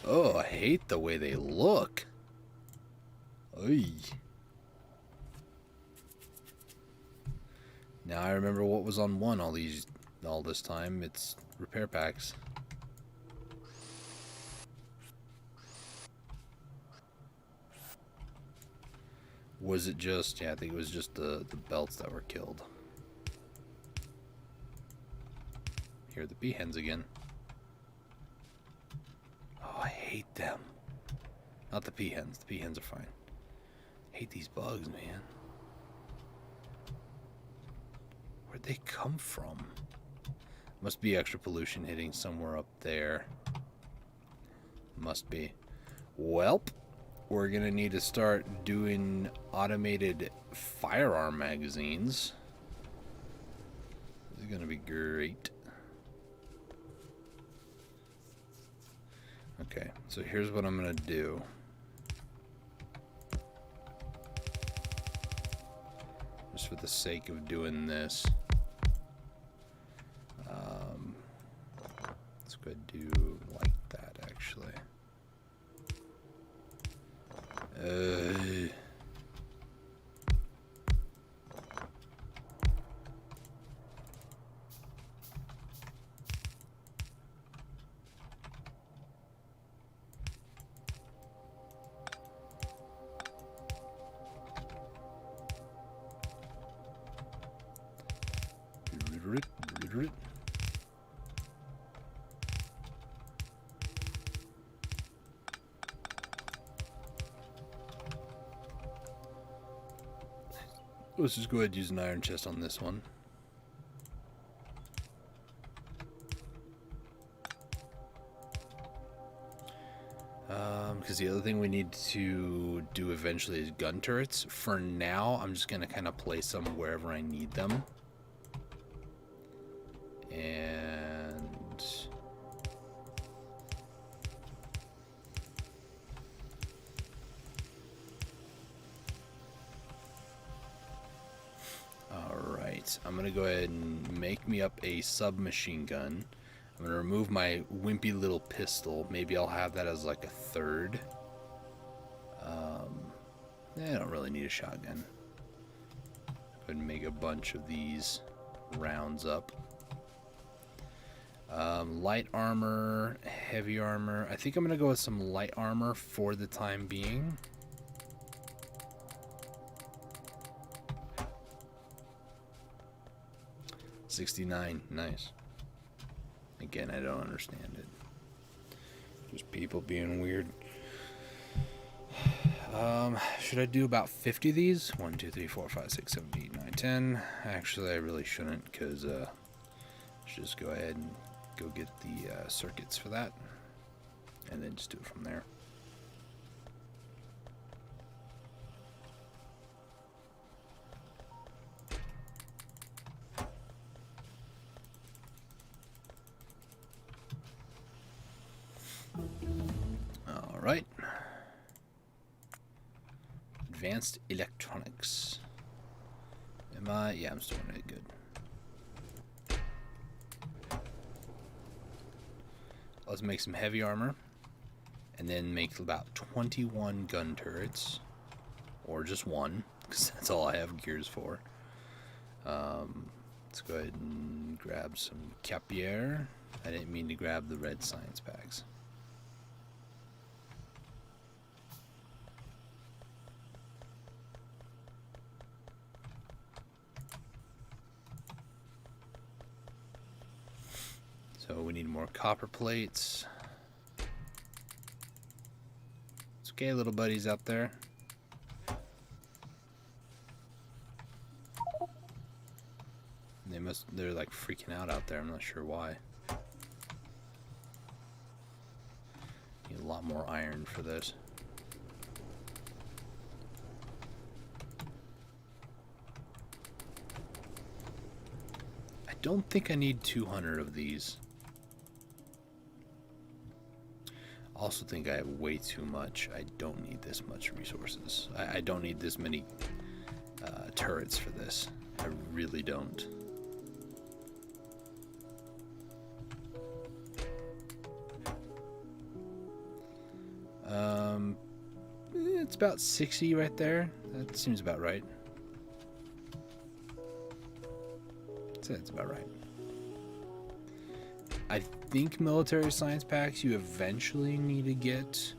Oh, I hate the way they look. Oy. Now I remember what was on one all this time. It's repair packs. Was it just... Yeah, I think it was just the belts that were killed. Here are the peahens again. Oh, I hate them. Not the peahens. The peahens are fine. I hate these bugs, man. Where'd they come from? Must be extra pollution hitting somewhere up there. Must be. Welp. We're gonna need to start doing automated firearm magazines. This is gonna be great. Okay, so here's what I'm gonna do. Just for the sake of doing this. Let's go ahead and do like that, actually. Let's just go ahead and use an iron chest on this one. Because the other thing we need to do eventually is gun turrets. For now, I'm just going to kind of place them wherever I need them. And... Alright, I'm going to go ahead and make me up a submachine gun. I'm going to remove my wimpy little pistol. Maybe I'll have that as like a third. I don't really need a shotgun. Go ahead and make a bunch of these rounds up. Light armor, heavy armor. I think I'm going to go with some light armor for the time being. $69, nice. Again, I don't understand it. Just people being weird. Should I do about 50 of these? 1, 2, 3, 4, 5, 6, 7, 8, 9, 10. Actually, I really shouldn't, because should just go ahead and go get the circuits for that, and then just do it from there. All right. Advanced electronics. Am I? Yeah, I'm still doing it good. Let's make some heavy armor, and then make about 21 gun turrets, or just one, because that's all I have gears for. Let's go ahead and grab some capier. I didn't mean to grab the red science packs. So we need more copper plates. It's okay, little buddies out there. They're like freaking out there. I'm not sure why. Need a lot more iron for this. don't think I need 200 of these. Also think I have way too much. I don't need this much resources. I don't need this many turrets for this. I really don't. It's about 60 right there. That seems about right. That's about right. I think military science packs, you eventually need to get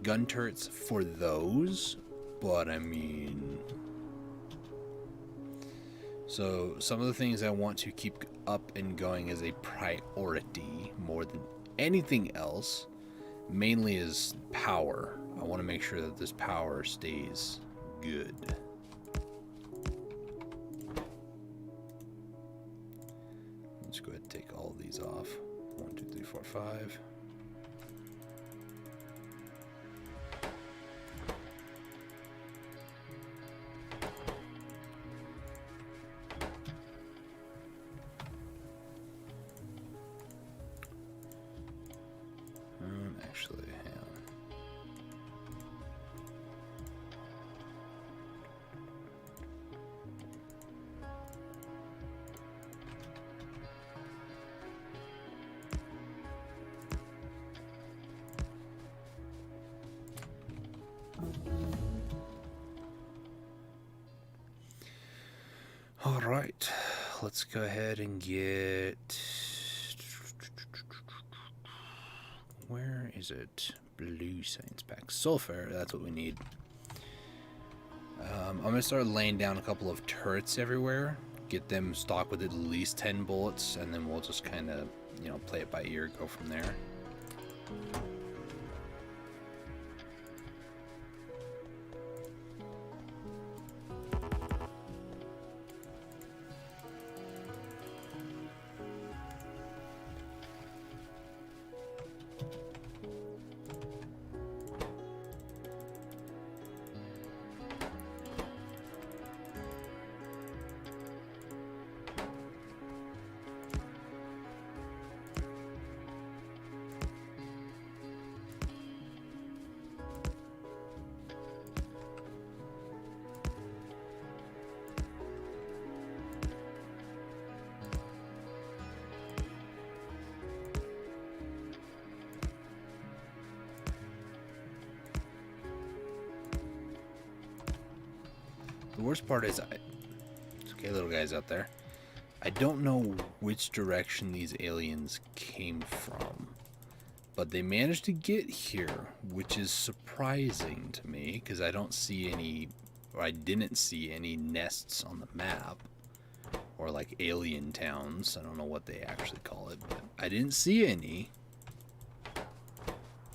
gun turrets for those, but I mean... So, some of the things I want to keep up and going as a priority more than anything else, mainly is power. I want to make sure that this power stays good. Let's go ahead and take all of these off. 1, 2, 3, 4, 5. Actually, hang on. All right, let's go ahead and get... Where is it? Blue science pack. Sulfur, that's what we need. I'm going to start laying down a couple of turrets everywhere. Get them stocked with at least 10 bullets, and then we'll just kind of, you know, play it by ear, go from there. The worst part is, it's okay, little guys out there. I don't know which direction these aliens came from, but they managed to get here, which is surprising to me because I don't see any, or I didn't see any nests on the map, or like alien towns. I don't know what they actually call it, but I didn't see any,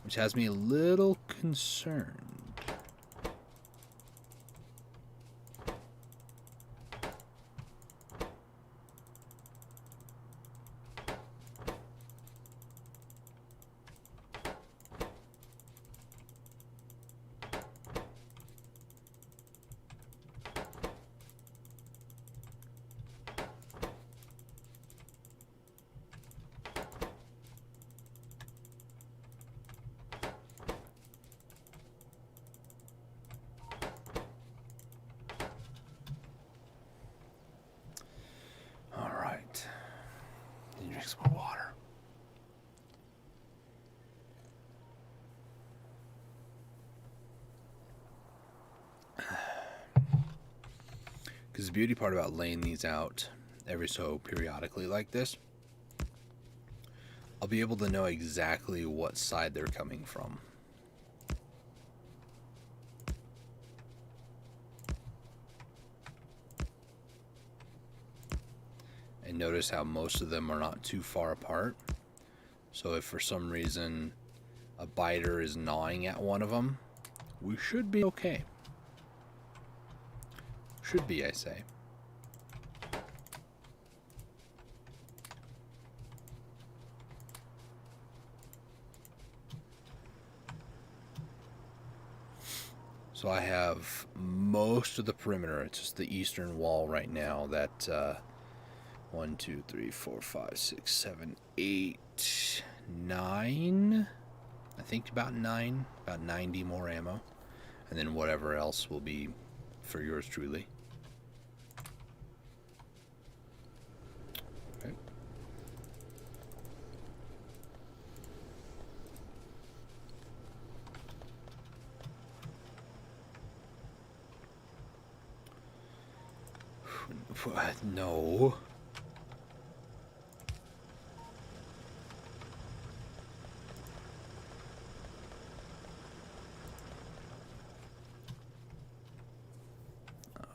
which has me a little concerned. Some more water. Because the beauty part about laying these out every so periodically like this, I'll be able to know exactly what side they're coming from. And notice how most of them are not too far apart. So if for some reason a biter is gnawing at one of them, we should be okay. Should be, I say. So I have most of the perimeter. It's just the eastern wall right now that 1, 2, 3, 4, 5, 6, 7, 8, 9. I think about 9. About 90 more ammo. And then whatever else will be for yours truly. Okay. No.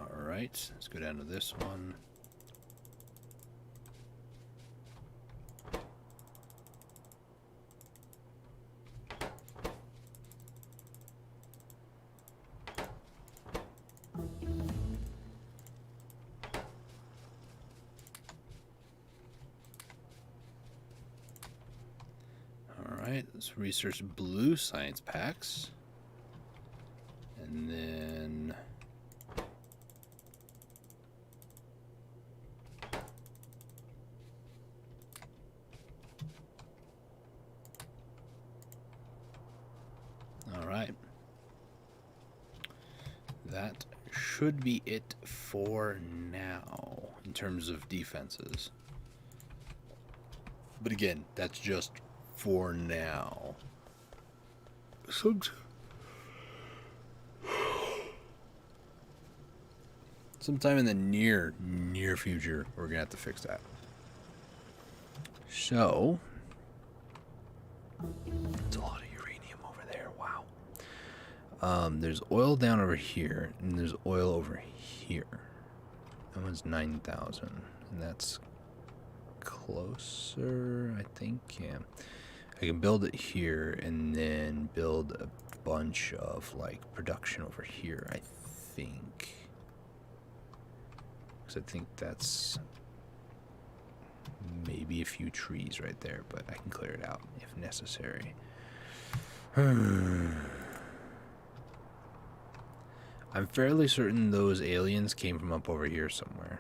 Alright, let's go down to this one. Alright, let's research blue science packs. And then... Alright. That should be it for now in terms of defenses. But again, that's just for now. Sometime in the near future, we're gonna have to fix that. So, it's a lot of uranium over there. Wow. There's oil down over here, and there's oil over here. That one's 9,000, and that's closer, I think. Yeah, I can build it here, and then build a bunch of like production over here. I think. I think that's maybe a few trees right there, but I can clear it out if necessary. I'm fairly certain those aliens came from up over here somewhere.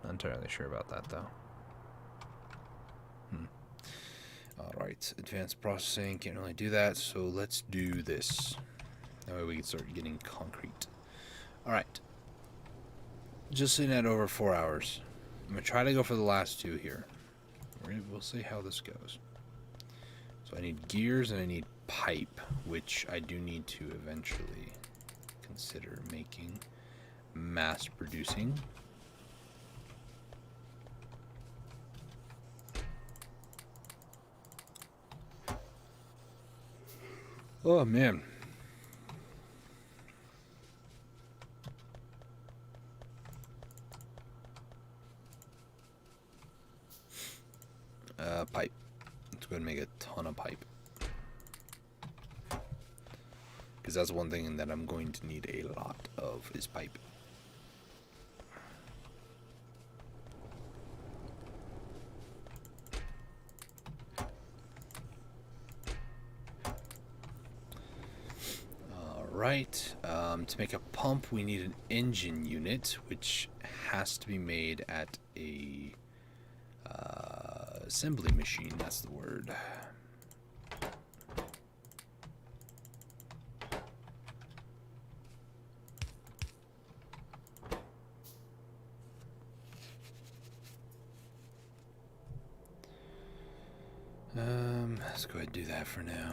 Not entirely sure about that, though. Alright, advanced processing, can't really do that, so let's do this. That way we can start getting concrete. Alright. Just sitting at over 4 hours. I'm going to try to go for the last two here. We'll see how this goes. So I need gears and I need pipe, which I do need to eventually consider making, mass producing. Oh man. Pipe. Let's go ahead and make a ton of pipe. Because that's one thing that I'm going to need a lot of is pipe. Alright, to make a pump we need an engine unit, which has to be made at a assembly machine, that's the word. Let's go ahead and do that for now.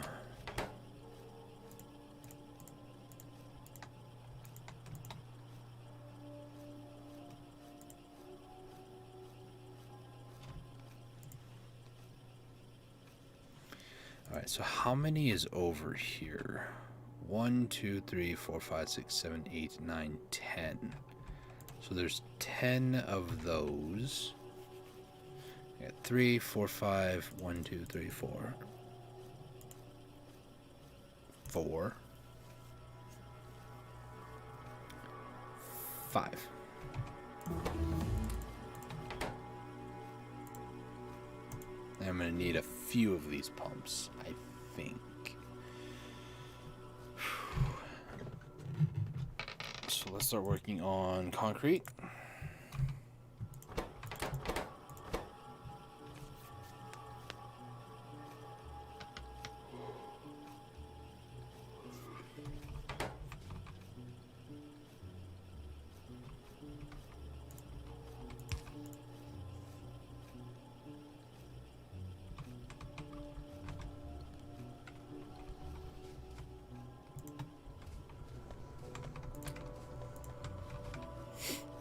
Alright, so how many is over here? 1, 2, 3, 4, 5, 6, 7, 8, 9, 10. So there's 10 of those. I got 3, 4, 5, 1, 2, 3, 4. 4. 5. I'm going to need a few of these pumps, I think. So let's start working on concrete.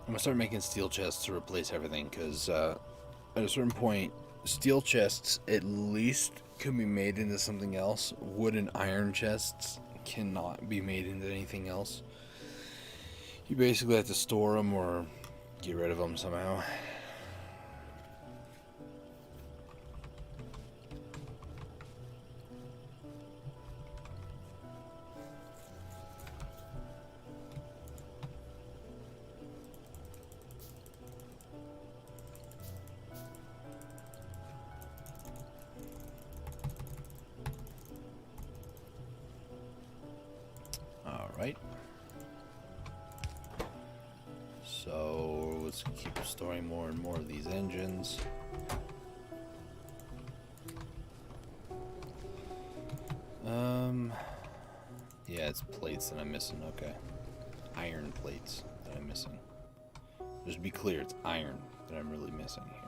I'm gonna start making steel chests to replace everything, because at a certain point, steel chests at least can be made into something else. Wooden iron chests cannot be made into anything else. You basically have to store them or get rid of them somehow. Alright. So let's keep storing more and more of these engines. Yeah, it's plates that I'm missing. Okay. Iron plates that I'm missing. Just to be clear, it's iron that I'm really missing here.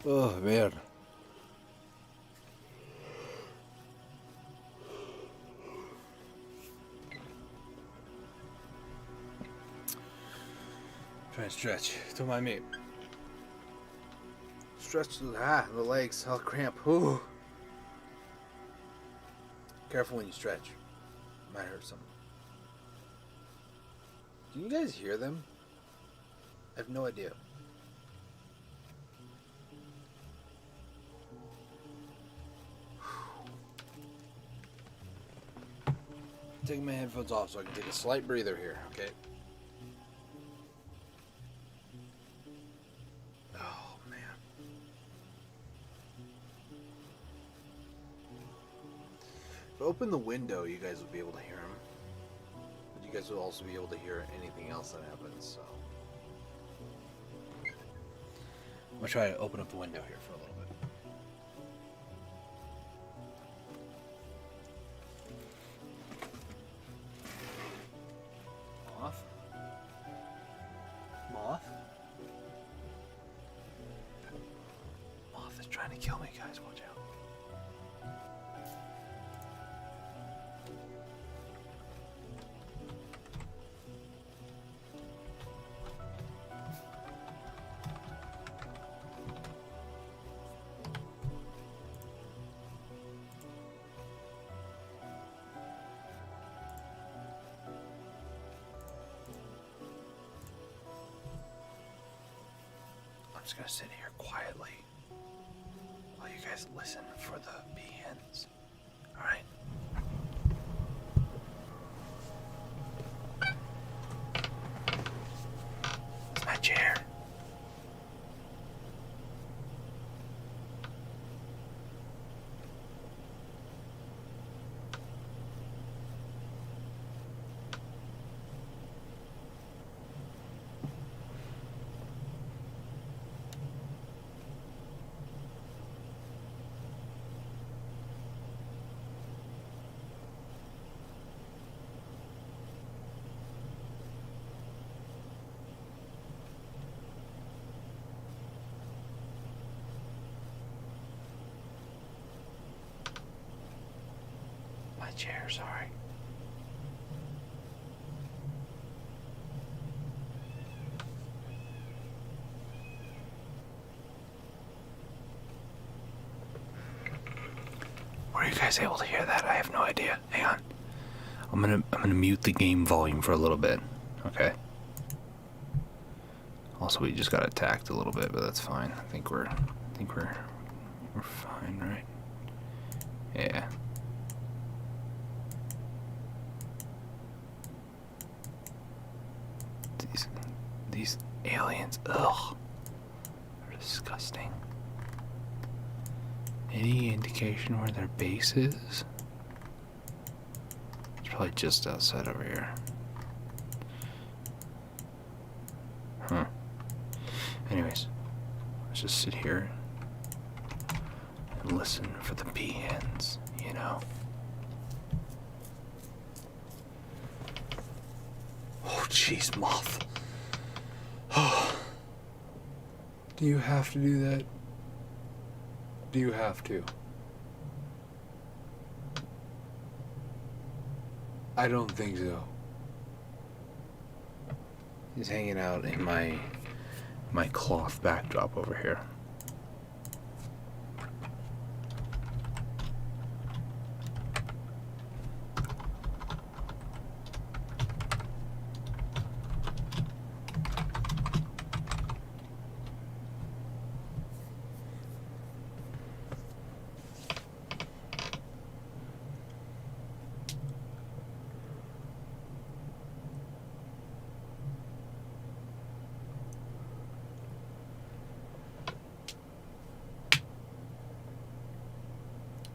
Oh, man. Try and stretch. Don't mind me. Stretch the legs. I'll cramp. Ooh. Careful when you stretch. Might hurt something. Do you guys hear them? I have no idea. Taking my headphones off so I can take a slight breather here, okay? Oh, man. If I open the window, you guys will be able to hear them. But you guys will also be able to hear anything else that happens, so. I'm gonna try to open up the window here for a little bit. Moth? Moth? Moth is trying to kill me, guys. Watch out. I'm just gonna sit here quietly while you guys listen for the bee-hens. Alright? It's my chair. My chair, sorry. Were you guys able to hear that? I have no idea. Hang on. I'm gonna mute the game volume for a little bit. Okay. Also, we just got attacked a little bit, but that's fine. I think we're fine, right? Yeah. These aliens, ugh, are disgusting. Any indication where their base is? It's probably just outside over here. Huh. Anyways, let's just sit here and listen for the peahens, you know? Oh, jeez, moth. Do you have to do that? Do you have to? I don't think so. He's hanging out in my cloth backdrop over here.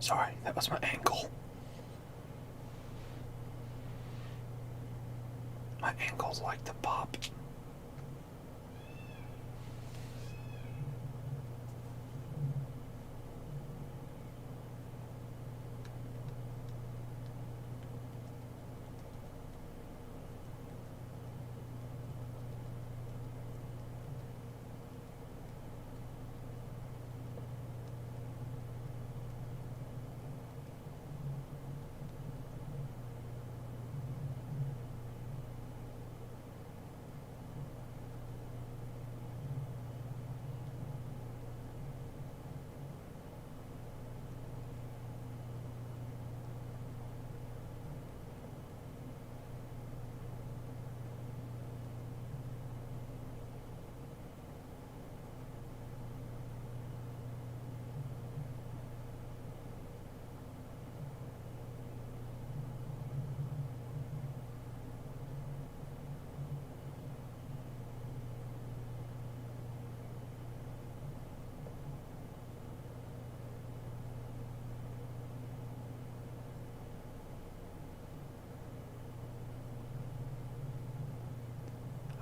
Sorry, that was my ankle. My ankles like to pop.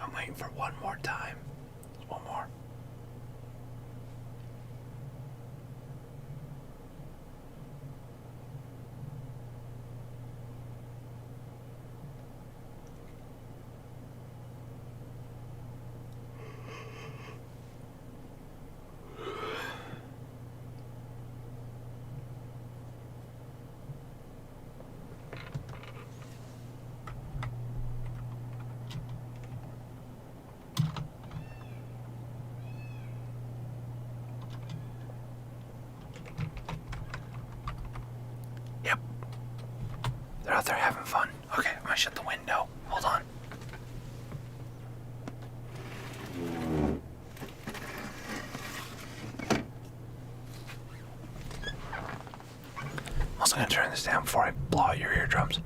I'm waiting for one more time. One more. Yep. They're out there having fun. Okay, I'm gonna shut the window. Hold on. I'm also gonna turn this down before I blow out your eardrums.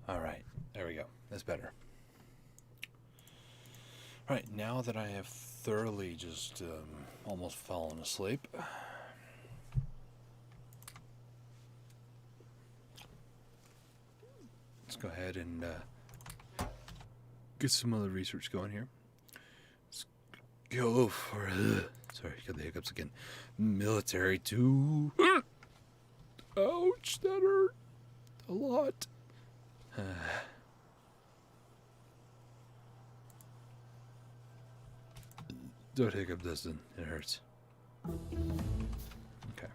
Alright, there we go. That's better. Alright, now that I have thoroughly just almost fallen asleep, let's go ahead and get some other research going here. Let's go for, sorry, got the hiccups again. Military 2. Ouch, that hurt a lot. Don't hiccup, Dustin. It hurts. Okay.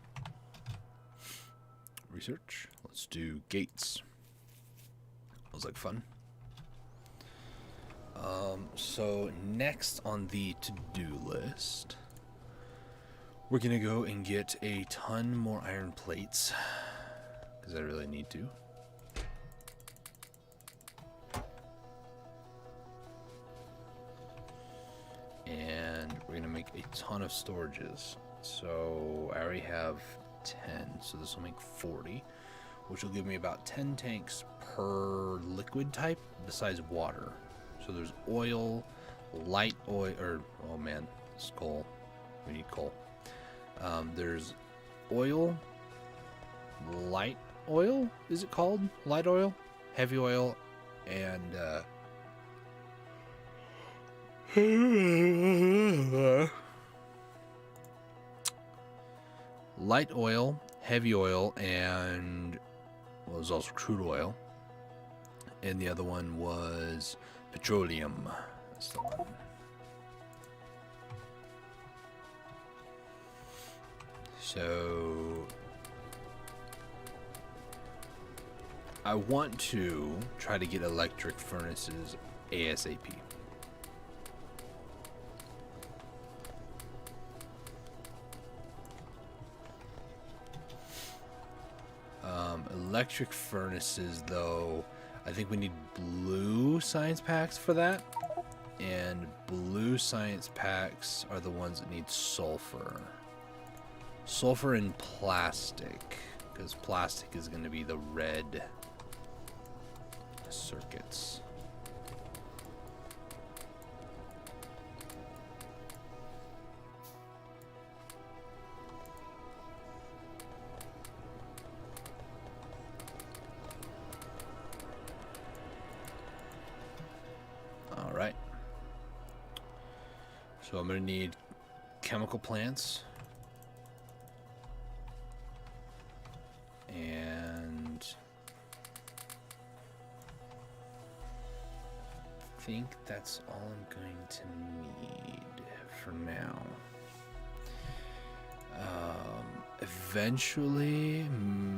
Research. Let's do gates. Looks like fun. So next on the to-do list, we're gonna go and get a ton more iron plates, because I really need to. And we're gonna make a ton of storages. So I already have 10, so this will make 40, which will give me about 10 tanks per liquid type besides water. So there's oil, light oil, or, oh man, it's coal. We need coal. There's oil, light oil, is it called? Light oil, heavy oil, and light oil, heavy oil, and well, there's also crude oil. And the other one was petroleum. That's the one. So I want to try to get electric furnaces ASAP. Electric furnaces, though, I think we need blue science packs for that. And blue science packs are the ones that need sulfur. Sulfur and plastic, because plastic is going to be the red circuits. All right. So I'm going to need chemical plants. And I think that's all I'm going to need for now. Eventually,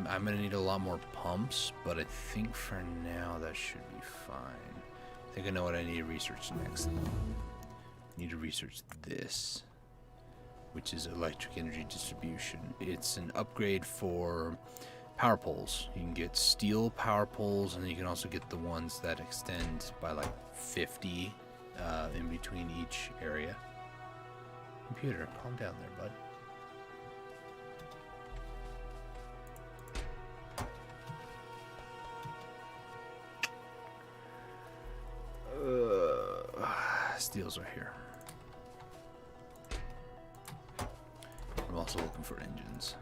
I'm going to need a lot more pumps, but I think for now that should be fine. I think I know what I need to research next. I need to research this, which is electric energy distribution. It's an upgrade for power poles. You can get steel power poles, and you can also get the ones that extend by like 50 in between each area. Computer, calm down there, bud. Steels are here. I'm also looking for engines.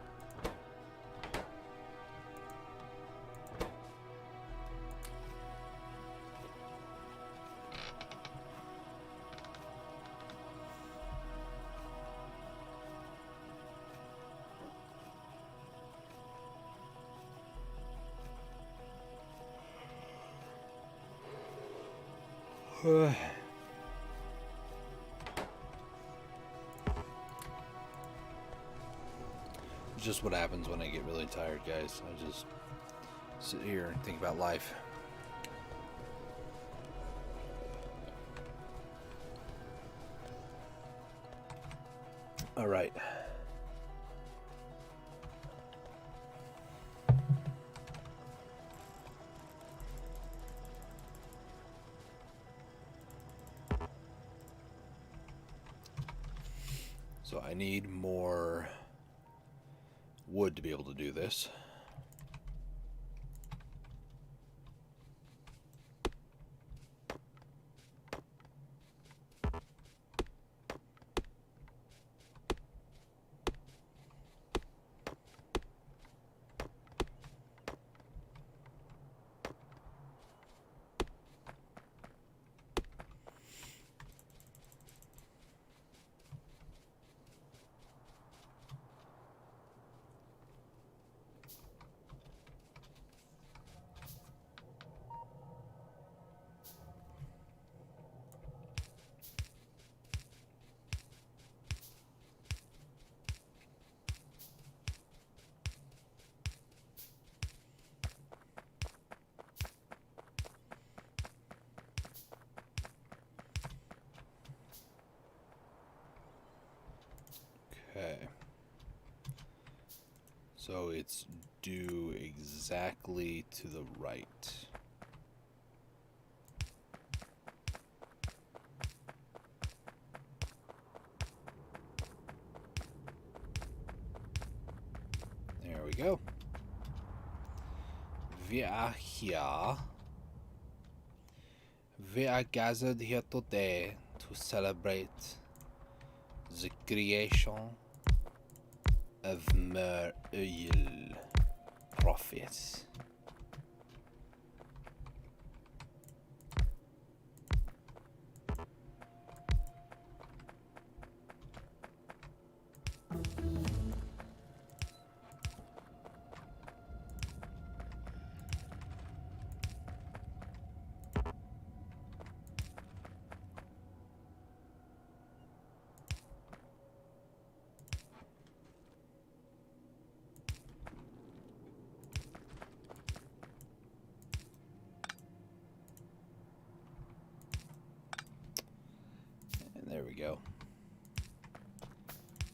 Just what happens when I get really tired, guys. I just sit here and think about life. All right. So I need more wood to be able to do this. Okay. So it's due exactly to the right. There we go. We are here. We are gathered here today to celebrate the creation of more oil profits. There we go.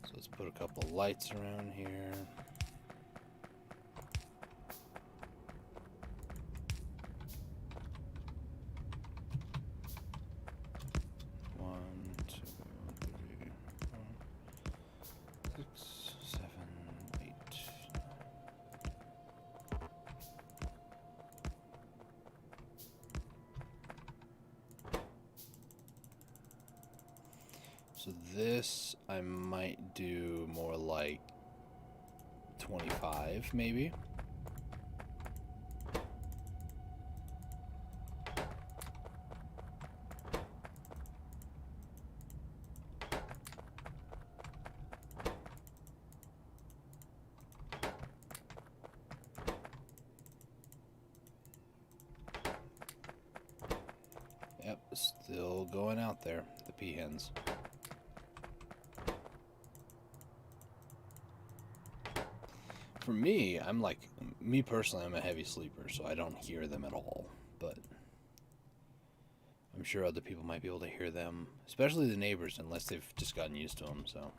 So let's put a couple of lights around here. One, two, three, four, 6, 7, 8. So this I might do more like 25 maybe. Yep, still going out there, the peahens. For me, me personally, I'm a heavy sleeper, so I don't hear them at all. But I'm sure other people might be able to hear them, especially the neighbors, unless they've just gotten used to them. So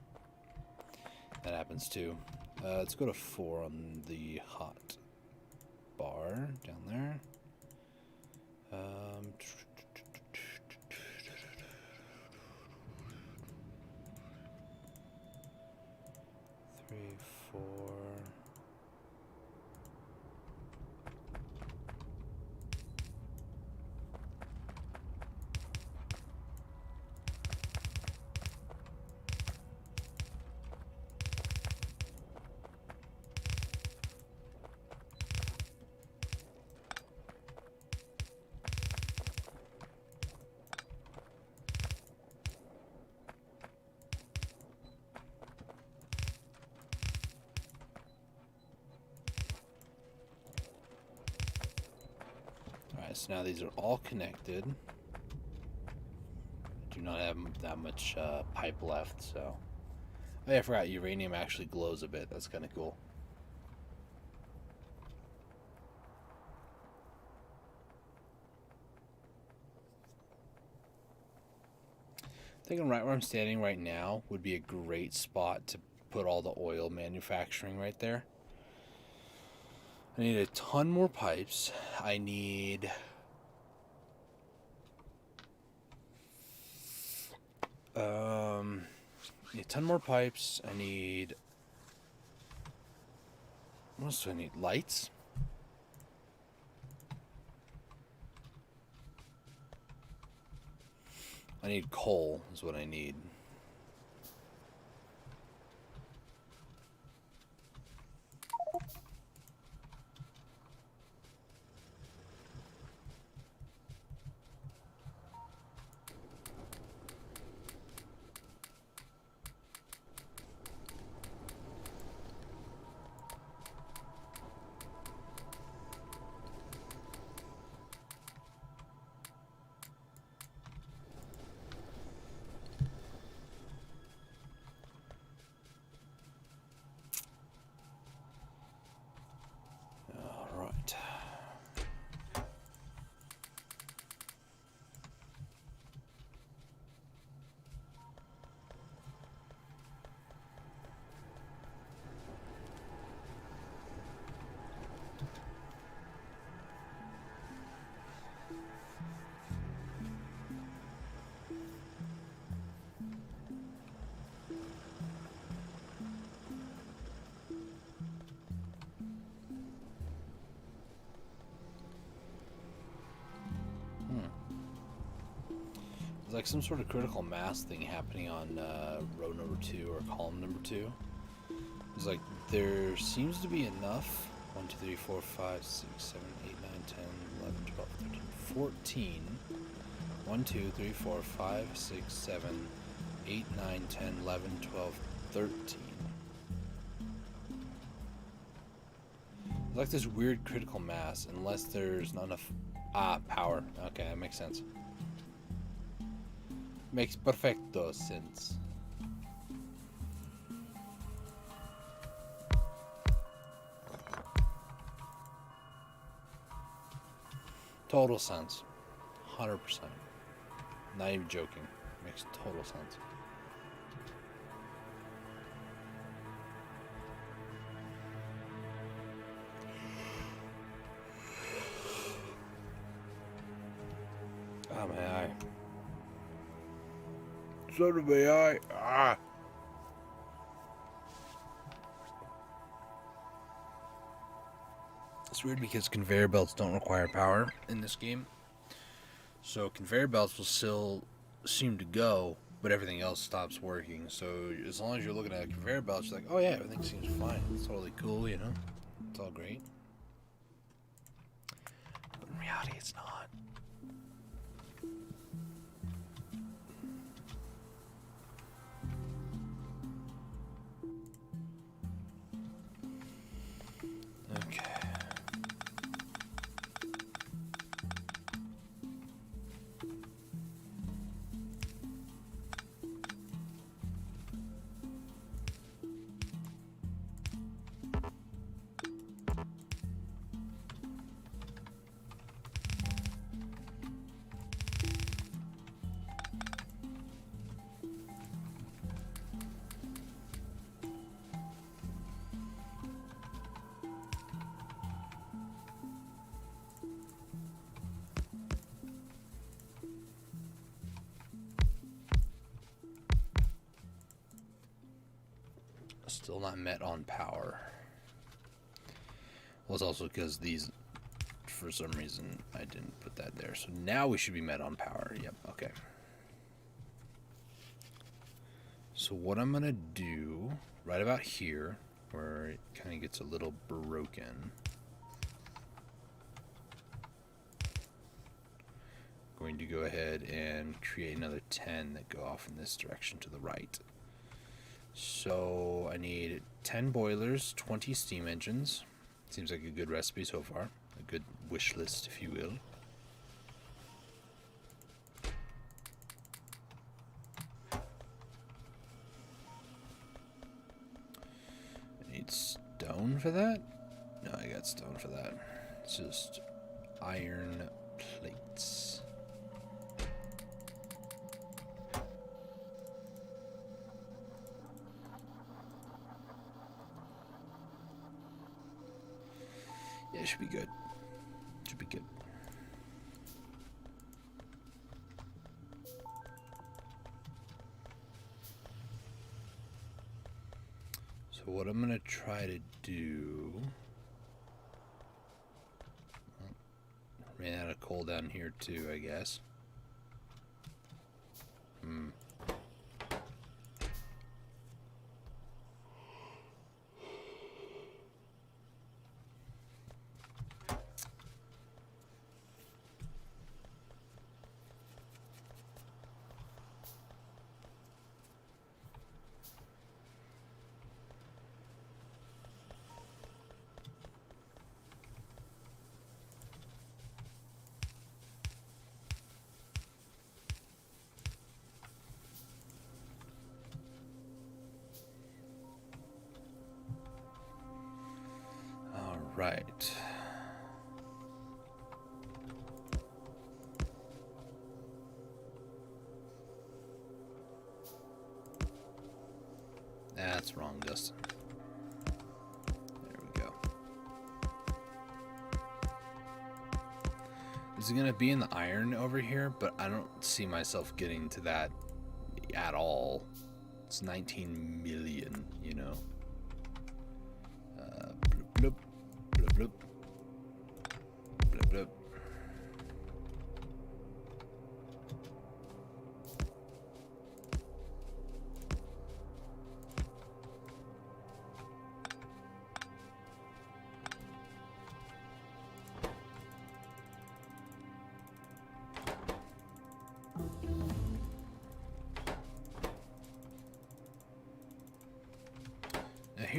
that happens too. Let's go to 4 on the hot bar down there. 3, 4. So now these are all connected. I do not have that much pipe left, so... Oh yeah, I forgot, uranium actually glows a bit. That's kind of cool. Thinking right where I'm standing right now would be a great spot to put all the oil manufacturing right there. I need a ton more pipes. I need... a ton more pipes. I need... What else do I need? Lights? I need coal is what I need. There's like some sort of critical mass thing happening on row number 2 or column number 2. It's like there seems to be enough. 1, 2, 3, 4, 5, 6, 7, 8, 9, 10, 11, 12, 13, 14. 1, 2, 3, 4, 5, 6, 7, 8, 9, 10, 11, 12, 13. It's like this weird critical mass, unless there's not enough. Power. Okay, that makes sense. Makes perfecto sense. Total sense. 100%. Not even joking. Makes total sense. Oh, my eye. So did my eye. Ah. It's weird because conveyor belts don't require power in this game. So conveyor belts will still seem to go, but everything else stops working. So as long as you're looking at a conveyor belt, you're like, oh yeah, everything seems fine. It's totally cool, you know? It's all great. But in reality, it's not. Okay. Still not met on power. Well, it's also because these, for some reason, I didn't put that there. So now we should be met on power. Yep, okay. So what I'm going to do, right about here, where it kind of gets a little broken, going to go ahead and create another 10 that go off in this direction to the right. So I need 10 boilers, 20 steam engines. Seems like a good recipe so far. A good wish list, if you will. I need stone for that? No, I got stone for that. It's just iron plates. Yeah, it should be good. Should be good. So what I'm gonna try to do. Ran out of coal down here too, I guess. Right. That's wrong, Dustin. There we go. This is gonna be in the iron over here, but I don't see myself getting to that at all. It's 19 million, you know. Bloop, bloop, bloop, bloop, bloop.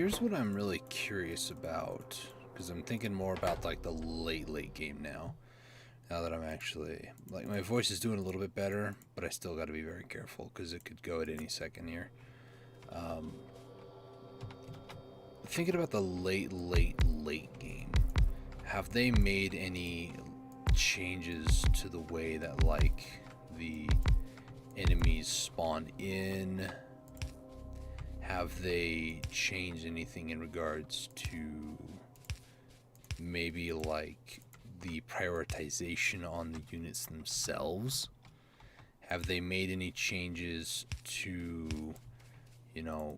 here's what I'm really curious about, because I'm thinking more about like the late game now. Now that I'm actually, like, my voice is doing a little bit better, but I still got to be very careful because it could go at any second here. Thinking about the late game, have they made any changes to the way that, like, the enemies spawn in? Have they changed anything in regards to maybe like the prioritization on the units themselves? Have they made any changes to, you know,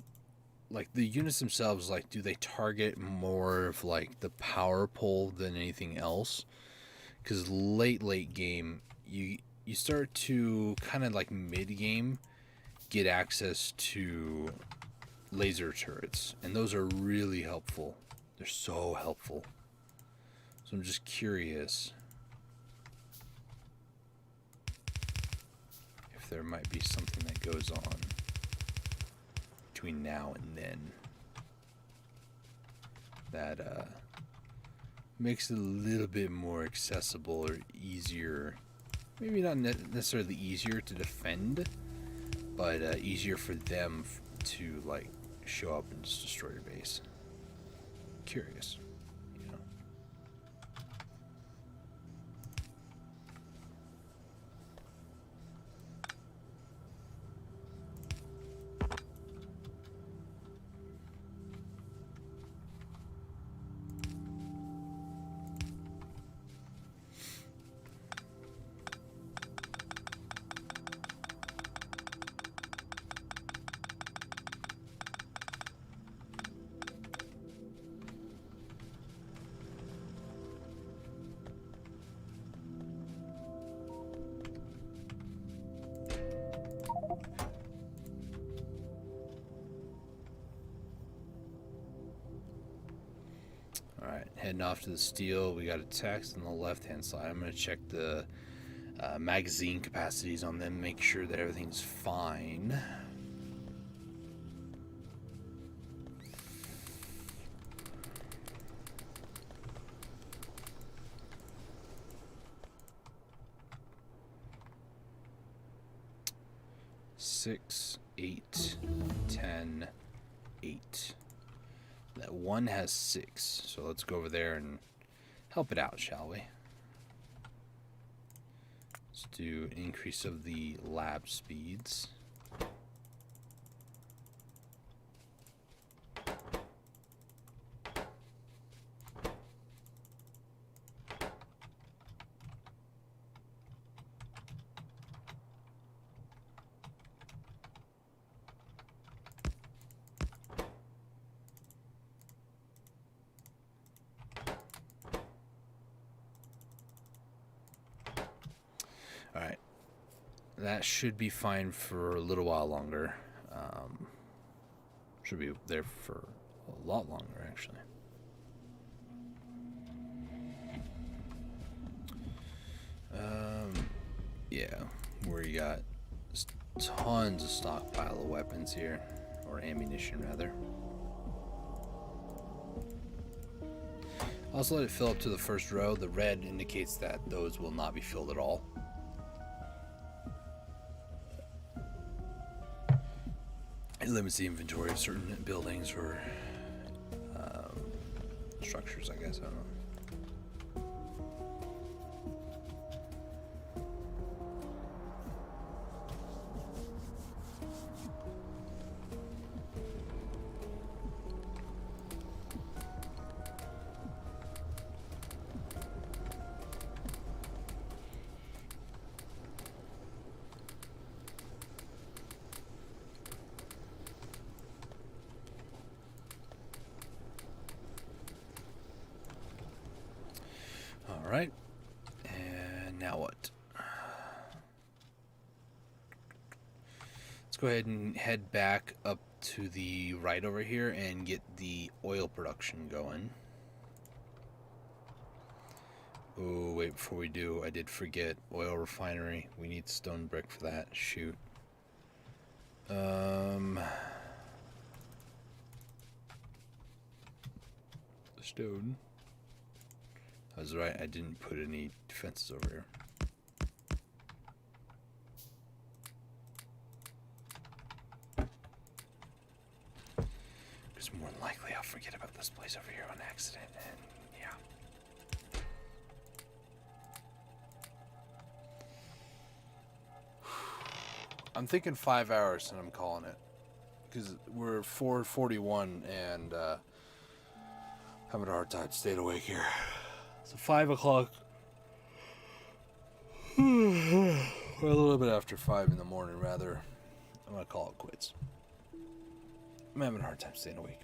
like the units themselves? Like, do they target more of like the power pole than anything else? Because late game, you start to kind of like mid game get access to laser turrets, and those are really helpful. They're so helpful. So I'm just curious if there might be something that goes on between now and then that makes it a little bit more accessible or easier. Maybe not necessarily easier to defend, but easier for them to like show up and just destroy your base. Curious, you know. Alright, heading off to the steel. We got a text on the left hand side. I'm going to check the magazine capacities on them, make sure that everything's fine. Six, 8, 10, 8. That one has 6, so let's go over there and help it out, shall we? Let's do an increase of the lab speeds. Alright, that should be fine for a little while longer. Should be there for a lot longer, actually. Yeah, where you got tons of stockpile of weapons here, or ammunition rather. Also let it fill up to the first row. The red indicates that those will not be filled at all. It limits the inventory of certain buildings or structures, I guess. I don't know. Alright, and now what? Let's go ahead and head back up to the right over here and get the oil production going. Oh, wait, before we do, I did forget oil refinery. We need stone brick for that. Shoot. Stone. I was right, I didn't put any defenses over here. Because more than likely I'll forget about this place over here on accident, and yeah. I'm thinking 5 hours and I'm calling it. Because we're 4:41 and having a hard time staying awake here. So 5 o'clock. Or a little bit after 5 in the morning, rather. I'm going to call it quits. I'm having a hard time staying awake.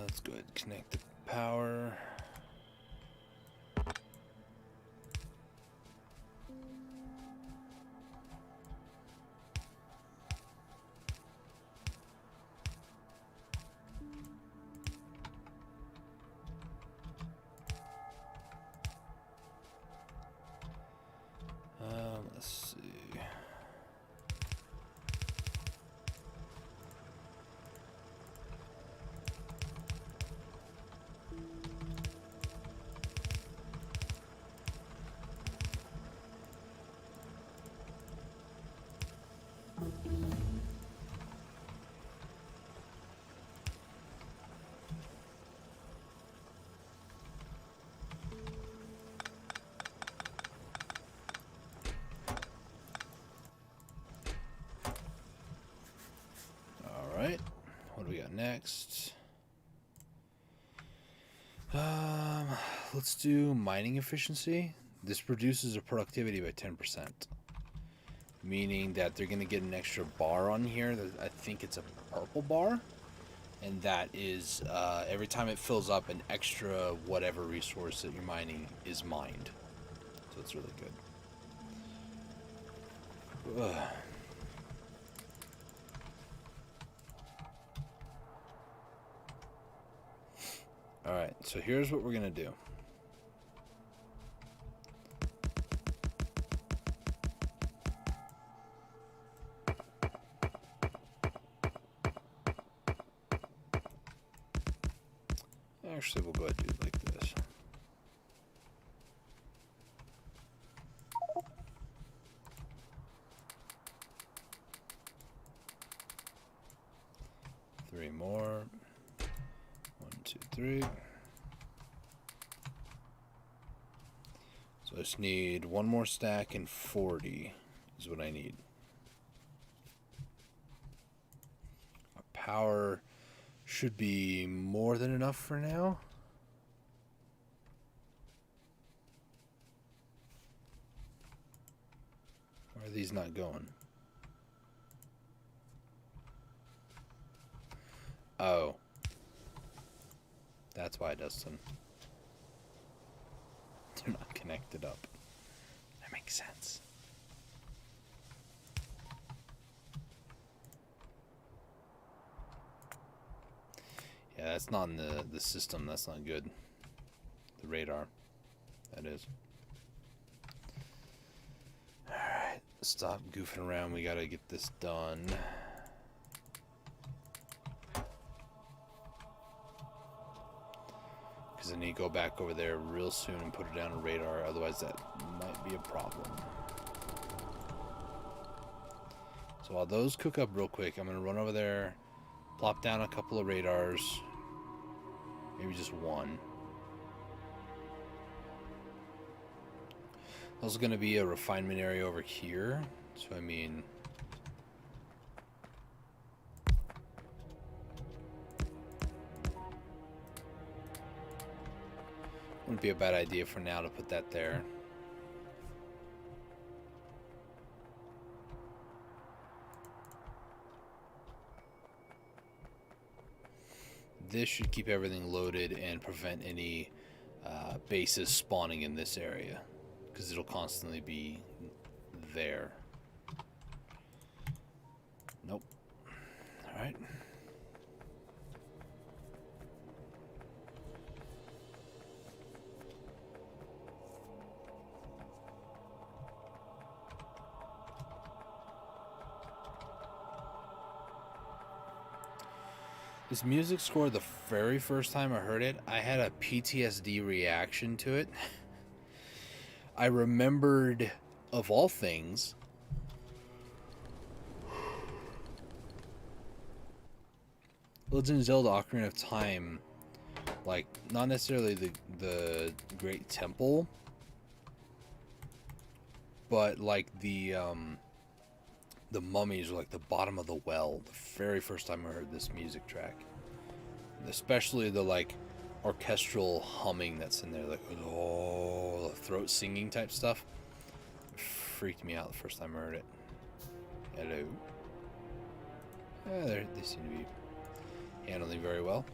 Let's go ahead and connect the power. Let's see. Alright, what do we got next? Let's do mining efficiency. This reduces their productivity by 10%. Meaning that they're going to get an extra bar on here. I think it's a purple bar. And that is, every time it fills up, an extra whatever resource that you're mining is mined. So it's really good. Ugh. Alright, so here's what we're going to do. Actually, we'll go ahead and do it like this. Three more. 1, 2, 3. So I just need one more stack and 40 is what I need. Our power should be more than enough for now. Why are these not going? Oh. That's why, Dustin. They're not connected up. That makes sense. Yeah, that's not in the system. That's not good. The radar. That is. Alright, stop goofing around. We gotta get this done. Because I need to go back over there real soon and put it down on radar. Otherwise, that might be a problem. So while those cook up real quick, I'm going to run over there, plop down a couple of radars. Maybe just one. There's going to be a refinement area over here. So, I mean... wouldn't be a bad idea for now to put that there. this should keep everything loaded and prevent any bases spawning in this area, because it'll constantly be there. Nope. All right. This music score, the very first time I heard it, I had a PTSD reaction to it. I remembered, of all things, Legend of Zelda Ocarina of Time, like, not necessarily the Great Temple, but like the mummies were like the bottom of the well the very first time I heard this music track. Especially the like orchestral humming that's in there, like oh, the throat singing type stuff. It freaked me out the first time I heard it. Hello. They seem to be handling very well.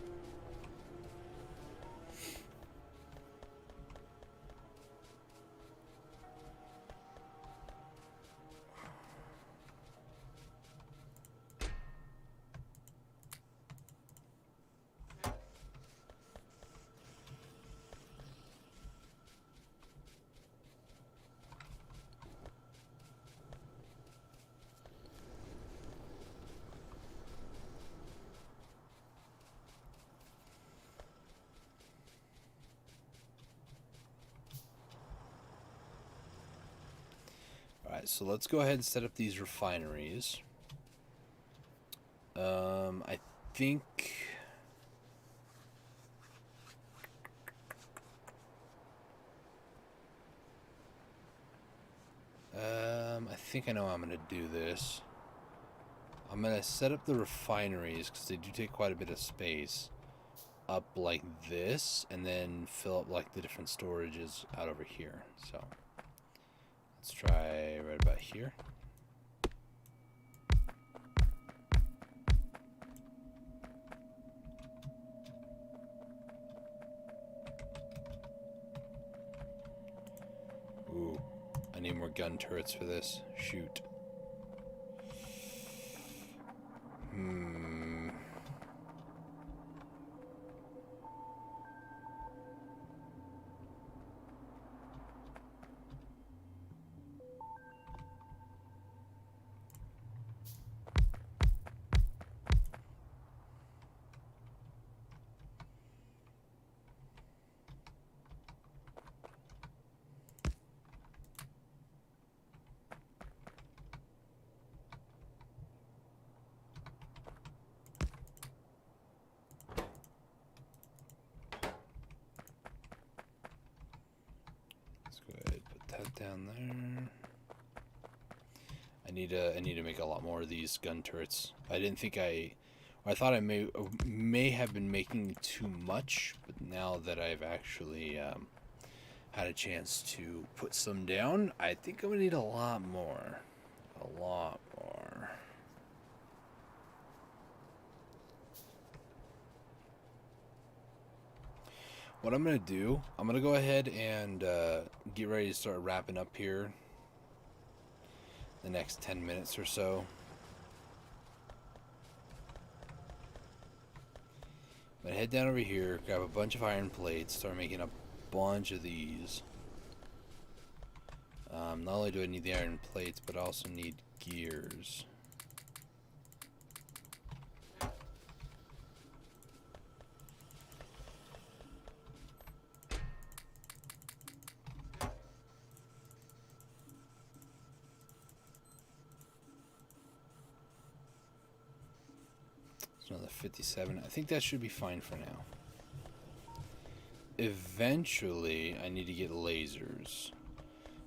Alright, so let's go ahead and set up these refineries. I think... I think I know how I'm going to do this. I'm going to set up the refineries, because they do take quite a bit of space, up like this, and then fill up like the different storages out over here. So let's try right about here. Ooh, I need more gun turrets for this. Shoot. Down there. I need to make a lot more of these gun turrets. I didn't think I thought I may have been making too much, but now that I've actually had a chance to put some down, I think I'm gonna need a lot more. A lot more. What I'm going to do, I'm going to go ahead and get ready to start wrapping up here the next 10 minutes or so. I'm going to head down over here, grab a bunch of iron plates, start making a bunch of these. Not only do I need the iron plates, but I also need gears. Another 57. I think that should be fine for now. Eventually, I need to get lasers.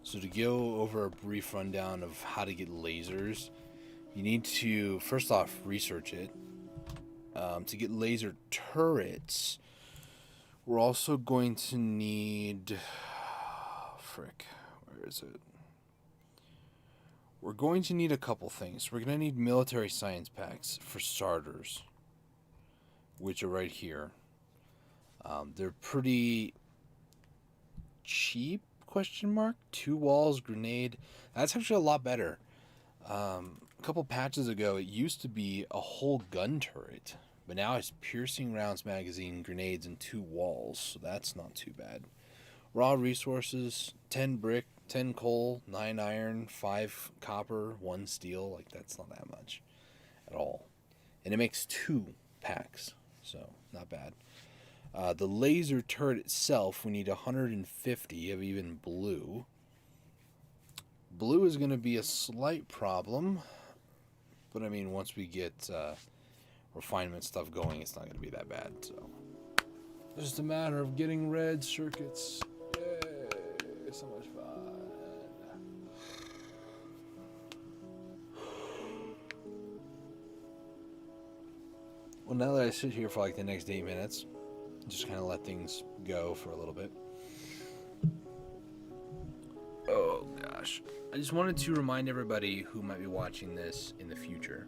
So to go over a brief rundown of how to get lasers, you need to, first off, research it. To get laser turrets, we're also going to need... frick, where is it? We're going to need a couple things. We're going to need military science packs for starters. which are right here. They're pretty cheap, question mark. 2 walls, grenade. That's actually a lot better. A couple patches ago, it used to be a whole gun turret, but now it's piercing rounds, magazine, grenades, and 2 walls, so that's not too bad. Raw resources: 10 brick, 10 coal, 9 iron, 5 copper, 1 steel. Like, that's not that much at all. And it makes 2 packs, so not bad. The laser turret itself, we need 150 of even blue. Blue is going to be a slight problem, but I mean, once we get refinement stuff going, it's not going to be that bad. So it's just a matter of getting red circuits. Yay, so much fun. Well, now that I sit here for like the next 8 minutes, just kind of let things go for a little bit. Oh gosh. I just wanted to remind everybody who might be watching this in the future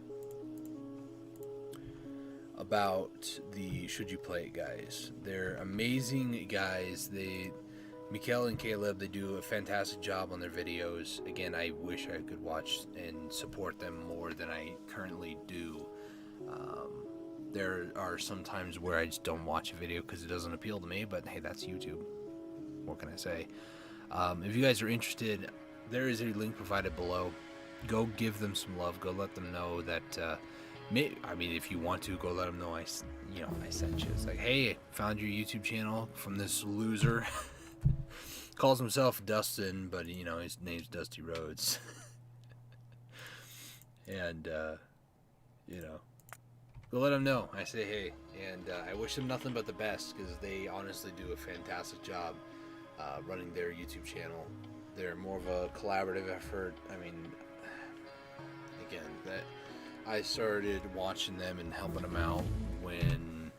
about the Should You Play It guys. They're amazing guys. Mikhail and Caleb, they do a fantastic job on their videos. Again, I wish I could watch and support them more than I currently do. There are some times where I just don't watch a video because it doesn't appeal to me, but hey, that's YouTube. What can I say? If you guys are interested, there is a link provided below. Go give them some love. Go let them know that, if you want to, go let them know I sent you. It's like, hey, found your YouTube channel from this loser. Calls himself Dustin, but, his name's Dusty Rhodes. And, go let them know. I say hey, and I wish them nothing but the best because they honestly do a fantastic job running their YouTube channel. They're more of a collaborative effort. I mean, again, that I started watching them and helping them out when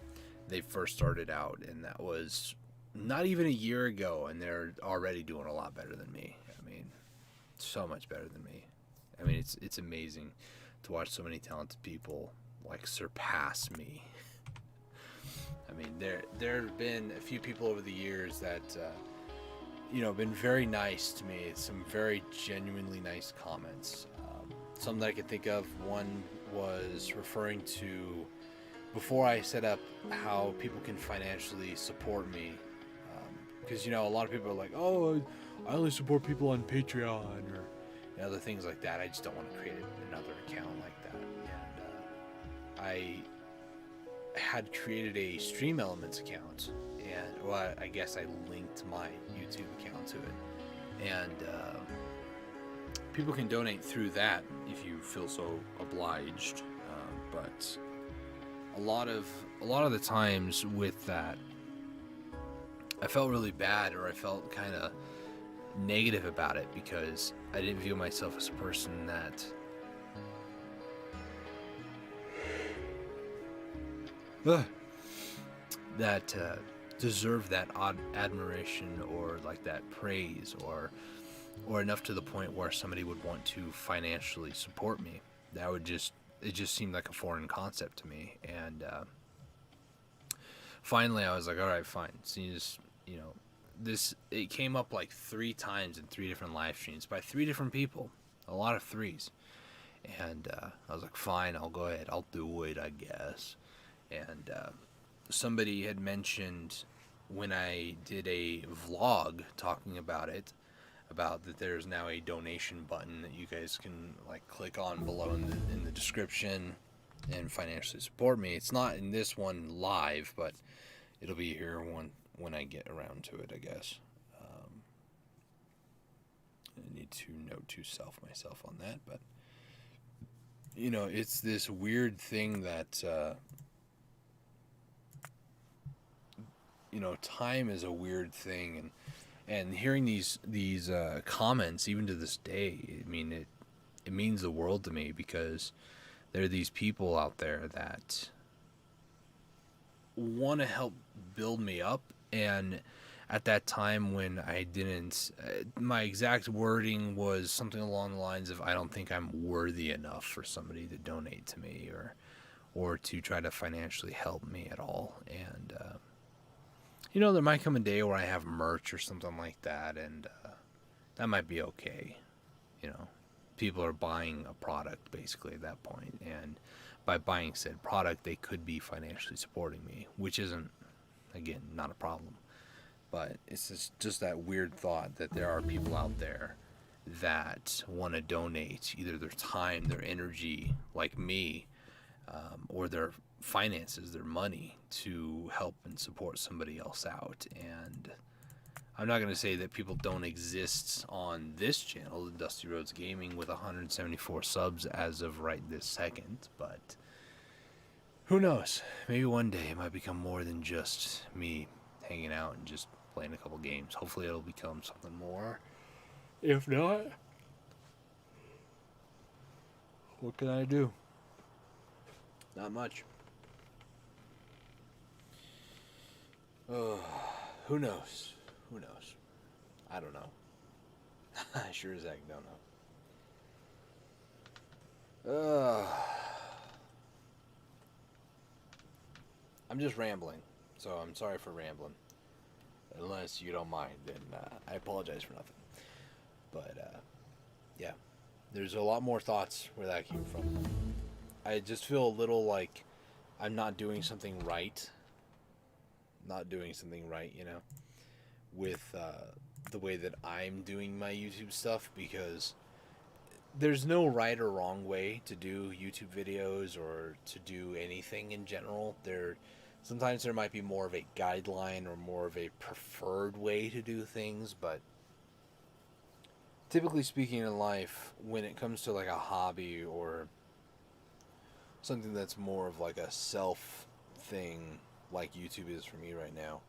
they first started out, and that was not even a year ago, and they're already doing a lot better than me. I mean, so much better than me. I mean, it's amazing to watch so many talented people like surpass me. I mean, there have been a few people over the years that been very nice to me. Some very genuinely nice comments. Some that I can think of. One was referring to, before I set up, how people can financially support me, because a lot of people are like, oh, I only support people on Patreon or other things like that. I just don't want to create another account like that. And I had created a Stream Elements account, and I guess I linked my YouTube account to it, and people can donate through that if you feel so obliged. But a lot of the times with that, I felt really bad, or I felt kind of negative about it because I didn't view myself as a person that deserve that admiration or like that praise or enough to the point where somebody would want to financially support me. It just seemed like a foreign concept to me. And finally I was like, all right, fine. So it came up like 3 times in 3 different live streams by 3 different people, a lot of 3s. And I was like, fine, I'll go ahead, I'll do it, I guess. And somebody had mentioned when I did a vlog talking about it, that there's now a donation button that you guys can like click on below in the description and financially support me. It's not in this one live, but it'll be here when I get around to it, I guess. I need to note to self myself on that, but it's this weird thing that time is a weird thing, and hearing these comments even to this day, I mean, it means the world to me, because there are these people out there that want to help build me up. And at that time when I didn't, my exact wording was something along the lines of, I don't think I'm worthy enough for somebody to donate to me, or to try to financially help me at all. And you know, there might come a day where I have merch or something like that, and that might be okay. You know, people are buying a product basically at that point, and by buying said product, they could be financially supporting me, which isn't, again, not a problem. But it's just that weird thought that there are people out there that want to donate either their time, their energy, like me, or their finances, their money, to help and support somebody else out. And I'm not going to say that people don't exist on this channel, the Dusty Roads Gaming, with 174 subs as of right this second, but who knows? Maybe one day it might become more than just me hanging out and just playing a couple games. Hopefully it'll become something more. If not, what can I do? Not much. Who knows? Who knows? I don't know. I sure as heck don't know. I'm just rambling, so I'm sorry for rambling. Unless you don't mind, then I apologize for nothing. But, yeah. There's a lot more thoughts where that came from. I just feel a little like I'm not doing something right. Not doing something right, you know, with the way that I'm doing my YouTube stuff, because there's no right or wrong way to do YouTube videos or to do anything in general. Sometimes there might be more of a guideline or more of a preferred way to do things, but typically speaking in life, when it comes to like a hobby or something that's more of like a self thing, like YouTube is for me right now,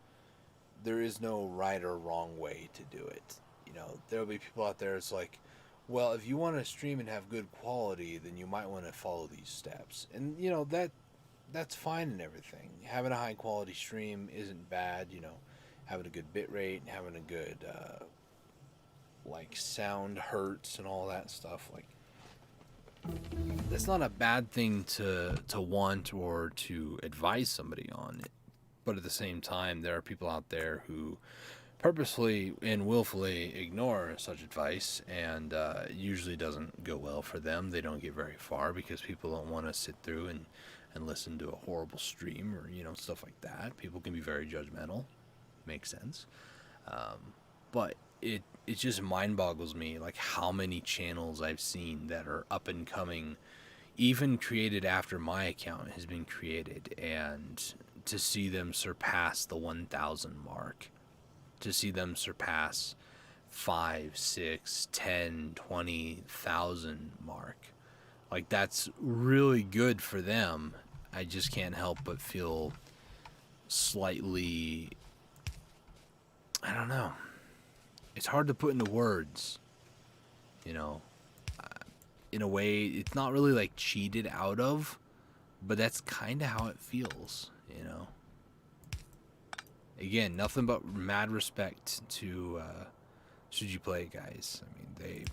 there is no right or wrong way to do it. You know, there'll be people out there, it's like, well, if you want to stream and have good quality, then you might want to follow these steps. And, you know, that's fine and everything. Having a high quality stream isn't bad, you know, having a good bit rate, having a good, like, sound hertz and all that stuff. Like, that's not a bad thing to want or to advise somebody on it. But at the same time, there are people out there who purposefully and willfully ignore such advice, and it usually doesn't go well for them. They don't get very far because people don't want to sit through and listen to a horrible stream or, you know, stuff like that. People can be very judgmental. Makes sense. But it just mind boggles me, like, how many channels I've seen that are up and coming, even created after my account has been created, and to see them surpass the 1,000 mark, to see them surpass 5, 6, 10, 20,000 mark. Like, that's really good for them. I just can't help but feel slightly, I don't know. It's hard to put into words, you know. In a way, it's not really like cheated out of, but that's kind of how it feels, you know. Again, nothing but mad respect to Should You Play guys. I mean,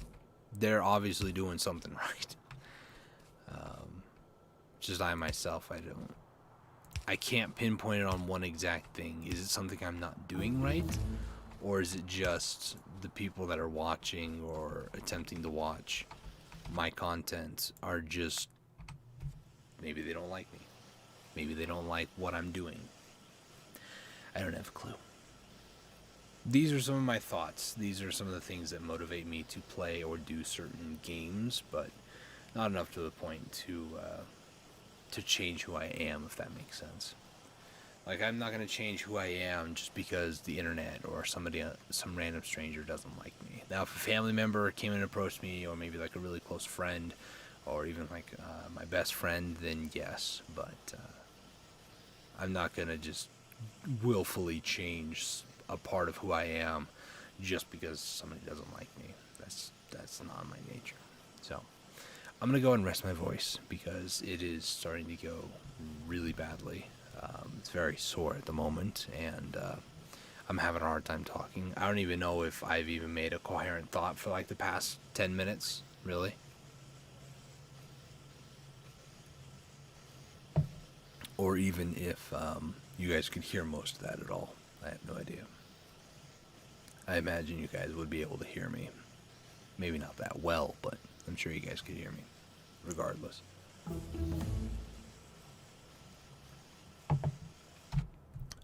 they're obviously doing something right. Just I myself, I can't pinpoint it on one exact thing. Is it something I'm not doing right? Or is it just the people that are watching or attempting to watch my content are just, maybe they don't like me. Maybe they don't like what I'm doing. I don't have a clue. These are some of my thoughts. These are some of the things that motivate me to play or do certain games, but not enough to the point to change who I am, if that makes sense. Like, I'm not going to change who I am just because the internet or some random stranger doesn't like me. Now, if a family member came and approached me, or maybe like a really close friend, or even like my best friend, then yes. But I'm not going to just willfully change a part of who I am just because somebody doesn't like me. That's not my nature. So I'm going to go and rest my voice because it is starting to go really badly. It's very sore at the moment, and I'm having a hard time talking. I don't even know if I've even made a coherent thought for like the past 10 minutes, really. or even if you guys could hear most of that at all. I have no idea. I imagine you guys would be able to hear me. Maybe not that well, but I'm sure you guys could hear me, regardless.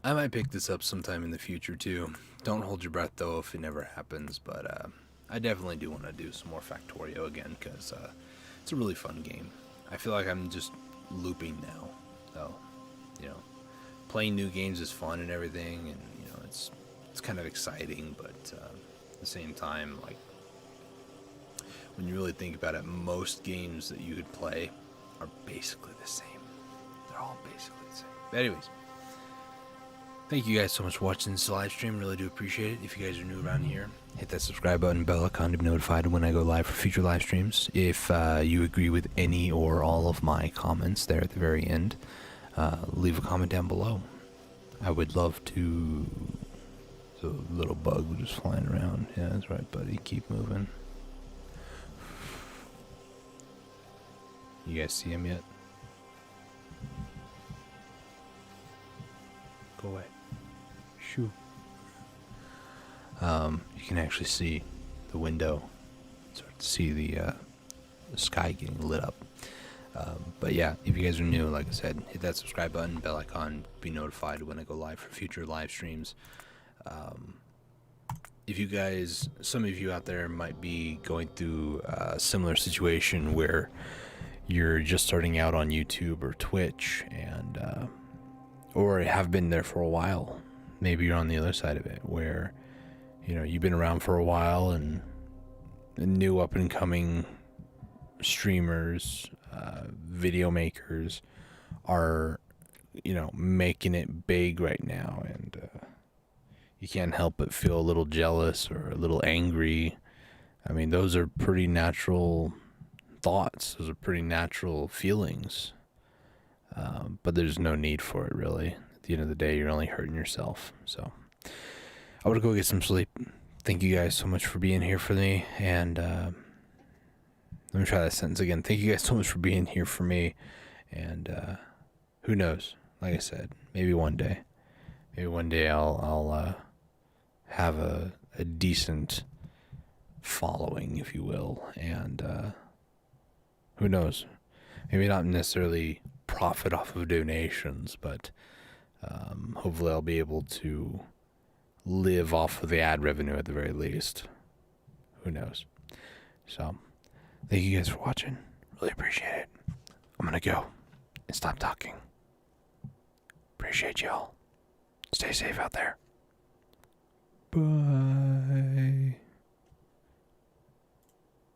I might pick this up sometime in the future, too. Don't hold your breath, though, if it never happens, but I definitely do want to do some more Factorio again, because it's a really fun game. I feel like I'm just looping now, so, you know, playing new games is fun and everything, and, you know, it's kind of exciting, but at the same time, like, when you really think about it, most games that you could play are basically the same. They're all basically the same. But anyways, thank you guys so much for watching this live stream. Really do appreciate it. If you guys are new around here, hit that subscribe button, bell icon to be notified when I go live for future live streams. If you agree with any or all of my comments there at the very end, leave a comment down below. I would love to... The little bug just flying around. Yeah, that's right, buddy. Keep moving. You guys see him yet? Go away. Shoo. You can actually see the window. Start to see the sky getting lit up. But yeah, if you guys are new, like I said, hit that subscribe button, bell icon, be notified when I go live for future live streams. If you guys, some of you out there might be going through a similar situation where you're just starting out on YouTube or Twitch and or have been there for a while. Maybe you're on the other side of it where, you know, you've been around for a while and new up and coming streamers, video makers are, you know, making it big right now, and you can't help but feel a little jealous or a little angry. I mean, those are pretty natural thoughts. Those are pretty natural feelings. But there's no need for it, really. At the end of the day, you're only hurting yourself. So I want to go get some sleep. Thank you guys so much for being here for me. And let me try that sentence again. Thank you guys so much for being here for me. And who knows? Like I said, maybe one day. Maybe one day I'll have a decent following, if you will. And who knows? Maybe not necessarily profit off of donations, but hopefully I'll be able to live off of the ad revenue at the very least. Who knows? So, thank you guys for watching. Really appreciate it. I'm gonna go and stop talking. Appreciate y'all. Stay safe out there. Bye.